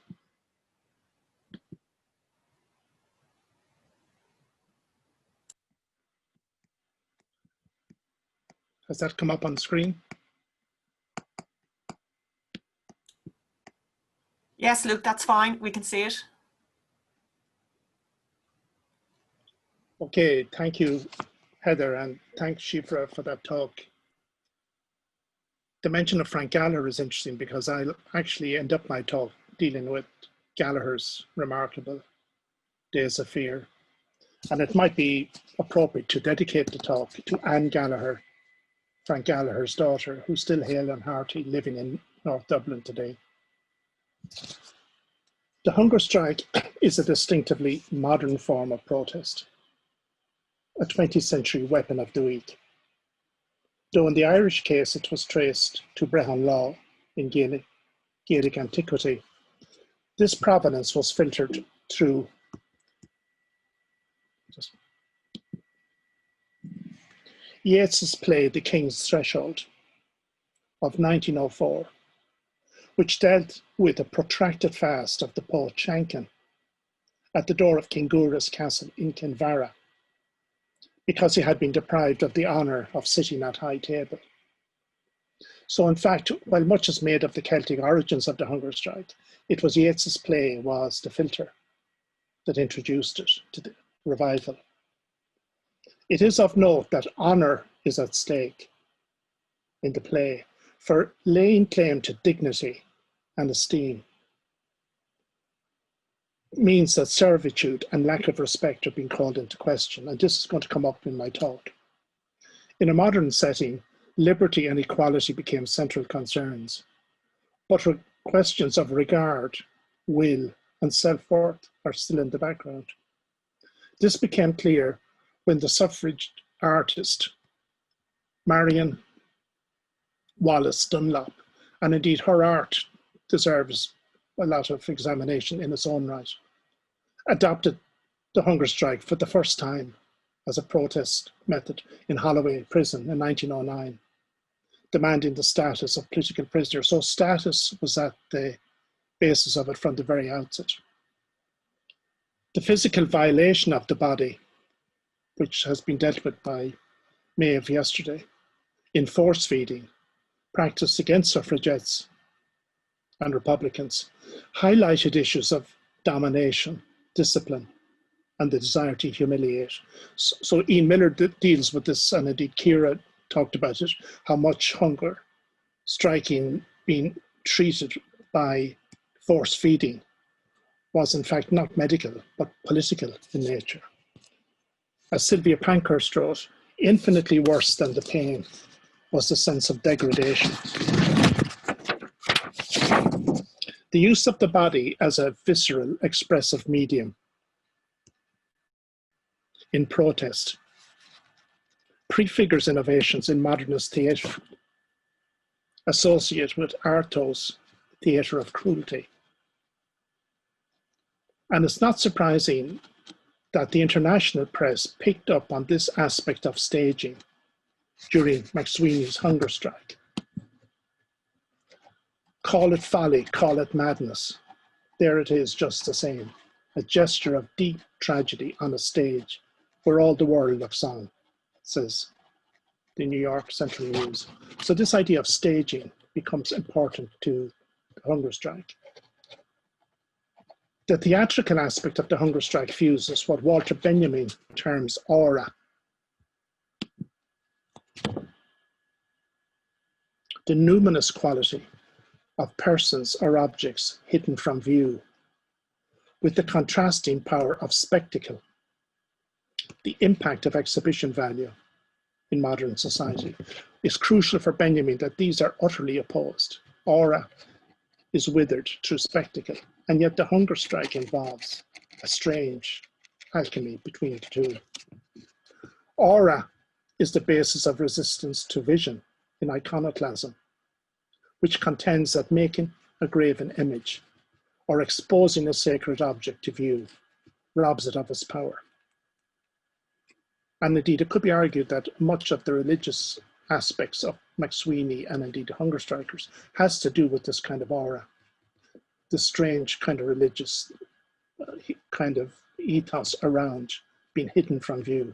Has that come up on the screen? Yes, Luke, that's fine. We can see it. Okay, thank you, Heather, and thanks, Síobhra, for that talk. The mention of Frank Gallagher is interesting because I'll actually end up my talk dealing with Gallagher's remarkable Days of Fear. And it might be appropriate to dedicate the talk to Anne Gallagher, Frank Gallagher's daughter, who's still hale and hearty, living in North Dublin today. The hunger strike is a distinctively modern form of protest, a 20th century weapon of the weak. Though in the Irish case it was traced to Brehon law in Gaelic antiquity, this provenance was filtered through Yeats's play The King's Threshold of 1904, which dealt with a protracted fast of the poet Shannon at the door of King Gura's castle in Kinvara, because he had been deprived of the honour of sitting at high table. So in fact, while much is made of the Celtic origins of the hunger strike, it was Yeats's play was the filter that introduced it to the revival. It is of note that honour is at stake in the play, for laying claim to dignity and esteem means that servitude and lack of respect are being called into question, and this is going to come up in my talk. In a modern setting, liberty and equality became central concerns, but questions of regard, will, and self-worth are still in the background. This became clear when the suffrage artist Marion Wallace Dunlop, and indeed her art deserves a lot of examination in its own right, adopted the hunger strike for the first time as a protest method in Holloway prison in 1909, demanding the status of political prisoner. So status was at the basis of it from the very outset. The physical violation of the body, which has been dealt with by May of yesterday, in force feeding, practiced against suffragettes and Republicans, highlighted issues of domination, discipline, and the desire to humiliate. So Ian Miller deals with this, and indeed Ciara talked about it, how much hunger striking being treated by force feeding was in fact not medical, but political in nature. As Sylvia Pankhurst wrote, infinitely worse than the pain was the sense of degradation. The use of the body as a visceral, expressive medium in protest prefigures innovations in modernist theatre, associated with Artaud's theatre of cruelty. And it's not surprising that the international press picked up on this aspect of staging during MacSwiney's hunger strike. Call it folly, call it madness. There it is just the same, a gesture of deep tragedy on a stage where all the world looks on, says the New York Central News. So this idea of staging becomes important to the hunger strike. The theatrical aspect of the hunger strike fuses what Walter Benjamin terms aura. The numinous quality of persons or objects hidden from view, with the contrasting power of spectacle, the impact of exhibition value in modern society. It's crucial for Benjamin that these are utterly opposed. Aura is withered through spectacle, and yet the hunger strike involves a strange alchemy between the two. Aura is the basis of resistance to vision in iconoclasm, which contends that making a graven image or exposing a sacred object to view robs it of its power. And indeed, it could be argued that much of the religious aspects of MacSwiney and indeed the hunger strikers has to do with this kind of aura, this strange kind of religious kind of ethos around being hidden from view.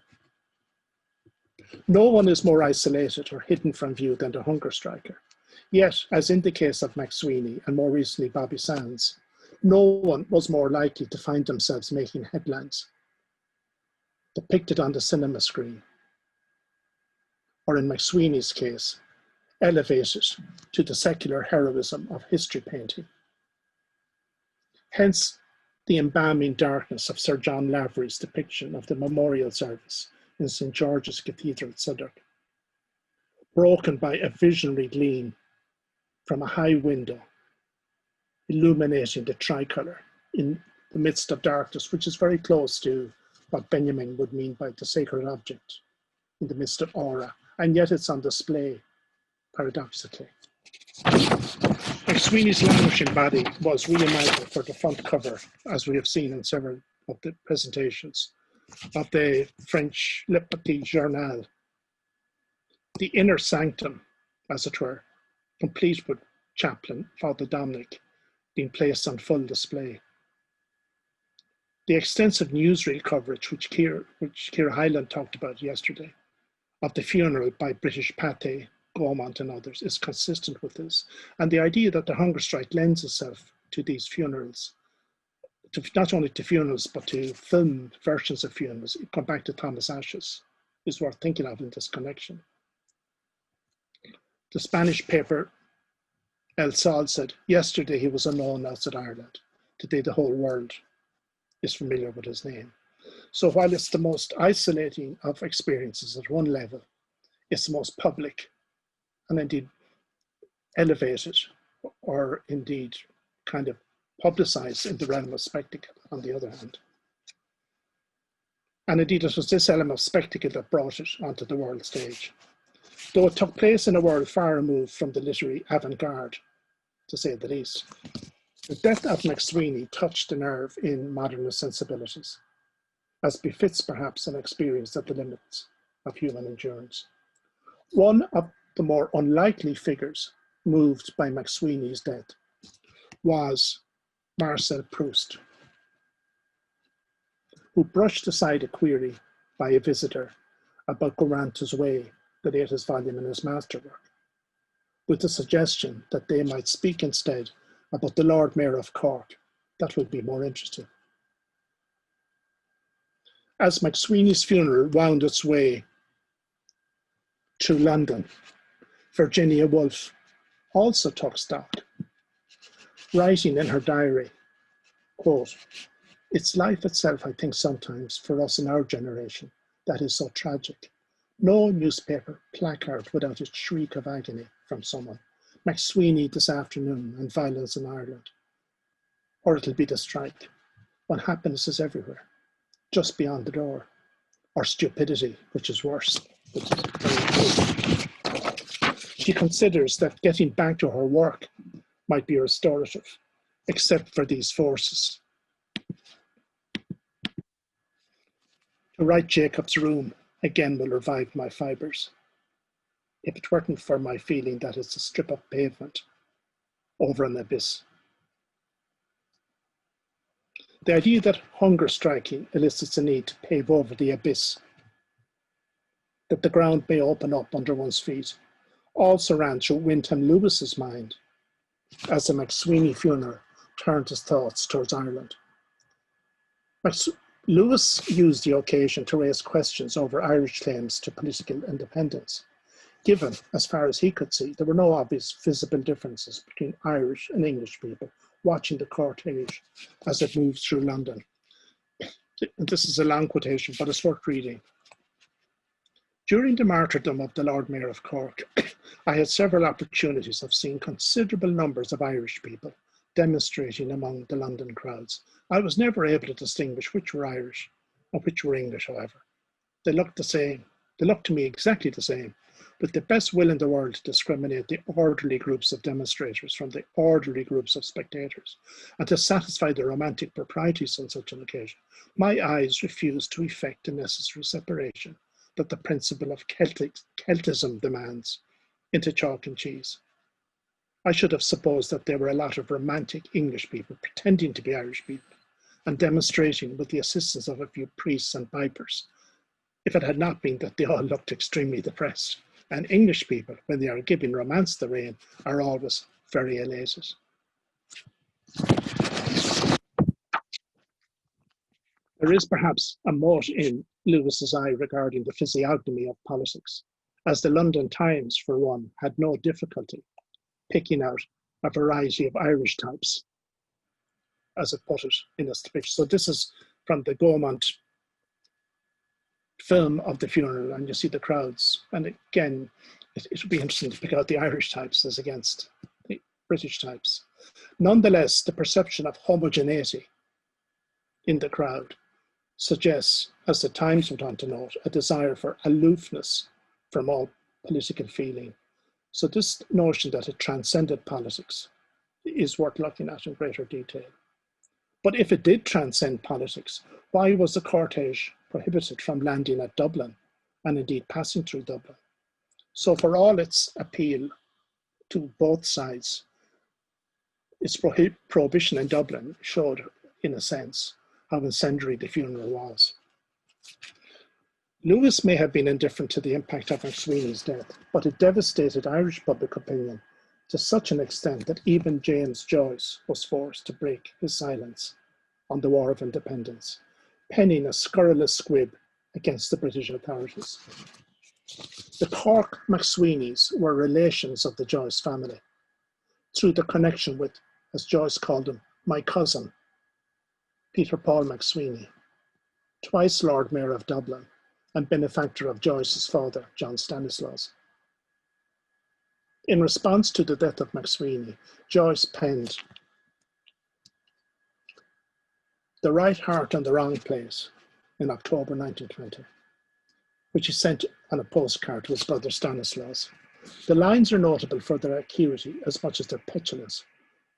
No one is more isolated or hidden from view than the hunger striker. Yet, as in the case of MacSwiney and more recently Bobby Sands, no one was more likely to find themselves making headlines, depicted on the cinema screen, or in MacSwiney's case, elevated to the secular heroism of history painting. Hence, the embalming darkness of Sir John Lavery's depiction of the memorial service in St. George's Cathedral, Southwark, broken by a visionary gleam from a high window, illuminating the tricolour in the midst of darkness, which is very close to what Benjamin would mean by the sacred object in the midst of aura, and yet it's on display, paradoxically. MacSwiney's languishing body was reimagined for the front cover, as we have seen in several of the presentations of the French Le Petit Journal. The inner sanctum, as it were, complete with chaplain Father Dominic, being placed on full display. The extensive newsreel coverage, which Ciara Hyland talked about yesterday, of the funeral by British Pathé, Gaumont and others, is consistent with this. And the idea that the hunger strike lends itself to these funerals, to not only to funerals, but to film versions of funerals, come back to Thomas Ashes, is worth thinking of in this connection. The Spanish paper El Sol said, yesterday he was unknown outside Ireland. Today the whole world is familiar with his name. So while it's the most isolating of experiences at one level, it's the most public and indeed elevated or indeed kind of publicized in the realm of spectacle on the other hand. And indeed it was this element of spectacle that brought it onto the world stage. Though it took place in a world far removed from the literary avant-garde, to say the least, the death of MacSwiney touched the nerve in modernist sensibilities, as befits perhaps an experience at the limits of human endurance. One of the more unlikely figures moved by MacSwiney's death was Marcel Proust, who brushed aside a query by a visitor about Gorante's Way, the latest volume in his masterwork, with the suggestion that they might speak instead about the Lord Mayor of Cork. That would be more interesting. As MacSwiney's funeral wound its way through London, Virginia Woolf also took stock, writing in her diary, quote, "It's life itself, I think sometimes, for us in our generation, that is so tragic. No newspaper placard without a shriek of agony from someone. MacSwiney this afternoon and violence in Ireland. Or it'll be the strike. What happens is everywhere, just beyond the door. Or stupidity, which is worse." Which is very good. She considers that getting back to her work might be restorative, except for these forces. To write Jacob's Room again will revive my fibres, if it weren't for my feeling that it's a strip of pavement over an abyss. The idea that hunger striking elicits a need to pave over the abyss, that the ground may open up under one's feet, also ran through Wyndham Lewis's mind as the MacSwiney funeral turned his thoughts towards Ireland. Lewis used the occasion to raise questions over Irish claims to political independence, given, as far as he could see, there were no obvious visible differences between Irish and English people watching the cortege as it moved through London. And this is a long quotation, but it's worth reading. During the martyrdom of the Lord Mayor of Cork, I had several opportunities of seeing considerable numbers of Irish people demonstrating among the London crowds. I was never able to distinguish which were Irish and which were English, however. They looked the same. They looked to me exactly the same, with the best will in the world to discriminate the orderly groups of demonstrators from the orderly groups of spectators, and to satisfy the romantic proprieties on such an occasion. My eyes refused to effect the necessary separation that the principle of Celtism demands into chalk and cheese. I should have supposed that there were a lot of romantic English people pretending to be Irish people and demonstrating with the assistance of a few priests and pipers, if it had not been that they all looked extremely depressed. And English people, when they are giving romance the rein, are always very elated. There is perhaps a mote in Lewis's eye regarding the physiognomy of politics, as the London Times, for one, had no difficulty picking out a variety of Irish types, as it put it in its picture. So this is from the Gaumont film of the funeral, and you see the crowds. And again, it would be interesting to pick out the Irish types as against the British types. Nonetheless, the perception of homogeneity in the crowd suggests, as the Times went on to note, a desire for aloofness from all political feeling. So this notion that it transcended politics is worth looking at in greater detail. But if it did transcend politics, why was the cortege prohibited from landing at Dublin and indeed passing through Dublin? So for all its appeal to both sides, its prohibition in Dublin showed, in a sense, how incendiary the funeral was. Lewis may have been indifferent to the impact of MacSwiney's death, but it devastated Irish public opinion to such an extent that even James Joyce was forced to break his silence on the War of Independence, penning a scurrilous squib against the British authorities. The Cork MacSwineys were relations of the Joyce family through the connection with, as Joyce called him, my cousin, Peter Paul MacSwiney, twice Lord Mayor of Dublin and benefactor of Joyce's father, John Stanislaus. In response to the death of MacSwiney, Joyce penned The Right Heart and the Wrong Place in October 1920, which he sent on a postcard to his brother Stanislaus. The lines are notable for their acuity as much as their petulance,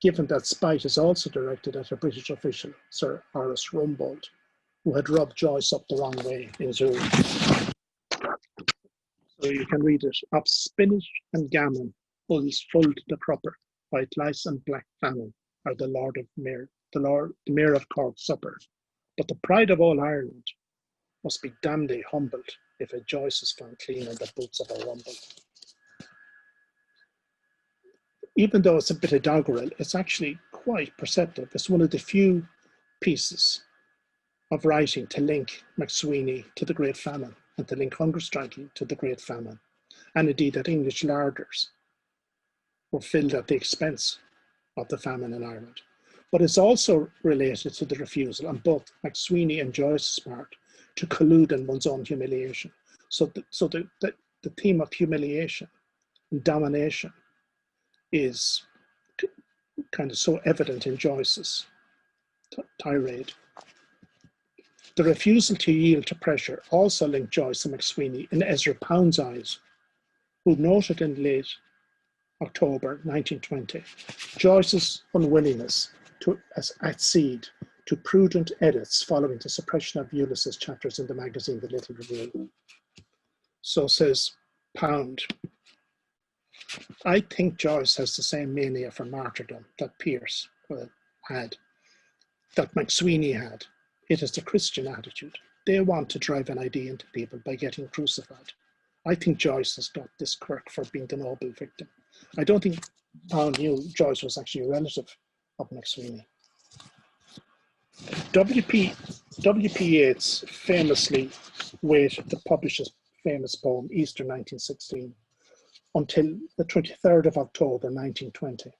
given that spite is also directed at a British official, Sir Horace Rumbold, who had rubbed Joyce up the wrong way in Zurich. So you can read it. Of spinach and gammon, bulls full to the crupper, white lice and black famine are the Mayor of Cork's supper. But the pride of all Ireland must be damnedly humbled if a Joyce is found clean in the boots of a rumble. Even though it's a bit of doggerel, it's actually quite perceptive. It's one of the few pieces of writing to link MacSwiney to the Great Famine and to link hunger striking to the Great Famine, and indeed that English larders were filled at the expense of the famine in Ireland. But it's also related to the refusal on both MacSwiney and Joyce's part to collude in one's own humiliation. So the theme of humiliation and domination is kind of so evident in Joyce's tirade. The refusal to yield to pressure also linked Joyce and MacSwiney in Ezra Pound's eyes, who noted in late October 1920 Joyce's unwillingness to accede to prudent edits following the suppression of Ulysses chapters in the magazine The Little Review. So says Pound, I think Joyce has the same mania for martyrdom that Pearse had, that MacSwiney had. It is the Christian attitude. They want to drive an idea into people by getting crucified. I think Joyce has got this quirk for being the noble victim. I don't think Pound knew Joyce was actually a relative of MacSwiney. W.P. Yeats famously waited to publish his famous poem Easter 1916 until the 23rd of October 1920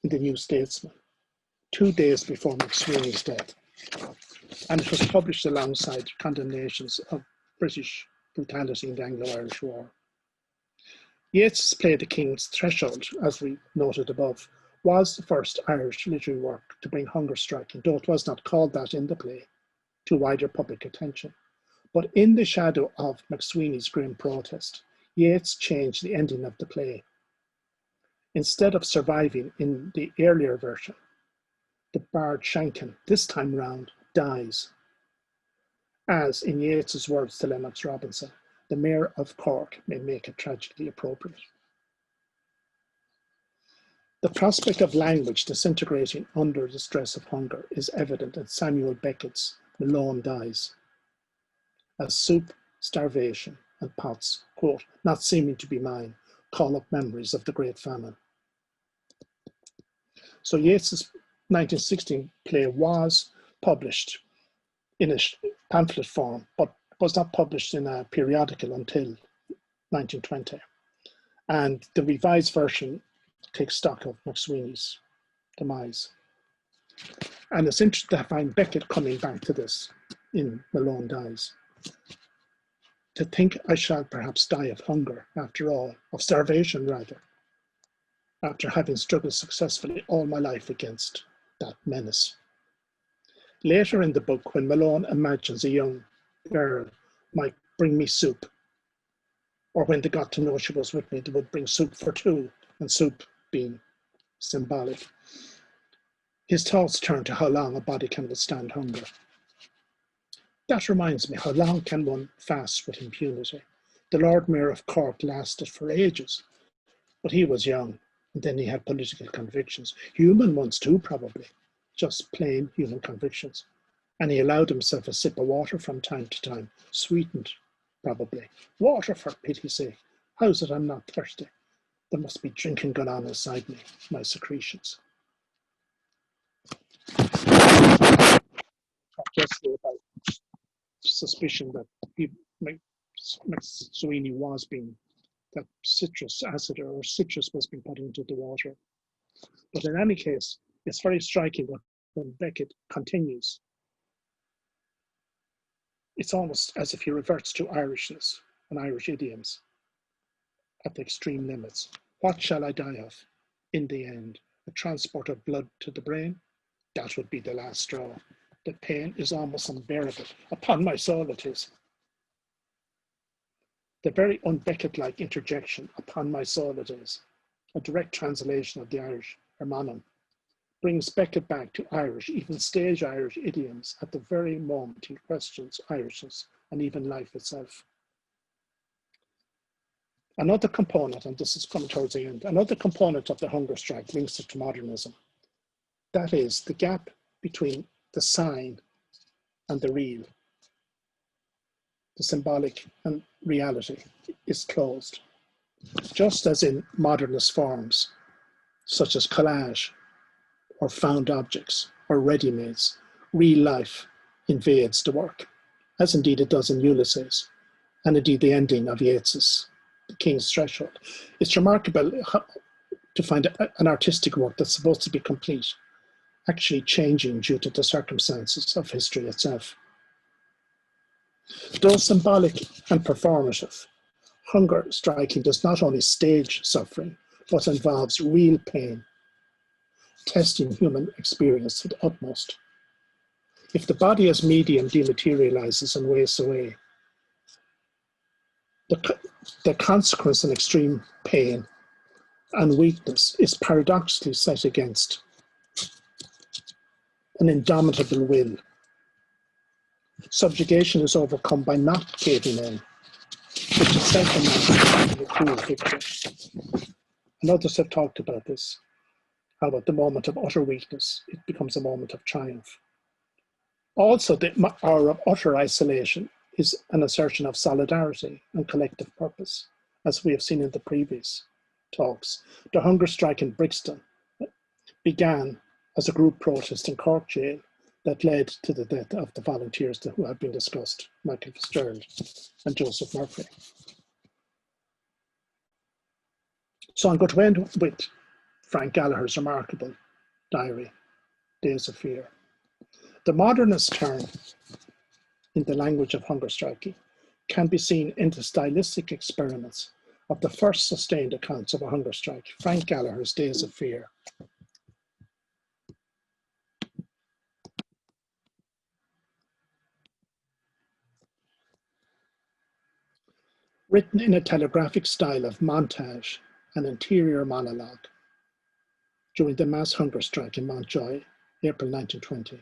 in the New Statesman, 2 days before MacSwiney's death. And it was published alongside condemnations of British brutality in the Anglo-Irish War. Yeats' play The King's Threshold, as we noted above, was the first Irish literary work to bring hunger striking, though it was not called that in the play, to wider public attention. But in the shadow of MacSwiney's grim protest, Yeats changed the ending of the play. Instead of surviving in the earlier version, the bard Shannon, this time round, dies. As, in Yeats's words to Lennox Robinson, the mayor of Cork may make it tragically appropriate. The prospect of language disintegrating under the stress of hunger is evident in Samuel Beckett's Malone Dies, as soup, starvation, and pots, quote, not seeming to be mine, call up memories of the Great Famine. So Yeats's 1916 play was published in a pamphlet form, but was not published in a periodical until 1920. And the revised version takes stock of MacSwiney's demise. And it's interesting to find Beckett coming back to this in Malone Dies. To think I shall perhaps die of hunger after all, of starvation rather, after having struggled successfully all my life against that menace. Later in the book, when Malone imagines a young girl might bring me soup, or when they got to know she was with me, they would bring soup for two, and soup being symbolic. His thoughts turn to how long a body can withstand hunger. That reminds me, how long can one fast with impunity? The Lord Mayor of Cork lasted for ages, but he was young, and then he had political convictions, human ones too probably, just plain human convictions. And he allowed himself a sip of water from time to time, sweetened probably. Water, for pity's sake, how's it I'm not thirsty? There must be drinking going on inside me, my secretions. Just about suspicion that MacSwiney was being, that citrus acid or citrus was being put into the water. But in any case, it's very striking that when Beckett continues, it's almost as if he reverts to Irishness and Irish idioms at the extreme limits. What shall I die of? In the end, a transport of blood to the brain? That would be the last straw. The pain is almost unbearable. Upon my soul it is. The very un-Beckett-like interjection, upon my soul it is, a direct translation of the Irish hermanum, brings Beckett back to Irish, even stage Irish idioms at the very moment he questions Irishness and even life itself. Another component, and this is coming towards the end, another component of the hunger strike links it to modernism. That is the gap between the sign and the real. The symbolic and reality is closed. Just as in modernist forms, such as collage, or found objects, or ready-mades, real life invades the work, as indeed it does in Ulysses, and indeed the ending of Yeats's The King's Threshold. It's remarkable to find an artistic work that's supposed to be complete, actually changing due to the circumstances of history itself. Though symbolic and performative, hunger striking does not only stage suffering, but involves real pain, testing human experience to the utmost. If the body as medium dematerializes and wastes away, the consequence in extreme pain and weakness is paradoxically set against an indomitable will. Subjugation is overcome by not caving in, which is self-announced a cruel victory. And others have talked about this, how at the moment of utter weakness, it becomes a moment of triumph. Also, the hour of utter isolation is an assertion of solidarity and collective purpose, as we have seen in the previous talks. The hunger strike in Brixton began as a group protest in Cork jail, that led to the death of the volunteers who have been discussed, Michael Fitzgerald and Joseph Murphy. So I'm going to end with Frank Gallagher's remarkable diary, Days of Fear. The modernist term in the language of hunger striking can be seen in the stylistic experiments of the first sustained accounts of a hunger strike, Frank Gallagher's Days of Fear. Written in a telegraphic style of montage and interior monologue during the mass hunger strike in Mountjoy, April 1920,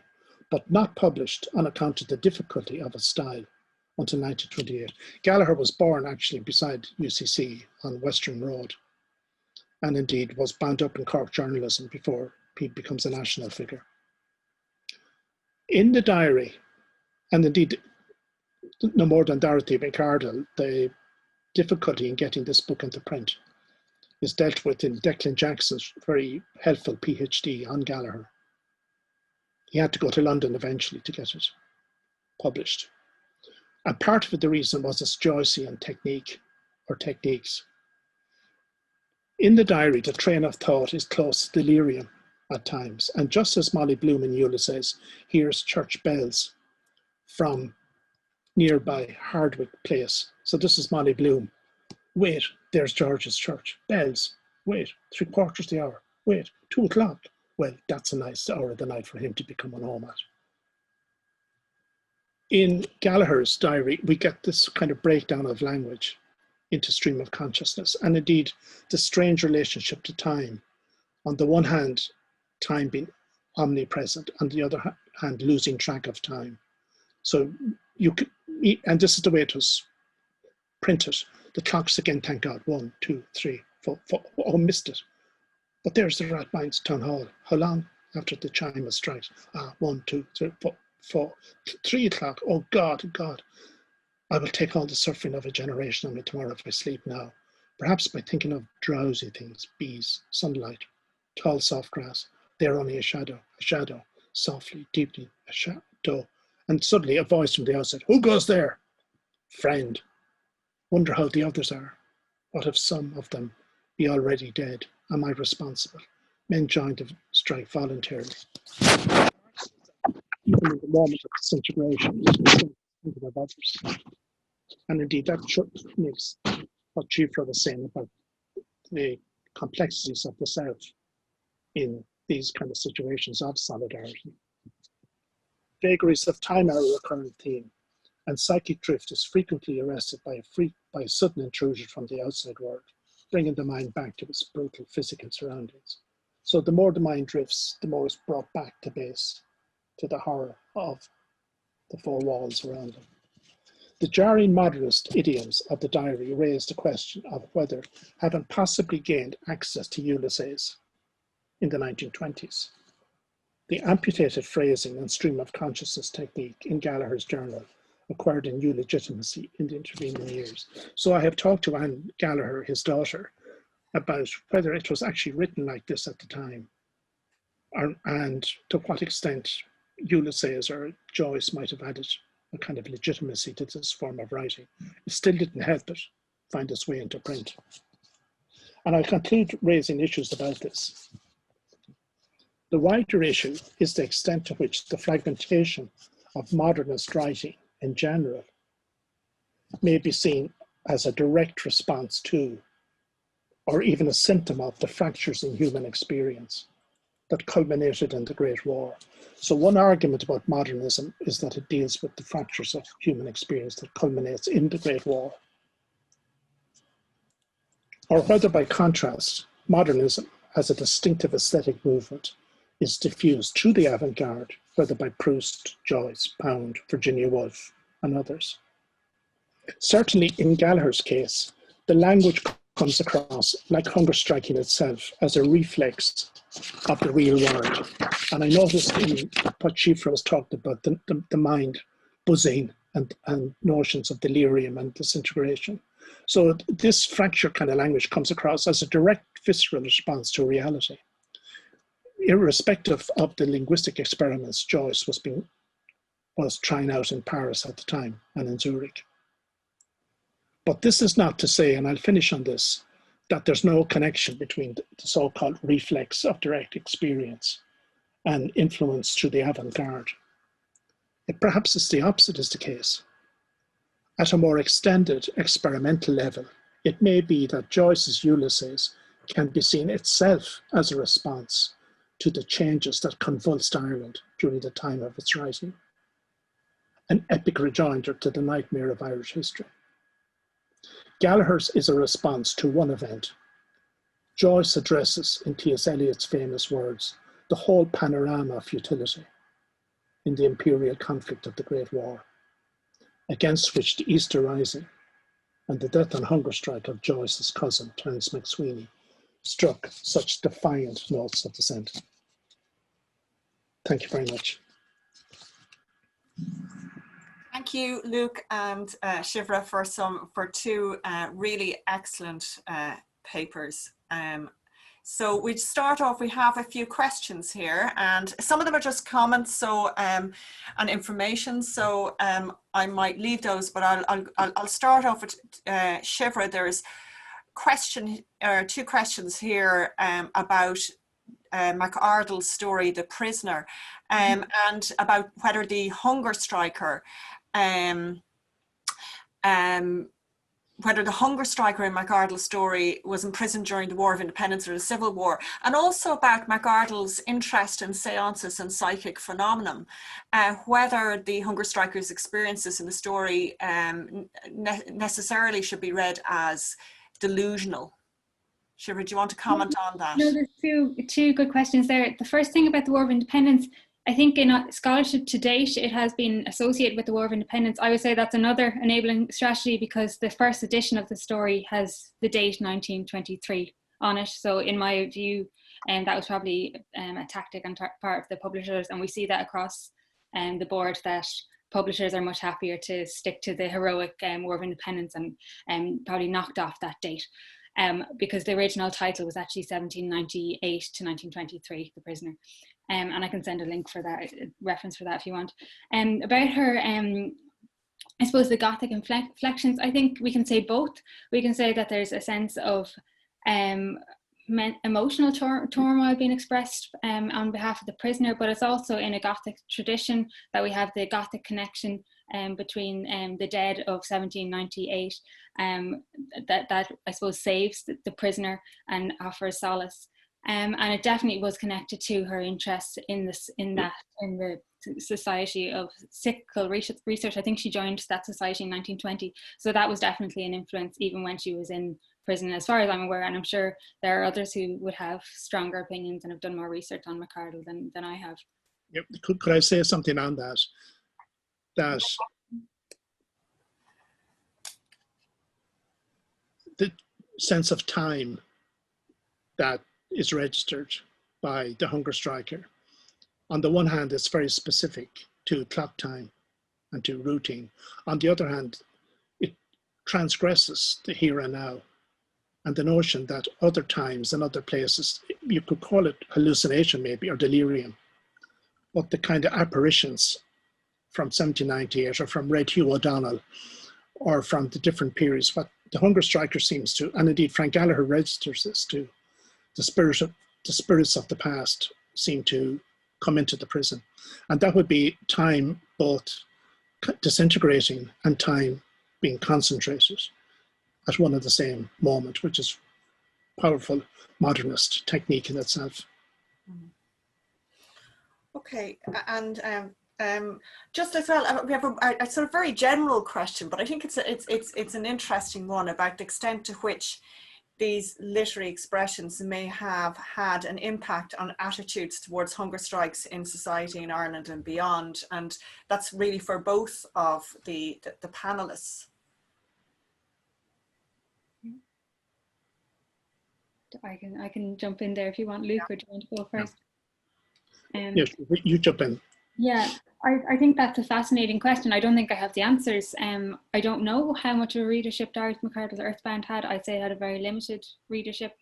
but not published on account of the difficulty of its style until 1928. Gallagher was born actually beside UCC on Western Road, and indeed was bound up in Cork journalism before he becomes a national figure. In the diary, and indeed no more than Dorothy McCardle, the difficulty in getting this book into print is dealt with in Declan Jackson's very helpful PhD on Gallagher. He had to go to London eventually to get it published. And part of it, the reason was its Joycean technique or techniques. In the diary, the train of thought is close to delirium at times. And just as Molly Bloom in Ulysses hears church bells from nearby Hardwick Place. So this is Molly Bloom. Wait, there's George's church. Bells. Wait, 3/4 of the hour. Wait, 2 o'clock. Well, that's a nice hour of the night for him to be coming home at. In Gallagher's diary, we get this kind of breakdown of language into stream of consciousness, and indeed the strange relationship to time. On the one hand, time being omnipresent, on the other hand, losing track of time. So you could, and this is the way it was printed. The clocks again, thank God, 1, 2, 3, 4, 4. Oh, missed it. But there's the Rathmines Town Hall. How long after the chime was struck? 1, 2, 3, 4, 3 o'clock. Oh God, God. I will take all the suffering of a generation on me tomorrow if I sleep now. Perhaps by thinking of drowsy things, bees, sunlight, tall soft grass. They're only a shadow, softly, deeply, a shadow. And suddenly a voice from the outside, who goes there? Friend. Wonder how the others are. What if some of them be already dead? Am I responsible? Men joined the strike voluntarily. Even in the moment of disintegration, thinking of others. And indeed, that makes what Síobhra was saying about the complexities of the South in these kind of situations of solidarity. Vagaries of time are a recurrent theme, and psychic drift is frequently arrested by a sudden intrusion from the outside world, bringing the mind back to its brutal physical surroundings. So the more the mind drifts, the more it's brought back to base, to the horror of the four walls around them. The jarring modernist idioms of the diary raise the question of whether, having possibly gained access to Ulysses in the 1920s, the amputated phrasing and stream of consciousness technique in Gallagher's journal acquired a new legitimacy in the intervening years. So I have talked to Anne Gallagher, his daughter, about whether it was actually written like this at the time, and to what extent Ulysses or Joyce might have added a kind of legitimacy to this form of writing. It still didn't help it find its way into print. And I'll conclude raising issues about this. The wider issue is the extent to which the fragmentation of modernist writing in general may be seen as a direct response to, or even a symptom of, the fractures in human experience that culminated in the Great War. So one argument about modernism is that it deals with the fractures of human experience that culminates in the Great War. Or whether by contrast, modernism as a distinctive aesthetic movement is diffused through the avant-garde, whether by Proust, Joyce, Pound, Virginia Woolf, and others. Certainly in Gallagher's case, the language comes across like hunger striking itself as a reflex of the real world. And I noticed in what Síobhra was talking about, the mind buzzing and notions of delirium and disintegration. So this fractured kind of language comes across as a direct visceral response to reality. irrespective of the linguistic experiments Joyce was trying out in Paris at the time and in Zurich. But this is not to say, and I'll finish on this, that there's no connection between the so-called reflex of direct experience and influence through the avant-garde. Perhaps it's the opposite is the case. At a more extended experimental level, it may be that Joyce's Ulysses can be seen itself as a response to the changes that convulsed Ireland during the time of its writing, an epic rejoinder to the nightmare of Irish history. Gallagher's is a response to one event. Joyce addresses, in T.S. Eliot's famous words, the whole panorama of futility in the imperial conflict of the Great War, against which the Easter Rising and the death and hunger strike of Joyce's cousin, Terence MacSwiney, struck such defiant notes of dissent. Thank you very much. Thank you, Luke and Síobhra, for two really excellent papers. So we start off, we have a few questions here, and some of them are just comments and information, so I might leave those, but I'll start off with Síobhra. There's two questions here about McArdle's story, The Prisoner, and about whether the hunger striker whether the hunger striker in McArdle's story was imprisoned during the War of Independence or the Civil War, and also about McArdle's interest in seances and psychic phenomenon, whether the hunger striker's experiences in the story necessarily should be read as delusional. Síobhra, do you want to comment on that? No, there's two good questions there. The first thing about the War of Independence, I think in scholarship to date, it has been associated with the War of Independence. I would say that's another enabling strategy because the first edition of the story has the date 1923 on it. So in my view, that was probably a tactic on part of the publishers. And we see that across the board, that publishers are much happier to stick to the heroic War of Independence and probably knocked off that date. Because the original title was actually 1798 to 1923, The Prisoner. And I can send a link for that, a reference for that if you want. About her, I suppose the Gothic inflections, I think we can say both. We can say that there's a sense of emotional turmoil being expressed on behalf of the prisoner, but it's also in a Gothic tradition that we have the Gothic connection between the dead of 1798 that I suppose saves the prisoner and offers solace. And it definitely was connected to her interest in the Society of Psychical Research. I think she joined that society in 1920. So that was definitely an influence even when she was in prison, as far as I'm aware. And I'm sure there are others who would have stronger opinions and have done more research on McArdle than I have. Yep. Could I say something on that? That the sense of time that is registered by the hunger striker, on the one hand, it's very specific to clock time and to routine. On the other hand, it transgresses the here and now, and the notion that other times and other places, you could call it hallucination maybe, or delirium, but the kind of apparitions from 1798 or from Red Hugh O'Donnell or from the different periods, what the hunger striker seems to, and indeed Frank Gallagher registers this too, the spirits of the past seem to come into the prison. And that would be time both disintegrating and time being concentrated at one and the same moment, which is powerful modernist technique in itself. Okay, and just as well, we have a sort of very general question, but I think it's an interesting one about the extent to which these literary expressions may have had an impact on attitudes towards hunger strikes in society in Ireland and beyond. And that's really for both of the panelists. I can jump in there if you want, Luke, or do you want to go first? Yes, you jump in. Yeah, I think that's a fascinating question. I don't think I have the answers. I don't know how much of a readership Darius McArdle's Earthbound had. I'd say it had a very limited readership.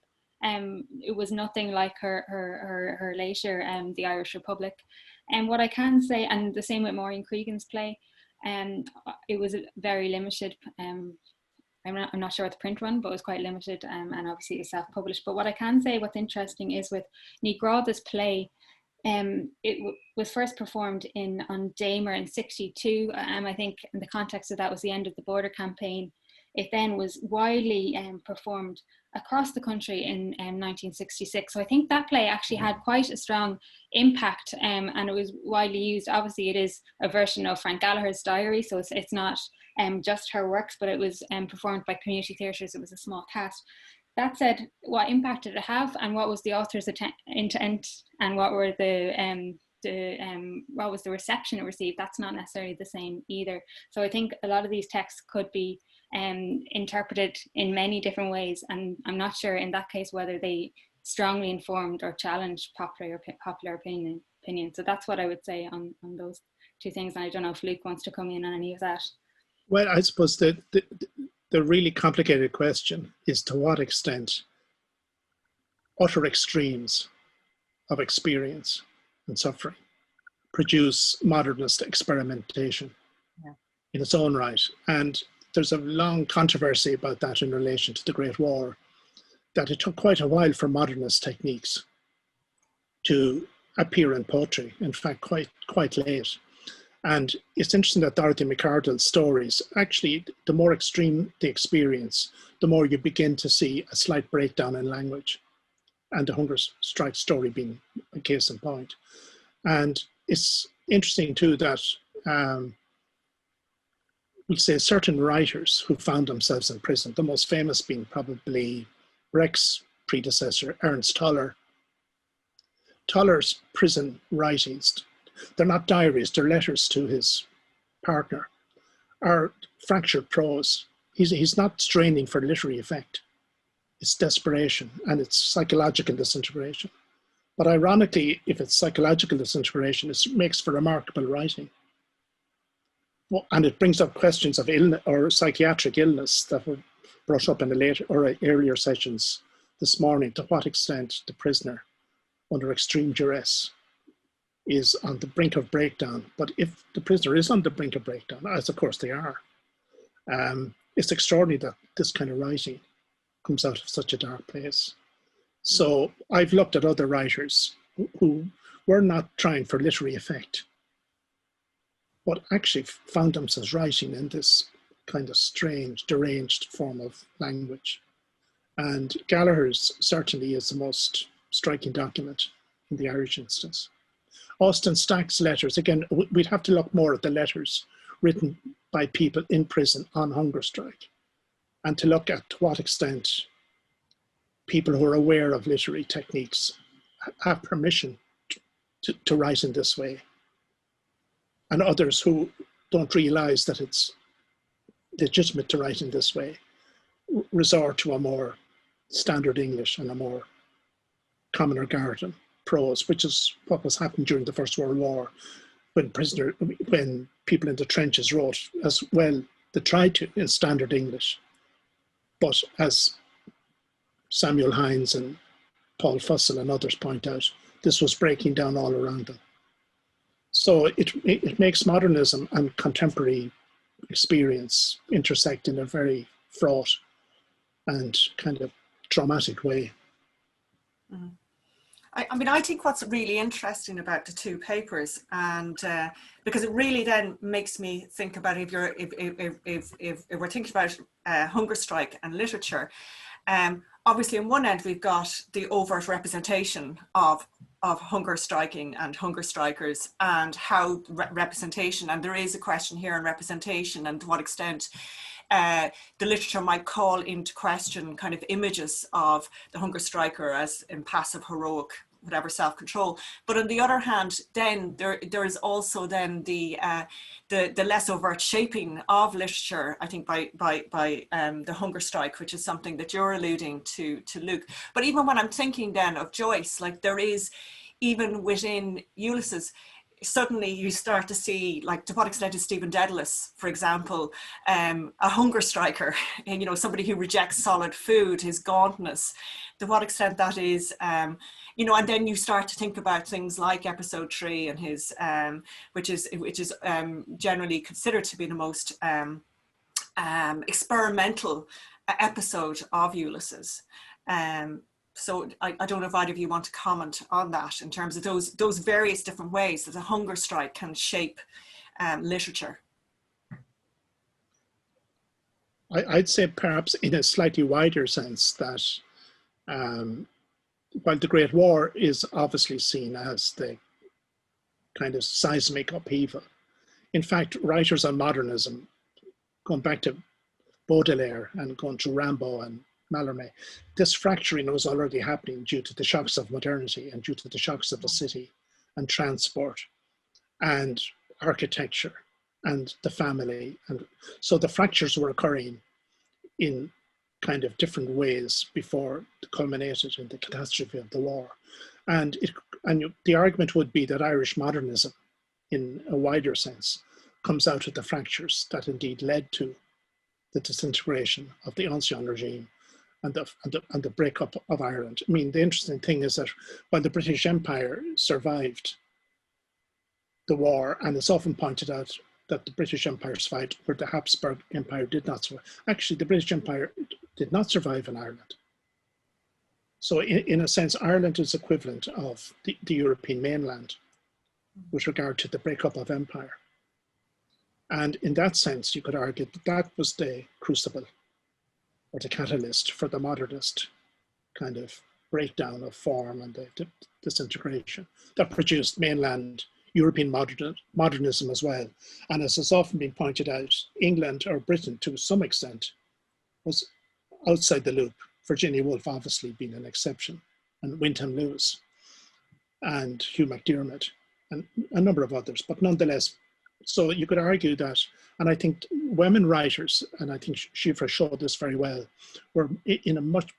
It was nothing like her later The Irish Republic. And what I can say, and the same with Maureen Cregan's play, it was very limited. I'm not sure what the print run, but it was quite limited, and obviously it's self-published. But what I can say, what's interesting is with Ní Gráda's play, it was first performed on Damer in '62. I think in the context of that was the end of the border campaign. It then was widely performed across the country in 1966. So I think that play actually had quite a strong impact, and it was widely used. Obviously, it is a version of Frank Gallagher's diary, so it's not just her works, but it was performed by community theatres. It was a small cast. That said, what impact did it have, and what was the author's intent, and what were what was the reception it received? That's not necessarily the same either. So I think a lot of these texts could be interpreted in many different ways, and I'm not sure in that case whether they strongly informed or challenged popular opinion. So that's what I would say on those two things. And I don't know if Luke wants to come in on any of that. Well, I suppose the really complicated question is to what extent utter extremes of experience and suffering produce modernist experimentation in its own right. And there's a long controversy about that in relation to the Great War, that it took quite a while for modernist techniques to appear in poetry, in fact, quite late. And it's interesting that Dorothy McArdle's stories, actually, the more extreme the experience, the more you begin to see a slight breakdown in language, and the hunger strike story being a case in point. And it's interesting too that we'll say certain writers who found themselves in prison, the most famous being probably Brecht's predecessor, Ernst Toller. Toller's prison writings, they're not diaries, they're letters to his partner, are fractured prose. He's not straining for literary effect. It's desperation and it's psychological disintegration. But ironically, if it's psychological disintegration, it makes for remarkable writing. Well, and it brings up questions of illness or psychiatric illness that were brought up in the later or earlier sessions this morning. To what extent the prisoner, under extreme duress, is on the brink of breakdown. But if the prisoner is on the brink of breakdown, as of course they are, it's extraordinary that this kind of writing comes out of such a dark place. So I've looked at other writers who were not trying for literary effect, but actually found themselves writing in this kind of strange, deranged form of language. And Gallagher's certainly is the most striking document in the Irish instance. Austin Stack's letters, again, we'd have to look more at the letters written by people in prison on hunger strike, and to look at to what extent people who are aware of literary techniques have permission to write in this way, and others who don't realize that it's legitimate to write in this way resort to a more standard English and a more commoner garden prose, which is what was happening during the First World War, when people in the trenches wrote as well, they tried to in standard English, but as Samuel Hines and Paul Fussell and others point out, this was breaking down all around them. So it makes modernism and contemporary experience intersect in a very fraught and kind of traumatic way. Mm-hmm. I mean, I think what's really interesting about the two papers, and because it really then makes me think about if we're thinking about hunger strike and literature, obviously on one end we've got the overt representation of hunger striking and hunger strikers, and how representation, and there is a question here on representation and to what extent the literature might call into question kind of images of the hunger striker as impassive, heroic, whatever, self-control. But on the other hand, then there is also then the less overt shaping of literature, I think, by the hunger strike, which is something that you're alluding to Luke. But even when I'm thinking then of Joyce, like there is, even within Ulysses, suddenly you start to see, like, to what extent is Stephen Dedalus, for example, a hunger striker, and, you know, somebody who rejects solid food, his gauntness, to what extent that is, you know, and then you start to think about things like episode 3 and his, which is generally considered to be the most experimental episode of Ulysses. So I don't know if either of you want to comment on that in terms of those various different ways that a hunger strike can shape literature. I'd say perhaps in a slightly wider sense that while the Great War is obviously seen as the kind of seismic upheaval, in fact, writers on modernism, going back to Baudelaire and going to Rimbaud and Mallarmé, this fracturing was already happening due to the shocks of modernity and due to the shocks of the city and transport and architecture and the family. And so the fractures were occurring in kind of different ways before it culminated in the catastrophe of the war. And the argument would be that Irish modernism, in a wider sense, comes out of the fractures that indeed led to the disintegration of the Ancien regime and the breakup of Ireland. I mean, the interesting thing is that while the British Empire survived the war, and it's often pointed out that the British Empire survived where the Habsburg Empire did not survive. Actually, the British Empire did not survive in Ireland. So in a sense, Ireland is equivalent of the European mainland with regard to the breakup of empire. And in that sense, you could argue that that was the crucible or the catalyst for the modernist kind of breakdown of form and the disintegration that produced mainland European modernism as well. And as has often been pointed out, England or Britain to some extent was outside the loop. Virginia Woolf obviously being an exception, and Wyndham Lewis and Hugh McDermott and a number of others, but nonetheless, so you could argue that, and I think women writers, and I think Síobhra showed this very well, were in a much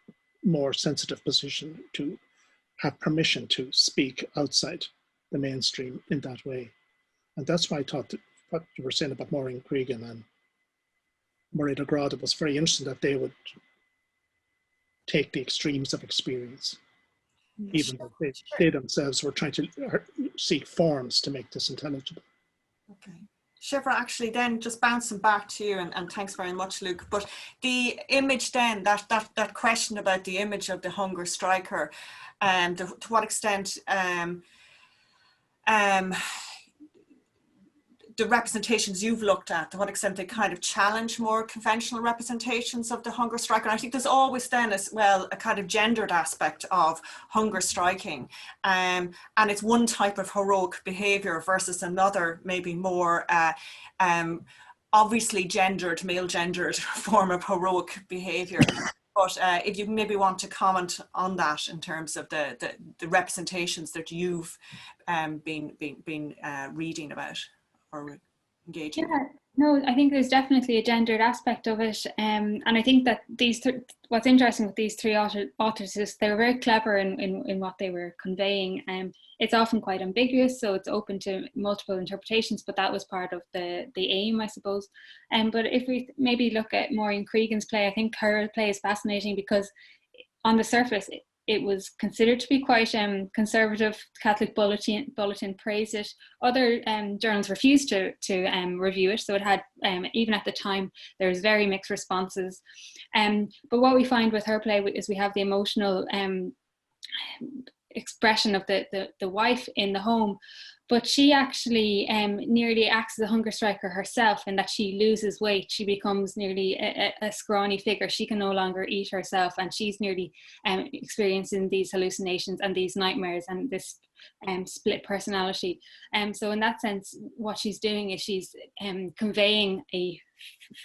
more sensitive position to have permission to speak outside the mainstream in that way. And that's why I thought that what you were saying about Maureen Cregan and Mairead O'Grada was very interesting, that they would take the extremes of experience, even though they themselves were trying to seek forms to make this intelligible. Okay. Síobhra, actually then just bouncing back to you, and thanks very much, Luke, but the image then, that question about the image of the hunger striker, and to what extent the representations you've looked at, to what extent they kind of challenge more conventional representations of the hunger striker. And I think there's always then as well a kind of gendered aspect of hunger striking. And it's one type of heroic behavior versus another, maybe more obviously gendered, male gendered form of heroic behavior. But if you maybe want to comment on that in terms of the representations that you've been reading about or engaging. Yeah, no, I think there's definitely a gendered aspect of it, and I think that what's interesting with these three authors is they're very clever in what they were conveying. It's often quite ambiguous, so it's open to multiple interpretations, but that was part of the aim, I suppose. But if we maybe look at Maureen Cregan's play, I think her play is fascinating because on the surface it was considered to be quite conservative. Catholic Bulletin praised it. Other journals refused to review it, so it had, even at the time, there was very mixed responses. But what we find with her play is we have the emotional expression of the wife in the home, but she actually nearly acts as a hunger striker herself, in that she loses weight. She becomes nearly a scrawny figure. She can no longer eat herself, and she's nearly experiencing these hallucinations and these nightmares and this split personality. So in that sense, what she's doing is she's conveying a,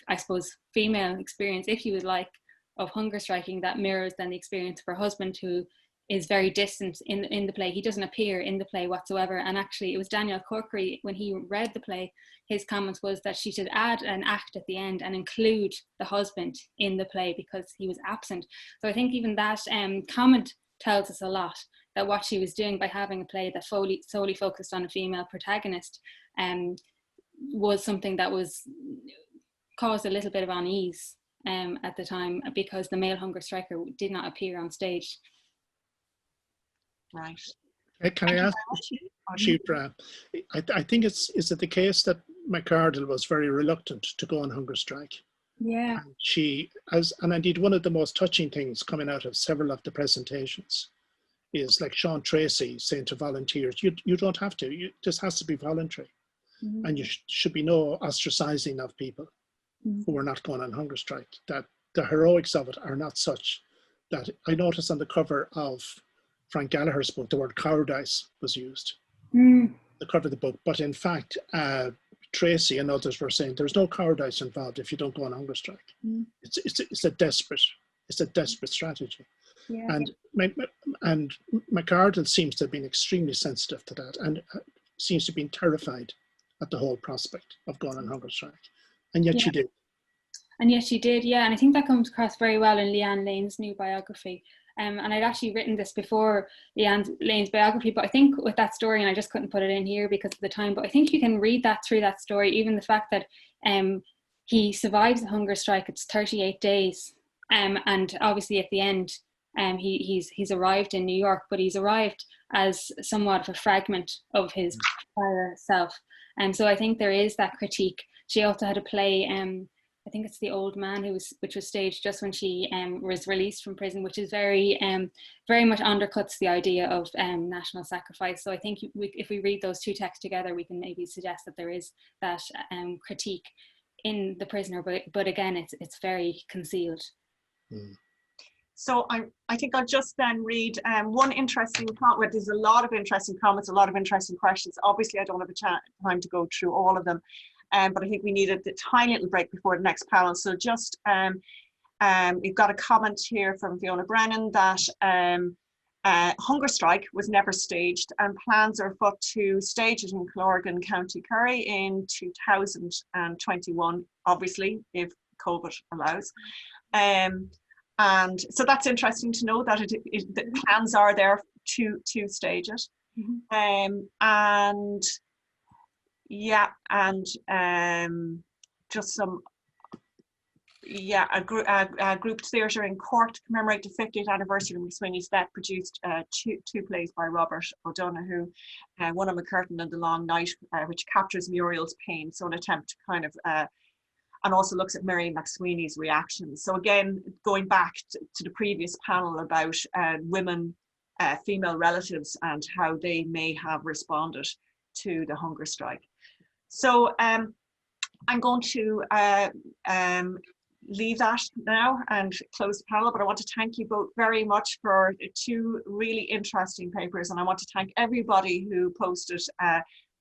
I suppose, female experience, if you would like, of hunger striking that mirrors then the experience of her husband, who is very distant in the play. He doesn't appear in the play whatsoever. And actually it was Daniel Corkery, when he read the play, his comment was that she should add an act at the end and include the husband in the play because he was absent. So I think even that comment tells us a lot, that what she was doing by having a play that solely focused on a female protagonist was something that caused a little bit of unease at the time, because the male hunger striker did not appear on stage. Right. Can I ask, Síobhra, I think is it the case that McCardle was very reluctant to go on hunger strike? Yeah. And indeed one of the most touching things coming out of several of the presentations is like Sean Tracy saying to volunteers, you don't have to, this has to be voluntary. Mm-hmm. And you should be no ostracizing of people who are not going on hunger strike, that the heroics of it are not such that I noticed on the cover of Frank Gallagher's book, the word cowardice was used, the cover of the book. But in fact, Tracy and others were saying there's no cowardice involved if you don't go on hunger strike. It's a desperate strategy. Yeah. And McCardle seems to have been extremely sensitive to that, and seems to have been terrified at the whole prospect of going on hunger strike. And yet she did. And yet she did, yeah. And I think that comes across very well in Leanne Lane's new biography. And I'd actually written this before Leanne Lane's biography, but I think with that story, and I just couldn't put it in here because of the time, but I think you can read that through that story, even the fact that he survives the hunger strike. It's 38 days. And obviously at the end, he's arrived in New York, but he's arrived as somewhat of a fragment of his prior self. And so I think there is that critique. She also had a play, I think it's The Old Man, which was staged just when she was released from prison, which is very much undercuts the idea of national sacrifice. So I think if we read those two texts together, we can maybe suggest that there is that critique in The Prisoner, but again, it's very concealed. So I think I'll just then read one interesting comment. There's a lot of interesting comments, a lot of interesting questions. Obviously, I don't have a time to go through all of them. But I think we needed a tiny little break before the next panel. So just, we've got a comment here from Fiona Brennan that hunger strike was never staged, and plans are afoot to stage it in Clorgan, County Kerry in 2021, obviously, if COVID allows. And so that's interesting to know that the plans are there to stage it. And yeah, and just some, yeah, a group theatre in Cork to commemorate the 50th anniversary of MacSwiney's death produced two plays by Robert O'Donoghue, one on McCurtain and The Long Night, which captures Muriel's pain, so an attempt to kind of, and also looks at Mary MacSwiney's reactions. So again, going back to the previous panel about women, female relatives, and how they may have responded to the hunger strike. So I'm going to leave that now and close the panel, but I want to thank you both very much for two really interesting papers, and I want to thank everybody who posted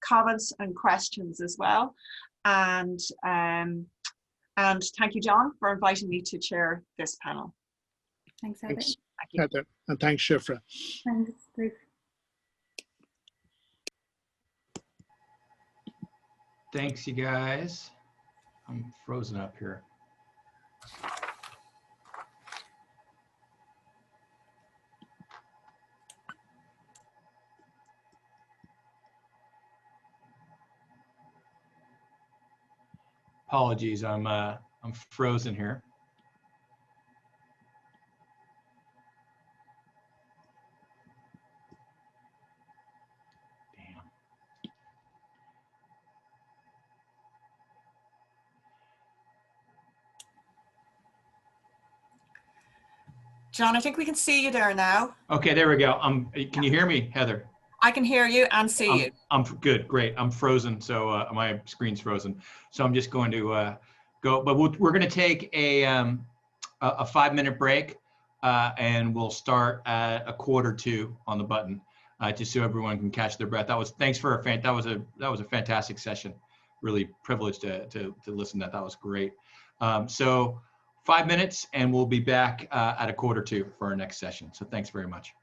comments and questions as well. And thank you, John, for inviting me to chair this panel. Thanks, Heather. Thanks, Heather, and thanks, Síobhra. Thanks, Bruce. Thanks, you guys. I'm frozen up here. Apologies, I'm frozen here. John, I think we can see you there now. Okay, there we go. Can you hear me, Heather? I can hear you and see you. I'm good, great. I'm frozen, so my screen's frozen. So I'm just going to go, but we're going to take a 5-minute break, and we'll start at 1:45 on the button, just so everyone can catch their breath. That was a fantastic session. Really privileged to listen to that. That was great. So 5 minutes, and we'll be back at 1:45 for our next session. So thanks very much.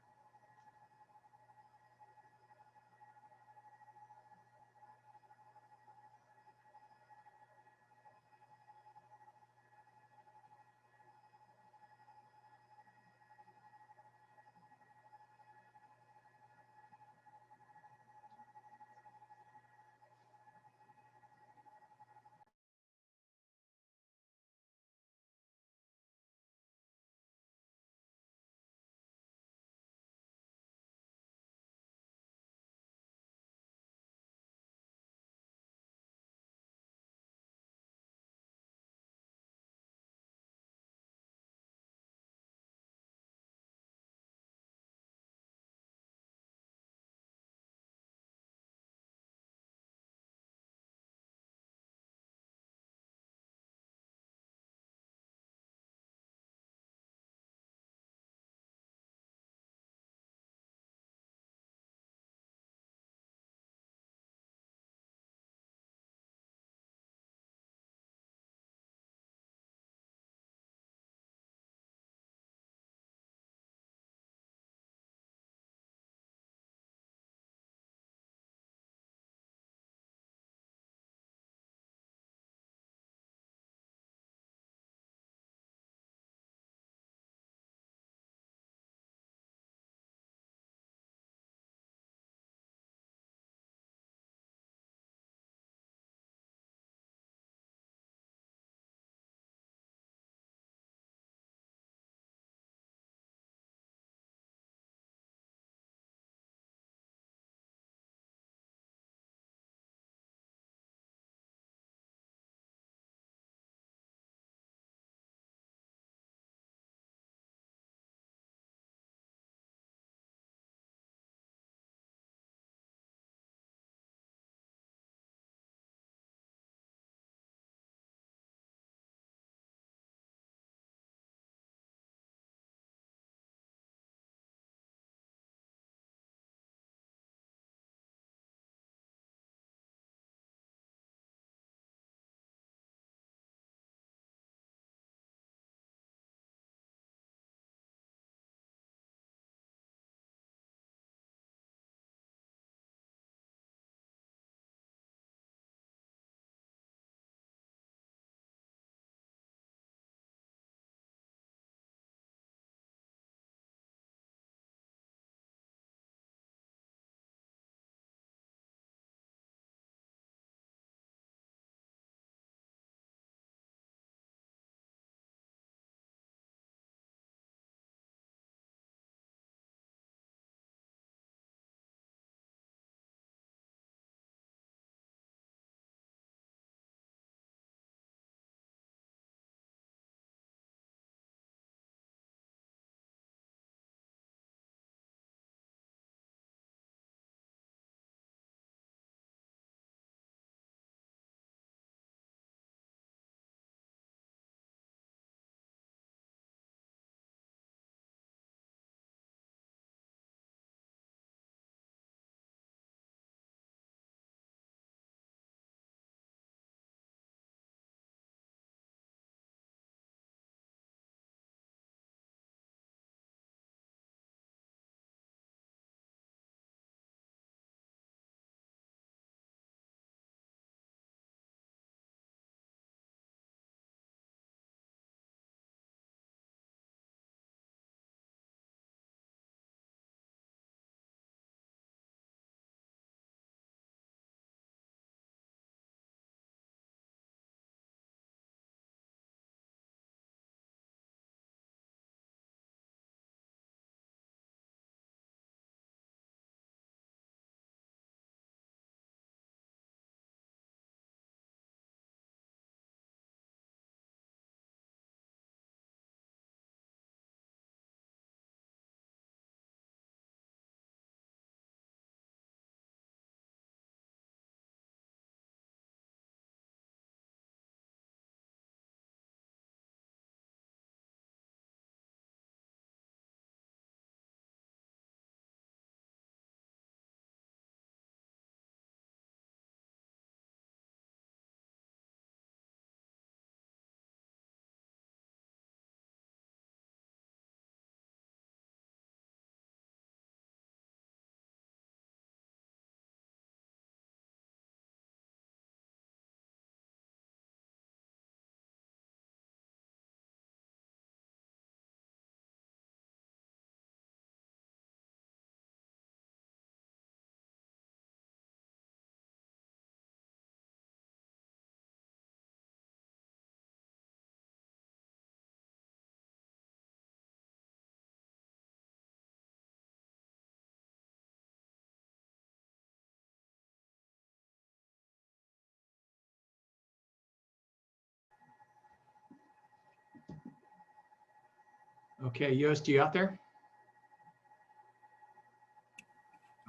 Okay, Joost, you out there?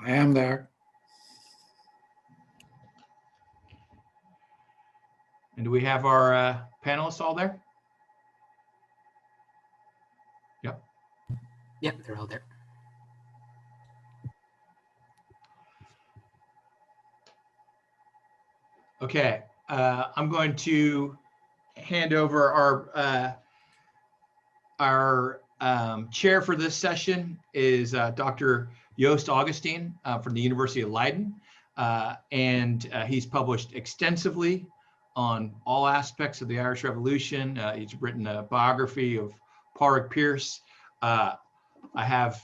I am there. And do we have our panelists all there? Yep. Yep, they're all there. Okay, I'm going to hand over our chair for this session is Dr. Joost Augustine from the University of Leiden, and he's published extensively on all aspects of the Irish Revolution. He's written a biography of Pádraig Pearse. I have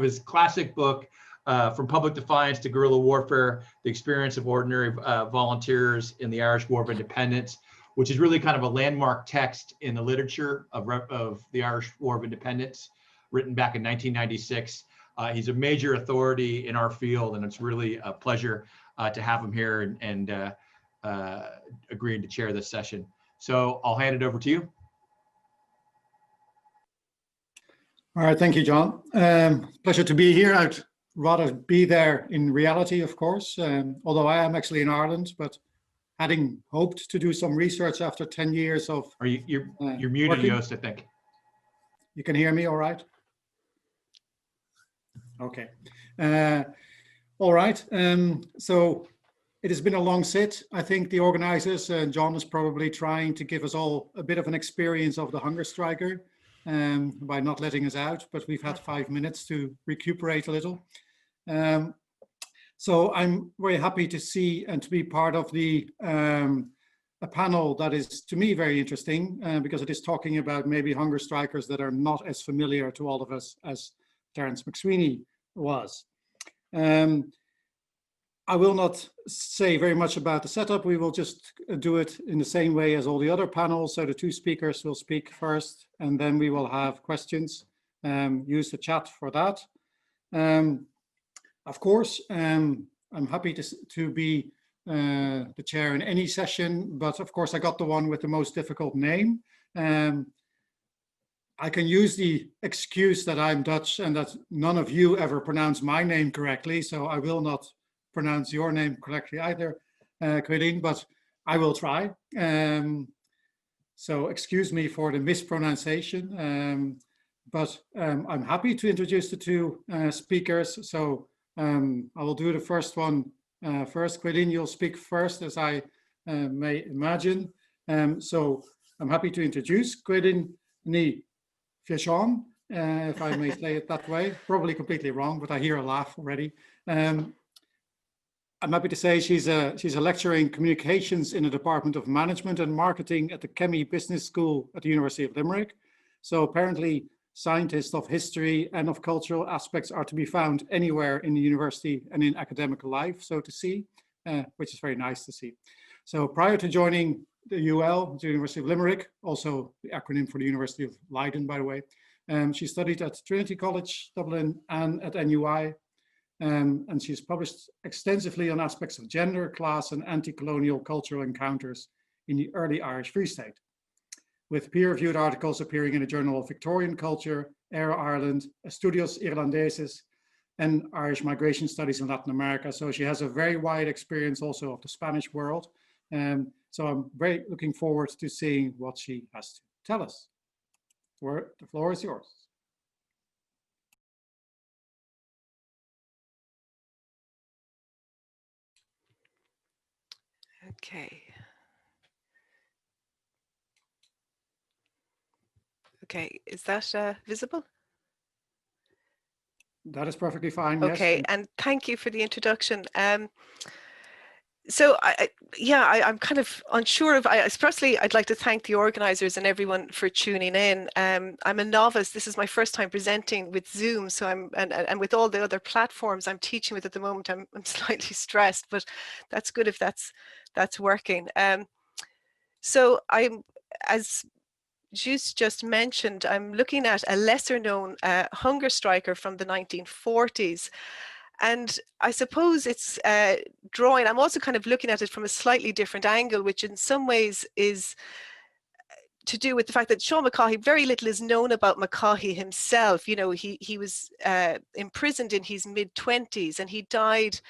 his classic book, From Public Defiance to Guerrilla Warfare, The Experience of Ordinary Volunteers in the Irish War of Independence, which is really kind of a landmark text in the literature of the Irish War of Independence, written back in 1996. He's a major authority in our field, and it's really a pleasure to have him here and agreeing to chair this session. So I'll hand it over to you. All right, thank you, John. Pleasure to be here. I'd rather be there in reality, of course, although I am actually in Ireland, but having hoped to do some research after 10 years of... You're muted, Joost, I think. You can hear me all right? Okay. All right. So it has been a long sit. I think the organizers, John is probably trying to give us all a bit of an experience of the hunger striker by not letting us out, but we've had 5 minutes to recuperate a little. So I'm very happy to see and to be part of a panel that is, to me, very interesting because it is talking about maybe hunger strikers that are not as familiar to all of us as Terence MacSwiney was. I will not say very much about the setup. We will just do it in the same way as all the other panels. So the two speakers will speak first, and then we will have questions. Use the chat for that. Of course, I'm happy to be the chair in any session, but of course I got the one with the most difficult name. I can use the excuse that I'm Dutch and that none of you ever pronounce my name correctly, so I will not pronounce your name correctly either, Quilleen, but I will try. So excuse me for the mispronunciation, but I'm happy to introduce the two speakers. So I will do the first one first. Quilleen, you'll speak first, as I may imagine. So I'm happy to introduce Quilleen ní Bheacháin, if I may say it that way. Probably completely wrong, but I hear a laugh already. I'm happy to say she's a lecturer in communications in the Department of Management and Marketing at the Chemie Business School at the University of Limerick. So apparently scientists of history and of cultural aspects are to be found anywhere in the university and in academic life, so to see, which is very nice to see. So prior to joining the UL, the University of Limerick, also the acronym for the University of Leiden, by the way, she studied at Trinity College, Dublin, and at NUI. And she's published extensively on aspects of gender, class, and anti-colonial cultural encounters in the early Irish Free State, with peer-reviewed articles appearing in the Journal of Victorian Culture, Era Ireland, Estudios Irlandeses, and Irish Migration Studies in Latin America. So she has a very wide experience also of the Spanish world. So I'm very looking forward to seeing what she has to tell us. The floor is yours. Okay. Okay, is that visible? That is perfectly fine. Okay, yes. And thank you for the introduction. So I'm kind of unsure of, especially I'd like to thank the organizers and everyone for tuning in. I'm a novice. This is my first time presenting with Zoom. So and with all the other platforms I'm teaching with at the moment, I'm slightly stressed, but that's good if that's working. So as just mentioned, I'm looking at a lesser known hunger striker from the 1940s. And I suppose it's I'm also kind of looking at it from a slightly different angle, which in some ways is to do with the fact that Seán McCaughey, very little is known about McCaughey himself. You know, he was imprisoned in his mid-20s, and he died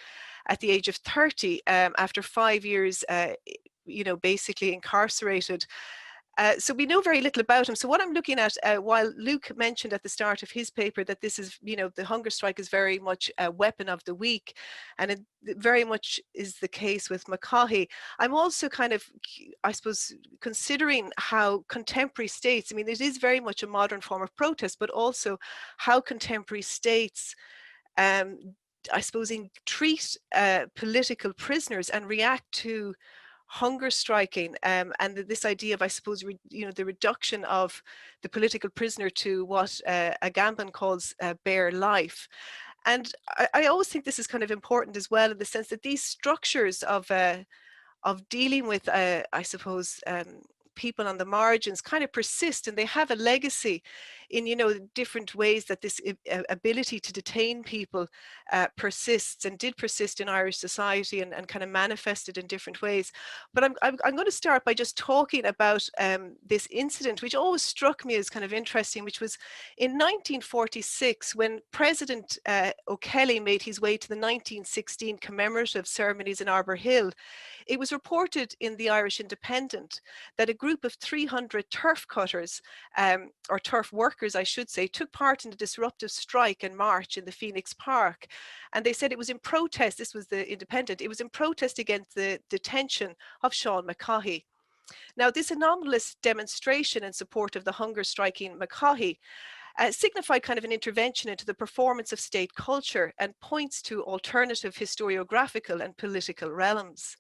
at the age of 30 after 5 years, you know, basically incarcerated. So we know very little about him. So what I'm looking at, while Luke mentioned at the start of his paper that this is, you know, the hunger strike is very much a weapon of the weak, and it very much is the case with McCaughey. I'm also kind of, I suppose, considering how contemporary states, I mean, it is very much a modern form of protest, but also how contemporary states, I suppose, treat political prisoners and react to hunger striking, and this idea of, I suppose, you know, the reduction of the political prisoner to what Agamben calls bare life. And I always think this is kind of important as well, in the sense that these structures of dealing with, I suppose, people on the margins kind of persist, and they have a legacy in, you know, different ways that this ability to detain people persists, and did persist in Irish society, and kind of manifested in different ways. But I'm going to start by just talking about this incident, which always struck me as kind of interesting, which was in 1946, when President O'Kelly made his way to the 1916 commemorative ceremonies in Arbor Hill. It was reported in the Irish Independent that a group of 300 turf cutters, or turf workers, I should say, took part in a disruptive strike and march in the Phoenix Park. And they said it was in protest, this was the Independent, it was in protest against the detention of Seán McCaughey. Now, this anomalous demonstration in support of the hunger striking McCaughey signified kind of an intervention into the performance of state culture, and points to alternative historiographical and political realms.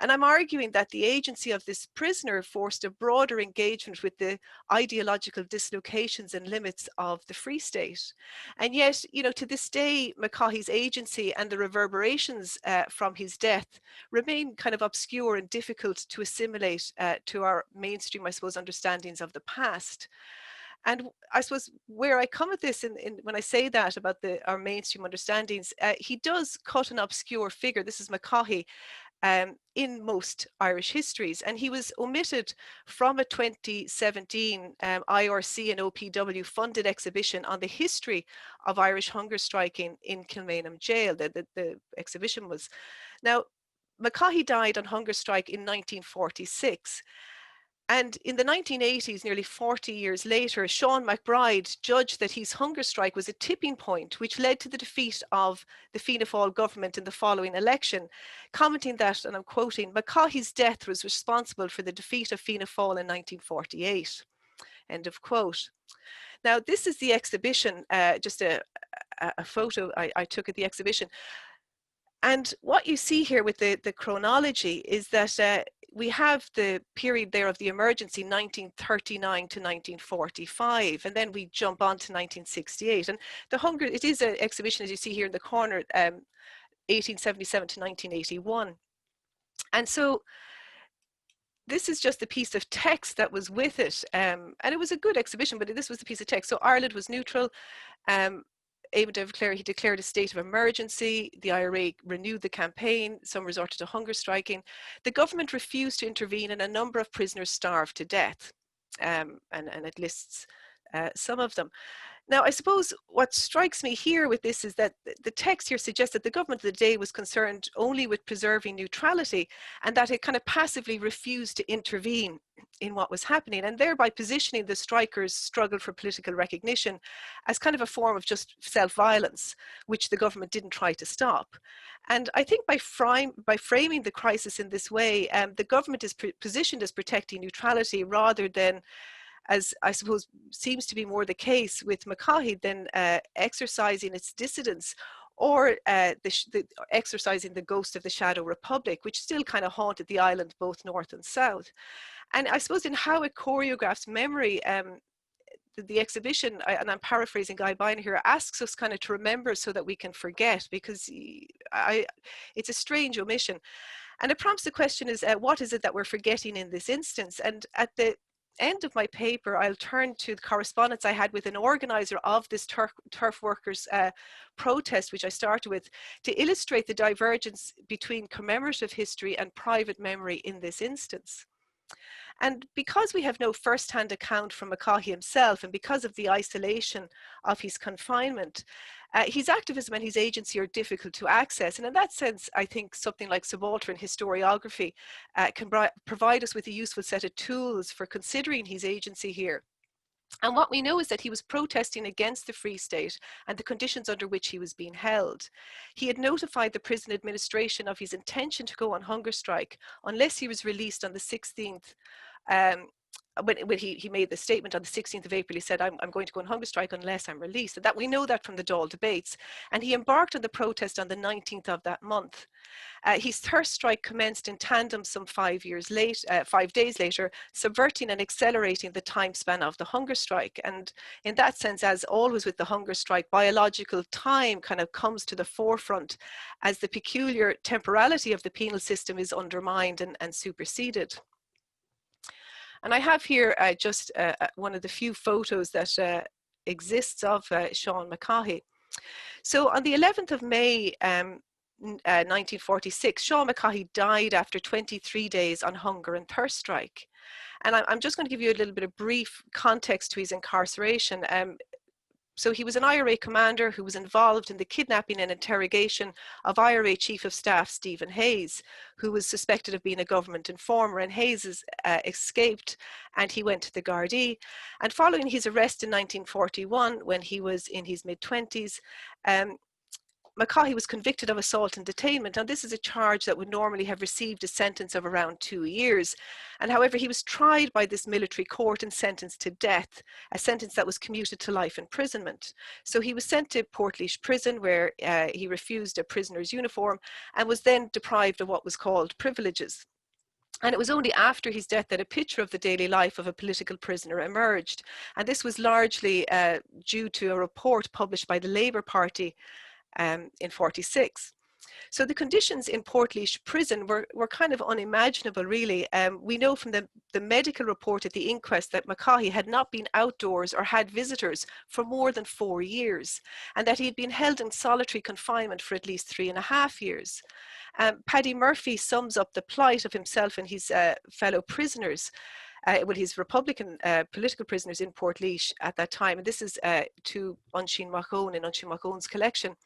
And I'm arguing that the agency of this prisoner forced a broader engagement with the ideological dislocations and limits of the Free State. And yet, you know, to this day, McCaughey's agency and the reverberations from his death remain kind of obscure and difficult to assimilate to our mainstream, I suppose, understandings of the past. And I suppose where I come at this, when I say that about our mainstream understandings, he does cut an obscure figure. This is McCaughey. In most Irish histories, and he was omitted from a 2017 IRC and OPW funded exhibition on the history of Irish hunger striking in Kilmainham Jail. The exhibition was. Now, McCaughey died on hunger strike in 1946. And in the 1980s, nearly 40 years later, Sean McBride judged that his hunger strike was a tipping point, which led to the defeat of the Fianna Fáil government in the following election, commenting that, and I'm quoting, McCaughey's death was responsible for the defeat of Fianna Fáil in 1948. End of quote. Now, this is the exhibition, just a photo I took at the exhibition. And what you see here with the chronology is that we have the period there of the emergency, 1939 to 1945, and then we jump on to 1968. And the hunger, it is an exhibition, as you see here in the corner, 1877 to 1981. And so this is just a piece of text that was with it, and it was a good exhibition, but this was the piece of text. So Ireland was neutral. He declared a state of emergency. The IRA renewed the campaign. Some resorted to hunger striking. The government refused to intervene, and a number of prisoners starved to death. And it lists some of them. Now, I suppose what strikes me here with this is that the text here suggests that the government of the day was concerned only with preserving neutrality, and that it kind of passively refused to intervene in what was happening, and thereby positioning the strikers' struggle for political recognition as kind of a form of just self-violence, which the government didn't try to stop. And I think by framing the crisis in this way, the government is positioned as protecting neutrality rather than, as I suppose seems to be more the case with McCaughey, than exercising its dissidence, or exercising the ghost of the Shadow Republic, which still kind of haunted the island, both north and south. And I suppose in how it choreographs memory, the exhibition, and I'm paraphrasing Guy Bynner here, asks us kind of to remember so that we can forget, because it's a strange omission. And it prompts the question is, what is it that we're forgetting in this instance? And at the end of my paper, I'll turn to the correspondence I had with an organizer of this turf workers protest, which I started with, to illustrate the divergence between commemorative history and private memory in this instance. And because we have no first-hand account from McCaughey himself, and because of the isolation of his confinement, his activism and his agency are difficult to access. And in that sense, I think something like subaltern historiography can provide us with a useful set of tools for considering his agency here. And what we know is that he was protesting against the Free State and the conditions under which he was being held. He had notified the prison administration of his intention to go on hunger strike unless he was released on the 16th. When he made the statement on the 16th of April, he said, I'm going to go on hunger strike unless I'm released. And that we know that from the Dáil debates. And he embarked on the protest on the 19th of that month. His thirst strike commenced in tandem some 5 days later, subverting and accelerating the time span of the hunger strike. And in that sense, as always with the hunger strike, biological time kind of comes to the forefront as the peculiar temporality of the penal system is undermined and superseded. And I have here just one of the few photos that exists of Sean McCaughey. So on the 11th of May, 1946, Sean McCaughey died after 23 days on hunger and thirst strike. And I'm just going to give you a little bit of brief context to his incarceration. So he was an IRA commander who was involved in the kidnapping and interrogation of IRA Chief of Staff Stephen Hayes, who was suspected of being a government informer, and Hayes escaped and he went to the Gardaí. And following his arrest in 1941, when he was in his mid-20s, McCaughey was convicted of assault and detainment. Now, this is a charge that would normally have received a sentence of around 2 years. And however, he was tried by this military court and sentenced to death, a sentence that was commuted to life imprisonment. So he was sent to Portlaoise prison, where he refused a prisoner's uniform and was then deprived of what was called privileges. And it was only after his death that a picture of the daily life of a political prisoner emerged. And this was largely due to a report published by the Labour Party in 46. So the conditions in Portlaoise prison were kind of unimaginable, really. We know from the medical report at the inquest that McCaughey had not been outdoors or had visitors for more than 4 years, and that he had been held in solitary confinement for at least 3.5 years. Paddy Murphy sums up the plight of himself and his fellow prisoners, his Republican political prisoners in Portlaoise at that time. And this is to Unshin McCaughey in Unshin McCaughey's collection.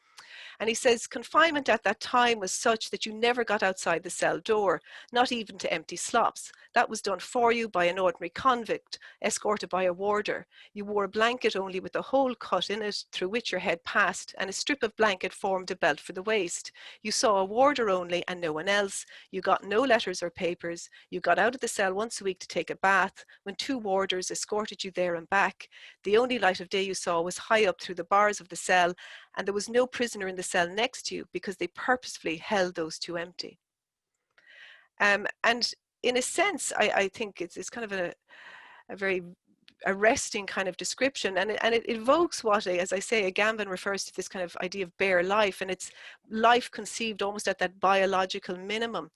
And he says, confinement at that time was such that you never got outside the cell door, not even to empty slops. That was done for you by an ordinary convict, escorted by a warder. You wore a blanket only with a hole cut in it through which your head passed, and a strip of blanket formed a belt for the waist. You saw a warder only and no one else. You got no letters or papers. You got out of the cell once a week to take a bath, when 2 warders escorted you there and back. The only light of day you saw was high up through the bars of the cell, and there was no prisoner in the cell next to you because they purposefully held those 2 empty. And in a sense, I think it's kind of a very arresting kind of description, and it evokes what, as I say, Agamben refers to this kind of idea of bare life, and it's life conceived almost at that biological minimum,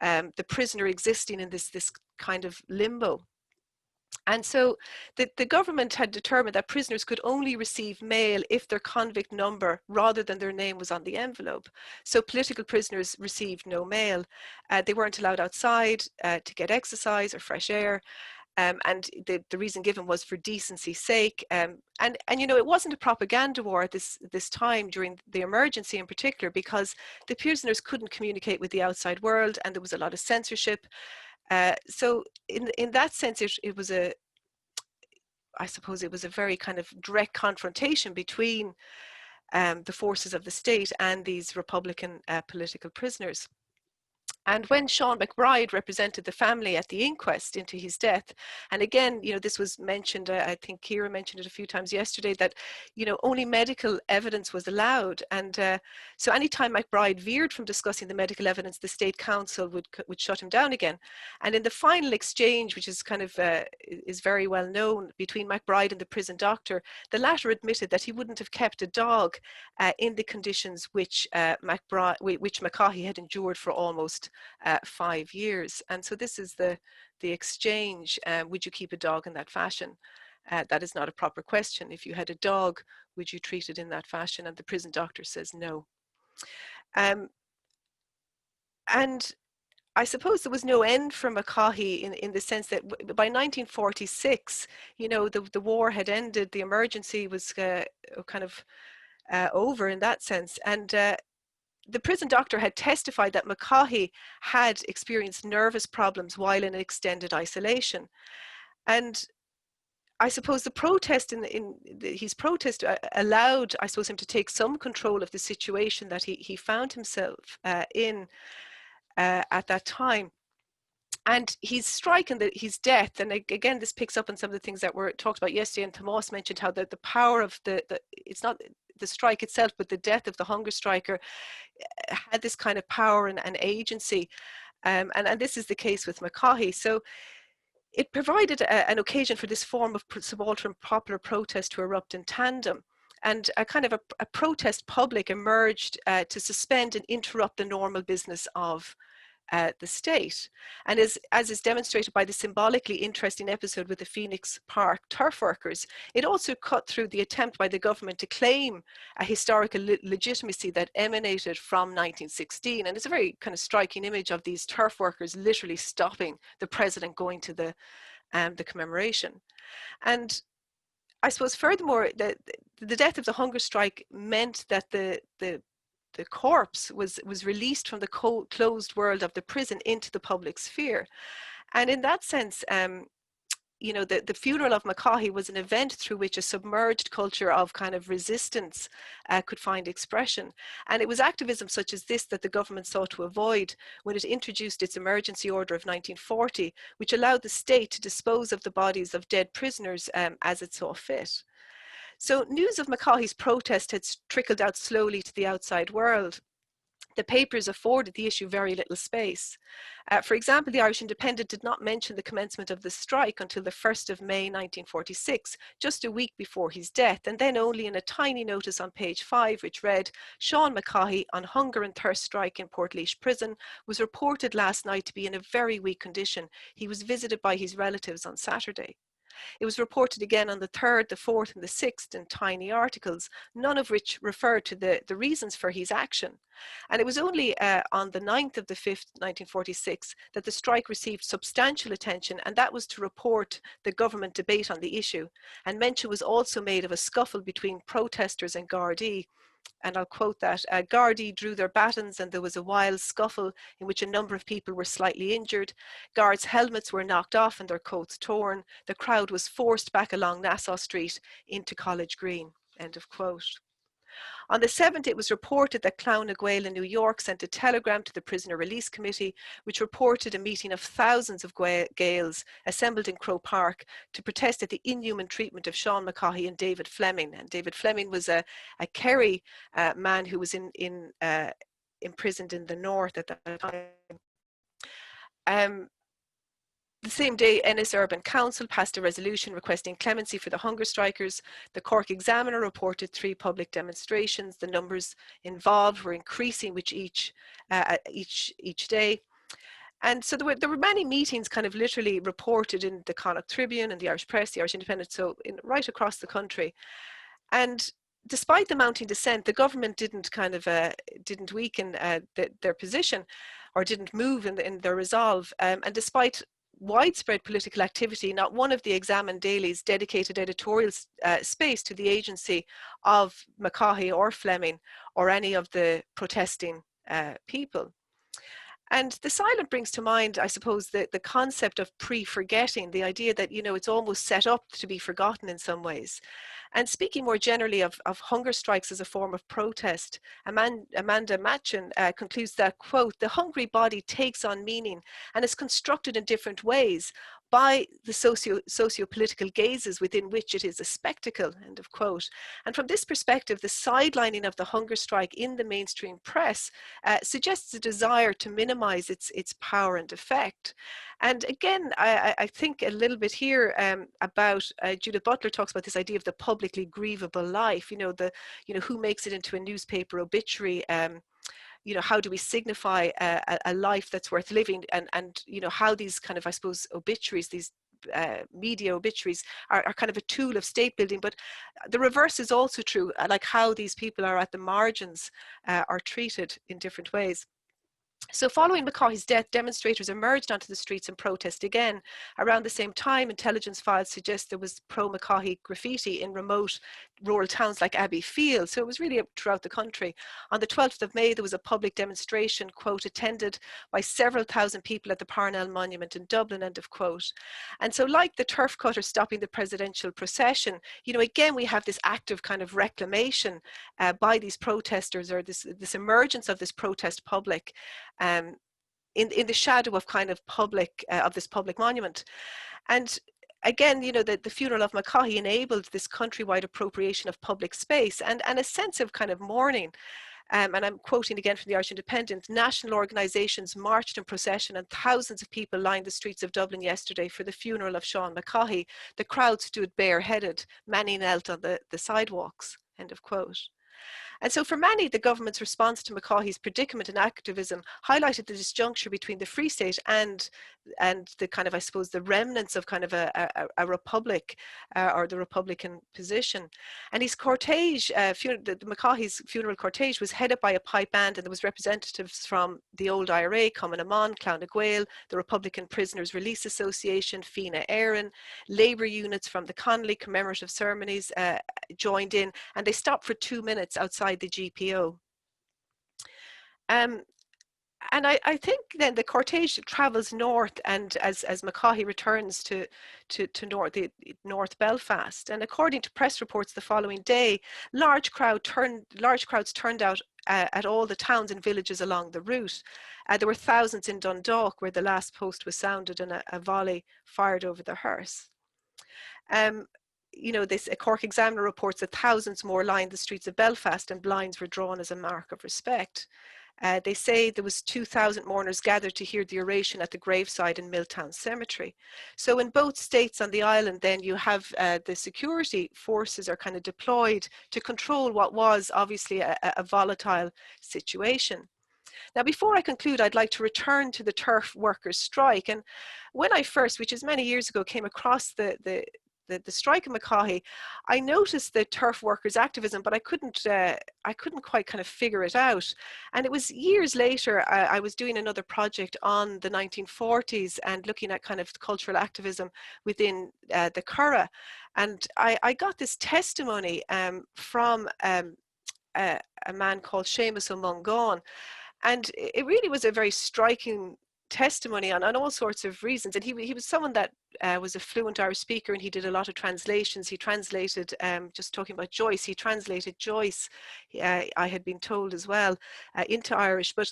the prisoner existing in this kind of limbo. And so the government had determined that prisoners could only receive mail if their convict number rather than their name was on the envelope. So political prisoners received no mail. They weren't allowed outside to get exercise or fresh air. And the reason given was for decency's sake. And you know, it wasn't a propaganda war at this time during the emergency in particular, because the prisoners couldn't communicate with the outside world and there was a lot of censorship. So in that sense, it was I suppose it was a very kind of direct confrontation between the forces of the state and these Republican political prisoners. And when Sean McBride represented the family at the inquest into his death, and again, you know, this was mentioned, I think Ciara mentioned it a few times yesterday, that, you know, only medical evidence was allowed. And so anytime McBride veered from discussing the medical evidence, the State Council would shut him down again. And in the final exchange, which is kind of, is very well known, between McBride and the prison doctor, the latter admitted that he wouldn't have kept a dog in the conditions which McCaughey had endured for almost 5 years. And so this is the exchange. Would you keep a dog in that fashion? That is not a proper question. If you had a dog, would you treat it in that fashion? And the prison doctor says no. And I suppose there was no end for McCaughey in the sense that by 1946, you know, the war had ended, the emergency was kind of over in that sense. And the prison doctor had testified that McCaughey had experienced nervous problems while in extended isolation. And I suppose the protest his protest allowed, I suppose, him to take some control of the situation that he found himself in at that time. And his strike and his death, and again, this picks up on some of the things that were talked about yesterday, and Tomas mentioned how the power of it's not the strike itself, but the death of the hunger striker had this kind of power and agency. And this is the case with McCaughey. So it provided an occasion for this form of subaltern popular protest to erupt in tandem. And a kind of a protest public emerged to suspend and interrupt the normal business of the state. And as is demonstrated by the symbolically interesting episode with the Phoenix Park turf workers, it also cut through the attempt by the government to claim a historical legitimacy that emanated from 1916. And it's a very kind of striking image of these turf workers literally stopping the president going to the commemoration. And I suppose furthermore, the death of the hunger strike meant that the corpse was released from the closed world of the prison into the public sphere. And in that sense, you know, the funeral of McCaughey was an event through which a submerged culture of kind of resistance could find expression. And it was activism such as this that the government sought to avoid when it introduced its emergency order of 1940, which allowed the state to dispose of the bodies of dead prisoners as it saw fit. So news of McCaughey's protest had trickled out slowly to the outside world. The papers afforded the issue very little space. For example, the Irish Independent did not mention the commencement of the strike until the 1st of May 1946, just a week before his death, and then only in a tiny notice on page 5, which read, Sean McCaughey, on hunger and thirst strike in Portlaoise prison, was reported last night to be in a very weak condition. He was visited by his relatives on Saturday. It was reported again on the 3rd, the 4th, and the 6th in tiny articles, none of which referred to the reasons for his action. And it was only on the 9th of the 5th, 1946, that the strike received substantial attention, and that was to report the government debate on the issue. And mention was also made of a scuffle between protesters and Gardaí. And I'll quote that, Gardaí drew their batons and there was a wild scuffle in which a number of people were slightly injured. Guards' helmets were knocked off and their coats torn. The crowd was forced back along Nassau Street into College Green, end of quote. On the 7th, it was reported that Clown na Gael in New York sent a telegram to the Prisoner Release Committee, which reported a meeting of thousands of Gaels assembled in Croke Park to protest at the inhuman treatment of Sean McCaughey and David Fleming. And David Fleming was a Kerry man who was imprisoned in the north at that time. The same day, Ennis Urban Council passed a resolution requesting clemency for the hunger strikers. The Cork Examiner reported 3 public demonstrations. The numbers involved were increasing with each day. And so there were many meetings kind of literally reported in the Connacht Tribune and the Irish Press, the Irish Independent, so right across the country. And despite the mounting dissent, the government didn't weaken their position or didn't move in their resolve. And despite widespread political activity, not one of the examined dailies dedicated editorial space to the agency of McCaughey or Fleming or any of the protesting people. And the silent brings to mind, I suppose, the concept of pre-forgetting, the idea that, you know, it's almost set up to be forgotten in some ways. And speaking more generally of hunger strikes as a form of protest, Amanda Machin concludes that, quote, the hungry body takes on meaning and is constructed in different ways by the socio-political gazes within which it is a spectacle, end of quote. And from this perspective, the sidelining of the hunger strike in the mainstream press suggests a desire to minimize its power and effect. And again, I think a little bit here about Judith Butler talks about this idea of the publicly grievable life, who makes it into a newspaper obituary, how do we signify a life that's worth living, and how these kind of, I suppose, obituaries, these media obituaries are kind of a tool of state building, but the reverse is also true, like how these people are at the margins are treated in different ways. So following McCaughey's death, demonstrators emerged onto the streets and protest again. Around the same time, intelligence files suggest there was pro-McCaughey graffiti in remote rural towns like Abbeyfield. So it was really throughout the country. On the 12th of May, there was a public demonstration, quote, attended by several thousand people at the Parnell Monument in Dublin, end of quote. And so like the turf cutter stopping the presidential procession, you know, again, we have this active kind of reclamation by these protesters, or this emergence of this protest public in the shadow of kind of public, of this public monument. And again, you know, the funeral of McCaughey enabled this countrywide appropriation of public space and a sense of kind of mourning. And I'm quoting again from the Irish Independent, national organisations marched in procession and thousands of people lined the streets of Dublin yesterday for the funeral of Sean McCaughey. The crowd stood bareheaded, many knelt on the sidewalks, end of quote. And so for many, the government's response to McCaughey's predicament and activism highlighted the disjuncture between the Free State and the kind of, I suppose, the remnants of kind of a republic or the Republican position. And his cortege, the McCaughey's funeral cortege was headed by a pipe band, and there was representatives from the old IRA, Cumann Amon, Clown na Gael, the Republican Prisoners Release Association, Fianna Éireann, labour units from the Connolly commemorative ceremonies joined in, and they stopped for 2 minutes outside the GPO. And I think then the cortege travels north, and as McCaughey returns to North Belfast, and according to press reports the following day, large crowds turned out at all the towns and villages along the route. There were thousands in Dundalk, where the last post was sounded and a volley fired over the hearse. You know, a Cork Examiner reports that thousands more lined the streets of Belfast, and blinds were drawn as a mark of respect. They say there was 2,000 mourners gathered to hear the oration at the graveside in Milltown Cemetery. So in both states on the island, then you have the security forces are kind of deployed to control what was obviously a volatile situation. Now, before I conclude, I'd like to return to the turf workers' strike. And when I first, which is many years ago, came across the strike in McCaughey, I noticed the turf workers' activism, but I couldn't quite kind of figure it out. And it was years later, I was doing another project on the 1940s and looking at kind of cultural activism within the Curragh. And I got this testimony from a man called Séamus O'Mungan. And it really was a very striking testimony on all sorts of reasons. And he was someone that was a fluent Irish speaker, and he did a lot of translations. He translated, just talking about Joyce, he translated Joyce, I had been told as well, into Irish. But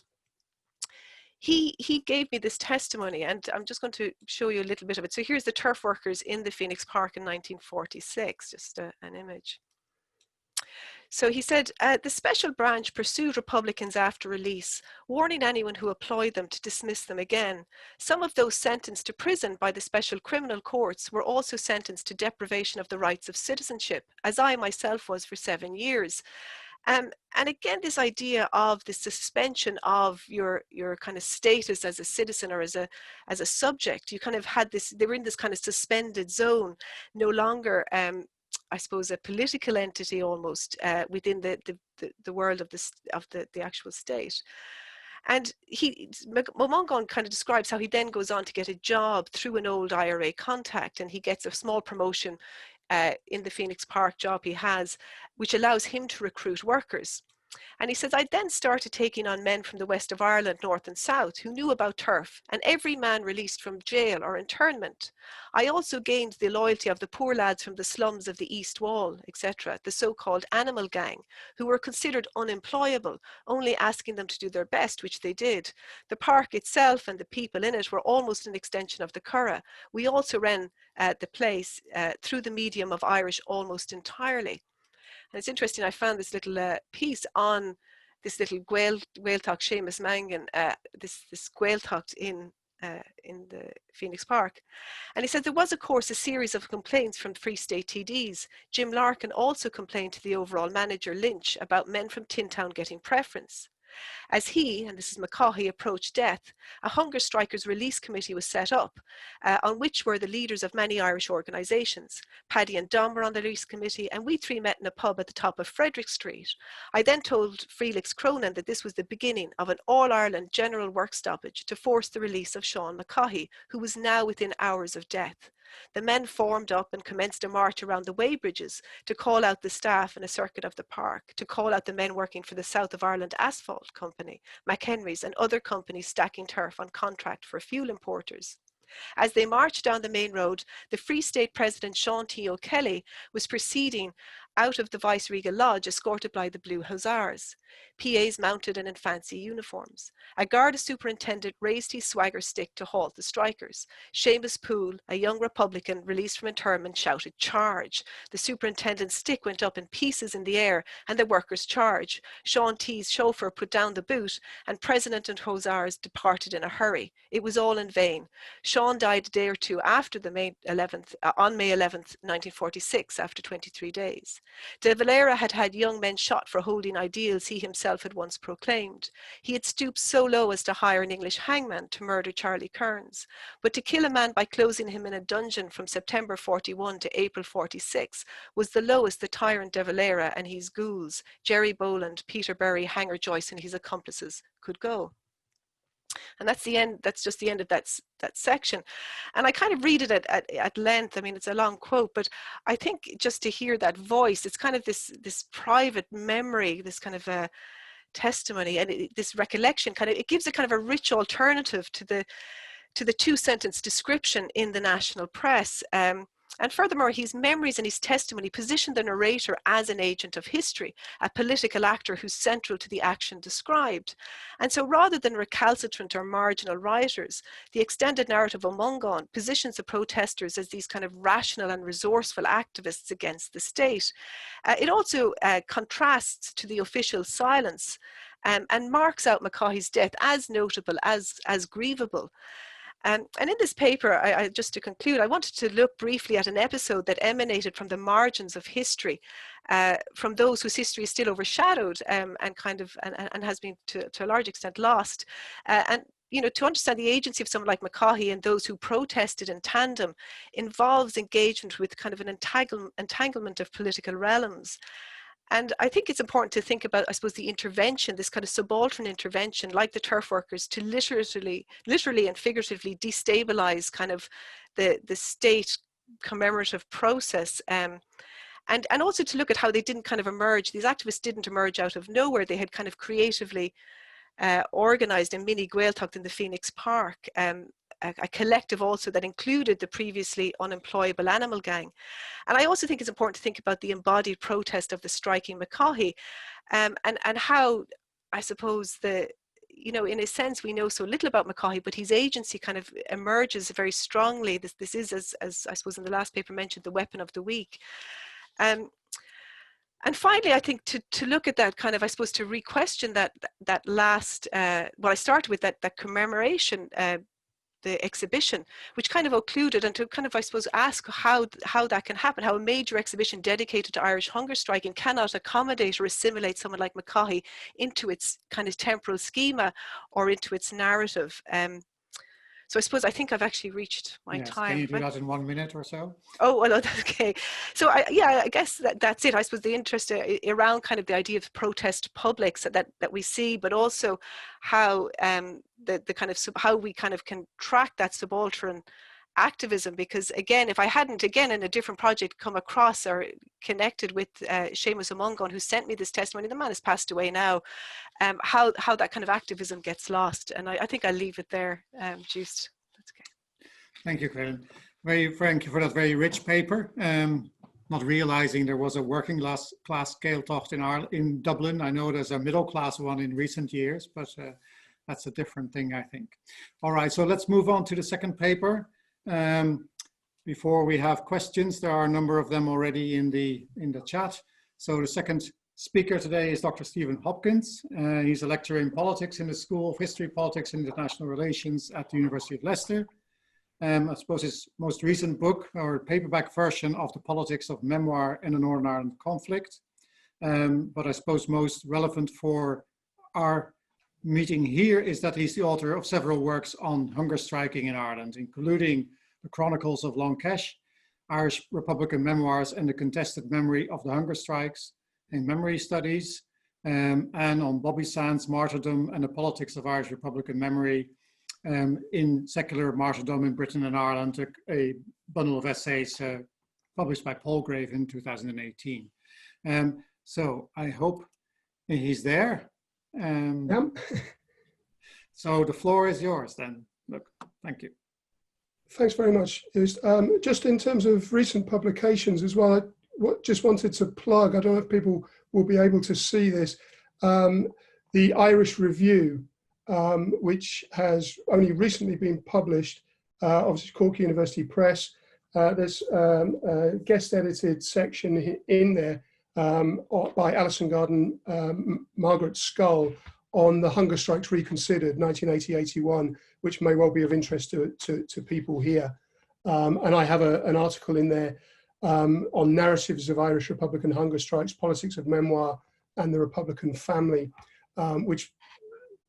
he gave me this testimony, and I'm just going to show you a little bit of it. So here's the turf workers in the Phoenix Park in 1946, just an image. So he said, the special branch pursued Republicans after release, warning anyone who employed them to dismiss them again. Some of those sentenced to prison by the special criminal courts were also sentenced to deprivation of the rights of citizenship, as I myself was for 7 years. And again, this idea of the suspension of your kind of status as a citizen or as a subject, you kind of had this, they were in this kind of suspended zone, no longer I suppose a political entity almost within the world of the actual state. And O'Mungan kind of describes how he then goes on to get a job through an old IRA contact, and he gets a small promotion in the Phoenix Park job he has, which allows him to recruit workers. And he says, I then started taking on men from the west of Ireland, north and south, who knew about turf, and every man released from jail or internment. I also gained the loyalty of the poor lads from the slums of the East Wall, etc., the so-called animal gang, who were considered unemployable, only asking them to do their best, which they did. The park itself and the people in it were almost an extension of the Curragh. We also ran the place through the medium of Irish almost entirely. And it's interesting, I found this little piece on this little Gaeltacht Séamus Mangan, this Gaeltacht in the Phoenix Park. And he said there was, of course, a series of complaints from Free State TDs. Jim Larkin also complained to the overall manager, Lynch, about men from Tintown getting preference. As he, and this is McCaughey, approached death, a hunger strikers release committee was set up, on which were the leaders of many Irish organisations. Paddy and Dom were on the release committee, and we three met in a pub at the top of Frederick Street. I then told Felix Cronin that this was the beginning of an all-Ireland general work stoppage to force the release of Sean McCaughey, who was now within hours of death. The men formed up and commenced a march around the weighbridges to call out the staff in a circuit of the park, to call out the men working for the South of Ireland Asphalt Company, McHenry's, and other companies stacking turf on contract for fuel importers. As they marched down the main road, the Free State President Sean T. O'Kelly was proceeding out of the Vice-Regal Lodge, escorted by the Blue Hussars. PAs mounted and in fancy uniforms. A Garda superintendent raised his swagger stick to halt the strikers. Seamus Poole, a young Republican released from internment, shouted, "Charge!" The superintendent's stick went up in pieces in the air, and the workers charged. Sean T.'s chauffeur put down the boot, and President and Hussars departed in a hurry. It was all in vain. Sean died a day or two after on May 11th, 1946, after 23 days. De Valera had had young men shot for holding ideals he himself had once proclaimed. He had stooped so low as to hire an English hangman to murder Charlie Kearns. But to kill a man by closing him in a dungeon from September 41 to April 46 was the lowest the tyrant De Valera and his ghouls, Jerry Boland, Peter Berry, Hanger Joyce and his accomplices, could go. And that's the end. That's just the end of that section. And I kind of read it at length. I mean, it's a long quote, but I think just to hear that voice, it's kind of this private memory, this kind of a testimony, and this recollection it gives a kind of a rich alternative to the two-sentence description in the national press. And furthermore, his memories and his testimony position the narrator as an agent of history, a political actor who's central to the action described. And so rather than recalcitrant or marginal rioters, the extended narrative of Mungan positions the protesters as these kind of rational and resourceful activists against the state. It also contrasts to the official silence and marks out McCaughey's death as notable, as grievable. And in this paper, just to conclude, I wanted to look briefly at an episode that emanated from the margins of history, from those whose history is still overshadowed and has been to a large extent lost. And to understand the agency of someone like McCaughey and those who protested in tandem involves engagement with kind of an entanglement of political realms. And I think it's important to think about, I suppose, the intervention, this kind of subaltern intervention, like the turf workers, to literally and figuratively destabilize kind of the state commemorative process. And also to look at how they didn't kind of emerge. These activists didn't emerge out of nowhere. They had kind of creatively organized a mini Gaeltacht in the Phoenix Park, a collective also that included the previously unemployable animal gang. And I also think it's important to think about the embodied protest of the striking McCaughey, and how, I suppose, in a sense, we know so little about McCaughey, but his agency kind of emerges very strongly. This is, as I suppose in the last paper mentioned, the weapon of the weak. And finally, I think to look at that kind of, I suppose, to re-question that last, what I started with, that commemoration, the exhibition, which kind of occluded, and to kind of, I suppose, ask how that can happen, how a major exhibition dedicated to Irish hunger striking cannot accommodate or assimilate someone like McCaughey into its kind of temporal schema or into its narrative. So I suppose I think I've actually reached my time. Can you do that in 1 minute or so? Oh, well, okay. So I guess that's it. I suppose the interest around kind of the idea of protest publics that we see, but also how the kind of how we kind of can track that subaltern activism. Because again, if I hadn't, again, in a different project, come across or connected with Seamus Mungan, who sent me this testimony, the man has passed away now, how that kind of activism gets lost. And I think I'll leave it there, Juiced. That's okay. Thank you, Colum. Thank you for that very rich paper. Not realizing there was a working class Gaeltacht in Dublin. I know there's a middle class one in recent years, but that's a different thing, I think. All right, so let's move on to the second paper. Before we have questions, there are a number of them already in the chat. So the second speaker today is Dr. Stephen Hopkins. He's a lecturer in politics in the School of History, Politics and International Relations at the University of Leicester. I suppose his most recent book, or paperback version of The Politics of Memoir in a Northern Ireland Conflict. But I suppose most relevant for our meeting here is that he's the author of several works on hunger striking in Ireland, including the Chronicles of Longkesh, Irish Republican Memoirs and the Contested Memory of the Hunger Strikes, and Memory Studies, and on Bobby Sands' Martyrdom and the Politics of Irish Republican Memory, in Secular Martyrdom in Britain and Ireland, a bundle of essays published by Palgrave in 2018. So I hope he's there. So the floor is yours then. Look, thank you. Thanks very much. Just in terms of recent publications as well, I just wanted to plug, I don't know if people will be able to see this, the Irish Review, which has only recently been published, obviously Cork University Press. There's a guest edited section in there by Alison Garden, Margaret Scull, on the Hunger Strikes Reconsidered, 1980-81, which may well be of interest to people here. And I have an article in there on narratives of Irish Republican hunger strikes, politics of memoir, and the Republican family, which,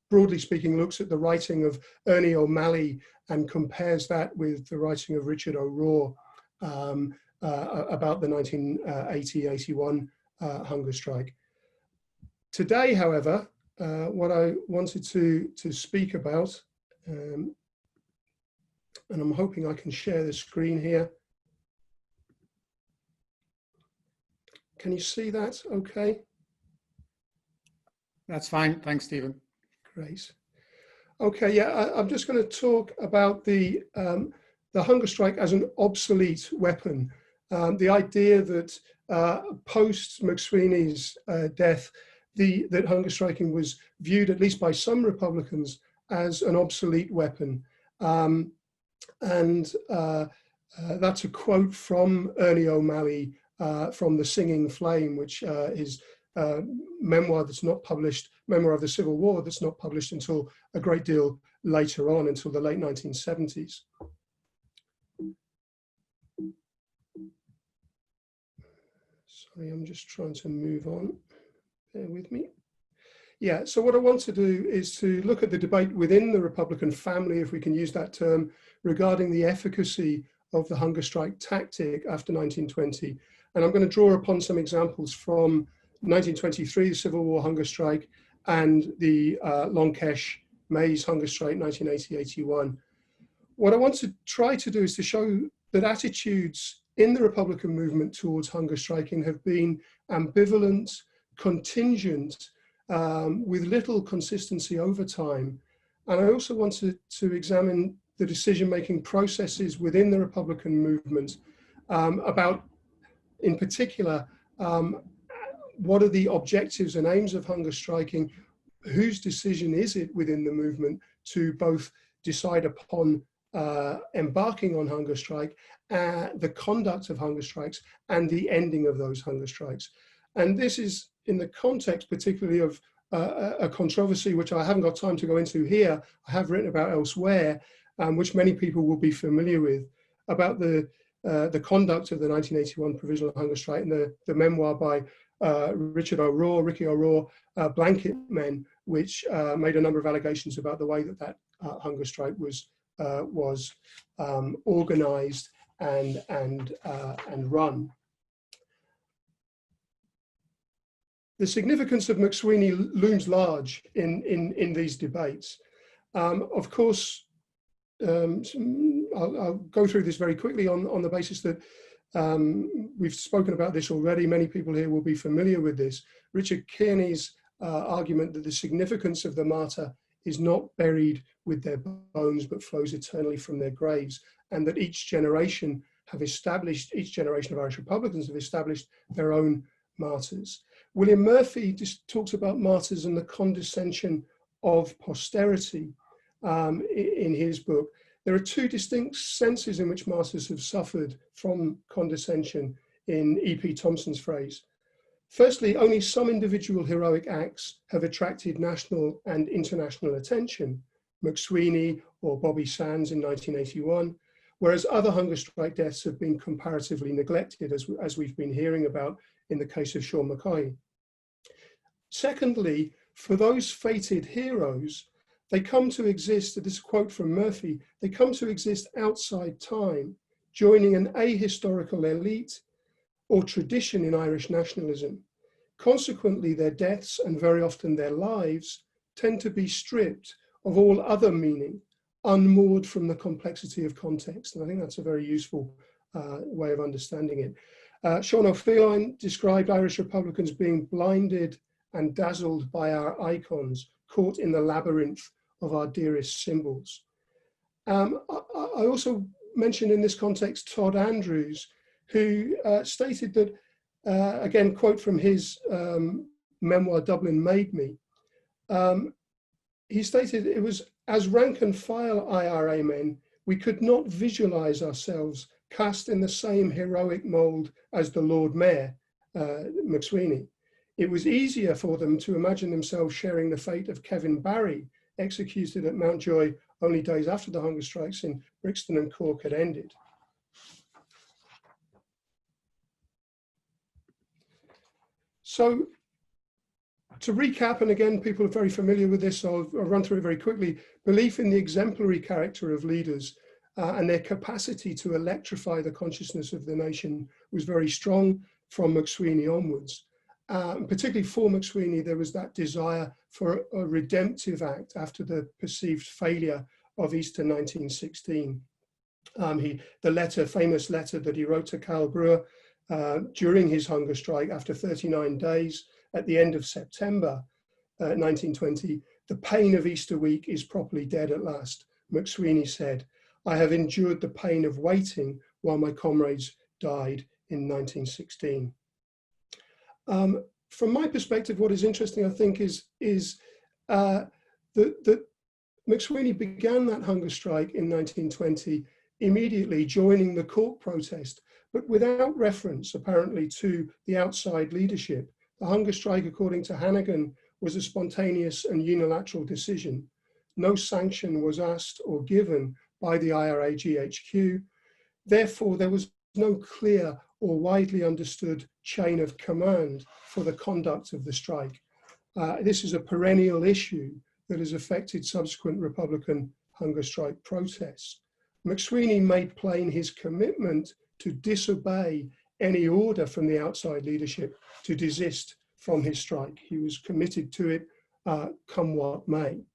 broadly speaking, looks at the writing of Ernie O'Malley and compares that with the writing of Richard O'Rourke about the 1980-81 hunger strike. Today, however, what I wanted to speak about, and I'm hoping I can share the screen here. Can you see that okay? That's fine, thanks, Stephen. Great. Okay, yeah, I'm just going to talk about the hunger strike as an obsolete weapon. The idea that post MacSwiney's death, that hunger striking was viewed, at least by some Republicans, as an obsolete weapon. And that's a quote from Ernie O'Malley from The Singing Flame, which is memoir that's not published, memoir of the Civil War that's not published until a great deal later on, until the late 1970s. Sorry, I'm just trying to move on. Bear with me. Yeah, so what I want to do is to look at the debate within the Republican family, if we can use that term, regarding the efficacy of the hunger strike tactic after 1920. And I'm going to draw upon some examples from 1923, the Civil War hunger strike, and the Longkesh maize hunger strike, 1980-81. What I want to try to do is to show that attitudes in the Republican movement towards hunger striking have been ambivalent, contingent, with little consistency over time. And I also wanted to examine the decision-making processes within the Republican movement about, in particular, what are the objectives and aims of hunger striking? Whose decision is it within the movement to both decide upon embarking on hunger strike, the conduct of hunger strikes, and the ending of those hunger strikes? And this is in the context particularly of a controversy which I haven't got time to go into here, I have written about elsewhere, which many people will be familiar with, about the conduct of the 1981 Provisional Hunger Strike, and the memoir by Ricky O'Rourke, Blanket Men, which made a number of allegations about the way that hunger strike was organized and run. The significance of MacSwiney looms large in these debates. Of course, I'll go through this very quickly on the basis that we've spoken about this already. Many people here will be familiar with this. Richard Kearney's argument that the significance of the martyr is not buried with their bones, but flows eternally from their graves, and that each generation of Irish Republicans have established their own martyrs. William Murphy just talks about martyrs and the condescension of posterity in his book. There are two distinct senses in which martyrs have suffered from condescension, in E.P. Thompson's phrase. Firstly, only some individual heroic acts have attracted national and international attention, MacSwiney or Bobby Sands in 1981, whereas other hunger strike deaths have been comparatively neglected, as we've been hearing about in the case of Sean McCaughey. Secondly, For those fated heroes, they come to exist, this is a quote from Murphy, they come to exist outside time, joining an ahistorical elite or tradition in Irish nationalism. Consequently, their deaths and very often their lives tend to be stripped of all other meaning, unmoored from the complexity of context. And I think that's a very useful way of understanding it. Sean O'Feeline described Irish Republicans being blinded and dazzled by our icons, caught in the labyrinth of our dearest symbols. I also mentioned in this context Todd Andrews, who stated that, again, quote from his memoir, Dublin Made Me, he stated, it was as rank and file IRA men, we could not visualize ourselves cast in the same heroic mold as the Lord Mayor, MacSwiney. It was easier for them to imagine themselves sharing the fate of Kevin Barry, executed at Mountjoy only days after the hunger strikes in Brixton and Cork had ended. So to recap, and again, people are very familiar with this, so I'll run through it very quickly. Belief in the exemplary character of leaders and their capacity to electrify the consciousness of the nation was very strong from MacSwiney onwards. Particularly for MacSwiney, there was that desire for a redemptive act after the perceived failure of Easter 1916. The famous letter that he wrote to Carl Brewer during his hunger strike after 39 days at the end of September 1920, the pain of Easter week is properly dead at last. MacSwiney said, I have endured the pain of waiting while my comrades died in 1916. From my perspective, what is interesting, I think, is that MacSwiney began that hunger strike in 1920, immediately joining the Cork protest, but without reference, apparently, to the outside leadership. The hunger strike, according to Hannigan, was a spontaneous and unilateral decision. No sanction was asked or given by the IRA GHQ. Therefore, there was no clear or widely understood chain of command for the conduct of the strike. This is a perennial issue that has affected subsequent Republican hunger strike protests. MacSwiney made plain his commitment to disobey any order from the outside leadership to desist from his strike. He was committed to it, come what may.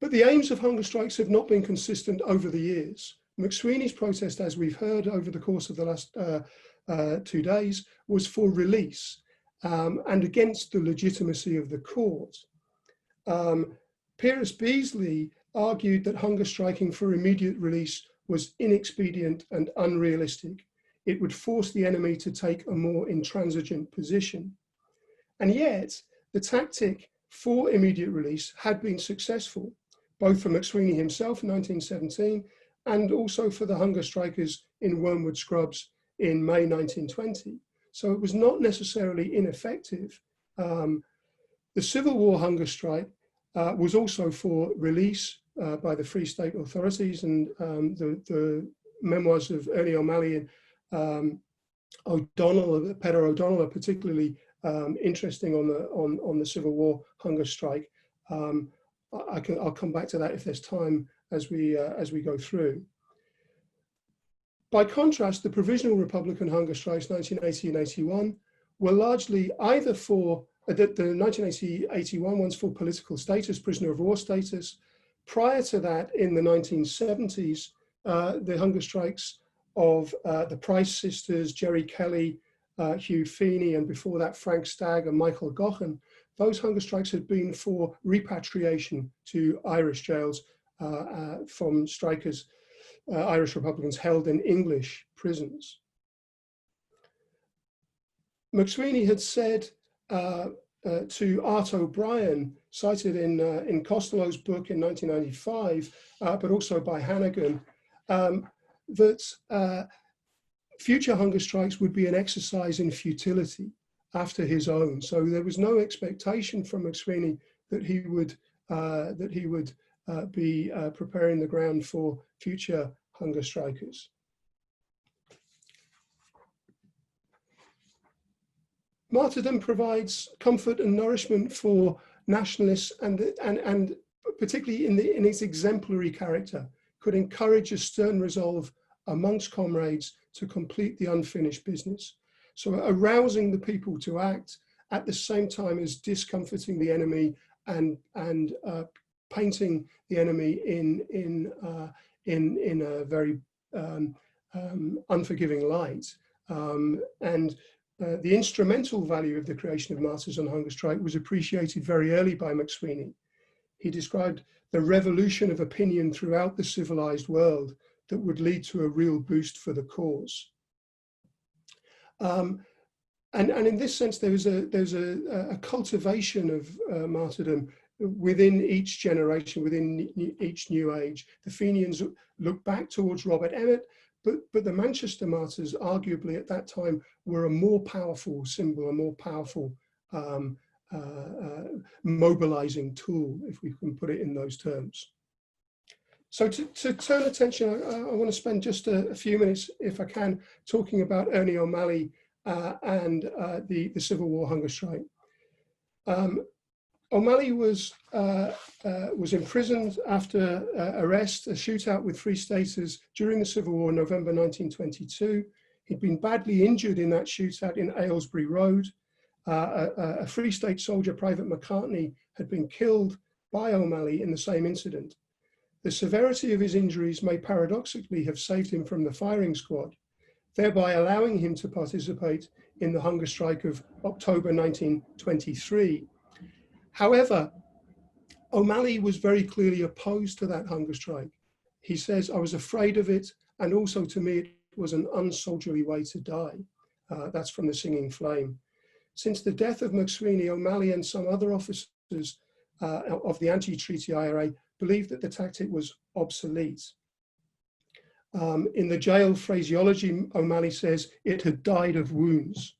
But the aims of hunger strikes have not been consistent over the years. MacSwiney's protest, as we've heard over the course of the last 2 days, was for release and against the legitimacy of the court. Piers Beasley argued that hunger striking for immediate release was inexpedient and unrealistic. It would force the enemy to take a more intransigent position. And yet, the tactic for immediate release had been successful, both for MacSwiney himself in 1917 and also for the hunger strikers in Wormwood Scrubs in May 1920. So it was not necessarily ineffective. The Civil War hunger strike was also for release by the Free State authorities, and the memoirs of Ernie O'Malley and O'Donnell, Peter O'Donnell, are particularly interesting on the Civil War hunger strike. I'll come back to that if there's time as we go through. By contrast, the Provisional Republican hunger strikes 1980 and 81 were largely either for the 1980-81 ones for political status, prisoner of war status. Prior to that, in the 1970s, the hunger strikes of the Price sisters, Jerry Kelly, Hugh Feeney, and before that, Frank Stagg and Michael Gaughan, those hunger strikes had been for repatriation to Irish jails from strikers, Irish Republicans held in English prisons. MacSwiney had said to Art O'Brien, cited in Costello's book in 1995, but also by Hannigan, that future hunger strikes would be an exercise in futility after his own. So there was no expectation from MacSwiney that he would be preparing the ground for future hunger strikers. Martyrdom provides comfort and nourishment for nationalists, and particularly in its exemplary character, could encourage a stern resolve amongst comrades to complete the unfinished business. So arousing the people to act at the same time as discomforting the enemy and painting the enemy in a very unforgiving light. The instrumental value of the creation of Martyrs on Hunger Strike was appreciated very early by MacSwiney. He described the revolution of opinion throughout the civilized world that would lead to a real boost for the cause. And in this sense, there's a cultivation of martyrdom within each generation, within each new age. The Fenians look back towards Robert Emmet, but the Manchester martyrs, arguably at that time, were a more powerful symbol, a more powerful mobilizing tool, if we can put it in those terms. So to turn attention, I want to spend just a few minutes, if I can, talking about Ernie O'Malley and the Civil War hunger strike. O'Malley was imprisoned after arrest, a shootout with Free Staters during the Civil War in November 1922. He'd been badly injured in that shootout in Aylesbury Road. A Free State soldier, Private McCartney, had been killed by O'Malley in the same incident. The severity of his injuries may paradoxically have saved him from the firing squad, thereby allowing him to participate in the hunger strike of October 1923. However, O'Malley was very clearly opposed to that hunger strike. He says, "I was afraid of it, and also to me it was an unsoldierly way to die." That's from The Singing Flame. Since the death of MacSwiney, O'Malley and some other officers of the anti-treaty IRA believed that the tactic was obsolete. In the jail phraseology, O'Malley says, "It had died of wounds.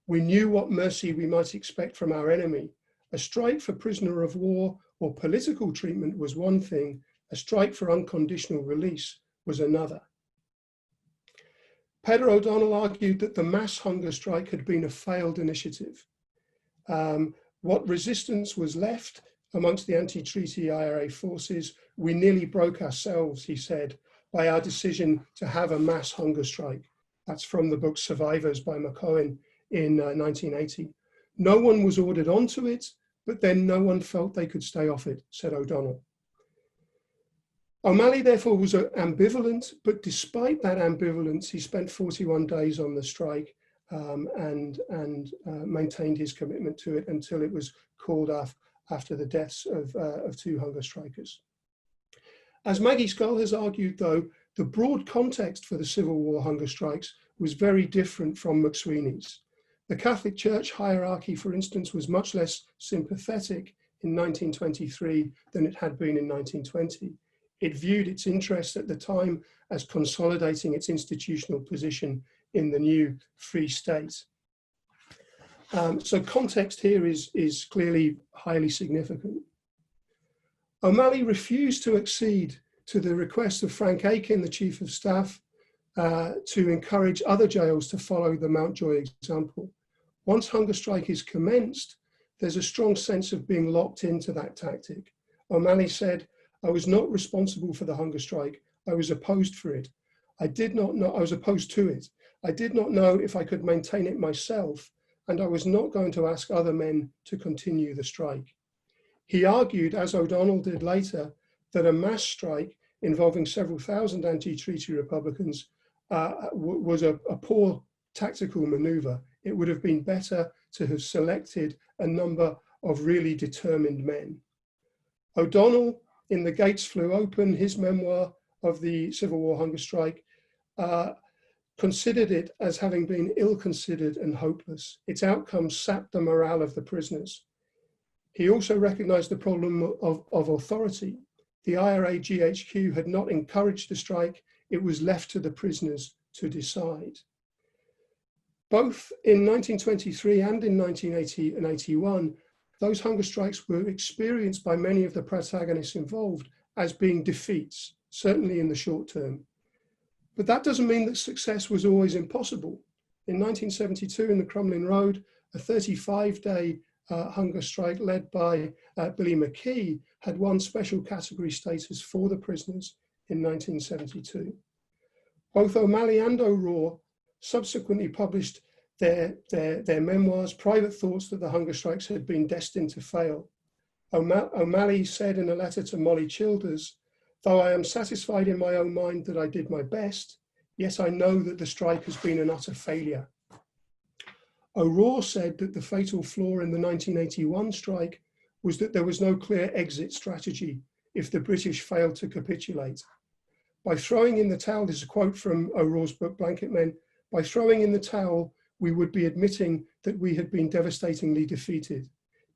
We knew what mercy we might expect from our enemy. A strike for prisoner of war or political treatment was one thing, a strike for unconditional release was another." Peadar O'Donnell argued that the mass hunger strike had been a failed initiative. What resistance was left amongst the anti-treaty IRA forces, we nearly broke ourselves, he said, by our decision to have a mass hunger strike. That's from the book Survivors by McCaughey in 1980. No one was ordered onto it, but then no one felt they could stay off it, said O'Donnell. O'Malley therefore was ambivalent, but despite that ambivalence, he spent 41 days on the strike and maintained his commitment to it until it was called off after the deaths of two hunger strikers. As Maggie Scull has argued, though, the broad context for the Civil War hunger strikes was very different from MacSwiney's. The Catholic Church hierarchy, for instance, was much less sympathetic in 1923 than it had been in 1920. It viewed its interests at the time as consolidating its institutional position in the new Free State. So context here is clearly highly significant. O'Malley refused to accede to the request of Frank Aiken, the Chief of Staff, to encourage other jails to follow the Mountjoy example. Once hunger strike is commenced, there's a strong sense of being locked into that tactic. O'Malley said, "I was not responsible for the hunger strike. I was opposed for it. I was opposed to it. I did not know if I could maintain it myself, and I was not going to ask other men to continue the strike." He argued, as O'Donnell did later, that a mass strike involving several thousand anti-treaty Republicans was a poor tactical maneuver. It would have been better to have selected a number of really determined men. O'Donnell, in The Gates Flew Open, his memoir of the Civil War hunger strike, considered it as having been ill-considered and hopeless. Its outcomes sapped the morale of the prisoners. He also recognized the problem of authority. The IRA GHQ had not encouraged the strike. It was left to the prisoners to decide. Both in 1923 and in 1980 and 81, those hunger strikes were experienced by many of the protagonists involved as being defeats, certainly in the short term. But that doesn't mean that success was always impossible. In 1972 in the Crumlin Road, a 35-day hunger strike led by Billy McKee had won special category status for the prisoners in 1972. Both O'Malley and O'Rourke subsequently published their memoirs, private thoughts that the hunger strikes had been destined to fail. O'Malley said in a letter to Molly Childers, "Though I am satisfied in my own mind that I did my best, yet I know that the strike has been an utter failure." O'Rourke said that the fatal flaw in the 1981 strike was that there was no clear exit strategy if the British failed to capitulate. By throwing in the towel, this is a quote from O'Rourke's book Blanket Men, by throwing in the towel, we would be admitting that we had been devastatingly defeated.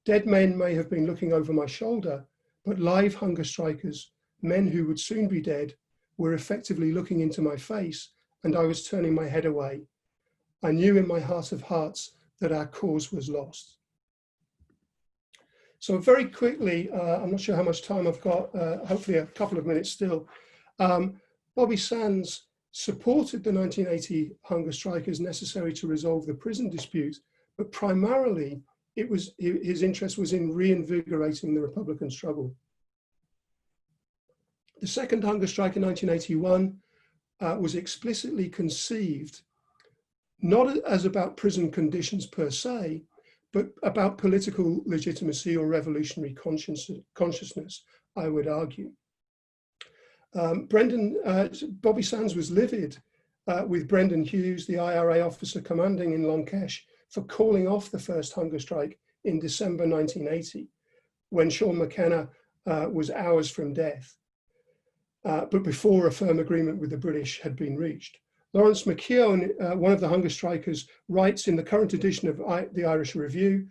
Dead men may have been looking over my shoulder, but live hunger strikers, men who would soon be dead, were effectively looking into my face, and I was turning my head away. I knew in my heart of hearts that our cause was lost. So very quickly, I'm not sure how much time I've got, hopefully a couple of minutes still. Bobby Sands supported the 1980 hunger strike as necessary to resolve the prison dispute, but primarily his interest was in reinvigorating the Republican struggle. The second hunger strike in 1981 was explicitly conceived not as about prison conditions per se, but about political legitimacy or revolutionary consciousness, I would argue. Bobby Sands was livid with Brendan Hughes, the IRA officer commanding in Long Kesh, for calling off the first hunger strike in December 1980, when Sean McKenna was hours from death, but before a firm agreement with the British had been reached. Lawrence McCaughey, one of the hunger strikers, writes in the current edition of the Irish Review,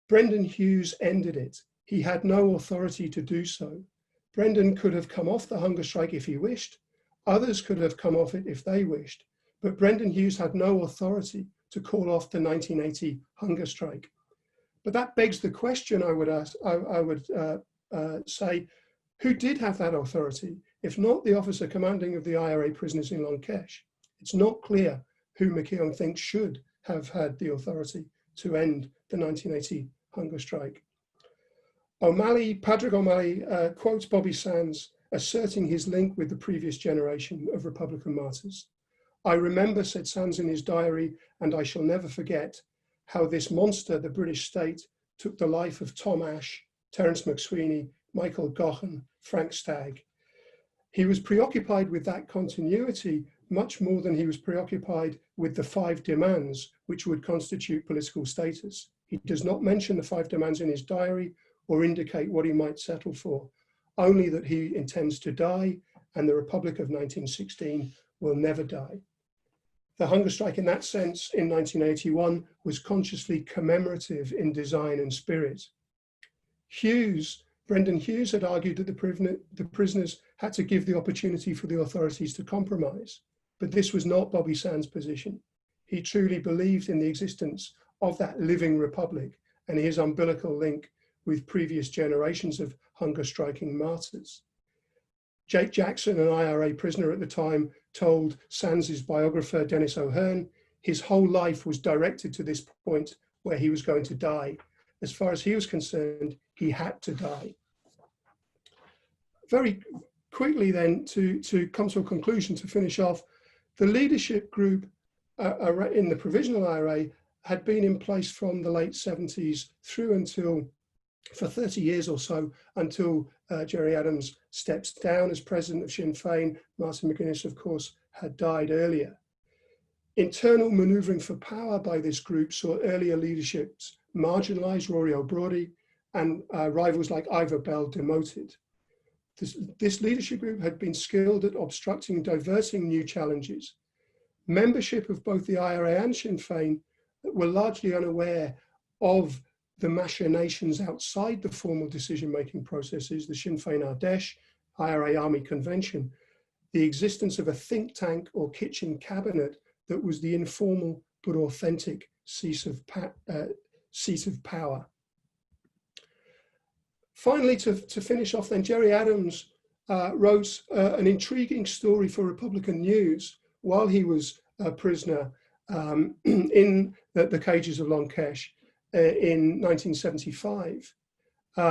Brendan Hughes ended it. He had no authority to do so. Brendan could have come off the hunger strike if he wished. Others could have come off it if they wished. But Brendan Hughes had no authority to call off the 1980 hunger strike. But that begs the question I would say, who did have that authority, if not the officer commanding of the IRA prisoners in Long Kesh? It's not clear who McCaughey thinks should have had the authority to end the 1980 hunger strike. Patrick O'Malley quotes Bobby Sands asserting his link with the previous generation of Republican martyrs. I remember, said Sands in his diary, and I shall never forget, how this monster, the British state, took the life of Tom Ashe, Terence MacSwiney, Michael Gaughan, Frank Stagg. He was preoccupied with that continuity much more than he was preoccupied with the 5 demands which would constitute political status. He does not mention the 5 demands in his diary or indicate what he might settle for, only that he intends to die and the Republic of 1916 will never die. The hunger strike in that sense in 1981 was consciously commemorative in design and spirit. Brendan Hughes had argued that the prisoners had to give the opportunity for the authorities to compromise, but this was not Bobby Sands' position. He truly believed in the existence of that living republic and his umbilical link with previous generations of hunger striking martyrs. Jake Jackson, an IRA prisoner at the time, told Sands' biographer, Dennis O'Hearn, his whole life was directed to this point where he was going to die. As far as he was concerned, he had to die. Very quickly then, to come to a conclusion, to finish off, the leadership group in the Provisional IRA had been in place from the late 70s through until, for 30 years or so, until Gerry Adams steps down as president of Sinn Féin. Martin McGuinness, of course, had died earlier. Internal manoeuvring for power by this group saw earlier leaderships marginalised, Rory O'Brody, and rivals like Ivor Bell demoted. This leadership group had been skilled at obstructing and diverting new challenges. Membership of both the IRA and Sinn Féin were largely unaware of the machinations outside the formal decision-making processes, the Sinn Féin Ardèche, IRA Army Convention, the existence of a think tank or kitchen cabinet that was the informal but authentic seat of power. Finally, to finish off then, Gerry Adams wrote an intriguing story for Republican News while he was a prisoner in the cages of Longkesh in 1975,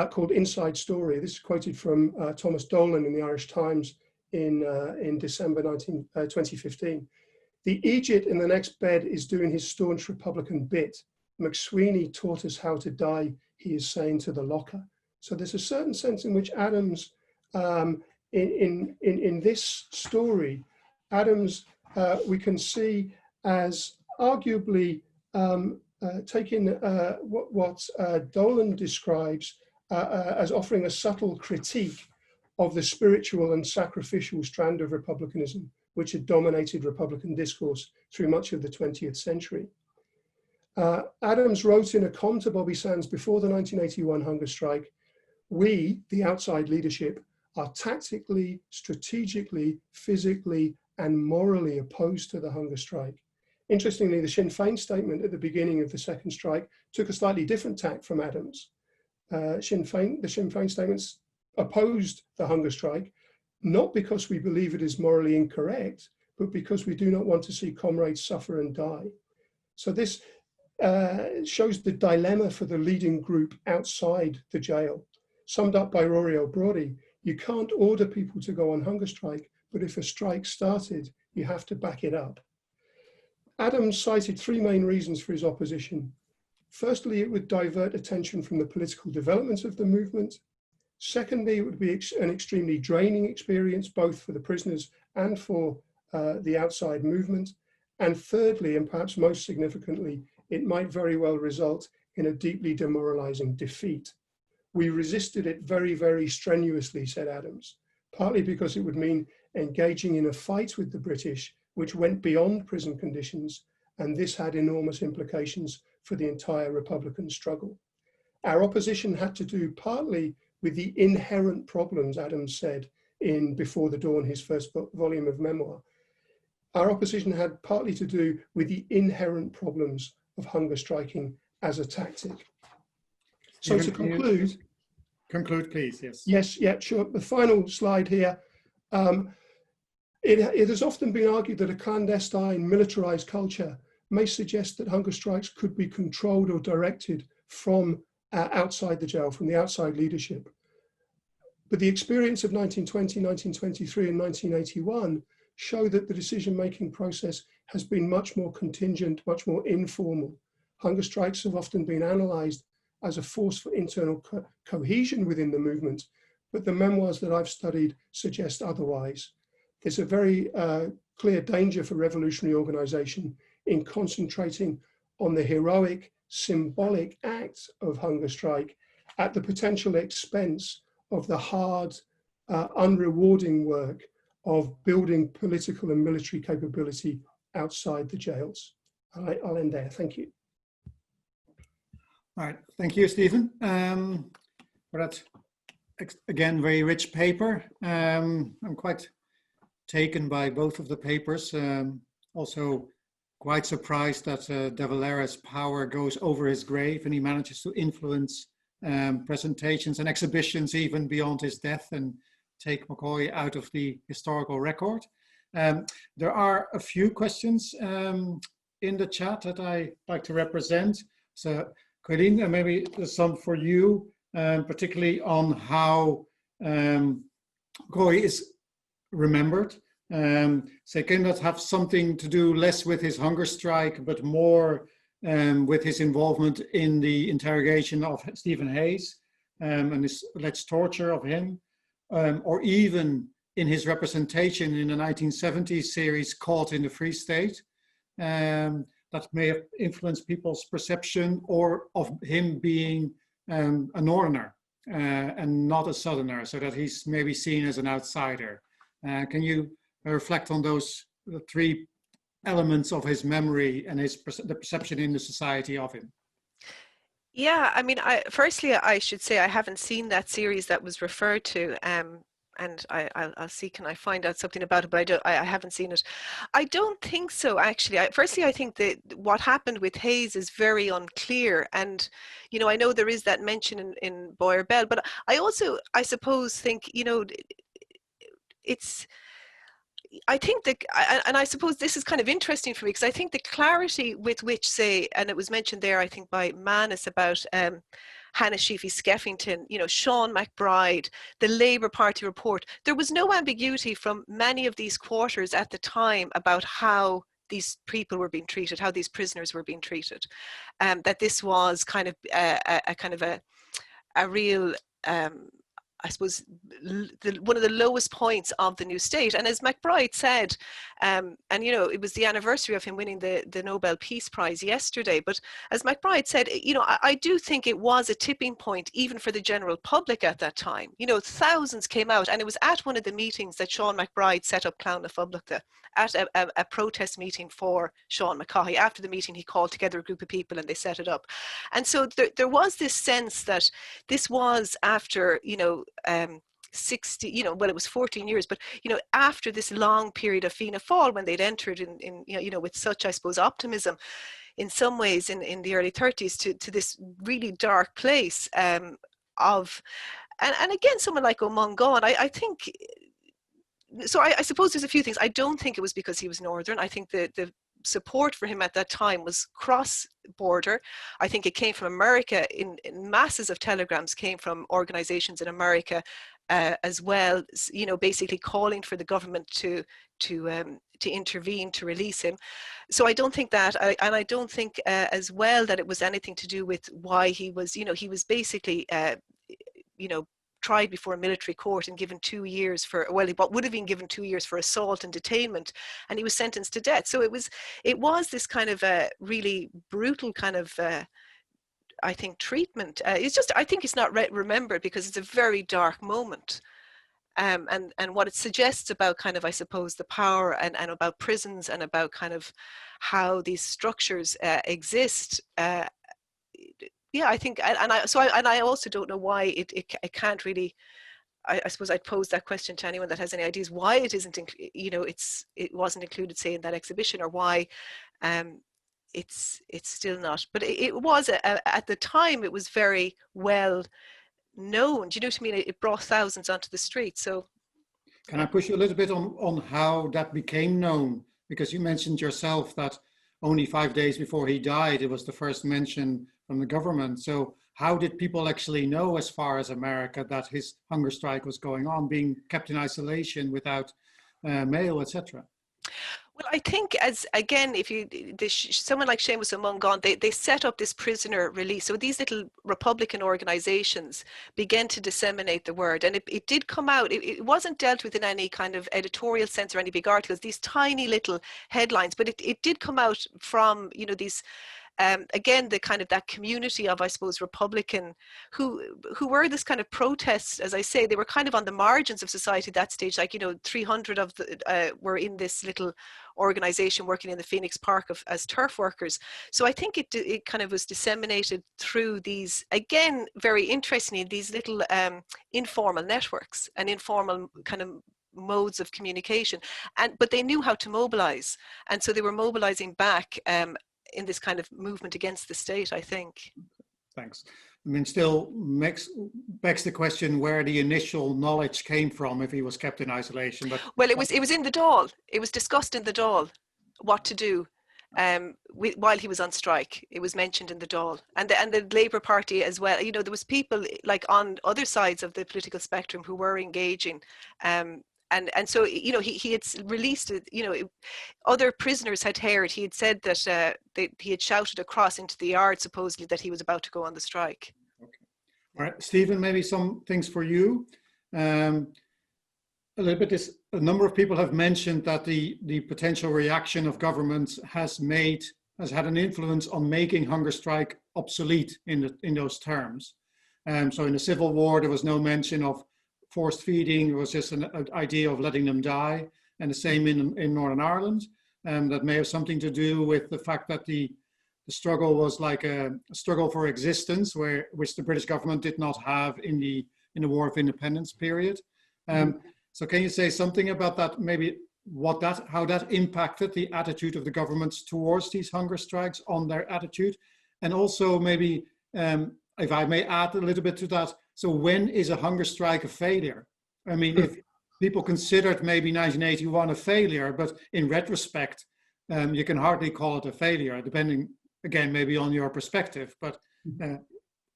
called Inside Story. This is quoted from Thomas Dolan in the Irish Times in December 2015. The Egypt in the next bed is doing his staunch Republican bit. MacSwiney taught us how to die, he is saying to the locker. So there's a certain sense in which Adams, in this story, Adams we can see as arguably taking what Dolan describes as offering a subtle critique of the spiritual and sacrificial strand of republicanism, which had dominated Republican discourse through much of the 20th century. Adams wrote in a column to Bobby Sands before the 1981 hunger strike, "We, the outside leadership, are tactically, strategically, physically, and morally opposed to the hunger strike." Interestingly, the Sinn Féin statement at the beginning of the second strike took a slightly different tack from Adams. The Sinn Féin statements opposed the hunger strike, not because we believe it is morally incorrect, but because we do not want to see comrades suffer and die. So this shows the dilemma for the leading group outside the jail. Summed up by Rory O'Brody, you can't order people to go on hunger strike, but if a strike started, you have to back it up. Adams cited three main reasons for his opposition. Firstly, it would divert attention from the political development of the movement. Secondly, it would be an extremely draining experience, both for the prisoners and for the outside movement. And thirdly, and perhaps most significantly, it might very well result in a deeply demoralizing defeat. We resisted it very, very strenuously, said Adams, partly because it would mean engaging in a fight with the British, which went beyond prison conditions, and this had enormous implications for the entire Republican struggle. Our opposition had to do partly with the inherent problems, Adams said in Before the Dawn, his first volume of memoir. Our opposition had partly to do with the inherent problems of hunger striking as a tactic. So to conclude... Conclude, please, yes. Yes, yeah, sure. The final slide here. It has often been argued that a clandestine, militarized culture may suggest that hunger strikes could be controlled or directed from outside the jail, from the outside leadership. But the experience of 1920, 1923, and 1981 show that the decision-making process has been much more contingent, much more informal. Hunger strikes have often been analyzed as a force for internal cohesion within the movement, but the memoirs that I've studied suggest otherwise. There's a very clear danger for revolutionary organization in concentrating on the heroic, symbolic acts of hunger strike at the potential expense of the hard, unrewarding work of building political and military capability outside the jails. I'll end there, thank you. All right, thank you, Stephen, for that, again, very rich paper. I'm quite taken by both of the papers. Also quite surprised that De Valera's power goes over his grave and he manages to influence presentations and exhibitions even beyond his death and take McCaughey out of the historical record. There are a few questions in the chat that I like to represent. So, Colleen, maybe there's some for you, particularly on how McCaughey is remembered. So can that have something to do less with his hunger strike, but more with his involvement in the interrogation of Stephen Hayes and this alleged torture of him, or even in his representation in the 1970s series Caught in the Free State, that may have influenced people's perception or of him being a northerner and not a southerner, so that he's maybe seen as an outsider. Can you reflect on those three elements of his memory and the perception in the society of him? Yeah, I mean, firstly, I should say I haven't seen that series that was referred to, and I'll see, can I find out something about it, but I haven't seen it. I don't think so, actually. Firstly, I think that what happened with Hayes is very unclear, and, you know, I know there is that mention in Boyer Bell, but I also, I suppose, think, you know, it's, I think that, and I suppose this is kind of interesting for me, because I think the clarity with which, say, and it was mentioned there, I think by Manus, about Hannah Sheafy Skeffington, you know, Sean McBride, the Labour Party report, there was no ambiguity from many of these quarters at the time about how these people were being treated, how these prisoners were being treated, that this was kind of a real, I suppose, one of the lowest points of the new state. And as McBride said, and you know, it was the anniversary of him winning the Nobel Peace Prize yesterday, but as McBride said, you know, I do think it was a tipping point even for the general public at that time. You know, thousands came out, and it was at one of the meetings that Sean McBride set up Clown na Phoblaachta, at a protest meeting for Sean McCaughey. After the meeting, he called together a group of people and they set it up. And so there was this sense that this was after, you know, 60, you know, well, it was 14 years, but, you know, after this long period of Fianna Fáil, when they'd entered in you know, with such, I suppose, optimism in some ways in the early 30s to this really dark place of, and again, someone like O'Mongan, I think, so I suppose there's a few things. I don't think it was because he was Northern. I think the support for him at that time was cross-border. I think it came from America. In masses of telegrams came from organizations in America as well, you know, basically calling for the government to intervene, to release him. So I don't think that, and I don't think as well that it was anything to do with why he was, you know, he was basically, you know, tried before a military court and given 2 years for, well, he would have been given 2 years for assault and detainment, and he was sentenced to death. So it was this kind of really brutal kind of, I think, treatment. It's just, I think it's not remembered because it's a very dark moment. And what it suggests about kind of, I suppose, the power and about prisons and about kind of how these structures exist. Yeah, I think, and I also don't know why it can't really. I suppose I'd pose that question to anyone that has any ideas why it isn't, you know, it wasn't included, say, in that exhibition, or why it's still not. But it was at the time, it was very well known. Do you know what I mean? It brought thousands onto the street. So, can I push you a little bit on how that became known? Because you mentioned yourself that only 5 days before he died, it was the first mention from the government. So how did people actually know, as far as America, that his hunger strike was going on, being kept in isolation without mail, etc.? Well, I think, as again, if you, someone like Seamus O'Mongan, they set up this prisoner release. So these little Republican organizations began to disseminate the word, and it did come out. It wasn't dealt with in any kind of editorial sense or any big articles, these tiny little headlines, but it did come out from, you know, these, again, the kind of that community of, I suppose, Republican who were this kind of protests, as I say, they were kind of on the margins of society at that stage. Like, you know, 300 of the were in this little organization working in the Phoenix Park as turf workers. So I think it kind of was disseminated through these, again, very interestingly, these little informal networks and informal kind of modes of communication. But they knew how to mobilize, and so they were mobilizing back in this kind of movement against the state, I think. Thanks. I mean, still begs the question where the initial knowledge came from if he was kept in isolation. But well, it was in the Dáil. It was discussed in the Dáil what to do while he was on strike. It was mentioned in the Dáil, and the Labour Party as well. You know, there was people like on other sides of the political spectrum who were engaging. And so, you know, he had released it, you know, other prisoners had heard, he had said that he had shouted across into the yard, supposedly, that he was about to go on the strike. Okay. All right, Stephen, maybe some things for you. A little bit, a number of people have mentioned that the potential reaction of governments has had an influence on making hunger strike obsolete in those terms. So in the Civil War, there was no mention of forced feeding. It was just an idea of letting them die, and the same in Northern Ireland. That may have something to do with the fact that the struggle was like a struggle for existence, which the British government did not have in the War of Independence period. So can you say something about that, maybe how that impacted the attitude of the governments towards these hunger strikes, on their attitude? And also maybe, if I may add a little bit to that, so when is a hunger strike a failure? I mean, people considered maybe 1981 a failure, but in retrospect, you can hardly call it a failure, depending, again, maybe on your perspective. But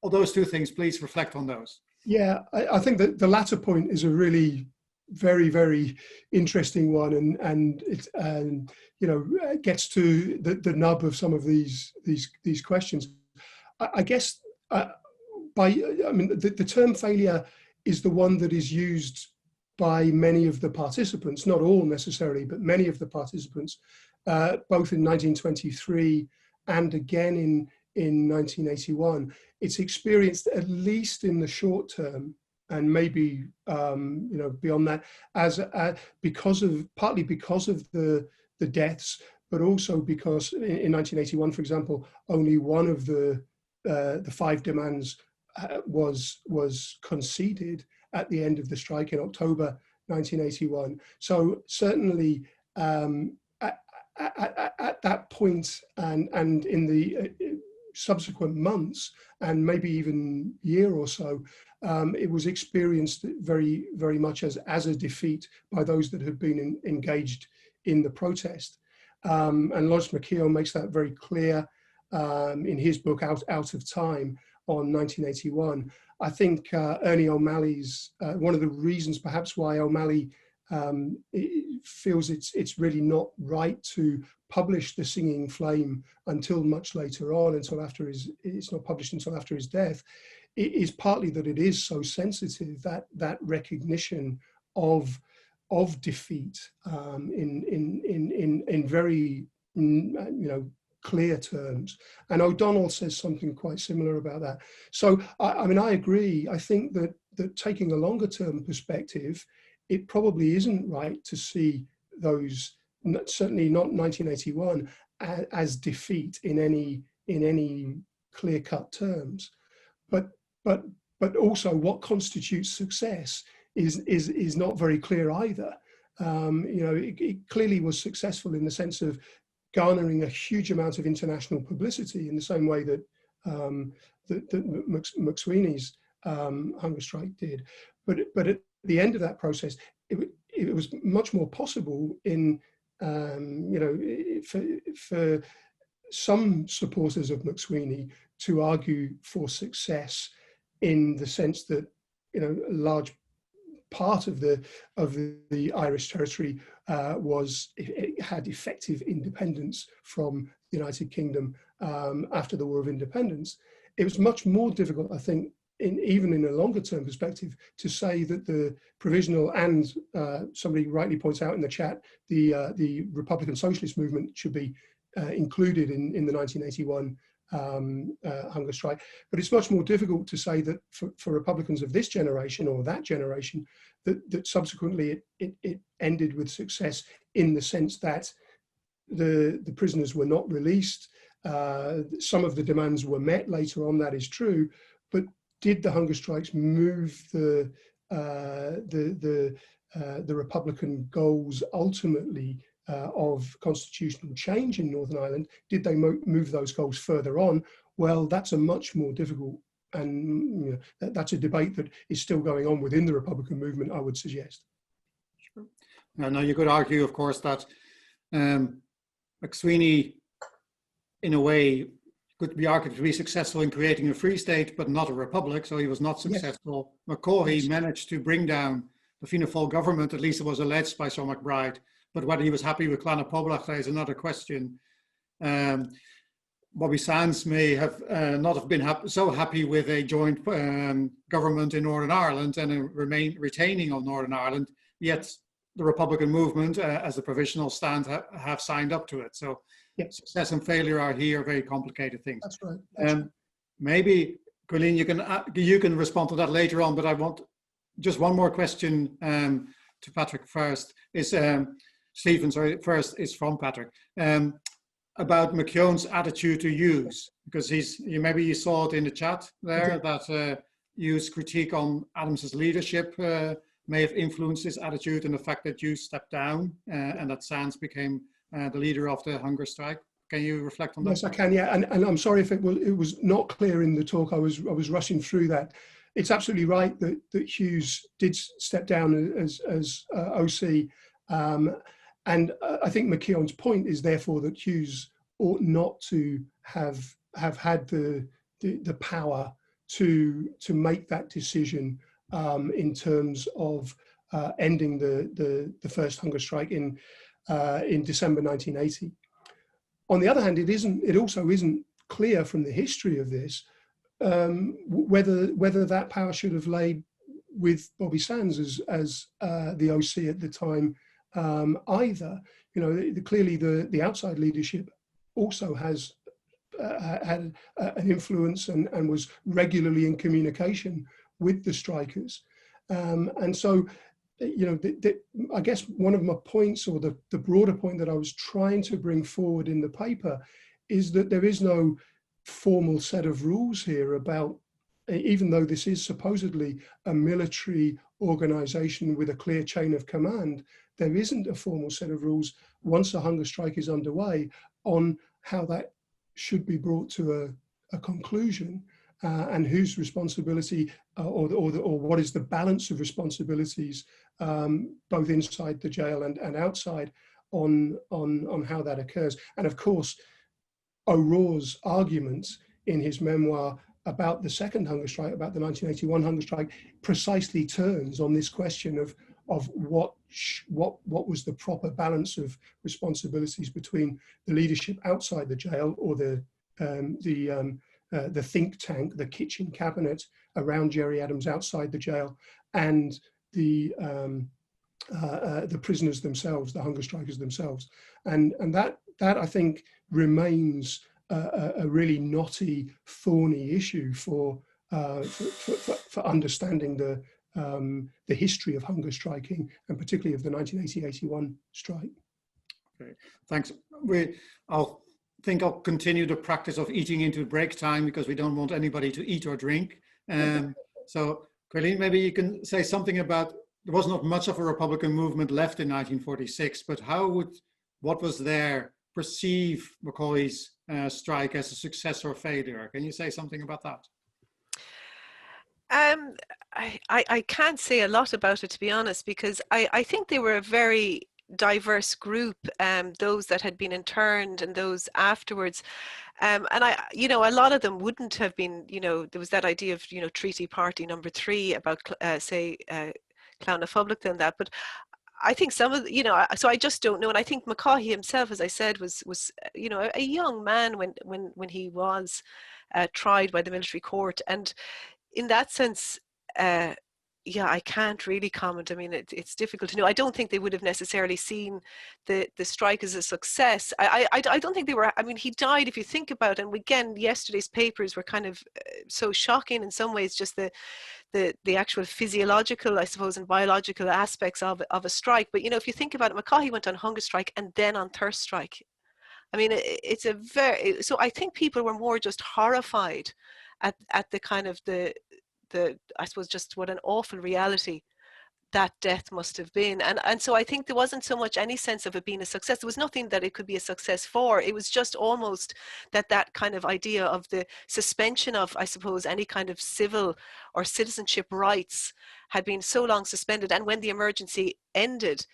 all those two things, please reflect on those. Yeah, I think that the latter point is a really very, very interesting one, and it gets to the nub of some of these questions. I guess the term failure is the one that is used by many of the participants, not all necessarily, but many of the participants, both in 1923 and again in 1981. It's experienced, at least in the short term, and maybe beyond that, as partly because of the deaths, but also because in 1981, for example, only one of the 5 demands was conceded at the end of the strike in October 1981. So certainly at that point and in the subsequent months and maybe even year or so, it was experienced very, very much as a defeat by those that had been engaged in the protest. And Lawrence McCaughey makes that very clear in his book Out of Time on 1981. I think Ernie O'Malley's, one of the reasons perhaps why O'Malley feels it's really not right to publish The Singing Flame until much later on, until after it's not published until after his death, it is partly that it is so sensitive, that recognition of defeat in very clear terms. And O'Donnell says something quite similar about that. So I agree. I think that taking a longer term perspective, it probably isn't right to see those, certainly not 1981, as defeat in any clear-cut terms. But also what constitutes success is not very clear either. It clearly was successful in the sense of garnering a huge amount of international publicity in the same way that MacSwiney's hunger strike did. But at the end of that process, it was much more possible for some supporters of MacSwiney to argue for success, in the sense that a large part of the Irish territory had effective independence from the United Kingdom after the War of Independence. It was much more difficult, I think, even in a longer term perspective, to say that the provisional and somebody rightly points out in the chat, the Republican Socialist movement should be included in the 1981 hunger strike. But it's much more difficult to say that for Republicans of this generation or that generation, that subsequently it ended with success, in the sense that the prisoners were not released. Some of the demands were met later on, that is true, but did the hunger strikes move the Republican goals ultimately of constitutional change in Northern Ireland? Did they move those goals further on? Well, that's a much more difficult, and that's a debate that is still going on within the Republican movement, I would suggest. Sure. Now you could argue, of course, that MacSwiney, in a way, could be argued to be successful in creating a free state, but not a republic, so he was not successful. Yes. McCaughey managed to bring down the Fianna Fáil government, at least it was alleged by Sir MacBride, but whether he was happy with Clanna Poblach is another question. Bobby Sands may have not have been so happy with a joint government in Northern Ireland and a retaining of Northern Ireland, yet the Republican movement, as a provisional stand, have signed up to it. So success and failure are here very complicated things. That's right. That's right. Maybe, Colleen, you can respond to that later on, but I want just one more question to Patrick first. Stephen, sorry, first is from Patrick. About McKeown's attitude to Hughes, because maybe you saw it in the chat there, that Hughes' critique on Adams's leadership may have influenced his attitude, and the fact that Hughes stepped down and that Sands became the leader of the hunger strike. Can you reflect on that? Yes, I can. Yeah, and I'm sorry if it was not clear in the talk. I was rushing through that. it's absolutely right that Hughes did step down as OC, and I think McKeown's point is therefore that Hughes ought not to have had the power to make that decision in terms of ending the first hunger strike in December 1980. On the other hand, it also isn't clear from the history of this whether that power should have laid with Bobby Sands as the OC at the time either. You know, clearly the outside leadership also has had an influence and was regularly in communication with the strikers. And so, you know, I guess one of my points, or the broader point that I was trying to bring forward in the paper, is that there is no formal set of rules here about, even though this is supposedly a military organization with a clear chain of command, there isn't a formal set of rules once a hunger strike is underway on how that should be brought to a conclusion, and whose responsibility or what is the balance of responsibilities both inside the jail and outside on how that occurs. And of course, O'Rourke's arguments in his memoir about the second hunger strike, about the 1981 hunger strike, precisely turns on this question of what was the proper balance of responsibilities between the leadership outside the jail, or the think tank, the kitchen cabinet around Gerry Adams outside the jail, and the prisoners themselves, the hunger strikers themselves, and that I think remains a really knotty, thorny issue for understanding the history of hunger striking, and particularly of the 1980-81 strike. Okay, thanks. I'll continue the practice of eating into break time, because we don't want anybody to eat or drink. So, Colleen, maybe you can say something about, there was not much of a Republican movement left in 1946, but what was there perceive McCaughey's strike as a success or failure? Can you say something about that? I can't say a lot about it, to be honest, because I think they were a very diverse group, those that had been interned and those afterwards. And a lot of them wouldn't have been, there was that idea of, Treaty Party number 3 about, say, Clown of Public and that, but I think some of, so I just don't know. And I think McCaughey himself, as I said, was a young man when he was tried by the military court. And in that sense, I can't really comment. I mean, it's difficult to know. I don't think they would have necessarily seen the strike as a success. I don't think they were. I mean, he died, if you think about it. And again, yesterday's papers were kind of so shocking in some ways, just the actual physiological, I suppose, and biological aspects of a strike. But, if you think about it, McCaughey went on hunger strike and then on thirst strike. I mean, it's a very, so I think people were more just horrified at the kind of I suppose, just what an awful reality that death must have been. And so I think there wasn't so much any sense of it being a success. There was nothing that it could be a success for. It was just almost that kind of idea of the suspension of, I suppose, any kind of civil or citizenship rights had been so long suspended. And when the emergency ended,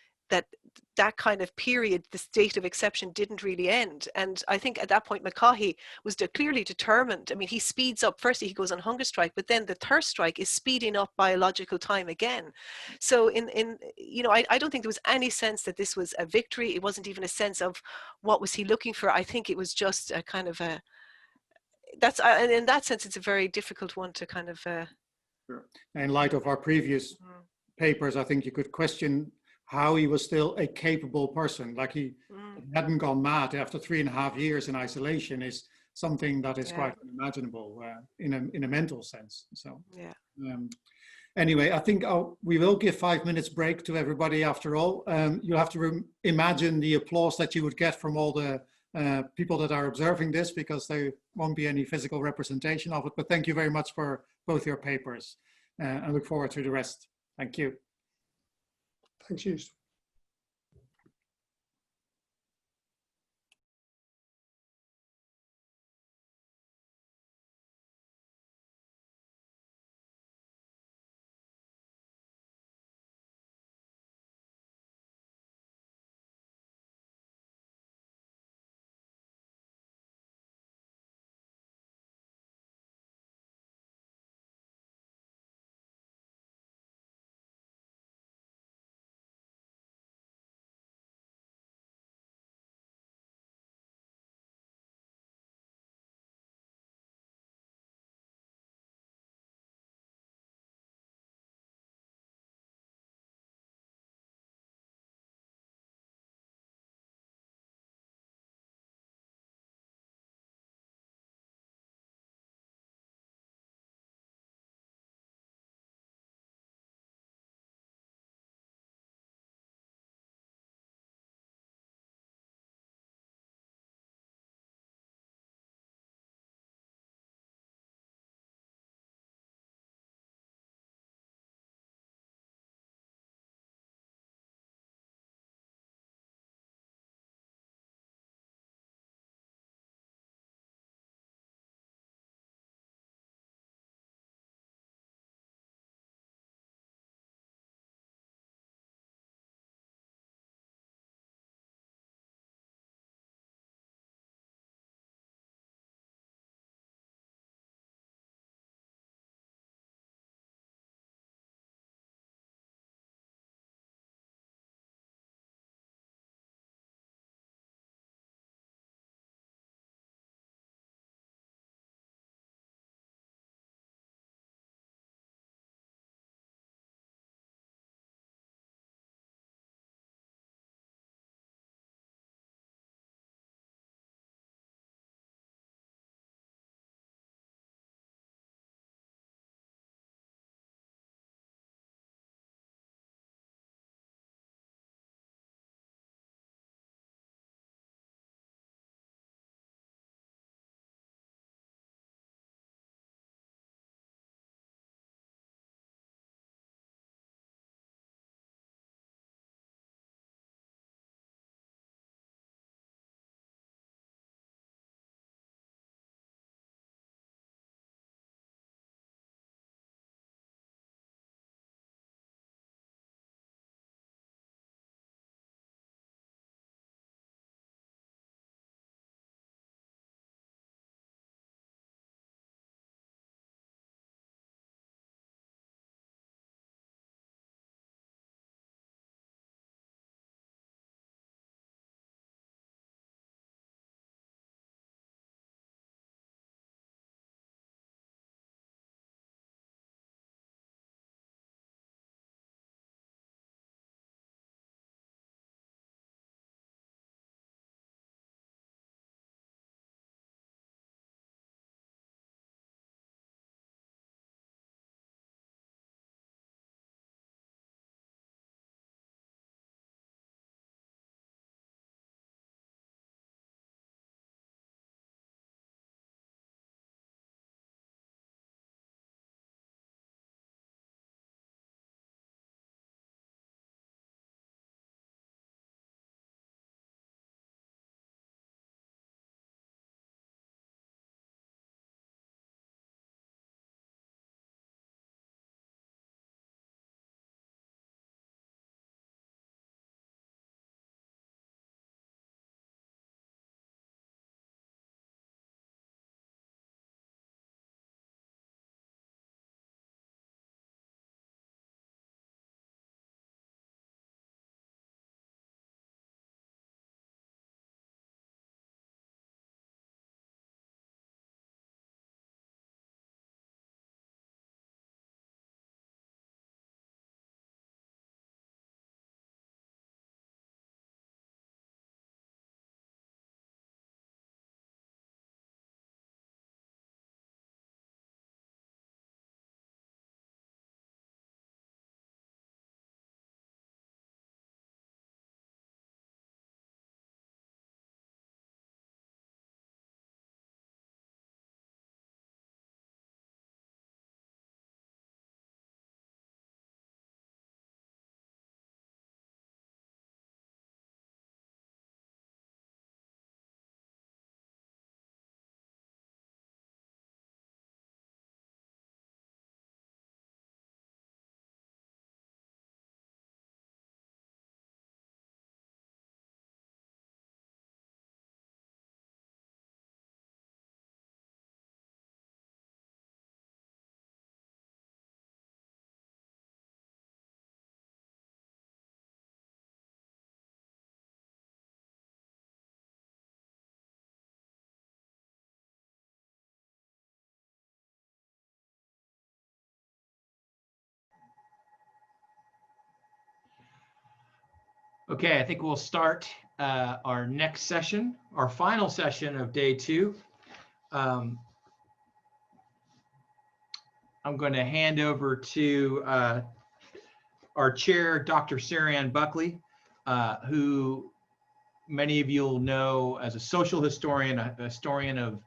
that kind of period, the state of exception, didn't really end. And I think at that point, McCaughey was clearly determined. I mean, he speeds up. Firstly, he goes on hunger strike, but then the thirst strike is speeding up biological time again. So I don't think there was any sense that this was a victory. It wasn't even a sense of what was he looking for. I think it was just a kind of and in that sense, it's a very difficult one to kind of. Sure. In light of our previous papers, I think you could question how he was still a capable person, like he hadn't gone mad after 3.5 years in isolation, is something that is quite unimaginable in a mental sense. So anyway, I think we will give 5 minutes break to everybody after all. You'll have to imagine the applause that you would get from all the people that are observing this, because there won't be any physical representation of it. But thank you very much for both your papers. I look forward to the rest. Thank you. Thanks, Hughes. Okay, I think we'll start our next session, our final session of day 2. I'm going to hand over to our chair, Dr. Séan Buckley, who many of you will know as a social historian, a historian of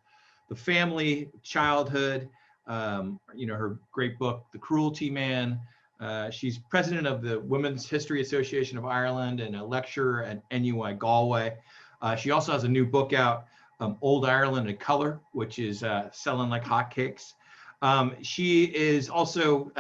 the family, childhood, her great book, The Cruelty Man. She's president of the Women's History Association of Ireland and a lecturer at NUI Galway. She also has a new book out, Old Ireland in Color, which is selling like hotcakes. She is also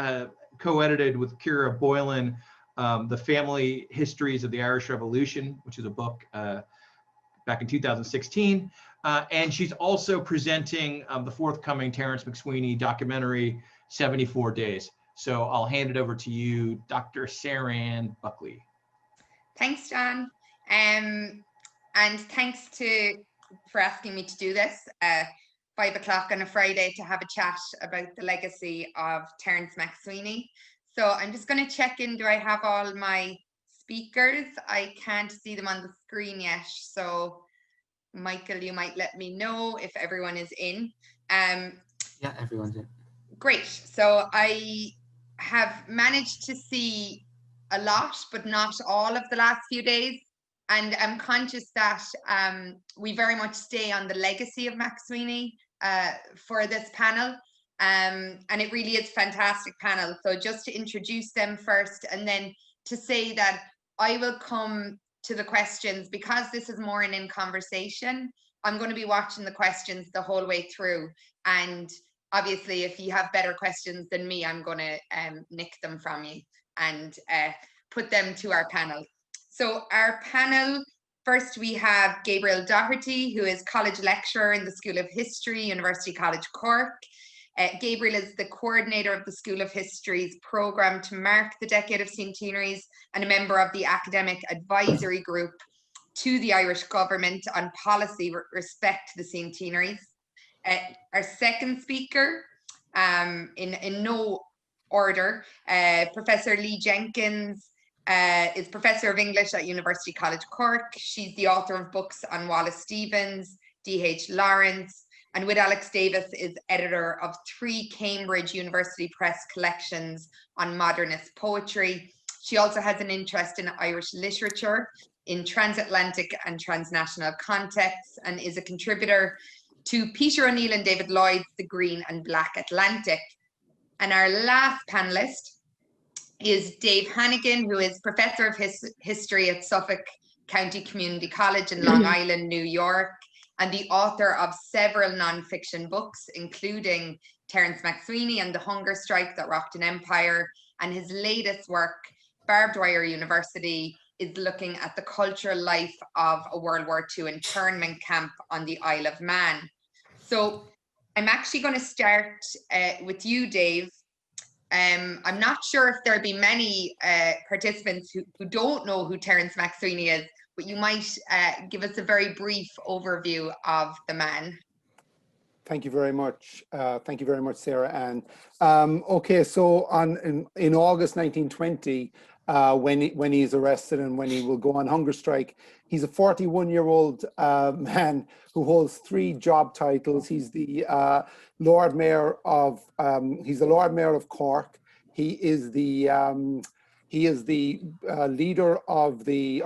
co-edited with Ciara Boylan, The Family Histories of the Irish Revolution, which is a book back in 2016. And she's also presenting the forthcoming Terence MacSwiney documentary, 74 Days. So I'll hand it over to you, Dr. Séan Buckley. Thanks, John. And thanks for asking me to do this. 5 o'clock on a Friday to have a chat about the legacy of Terence MacSwiney. So I'm just going to check in. Do I have all my speakers? I can't see them on the screen yet. So Michael, you might let me know if everyone is in. Yeah, everyone's in. Great. So I have managed to see a lot, but not all of the last few days. And I'm conscious that we very much stay on the legacy of MacSwiney for this panel. And it really is a fantastic panel. So just to introduce them first, and then to say that I will come to the questions because this is more an in conversation. I'm going to be watching the questions the whole way through. And obviously, if you have better questions than me, I'm going to nick them from you and put them to our panel. So our panel, first we have Gabriel Doherty, who is college lecturer in the School of History, University College Cork. Gabriel is the coordinator of the School of History's programme to mark the decade of centenaries and a member of the academic advisory group to the Irish government on policy with respect to the centenaries. Our second speaker, in no order, Professor Lee Jenkins is Professor of English at University College Cork. She's the author of books on Wallace Stevens, D.H. Lawrence, and with Alex Davis is editor of 3 Cambridge University Press collections on modernist poetry. She also has an interest in Irish literature in transatlantic and transnational contexts and is a contributor to Peter O'Neill and David Lloyd's The Green and Black Atlantic. And our last panelist is Dave Hannigan, who is Professor of History at Suffolk County Community College in Long Island, New York, and the author of several non-fiction books, including Terence MacSwiney and the Hunger Strike That Rocked an Empire. And his latest work, Barbed Wire University, is looking at the cultural life of a World War II internment camp on the Isle of Man. So I'm actually going to start with you, Dave. I'm not sure if there'll be many participants who don't know who Terence MacSwiney is, but you might give us a very brief overview of the man. Thank you very much. Thank you very much, Sarah. And okay, so in August 1920, when he's arrested and when he will go on hunger strike, he's a 41-year-old man who holds 3 job titles. He's the Lord Mayor of Cork. He is the leader of he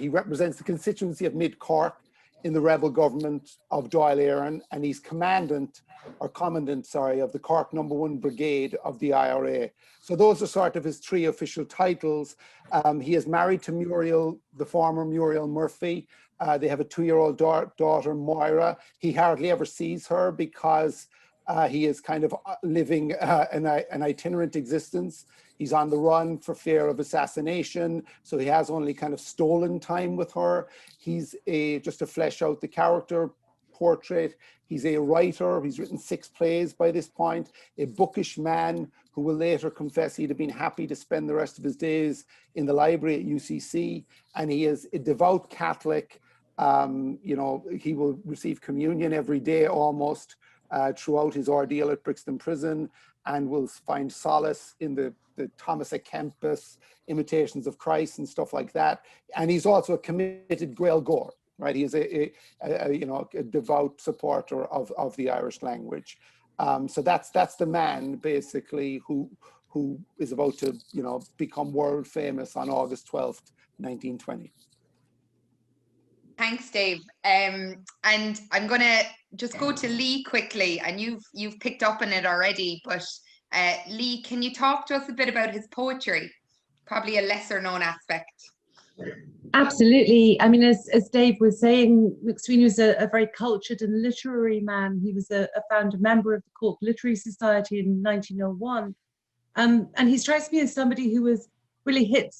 represents the constituency of Mid Cork in the rebel government of Dáil, Éireann, and he's commandant of the Cork No. 1 Brigade of the IRA. So those are sort of his 3 official titles. He is married to Muriel, the former Muriel Murphy. They have a 2-year-old daughter, Moira. He hardly ever sees her because he is kind of living an itinerant existence. He's on the run for fear of assassination, so he has only kind of stolen time with her. He's just to flesh out the character portrait, he's a writer. He's written 6 plays by this point, a bookish man who will later confess he'd have been happy to spend the rest of his days in the library at UCC, and he is a devout Catholic. He will receive communion every day almost. throughout his ordeal at Brixton Prison, and will find solace in the Thomas à Kempis imitations of Christ and stuff like that. And he's also a committed Gaeilgeoir, right? He's a devout supporter of the Irish language. So that's the man basically who is about to, become world famous on August 12th, 1920. Thanks, Dave. And I'm going to just go to Lee quickly, and you've picked up on it already, but Lee, can you talk to us a bit about his poetry? Probably a lesser known aspect. Absolutely. I mean, as Dave was saying, MacSwiney was a very cultured and literary man. He was a founder member of the Cork Literary Society in 1901. And he strikes me as somebody who was really hit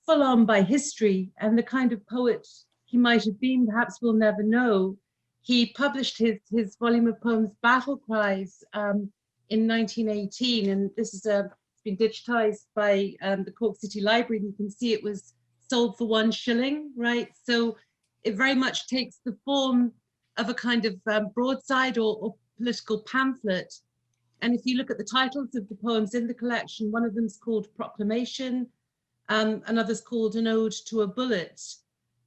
full on by history, and the kind of poet he might have been, perhaps we'll never know. He published his volume of poems, Battle Cries, in 1918, and this is it's been digitized by the Cork City Library. You can see it was sold for 1 shilling, right? So it very much takes the form of a kind of broadside or political pamphlet. And if you look at the titles of the poems in the collection, one of them is called Proclamation, another's called An Ode to a Bullet.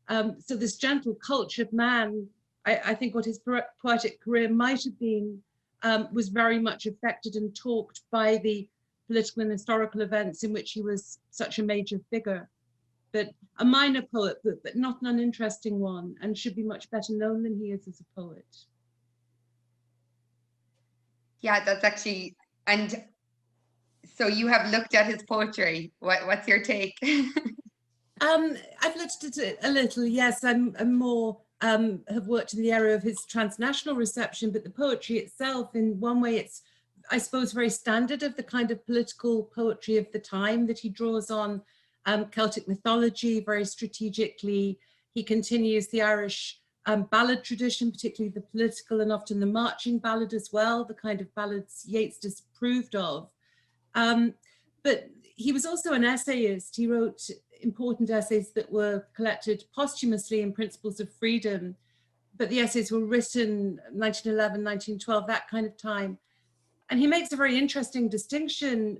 So this gentle, cultured man, I think what his poetic career might have been, was very much affected and talked by the political and historical events in which he was such a major figure. But a minor poet, but not an uninteresting one, and should be much better known than he is as a poet. Yeah, that's actually, and so you have looked at his poetry. What's your take? I've looked at it a little, yes. I'm more have worked in the area of his transnational reception, but the poetry itself, in one way, it's, I suppose, very standard of the kind of political poetry of the time that he draws on. Celtic mythology very strategically. He continues the Irish ballad tradition, particularly the political and often the marching ballad as well, the kind of ballads Yeats disapproved of. But he was also an essayist. He wrote important essays that were collected posthumously in Principles of Freedom, but the essays were written 1911, 1912, that kind of time. And he makes a very interesting distinction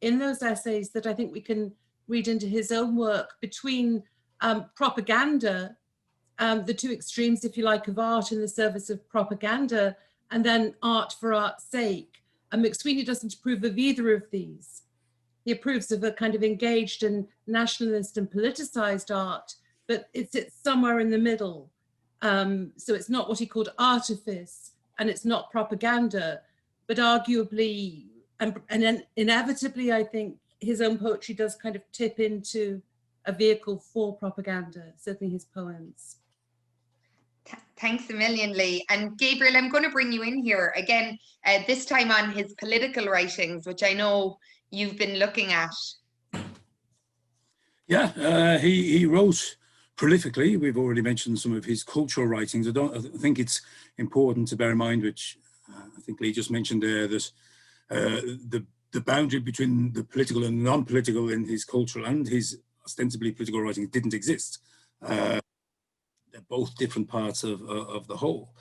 in those essays that I think we can read into his own work between propaganda, the two extremes, if you like, of art in the service of propaganda, and then art for art's sake. And MacSwiney doesn't approve of either of these. He approves of a kind of engaged and nationalist and politicized art, but it's somewhere in the middle. So it's not what he called artifice, and it's not propaganda, but arguably and inevitably, I think, his own poetry does kind of tip into a vehicle for propaganda, certainly his poems. Thanks a million, Lee. And Gabriel, I'm going to bring you in here again, this time on his political writings, which I know you've been looking at. Yeah, he wrote prolifically. We've already mentioned some of his cultural writings. I think it's important to bear in mind, which I think Lee just mentioned there, that the boundary between the political and non-political in his cultural and his ostensibly political writings didn't exist. They're both different parts of the whole.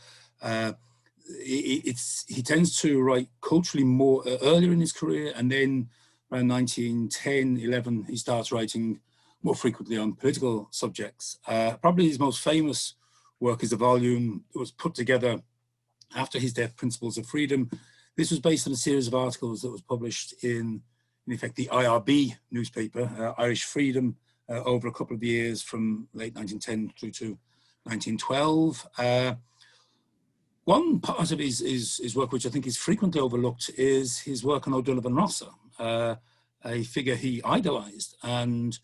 He tends to write culturally more earlier in his career, and then around 1910, 11, he starts writing more frequently on political subjects. Probably his most famous work is a volume that was put together after his death, Principles of Freedom. This was based on a series of articles that was published in effect, the IRB newspaper, Irish Freedom, over a couple of years from late 1910 through to 1912. One part of his work, which I think is frequently overlooked, is his work on O'Donovan Rossa, a figure he idolized. And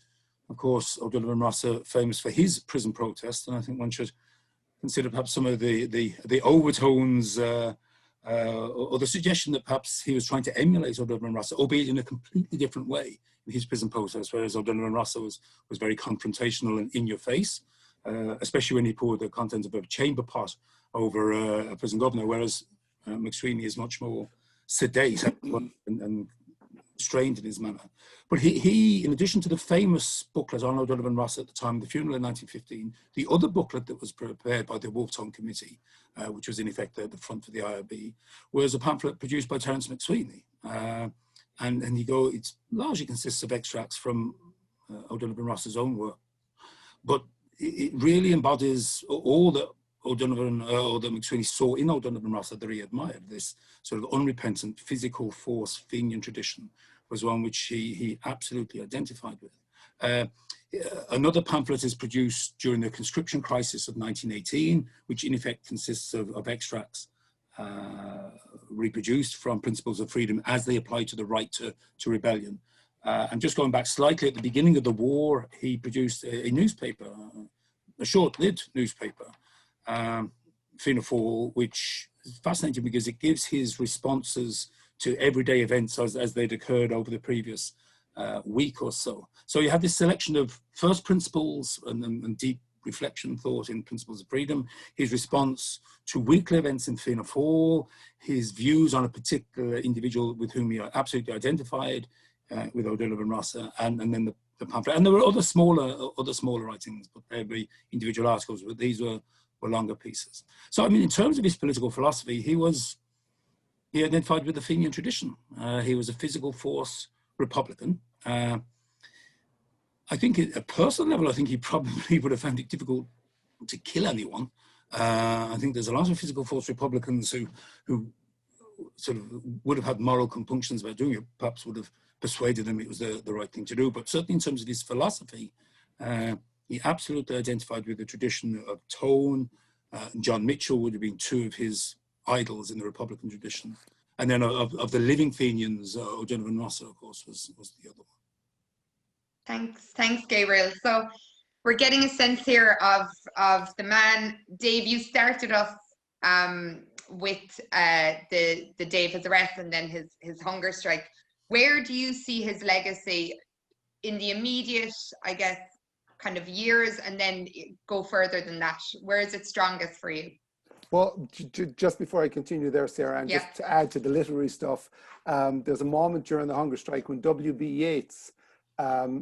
of course, O'Donovan Rossa, famous for his prison protest, and I think one should consider perhaps some of the overtones or the suggestion that perhaps he was trying to emulate O'Donovan Rossa, albeit in a completely different way in his prison protest, whereas O'Donovan Rossa was very confrontational and in your face, especially when he poured the contents of a chamber pot over a prison governor, whereas MacSwiney is much more sedate and strained in his manner. But he, in addition to the famous booklet on O'Donovan Ross at the time of the funeral in 1915, the other booklet that was prepared by the Wolftown Committee, which was in effect the front for the IRB, was a pamphlet produced by Terence MacSwiney. And it largely consists of extracts from O'Donovan Ross's own work. But it really embodies all that O'Donovan or that MacSwiney saw in O'Donovan Ross that he admired. This sort of unrepentant physical force Fenian tradition was one which he absolutely identified with. Another pamphlet is produced during the conscription crisis of 1918, which in effect consists of extracts reproduced from Principles of Freedom as they apply to the right to rebellion. And just going back slightly, at the beginning of the war, he produced a newspaper, a short-lived newspaper, Fianna Fáil, which is fascinating because it gives his responses to everyday events as they'd occurred over the previous week or so. So you have this selection of first principles and deep reflection, thought in Principles of Freedom, his response to weekly events in Fianna Fáil, his views on a particular individual with whom he absolutely identified, with O'Donovan Ross, and then the pamphlet. And there were other smaller writings, but they'd be individual articles, but these were longer pieces. So, I mean, in terms of his political philosophy, he identified with the Fenian tradition. He was a physical force Republican. I think at a personal level, I think he probably would have found it difficult to kill anyone. I think there's a lot of physical force Republicans who sort of would have had moral compunctions about doing it, perhaps would have persuaded them it was the right thing to do. But certainly in terms of his philosophy, he absolutely identified with the tradition of tone. John Mitchell would have been two of his idols in the Republican tradition. And then of the living Fenians, O'Donovan Ross, of course, was the other one. Thanks, Gabriel. So we're getting a sense here of the man. Dave, you started us with the day of his arrest and then his hunger strike. Where do you see his legacy in the immediate, I guess, kind of years, and then go further than that? Where is it strongest for you? Well, just before I continue there, Sarah, and just to add to the literary stuff, there's a moment during the hunger strike when W.B. Yeats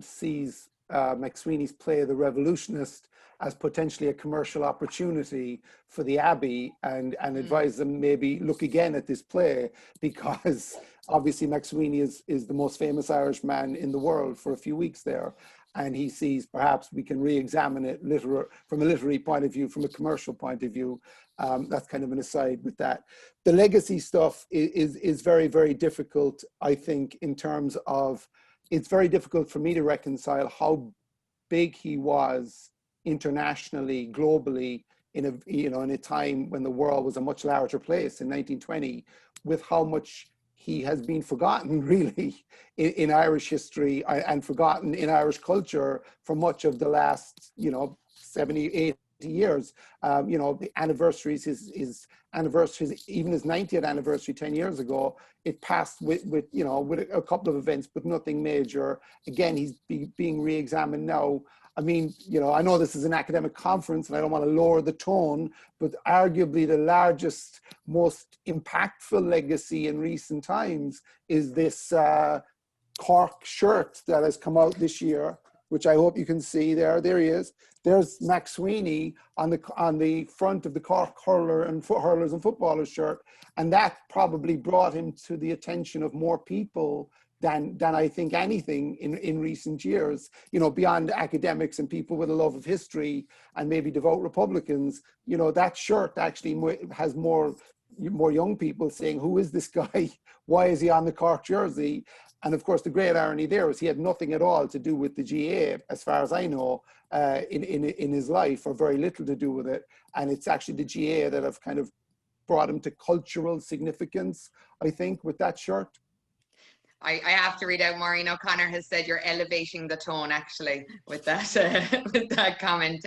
sees MacSwiney's play The Revolutionist as potentially a commercial opportunity for the Abbey, and advise them maybe look again at this play, because obviously MacSwiney is the most famous Irish man in the world for a few weeks there. And he sees perhaps we can re-examine it from a literary point of view, from a commercial point of view. That's kind of an aside with that. The legacy stuff is very, very difficult, I think, in terms of, it's very difficult for me to reconcile how big he was internationally, globally, in a time when the world was a much larger place in 1920, with how much he has been forgotten really in Irish history and forgotten in Irish culture for much of the last 70, 80 years. The anniversaries, his anniversaries, even his 90th anniversary 10 years ago, it passed with a couple of events, but nothing major. Again, he's being re-examined now. I mean, I know this is an academic conference and I don't want to lower the tone, but arguably the largest, most impactful legacy in recent times is this Cork shirt that has come out this year, which I hope you can see there. There he is. There's MacSwiney on the front of the Cork hurlers and footballers shirt. And that probably brought him to the attention of more people than I think anything in recent years, beyond academics and people with a love of history and maybe devout Republicans. That shirt actually has more young people saying, who is this guy? Why is he on the Cork jersey? And of course, the great irony there is he had nothing at all to do with the GA, as far as I know, in his life, or very little to do with it. And it's actually the GA that have kind of brought him to cultural significance, I think, with that shirt. I have to read out, Maureen O'Connor has said you're elevating the tone, actually, with that comment.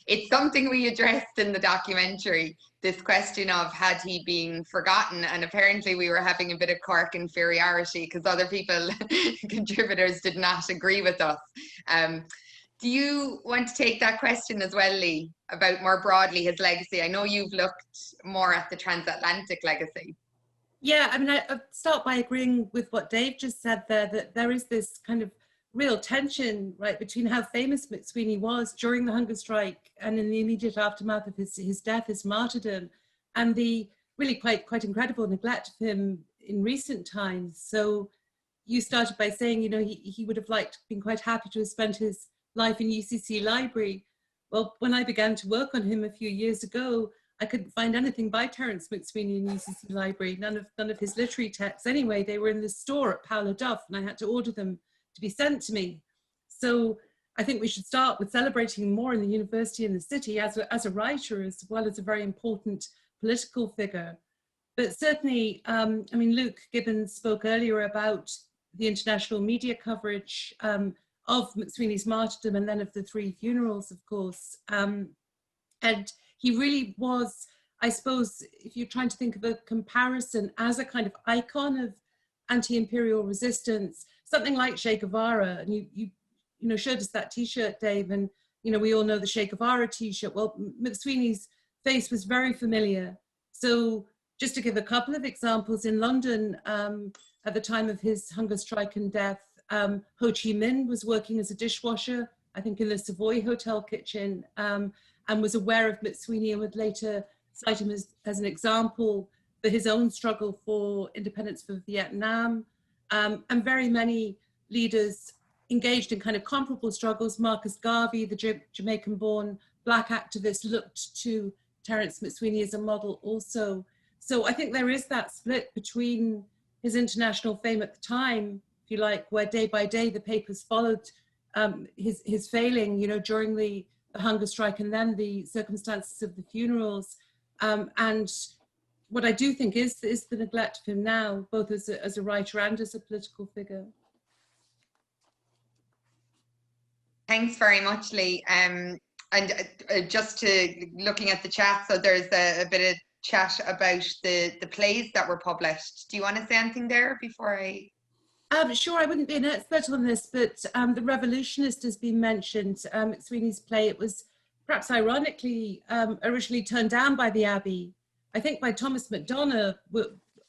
It's something we addressed in the documentary, this question of had he been forgotten, and apparently we were having a bit of Cork inferiority because other people, contributors, did not agree with us. Do you want to take that question as well, Lee, about more broadly his legacy? I know you've looked more at the transatlantic legacy. Yeah, I mean, I start by agreeing with what Dave just said there, that there is this kind of real tension, right, between how famous MacSwiney was during the hunger strike and in the immediate aftermath of his death, his martyrdom, and the really quite incredible neglect of him in recent times. So you started by saying, you know, he would have been quite happy to have spent his life in UCC Library. Well, when I began to work on him a few years ago, I couldn't find anything by Terence MacSwiney in UCC Library, none of his literary texts. Anyway, they were in the store at Paula Duff, and I had to order them to be sent to me. So I think we should start with celebrating him more in the university and the city as a writer, as well as a very important political figure. But certainly, I mean, Luke Gibbons spoke earlier about the international media coverage of MacSwiney's martyrdom and then of the 3 funerals, of course. And he really was, I suppose, if you're trying to think of a comparison as a kind of icon of anti-imperial resistance, something like Che Guevara, and you know, showed us that T-shirt, Dave, and you know, we all know the Che Guevara T-shirt. Well, MacSwiney's face was very familiar. So just to give a couple of examples, in London, at the time of his hunger strike and death, Ho Chi Minh was working as a dishwasher, I think in the Savoy Hotel kitchen, and was aware of MacSwiney and would later cite him as an example for his own struggle for independence for Vietnam. And very many leaders engaged in kind of comparable struggles. Marcus Garvey, the Jamaican-born Black activist, looked to Terence MacSwiney as a model also. So I think there is that split between his international fame at the time, if you like, where day by day the papers followed his failing, you know, during the hunger strike, and then the circumstances of the funerals. And what I do think is the neglect of him now, both as a writer and as a political figure. Thanks very much, Lee. And just to looking at the chat, so there's a bit of chat about the plays that were published. Do you want to say anything there before I? Sure, I wouldn't be an expert on this, but The Revolutionist has been mentioned. MacSwiney's play, it was perhaps ironically originally turned down by the Abbey. I think by Thomas MacDonagh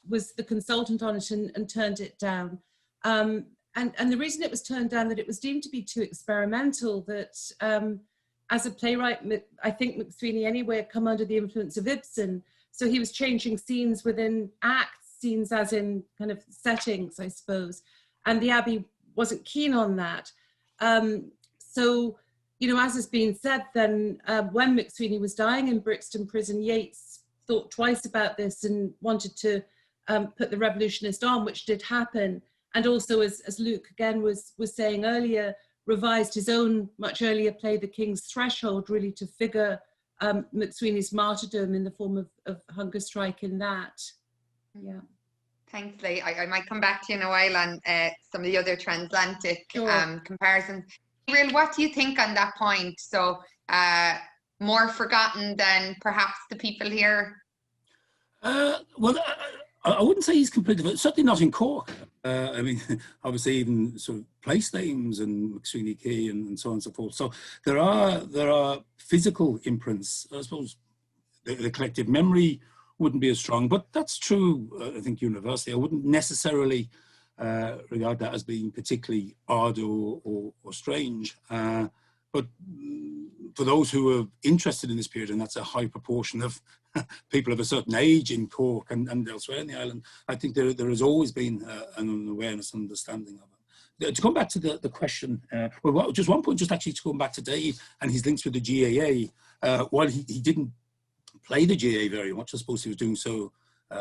was the consultant on it and turned it down. And the reason it was turned down, that it was deemed to be too experimental, that as a playwright, I think MacSwiney anyway had come under the influence of Ibsen. So he was changing scenes within acts, scenes as in kind of settings, I suppose. And the Abbey wasn't keen on that. So, you know, as has been said then, when MacSwiney was dying in Brixton prison, Yeats thought twice about this and wanted to put The Revolutionist on, which did happen. And also, as Luke again was saying earlier, revised his own much earlier play, The King's Threshold, really to figure MacSwiney's martyrdom in the form of hunger strike in that. Yeah. Thanks, Lee. I might come back to you in a while on some of the other transatlantic comparisons. Real, what do you think on that point? So more forgotten than perhaps the people here? Well, I wouldn't say he's completely, certainly not in Cork. I mean, obviously even sort of place names and MacSwiney Quay and so on and so forth. So there are physical imprints. I suppose the collective memory wouldn't be as strong, but that's true, I think, universally. I wouldn't necessarily regard that as being particularly odd or strange. But for those who are interested in this period, and that's a high proportion of people of a certain age in Cork and elsewhere in the island, I think there has always been an awareness and understanding of it. To come back to the question, well, just one point, just actually to come back to Dave and his links with the GAA, while he didn't play the GAA very much, I suppose he was doing so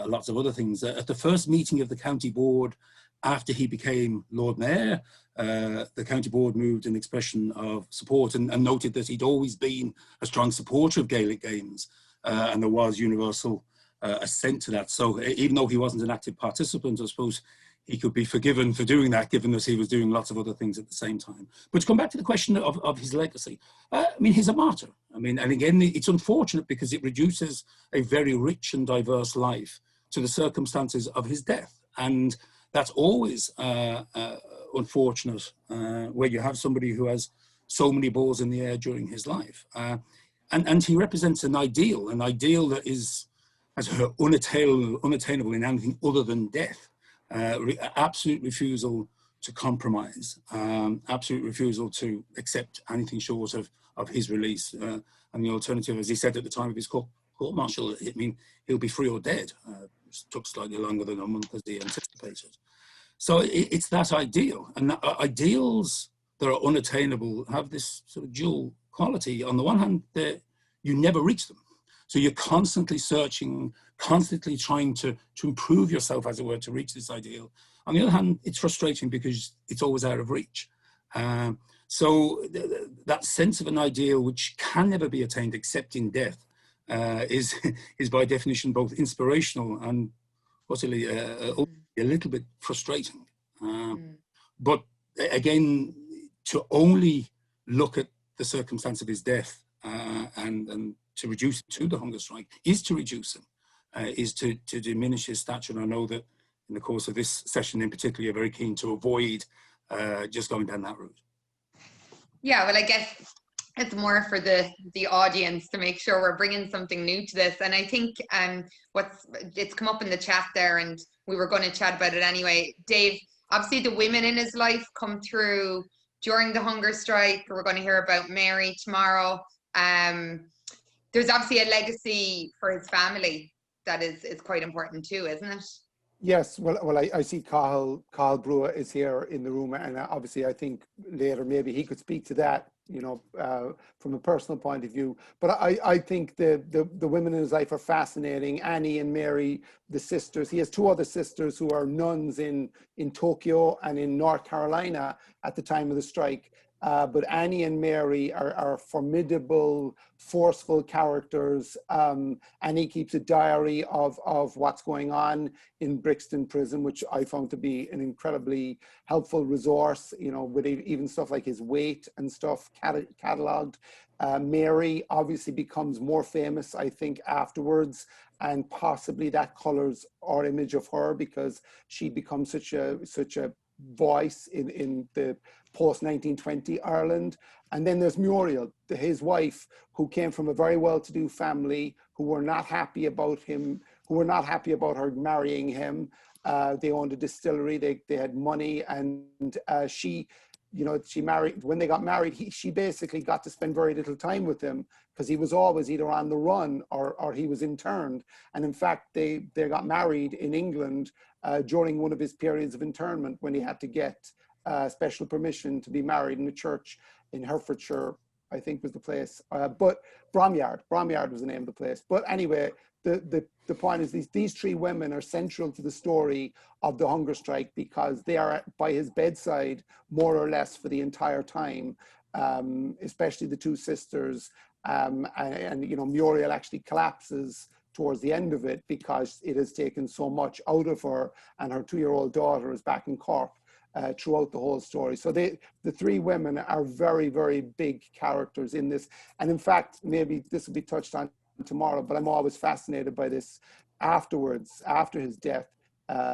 lots of other things. At the first meeting of the county board, after he became Lord Mayor, the county board moved an expression of support and noted that he'd always been a strong supporter of Gaelic games, and there was universal assent to that. So even though he wasn't an active participant, I suppose he could be forgiven for doing that, given that he was doing lots of other things at the same time. But to come back to the question of his legacy, I mean, he's a martyr. I mean, and again, it's unfortunate because it reduces a very rich and diverse life to the circumstances of his death. And that's always unfortunate where you have somebody who has so many balls in the air during his life. And he represents an ideal that is as her unattainable in anything other than death. Absolute refusal to compromise, absolute refusal to accept anything short of his release. And the alternative, as he said at the time of his court-martial, I mean, he'll be free or dead. It took slightly longer than a month as he anticipated. So it's that ideal, and ideals that are unattainable have this sort of dual quality. On the one hand, you never reach them. So you're constantly searching, constantly trying to improve yourself, as it were, to reach this ideal. On the other hand, it's frustrating because it's always out of reach. So that sense of an ideal which can never be attained except in death is by definition both inspirational and possibly a little bit frustrating. But again, to only look at the circumstance of his death and to reduce him to the hunger strike is to reduce him, is to diminish his stature. And I know that in the course of this session in particular, you're very keen to avoid just going down that route. Yeah, well, I guess it's more for the audience to make sure we're bringing something new to this. And I think it's come up in the chat there, and we were going to chat about it anyway. Dave, obviously the women in his life come through during the hunger strike. We're going to hear about Mary tomorrow. There's obviously a legacy for his family that is quite important too, isn't it? Yes, well, I see Carl Brewer is here in the room, and obviously I think later maybe he could speak to that, you know, from a personal point of view. But I think the women in his life are fascinating. Annie and Mary, the sisters. He has two other sisters who are nuns in Tokyo and in North Carolina at the time of the strike. But Annie and Mary are formidable, forceful characters. Annie keeps a diary of what's going on in Brixton prison, which I found to be an incredibly helpful resource, you know, with even stuff like his weight and stuff catalogued. Mary obviously becomes more famous, I think, afterwards, and possibly that colors our image of her because she becomes such a voice in the post-1920 Ireland. And then there's Muriel, his wife, who came from a very well-to-do family, who were not happy about him, who were not happy about her marrying him. They owned a distillery, they had money, and she, you know, she married, when they got married, she basically got to spend very little time with him because he was always either on the run or he was interned. And in fact, they got married in England during one of his periods of internment when he had to get special permission to be married in a church in Herefordshire, I think was the place. But Bromyard was the name of the place. But anyway, the point is these three women are central to the story of the hunger strike because they are by his bedside more or less for the entire time, especially the two sisters. And you know, Muriel actually collapses towards the end of it because it has taken so much out of her, and her 2-year-old daughter is back in Cork throughout the whole story. So the three women are very, very big characters in this. And in fact, maybe this will be touched on tomorrow, but I'm always fascinated by this. Afterwards, after his death,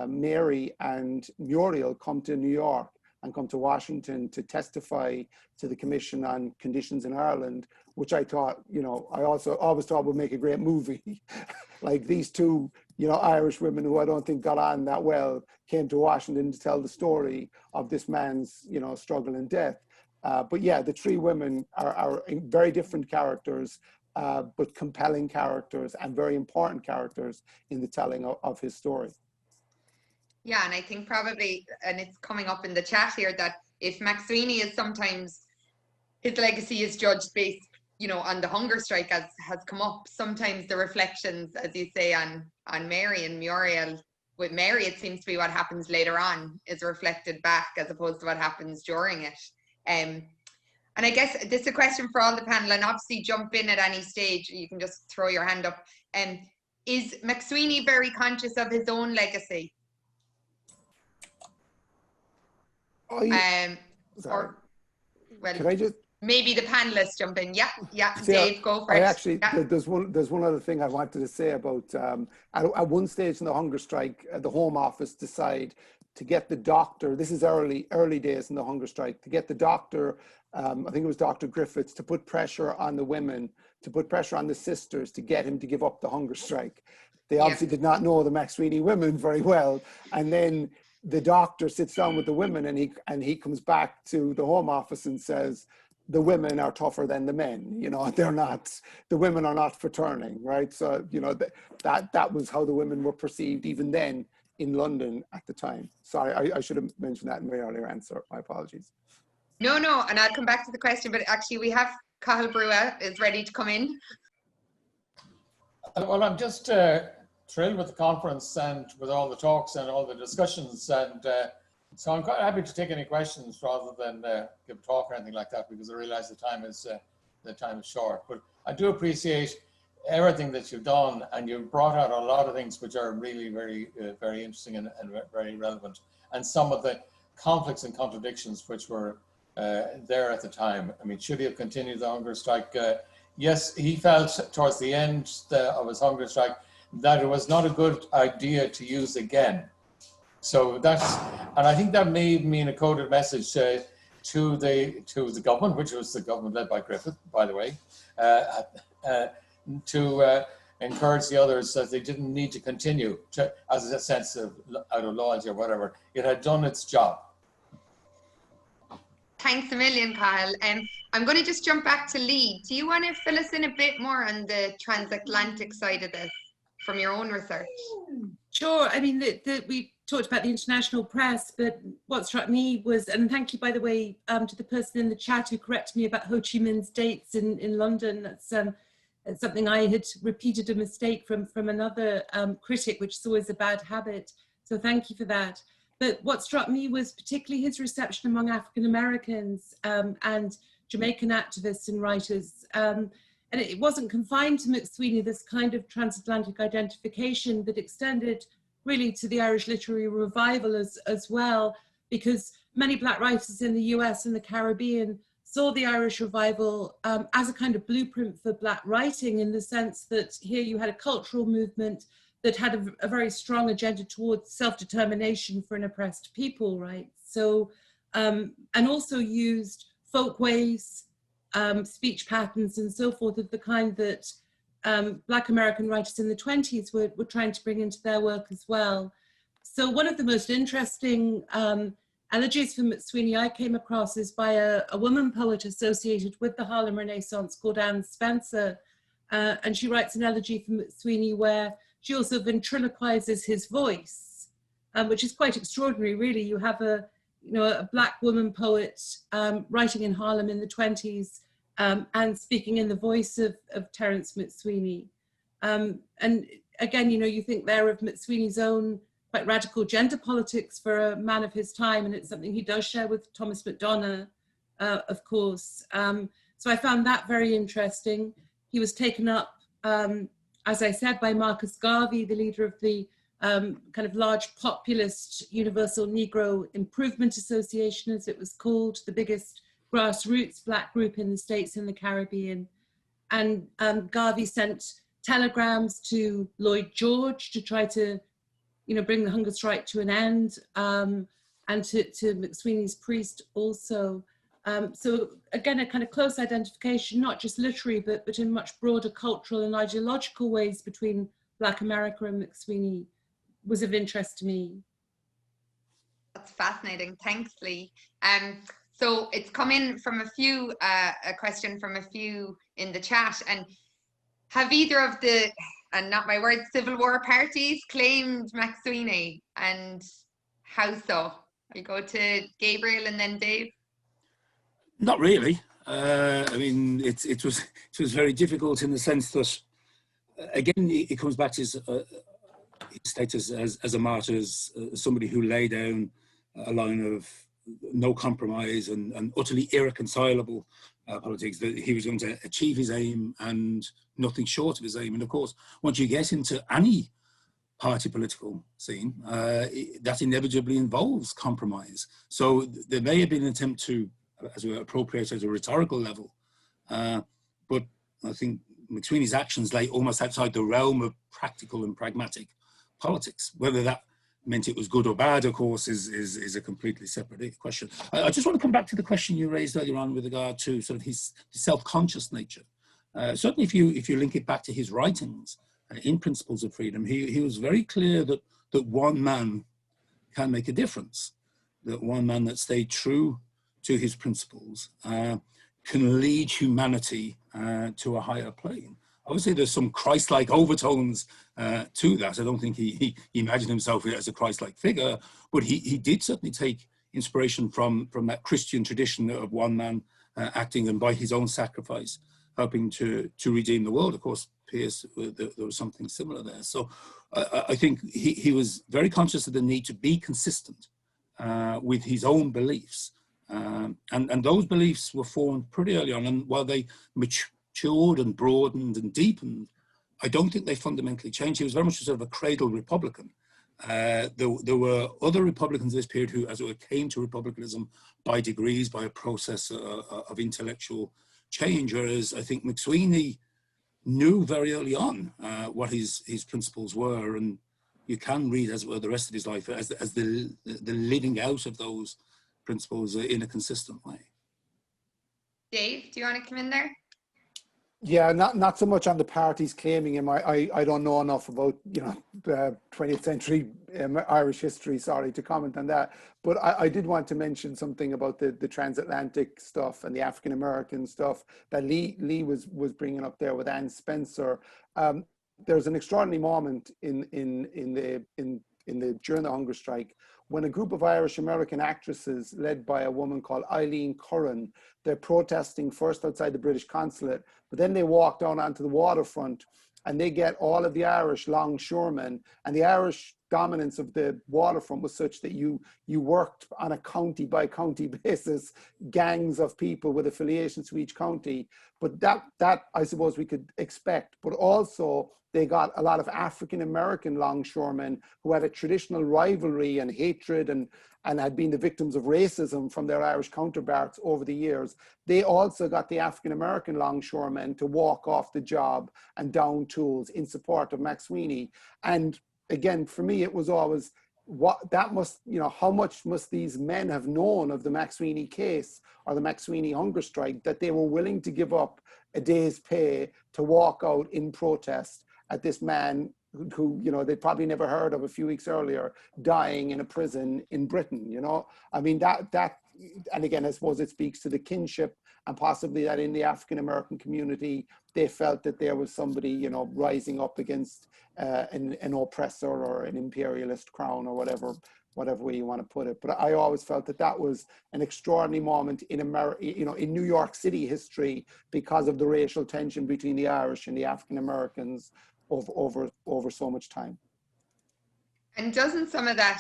Mary and Muriel come to New York and come to Washington to testify to the Commission on Conditions in Ireland, which I thought, you know, I also always thought would make a great movie. Like these two, you know, Irish women who I don't think got on that well came to Washington to tell the story of this man's, you know, struggle and death. But yeah, the three women are very different characters, but compelling characters and very important characters in the telling of his story. Yeah, and I think probably, and it's coming up in the chat here, that if MacSwiney is sometimes, his legacy is judged based, you know, on the hunger strike as has come up, sometimes the reflections, as you say, on Mary and Muriel, with Mary, it seems to be what happens later on is reflected back as opposed to what happens during it. And I guess this is a question for all the panel, and obviously jump in at any stage, you can just throw your hand up. Is MacSwiney very conscious of his own legacy? Or, well, can I just maybe the panelists jump in? Yeah, Dave, go first. Actually, there's one other thing I wanted to say about at one stage in the hunger strike, the Home Office decide to get the doctor. This is early days in the hunger strike, to get the doctor. I think it was Dr. Griffith, to put pressure on the women, to put pressure on the sisters to get him to give up the hunger strike. they obviously did not know the MacSwiney women very well. And then the doctor sits down with the women, and he comes back to the Home Office and says, the women are tougher than the men, you know, the women are not for turning, right? So, you know, that was how the women were perceived even then in London at the time. Sorry, I should have mentioned that in my earlier answer. My apologies. No, and I'll come back to the question, but actually we have Cathal Brua is ready to come in. Well, I'm just thrilled with the conference and with all the talks and all the discussions, and so I'm quite happy to take any questions rather than give a talk or anything like that, because I realize the time is short. But I do appreciate everything that you've done, and you've brought out a lot of things which are really very interesting and very relevant, and some of the conflicts and contradictions which were there at the time. I mean, should he have continued the hunger strike? Yes, he felt towards the end of his hunger strike that it was not a good idea to use again. So and I think that may mean a coded message to the government, which was the government led by Griffith, by the way, to encourage the others that they didn't need to continue as a sense of out of loyalty or whatever. It had done its job. Thanks a million, Kyle. I'm going to just jump back to Lee. Do you want to fill us in a bit more on the transatlantic side of this from your own research? Sure. I mean, we talked about the international press, but what struck me was, and thank you, by the way, to the person in the chat who corrected me about Ho Chi Minh's dates in London. That's something I had repeated a mistake from another critic, which is always a bad habit. So thank you for that. But what struck me was particularly his reception among African Americans and Jamaican activists and writers. And it wasn't confined to MacSwiney, this kind of transatlantic identification that extended really to the Irish literary revival as well, because many Black writers in the US and the Caribbean saw the Irish revival as a kind of blueprint for Black writing, in the sense that here you had a cultural movement that had a very strong agenda towards self-determination for an oppressed people, right? So, and also used folkways, speech patterns and so forth of the kind that Black American writers in the 20s were trying to bring into their work as well. So one of the most interesting elegies from MacSwiney I came across is by a woman poet associated with the Harlem Renaissance called Anne Spencer. And she writes an elegy from MacSwiney where she also ventriloquizes his voice, which is quite extraordinary, really. You have a Black woman poet writing in Harlem in the 20s and speaking in the voice of Terence MacSwiney. And again, you think there of MacSwiney's own quite radical gender politics for a man of his time, and it's something he does share with Thomas MacDonagh, of course. So I found that very interesting. He was taken up, as I said, by Marcus Garvey, the leader of the kind of large populist Universal Negro Improvement Association, as it was called, the biggest grassroots Black group in the States and the Caribbean. And Garvey sent telegrams to Lloyd George to try to, bring the hunger strike to an end, and to MacSwiney's priest also. So again, a kind of close identification, not just literary, but in much broader cultural and ideological ways between Black America and MacSwiney was of interest to me. That's fascinating. Thanks, Lee. So it's come in from a question from a few in the chat. And have either of the, and not my words, Civil War parties claimed MacSwiney, and how so? I go to Gabriel and then Dave. Not really. I mean, it was very difficult in the sense that, again, it comes back to his status as a martyr, as somebody who laid down a line of no compromise and utterly irreconcilable politics, that he was going to achieve his aim and nothing short of his aim. And of course, once you get into any party political scene, that inevitably involves compromise. So there may have been an attempt to, as we appropriate at a rhetorical level, but I think MacSwiney's actions lay almost outside the realm of practical and pragmatic politics. Whether that meant it was good or bad, of course, is a completely separate question. I just want to come back to the question you raised earlier on with regard to sort of his self-conscious nature. Certainly, if you link it back to his writings, in Principles of Freedom, he was very clear that one man can make a difference, that one man that stayed true to his principles can lead humanity to a higher plane. Obviously, there's some Christ-like overtones to that. I don't think he imagined himself as a Christ-like figure, but he did certainly take inspiration from that Christian tradition of one man acting and by his own sacrifice, helping to redeem the world. Of course, Pierce, there was something similar there. So I think he was very conscious of the need to be consistent with his own beliefs. And those beliefs were formed pretty early on. And while they matured and broadened and deepened, I don't think they fundamentally changed. He was very much sort of a cradle Republican. There were other Republicans in this period who, as it were, came to republicanism by degrees, by a process of intellectual change, whereas I think MacSwiney knew very early on what his principles were, and you can read, as it were, the rest of his life as the living out of those principles in a consistent way. Dave, do you want to come in there? Yeah, not so much on the parties claiming him. I don't know enough about 20th century Irish history, sorry, to comment on that. But I did want to mention something about the transatlantic stuff and the African American stuff that Lee was bringing up there with Anne Spencer. There's an extraordinary moment during the hunger strike when a group of Irish American actresses led by a woman called Eileen Curran, they're protesting first outside the British consulate, but then they walk down onto the waterfront and they get all of the Irish longshoremen, and the Irish dominance of the waterfront was such that you worked on a county by county basis, gangs of people with affiliations to each county. But that I suppose we could expect, but also they got a lot of African American longshoremen who had a traditional rivalry and hatred and had been the victims of racism from their Irish counterparts over the years. They also got the African American longshoremen to walk off the job and down tools in support of MacSwiney. And again, for me, it was always how much must these men have known of the MacSwiney case or the MacSwiney hunger strike that they were willing to give up a day's pay to walk out in protest at this man who they'd probably never heard of a few weeks earlier, dying in a prison in Britain. I mean, that and again, I suppose it speaks to the kinship and possibly that in the African American community, they felt that there was somebody, rising up against an oppressor or an imperialist crown or whatever way you want to put it. But I always felt that was an extraordinary moment in America, in New York City history, because of the racial tension between the Irish and the African Americans over so much time. And doesn't some of that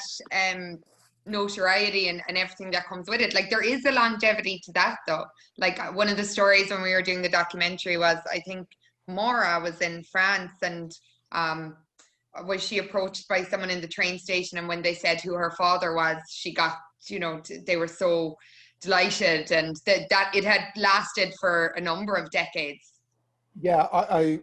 notoriety and everything that comes with it, like there is a longevity to that though. Like one of the stories when we were doing the documentary was, I think Maura was in France and was she approached by someone in the train station, and when they said who her father was, she got, they were so delighted, and that it had lasted for a number of decades. Yeah,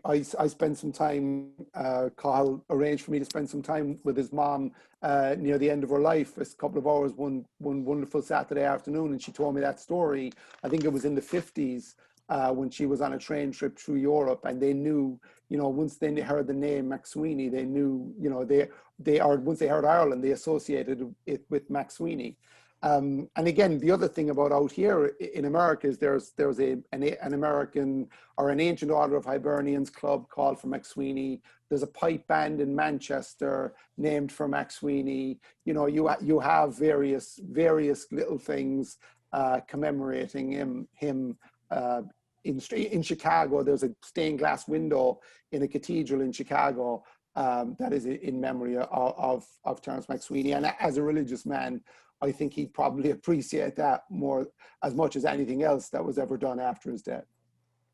I spent some time, Cahill arranged for me to spend some time with his mom near the end of her life, a couple of hours one wonderful Saturday afternoon, and she told me that story. I think it was in the 50s when she was on a train trip through Europe, and they knew, once they heard the name MacSwiney, they knew, once they heard Ireland, they associated it with MacSwiney. And again, the other thing about out here in America is there's an American or an ancient order of Hibernians club called for MacSwiney. There's a pipe band in Manchester named for MacSwiney. You have various little things commemorating him. In Chicago, there's a stained glass window in a cathedral in Chicago that is in memory of Terence MacSwiney. And as a religious man, I think he'd probably appreciate that as much as anything else that was ever done after his death.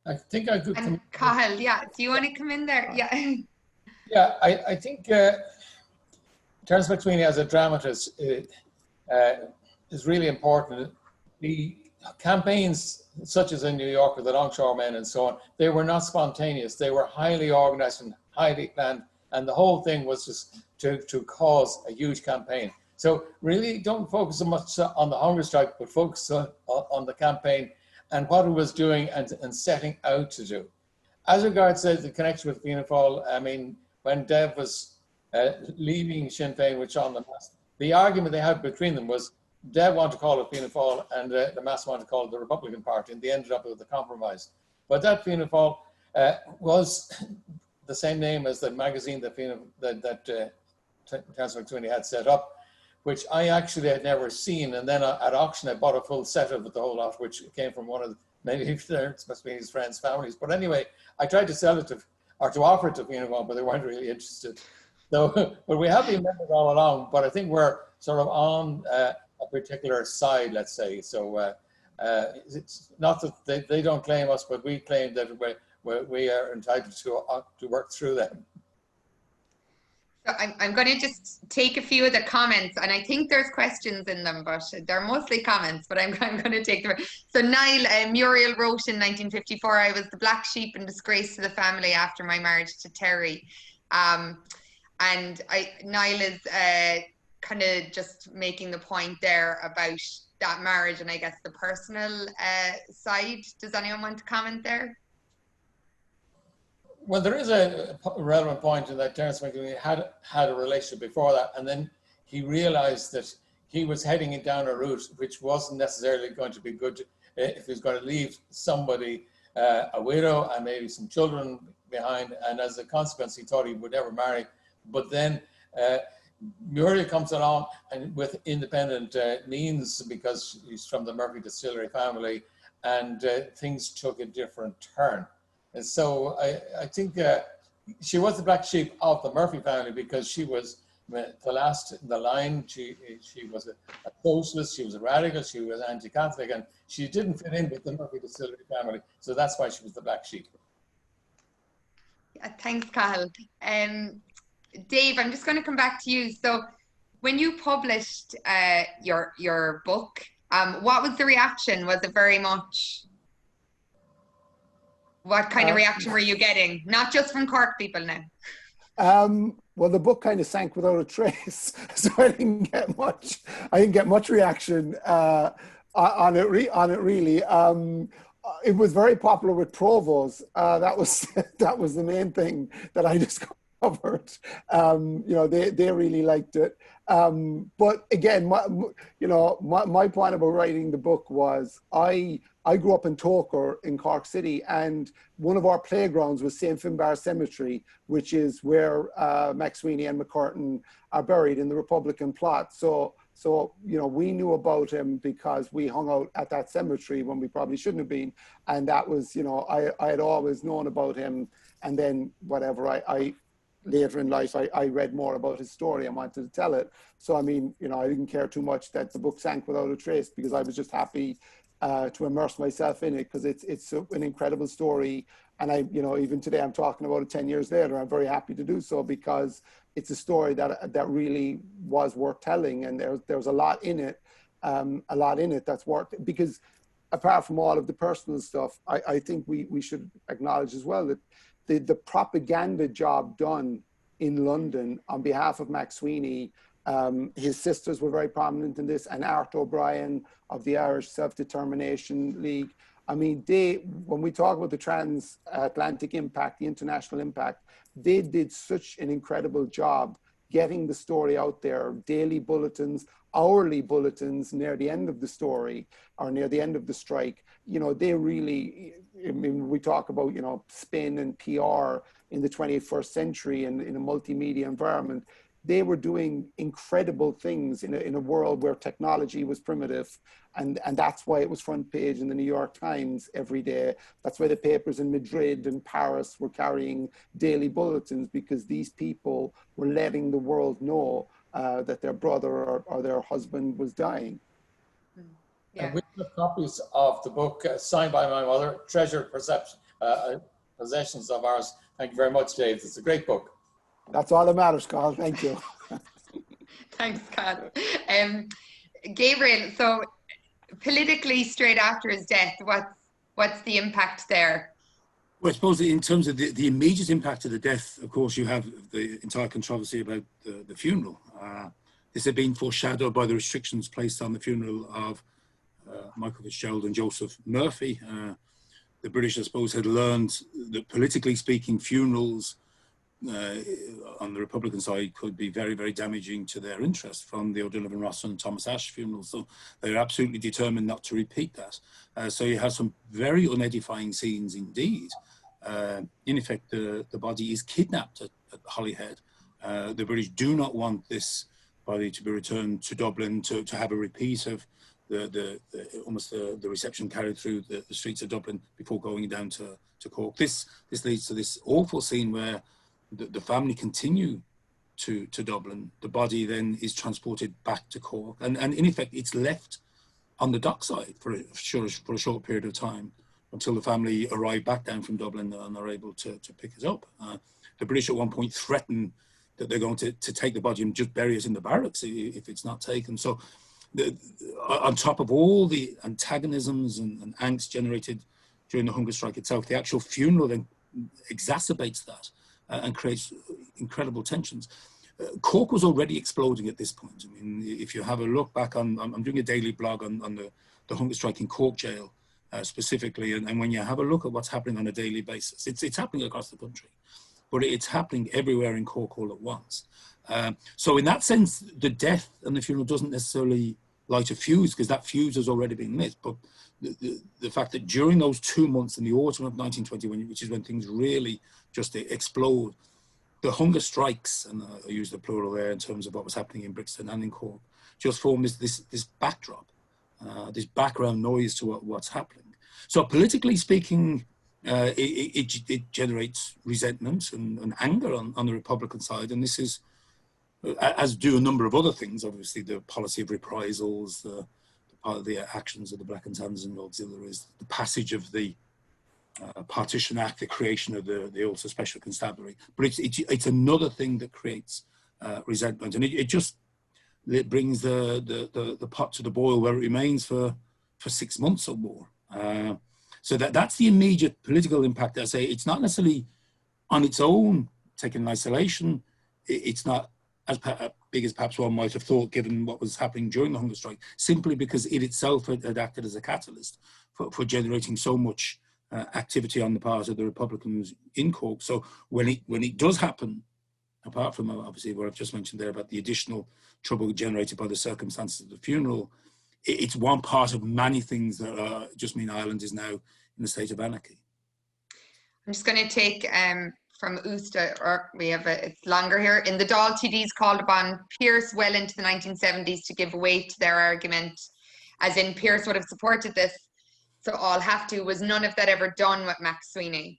I think I could. And Cahill, yeah, do you want to come in there? Yeah. Yeah, I think Terence MacSwiney as a dramatist is really important. The campaigns, such as in New York with the longshoremen and so on, they were not spontaneous. They were highly organized and highly planned, and the whole thing was just to cause a huge campaign. So really don't focus so much on the hunger strike, but focus on the campaign and what it was doing and setting out to do. as regards the connection with Fianna Fáil, I mean, when Dev was leaving Sinn Féin with Sean the Mass, the argument they had between them was Dev wanted to call it Fianna Fáil and the Mass wanted to call it the Republican Party, and they ended up with a compromise. But that Fianna Fáil was the same name as the magazine that Terence MacSwiney had set up, which I actually had never seen. And then at auction, I bought a full set of it, the whole lot, which came from one of maybe Terence MacSwiney's friends' families. But anyway, I tried to sell it to offer it to Fianna Fáil, but they weren't really interested. So, but we have been members all along, but I think we're sort of on a particular side, let's say. So it's not that they don't claim us, but we claim that we are entitled to work through them. So I'm going to just take a few of the comments, and I think there's questions in them, but they're mostly comments, but I'm going to take them. So Niall, Muriel wrote in 1954, I was the black sheep and disgrace to the family after my marriage to Terry. And Niall is kind of just making the point there about that marriage and I guess the personal side. Does anyone want to comment there? Well, there is a relevant point in that Terence MacSwiney had a relationship before that, and then he realized that he was heading down a route which wasn't necessarily going to be good if he was going to leave somebody, a widow and maybe some children behind, and as a consequence he thought he would never marry. But then Muriel comes along and with independent means, because he's from the Murphy Distillery family, and things took a different turn. And so I think she was the black sheep of the Murphy family because she was the last in the line. She was a socialist, she was a radical, she was anti-Catholic, and she didn't fit in with the Murphy Distillery family. So that's why she was the black sheep. Thanks, Cathal. Dave, I'm just going to come back to you. So when you published your book, what was the reaction? Was it very much... What kind of reaction were you getting? Not just from Cork people now. Well, the book kind of sank without a trace, so I didn't get much. I didn't get much reaction on it. Really, it was very popular with Provos. That was the main thing that I discovered. You know, they really liked it. But again, my point about writing the book was I grew up in Toker in Cork City, and one of our playgrounds was St. Finbar Cemetery, which is where MacSwiney and McCurtain are buried in the Republican plot. So you know, we knew about him because we hung out at that cemetery when we probably shouldn't have been, and that was, you know, I had always known about him, and then whatever I later in life, I read more about his story and wanted to tell it. So I mean, you know, I didn't care too much that the book sank without a trace because I was just happy to immerse myself in it because it's an incredible story. And you know, even today I'm talking about it 10 years later. I'm very happy to do so because it's a story that really was worth telling, and there's a lot in it, that's worth, because apart from all of the personal stuff, I think we should acknowledge as well that the propaganda job done in London on behalf of MacSwiney, his sisters were very prominent in this, and Art O'Brien of the Irish Self-Determination League. I mean, when we talk about the transatlantic impact, the international impact, they did such an incredible job getting the story out there, daily bulletins, hourly bulletins near the end of the story or near the end of the strike. You know, they really, I mean, we talk about, you know, spin and PR in the 21st century and in a multimedia environment. They were doing incredible things in a world where technology was primitive. And that's why it was front page in the New York Times every day. That's why the papers in Madrid and Paris were carrying daily bulletins, because these people were letting the world know that their brother or their husband was dying. Yeah. And we have copies of the book signed by my mother, treasured possessions of ours. Thank you very much, Dave. It's a great book. That's all that matters, Carl. Thank you. Thanks, Carl. Gabriel, so politically, straight after his death, what's the impact there? Well, I suppose in terms of the immediate impact of the death, of course, you have the entire controversy about the funeral. This had been foreshadowed by the restrictions placed on the funeral of Michael Fitzgerald and Joseph Murphy. the British, I suppose, had learned that politically speaking, funerals on the Republican side could be very, very damaging to their interest, from the O'Donovan Ross and Thomas Ashe funerals. So they're absolutely determined not to repeat that. So you have some very unedifying scenes indeed. In effect, the body is kidnapped at Holyhead. The British do not want this body to be returned to Dublin to have a repeat of the reception carried through the streets of Dublin before going down to Cork. This leads to this awful scene where the family continue to Dublin. The body then is transported back to Cork, and in effect it's left on the dockside for a short period of time until the family arrive back down from Dublin and are able to pick it up. The British at one point threaten that they're going to take the body and just bury it in the barracks if it's not taken. So on top of all the antagonisms and angst generated during the hunger strike itself, the actual funeral then exacerbates that and creates incredible tensions. Cork was already exploding at this point. I mean, if you have a look back on, I'm doing a daily blog on the hunger strike in Cork jail specifically, and when you have a look at what's happening on a daily basis, it's happening across the country, but it's happening everywhere in Cork all at once. So in that sense, the death and the funeral doesn't necessarily light a fuse, because that fuse has already been lit. But the fact that during those 2 months in the autumn of 1920, which is when things really just explode, the hunger strikes, and I use the plural there in terms of what was happening in Brixton and in Cork, just form this backdrop, this background noise to what's happening. So politically speaking, it generates resentment and anger on the Republican side, and this is, as do a number of other things, obviously the policy of reprisals, the actions of the Black and Tans and auxiliaries, the passage of the Partition Act, the creation of the Ulster Special Constabulary. But it's another thing that creates resentment, and it brings the pot to the boil where it remains for 6 months or more. So that's the immediate political impact. I say it's not necessarily on its own, taken in isolation. It's not as big as perhaps one might have thought, given what was happening during the hunger strike, simply because it itself had acted as a catalyst for generating so much activity on the part of the Republicans in Cork. So when it does happen, apart from obviously what I've just mentioned there about the additional trouble generated by the circumstances of the funeral, it's one part of many things that just mean Ireland is now in a state of anarchy. I'm just going to take from Usta, or we have it's longer here. In the Dáil, TDs called upon Pearse well into the 1970s to give weight to their argument, as in Pearse would have supported this, so all have to. Was none of that ever done with MacSwiney?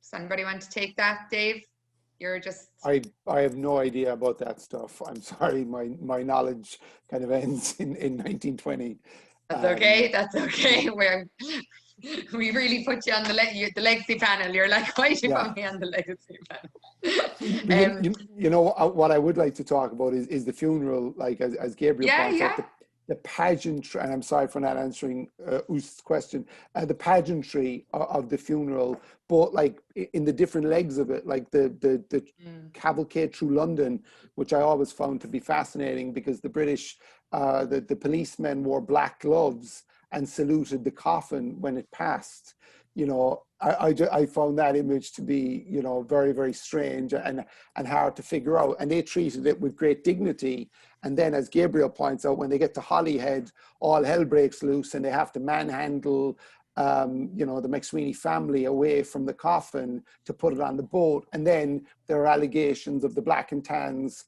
Does anybody want to take that, Dave? You're just... I have no idea about that stuff. I'm sorry, my knowledge kind of ends in 1920. That's okay, that's okay. We really put you on the legacy panel. You're like, why did you put me on the legacy panel? You know, what I would like to talk about is the funeral, like as Gabriel points out, the pageantry, and I'm sorry for not answering Ust's question, the pageantry of the funeral, but like in the different legs of it, like the cavalcade through London, which I always found to be fascinating, because the British, the policemen wore black gloves and saluted the coffin when it passed. You know, I found that image to be, you know, very, very strange and hard to figure out. And they treated it with great dignity. And then, as Gabriel points out, when they get to Holyhead, all hell breaks loose and they have to manhandle, you know, the MacSwiney family away from the coffin to put it on the boat. And then there are allegations of the Black and Tans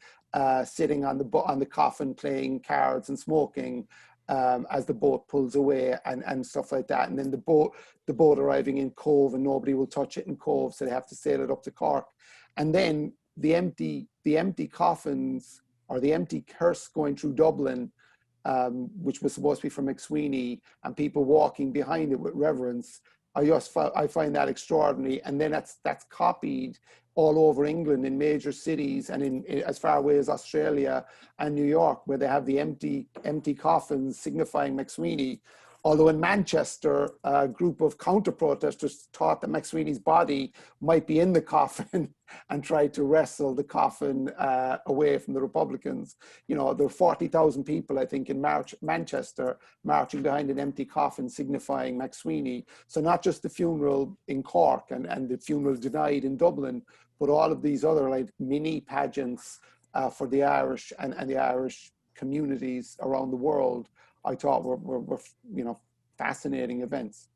sitting on the coffin playing cards and smoking as the boat pulls away and stuff like that. And then the boat arriving in Cove, and nobody will touch it in Cove, so they have to sail it up to Cork. And then the empty coffins, or the empty hearse going through Dublin, which was supposed to be from MacSwiney, and people walking behind it with reverence. I find that extraordinary. And then that's copied all over England in major cities, and in as far away as Australia and New York, where they have the empty coffins signifying MacSwiney. Although in Manchester, a group of counter-protesters thought that MacSwiney's body might be in the coffin and tried to wrestle the coffin away from the Republicans. You know, there were 40,000 people, I think, in Manchester marching behind an empty coffin signifying MacSwiney. So not just the funeral in Cork and the funeral denied in Dublin, but all of these other like mini pageants for the Irish and the Irish communities around the world, I thought were you know, fascinating events.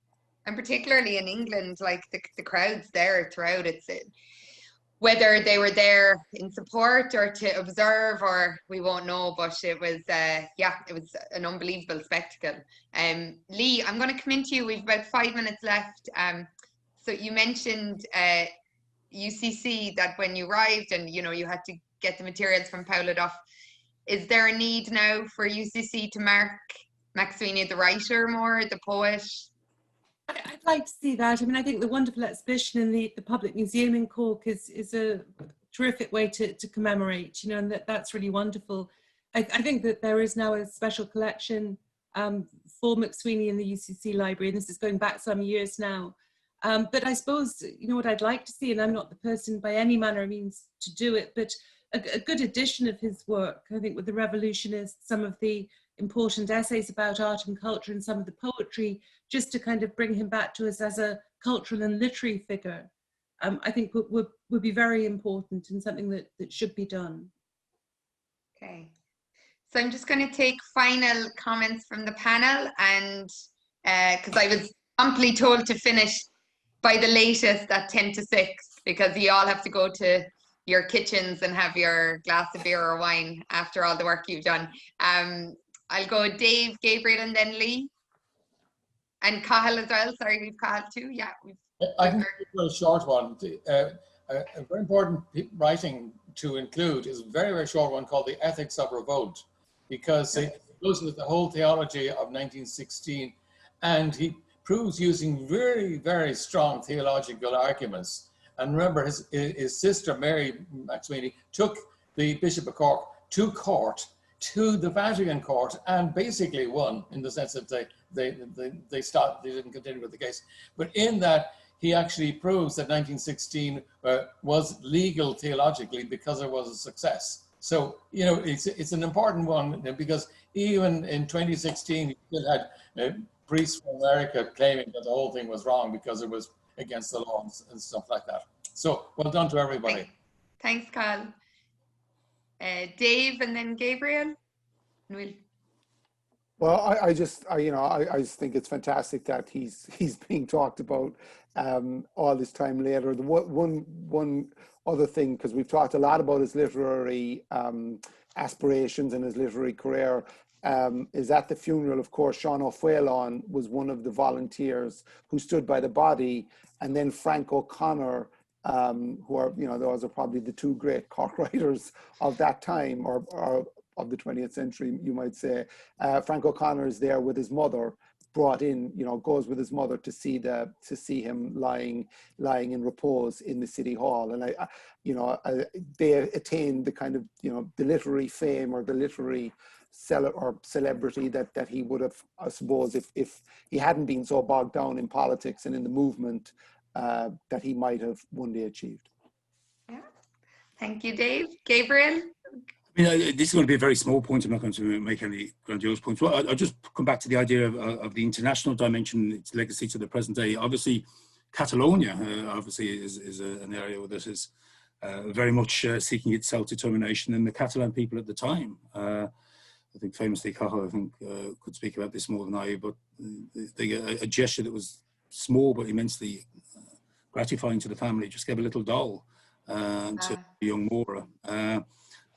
And particularly in England, like the crowds there throughout, whether they were there in support or to observe, or we won't know, but it was, yeah, it was an unbelievable spectacle. Lee, I'm going to come into you. We've about 5 minutes left. So you mentioned UCC, that when you arrived and, you know, you had to get the materials from Paula Duff. Is there a need now for UCC to mark MacSwiney the writer more, the poet? I'd like to see that. I mean, I think the wonderful exhibition in the Public Museum in Cork is a terrific way to commemorate, you know, and that's really wonderful. I think that there is now a special collection for MacSwiney in the UCC library, and this is going back some years now. But I suppose, you know, what I'd like to see, and I'm not the person by any manner of means to do it, but a good edition of his work, I think, with the Revolutionists, some of the important essays about art and culture and some of the poetry, just to kind of bring him back to us as a cultural and literary figure, I think would be very important and something that should be done. Okay, so I'm just going to take final comments from the panel, and because I was promptly told to finish by the latest at 10 to 6, because you all have to go to your kitchens and have your glass of beer or wine after all the work you've done. I'll go Dave, Gabriel, and then Lee. And Cahill as well. Sorry, we've Cahill too. Yeah. I can do a short one. A very important writing to include is a very, very short one called The Ethics of Revolt, because it goes into the whole theology of 1916, and he proves using very, very strong theological arguments. And remember, his sister, Mary MacSwiney, took the Bishop of Cork to court, to the Vatican court, and basically won, in the sense that they stopped, they didn't continue with the case. But in that, he actually proves that 1916 was legal theologically because it was a success. So, you know, it's an important one, because even in 2016, you still had priests from America claiming that the whole thing was wrong because it was against the law and stuff like that. So, well done to everybody. Thanks, Carl. Dave, and then Gabriel. Well, I just think it's fantastic that he's being talked about all this time later. The one other thing, because we've talked a lot about his literary aspirations and his literary career, is at the funeral, of course, Sean Whelan was one of the volunteers who stood by the body, and then Frank O'Connor, who are, you know, those are probably the two great Cork writers of that time, or of the 20th century, you might say. Frank O'Connor is there with his mother, brought in, you know, goes with his mother to see him lying in repose in the City Hall, and they attained the kind of, you know, the literary fame or the literary celebrity that he would have, I suppose, if he hadn't been so bogged down in politics and in the movement, that he might have one day achieved. Yeah, thank you, Dave. Gabriel? I mean, this is going to be a very small point. I'm not going to make any grandiose points. Well, I'll just come back to the idea of the international dimension, its legacy to the present day. Obviously, Catalonia is an area that is very much seeking its self-determination, and the Catalan people at the time, I think famously Caoilfhionn, I think, could speak about this more than I, but a gesture that was small but immensely gratifying to the family, just gave a little doll to young Maura.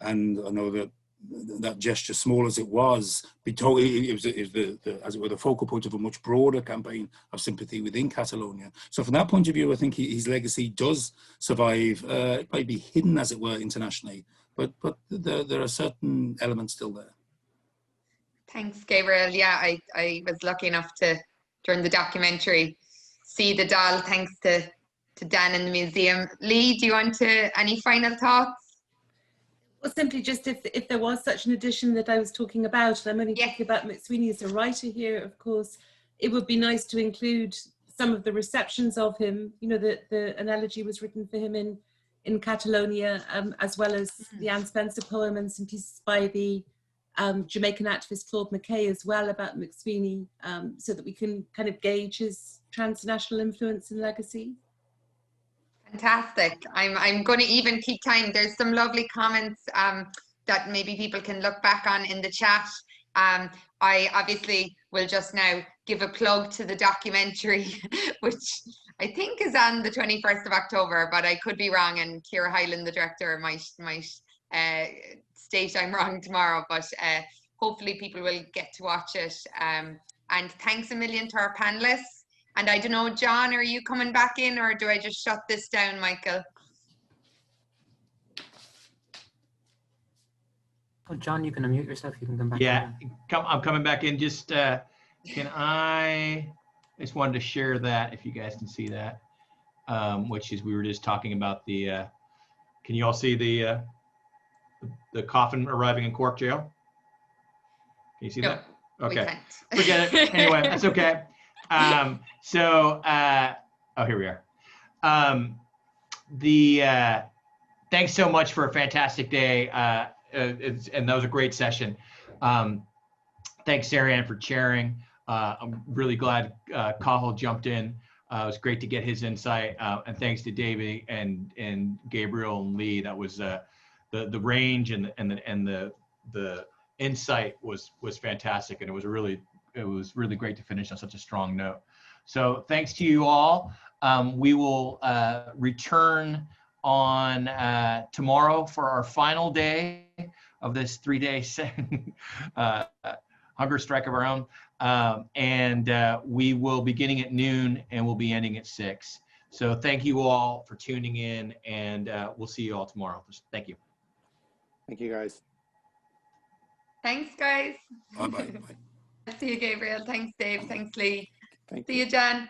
And I know that gesture, small as it was, it was as it were, the focal point of a much broader campaign of sympathy within Catalonia. So from that point of view, I think his legacy does survive. It might be hidden, as it were, internationally, but there are certain elements still there. Thanks, Gabriel. Yeah, I was lucky enough to, during the documentary, see the doll, thanks to Dan in the museum. Lee, do you want to, any final thoughts? Well, simply just if there was such an edition that I was talking about, and I'm only talking about MacSwiney as a writer here, of course, it would be nice to include some of the receptions of him. You know, an elegy was written for him in Catalonia, as well as the Anne Spencer poem and some pieces by the Jamaican activist Claude McKay as well about MacSwiney, so that we can kind of gauge his transnational influence and legacy. Fantastic. I'm going to even keep time. There's some lovely comments that maybe people can look back on in the chat. I obviously will just now give a plug to the documentary, which I think is on the 21st of October, but I could be wrong, and Ciara Hyland, the director, might state I'm wrong tomorrow, but hopefully people will get to watch it. And thanks a million to our panelists. And I don't know, John, are you coming back in, or do I just shut this down, Michael? Oh, John, you can unmute yourself. You can come back. Yeah, I'm coming back in. Just I just wanted to share that, if you guys can see that, which is, we were just talking about the. Can you all see the coffin arriving in Cork jail? Can you see that? Okay, forget it. Anyway, that's okay. So here we are. Thanks so much for a fantastic day. And that was a great session. Thanks, Éireann, for chairing. I'm really glad Cahill jumped in. It was great to get his insight. And thanks to David and Gabriel and Lee. That was the range and the insight was fantastic, and it was really great to finish on such a strong note. So thanks to you all. We will return on tomorrow for our final day of this 3-day hunger strike of our own. And we will be beginning at noon and we'll be ending at 6. So thank you all for tuning in, and we'll see you all tomorrow. Thank you. Thank you, guys. Thanks, guys. Bye-bye. See you, Gabriel. Thanks, Dave. Thanks, Lee. Thank See you, John.